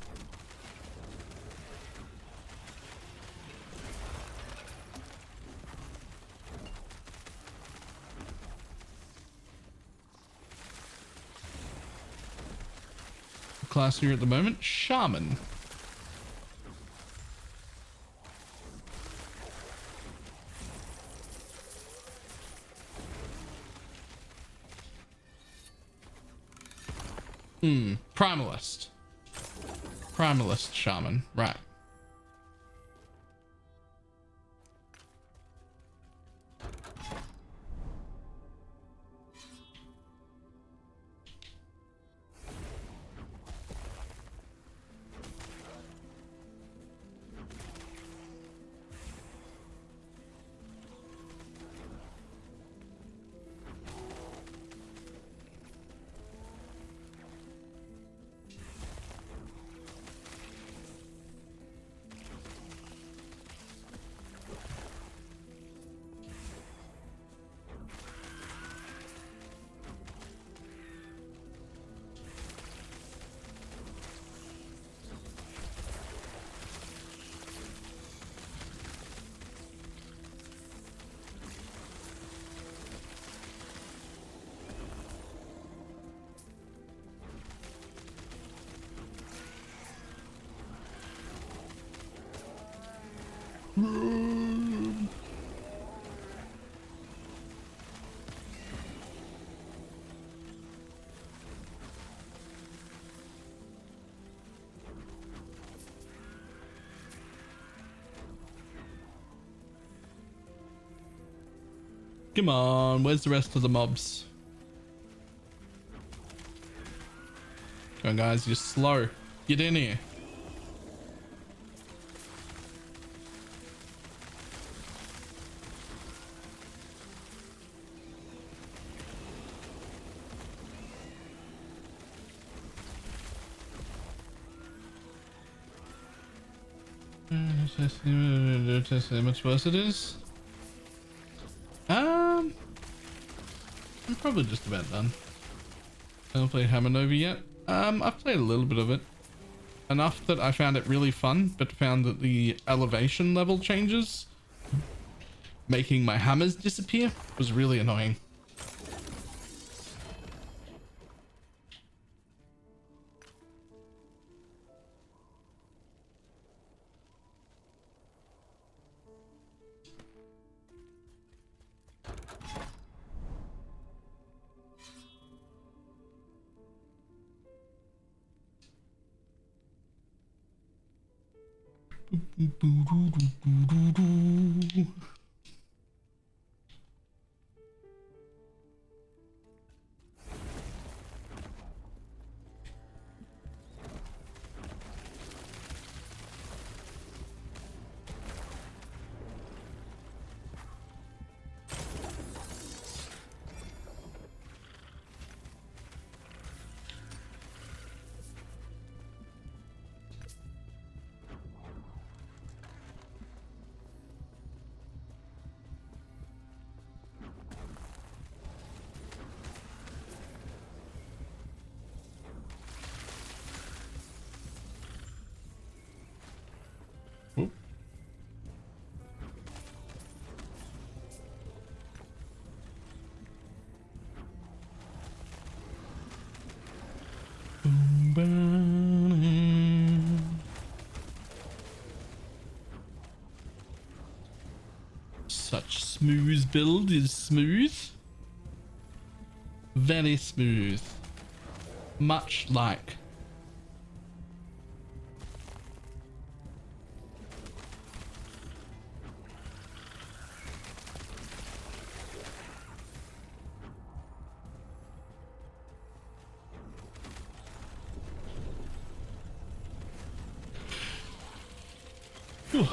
Class here at the moment, Shaman. Primalist. Primalist Shaman, right. Come on, where's the rest of the mobs? Come on, guys, you're slow. Get in here. How much worse it is? I'm probably just about done. I haven't played Hammer Nova yet. I've played a little bit of it. Enough that I found it really fun, but found that the elevation level changes, making my hammers disappear, was really annoying. Such smooth build is smooth. Very smooth. Much like. Whew.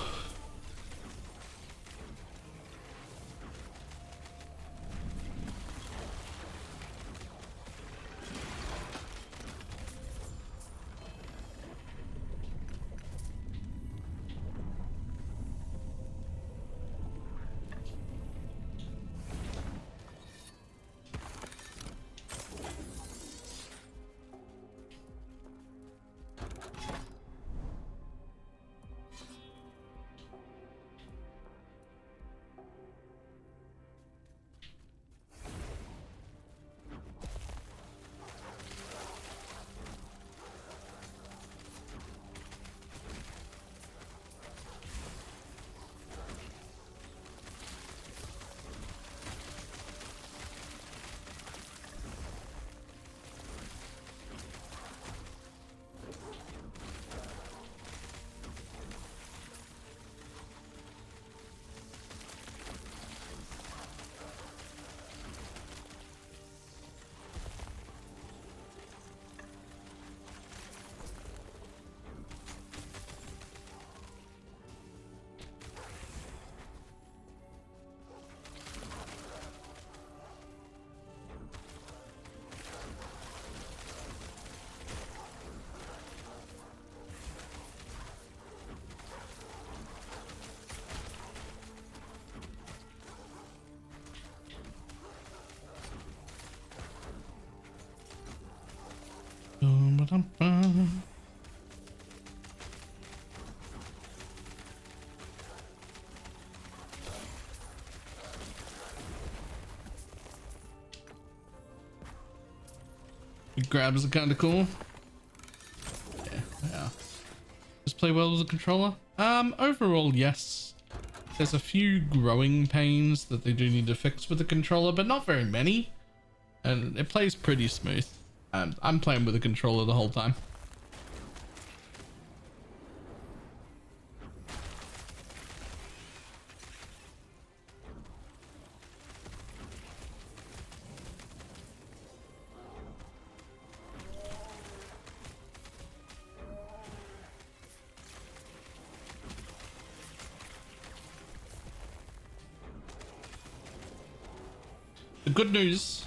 Grabs are kind of cool. Yeah. Just play well with the controller. Overall, yes. There's a few growing pains that they do need to fix with the controller, but not very many. And it plays pretty smooth. And I'm playing with the controller the whole time. The good news,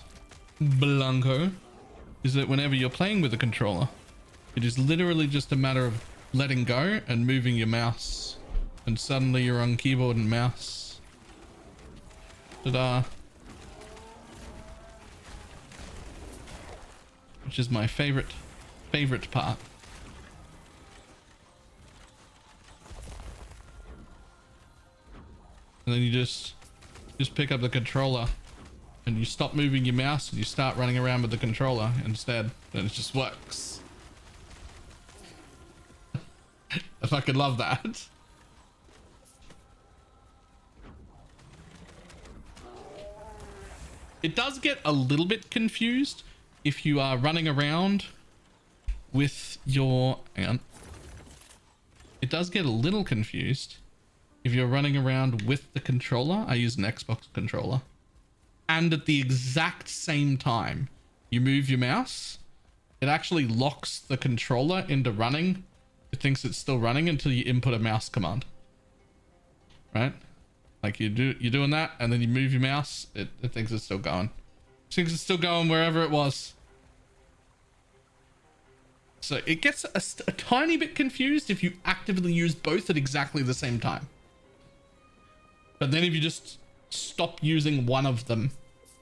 Blanco, is that whenever you're playing with a controller, it is literally just a matter of letting go and moving your mouse, and suddenly you're on keyboard and mouse. Ta-da. Which is my favorite part. And then you just pick up the controller and you stop moving your mouse and you start running around with the controller instead, and it just works. I fucking love that. It does get a little bit confused if you are running around with your... Hang on. It does get a little confused if you're running around with the controller. I use an Xbox controller. And at the exact same time you move your mouse, it actually locks the controller into running. It thinks it's still running until you input a mouse command. Right? Like you're doing that, and then you move your mouse, it thinks it's still going. It thinks it's still going wherever it was. So it gets a tiny bit confused if you actively use both at exactly the same time. But then if you just stop using one of them,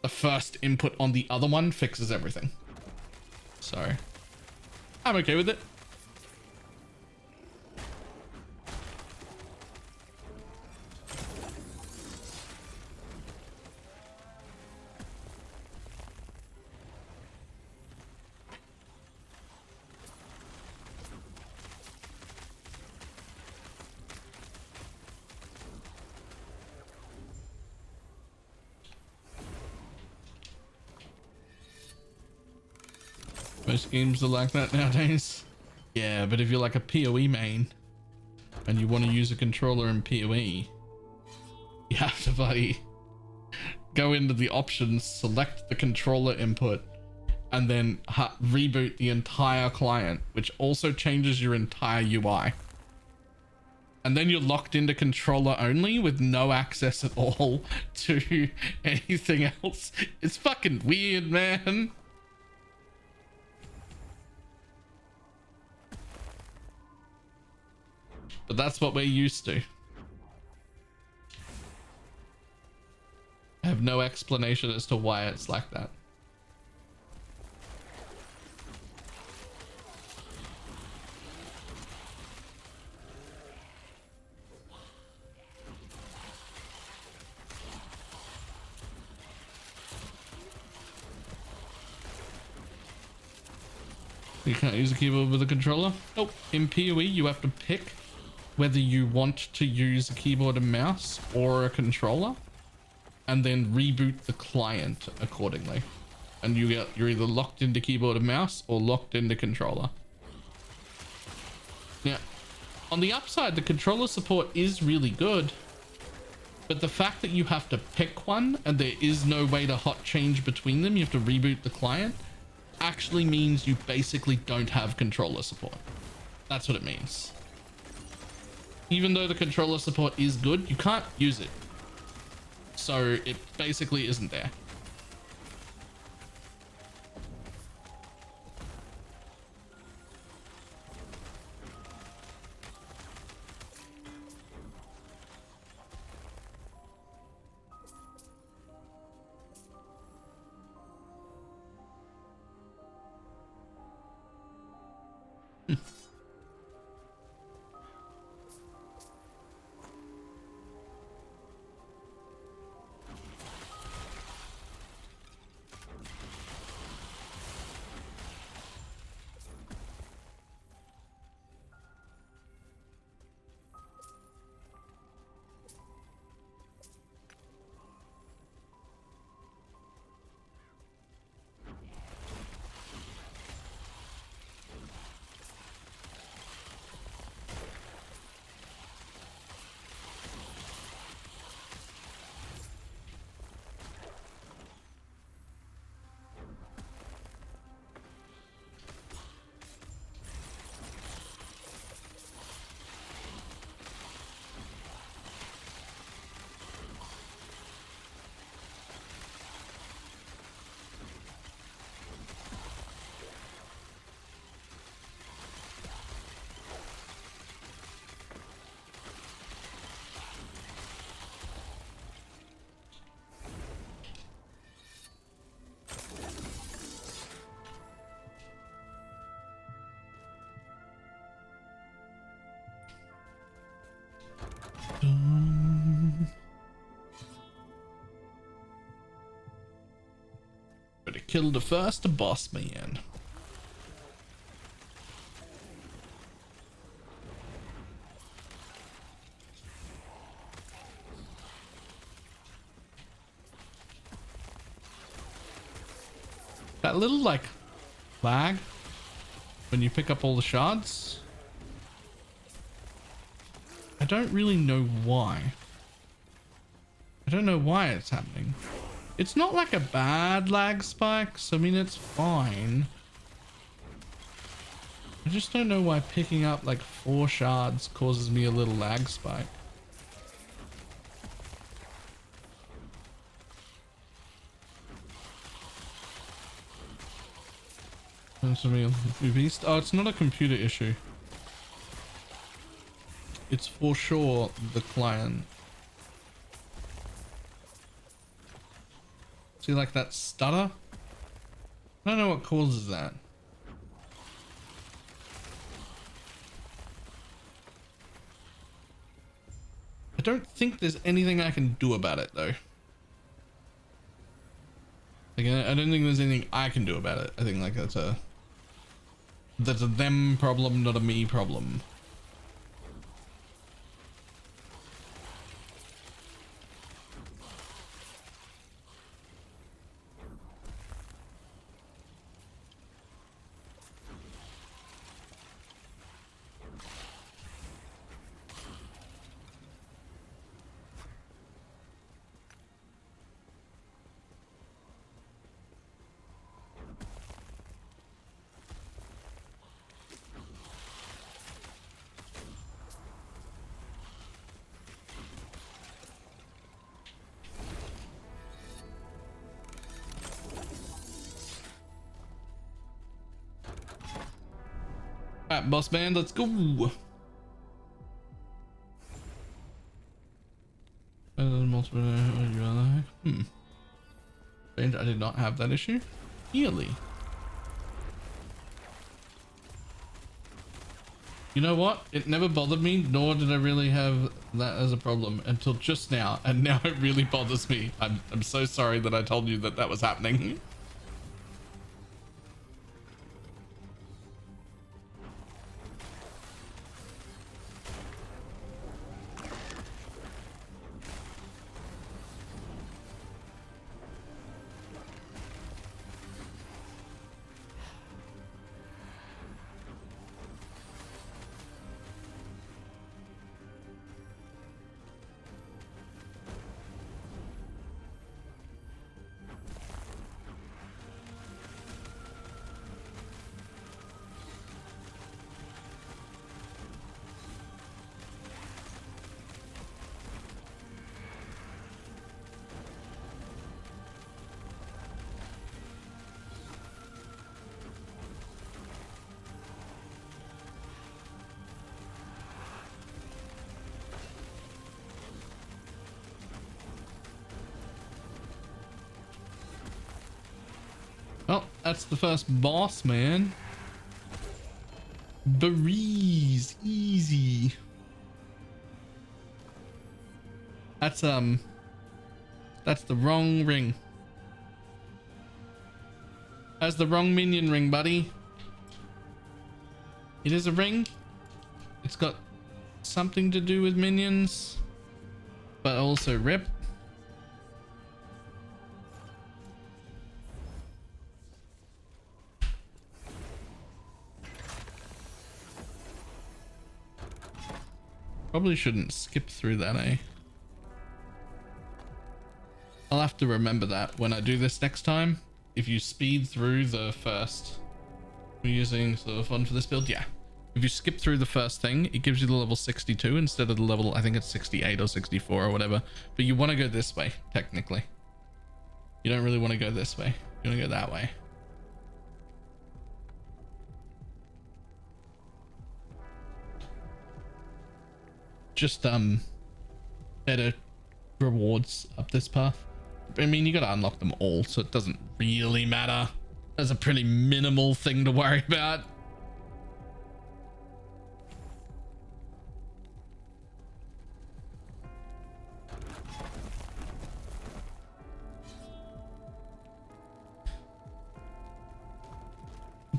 the first input on the other one fixes everything. So I'm okay with it. Most games are like that nowadays. Yeah, but if you're like a PoE main and you want to use a controller in PoE, you have to bloody go into the options, select the controller input, and then reboot the entire client, which also changes your entire UI. And then you're locked into controller only with no access at all to anything else. It's fucking weird, man. But that's what we're used to. I have no explanation as to why it's like that. You can't use a keyboard with a controller? Nope. In PoE, you have to pick whether you want to use a keyboard and mouse or a controller, and then reboot the client accordingly. And you're either locked into keyboard and mouse or locked into controller. Now, on the upside, the controller support is really good, but the fact that you have to pick one and there is no way to hot change between them, you have to reboot the client, actually means you basically don't have controller support. That's what it means. Even though the controller support is good, you can't use it. So it basically isn't there. Better kill the first boss man. That little like lag when you pick up all the shards, I don't really know why. I don't know why it's happening. It's not like a bad lag spike, so I mean it's fine. I just don't know why picking up like 4 shards causes me a little lag spike. Beast. Oh, it's not a computer issue. It's for sure the client. See, like that stutter? I don't know what causes that. I don't think there's anything I can do about it though. Like, I don't think there's anything I can do about it. I think like that's a them problem, not a me problem. right, boss man, let's go. Strange, I did not have that issue. Really? You know what? It never bothered me, nor did I really have that as a problem until just now, and now it really bothers me. I'm so sorry that I told you that that was happening. Well, that's the first boss, man. Breeze, easy. That's the wrong ring. That's the wrong minion ring, buddy. It is a ring. It's got something to do with minions, but also rip. Probably shouldn't skip through that, eh? I'll have to remember that when I do this next time. If you speed through the first, we're using sort of fun for this build, yeah. If you skip through the first thing, it gives you the level 62 instead of the level, I think it's 68 or 64 or whatever. But you want to go this way, technically. You don't really want to go this way. You want to go that way. Just better rewards up this path. I mean, you got to unlock them all, so it doesn't really matter. That's a pretty minimal thing to worry about.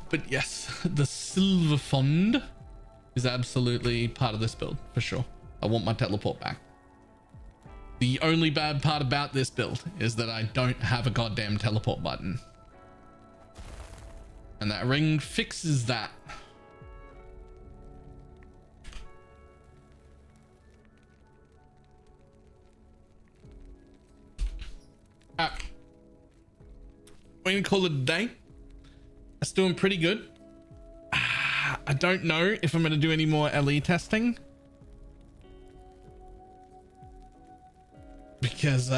But yes, the silver fund is absolutely part of this build for sure. I want my teleport back. The only bad part about this build is that I don't have a goddamn teleport button. And that ring fixes that. We're gonna call it a day. That's doing pretty good. I don't know if I'm gonna do any more LE testing. Because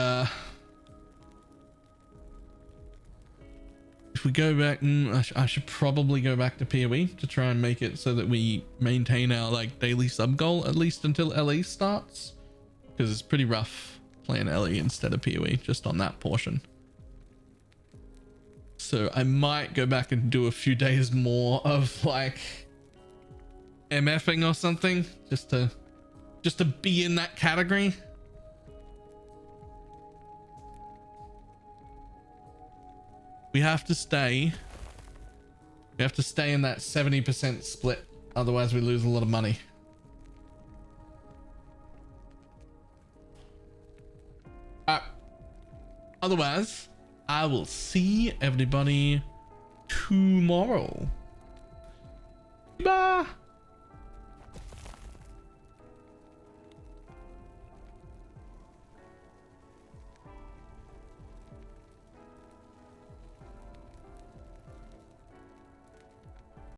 if we go back, I should probably go back to PoE to try and make it so that we maintain our like daily sub goal at least until LE starts, because it's pretty rough playing LE instead of PoE just on that portion. So I might go back and do a few days more of like MFing or something just to be in that category. We have to stay in that 70% split, otherwise we lose a lot of money. Otherwise, I will see everybody tomorrow. Bye.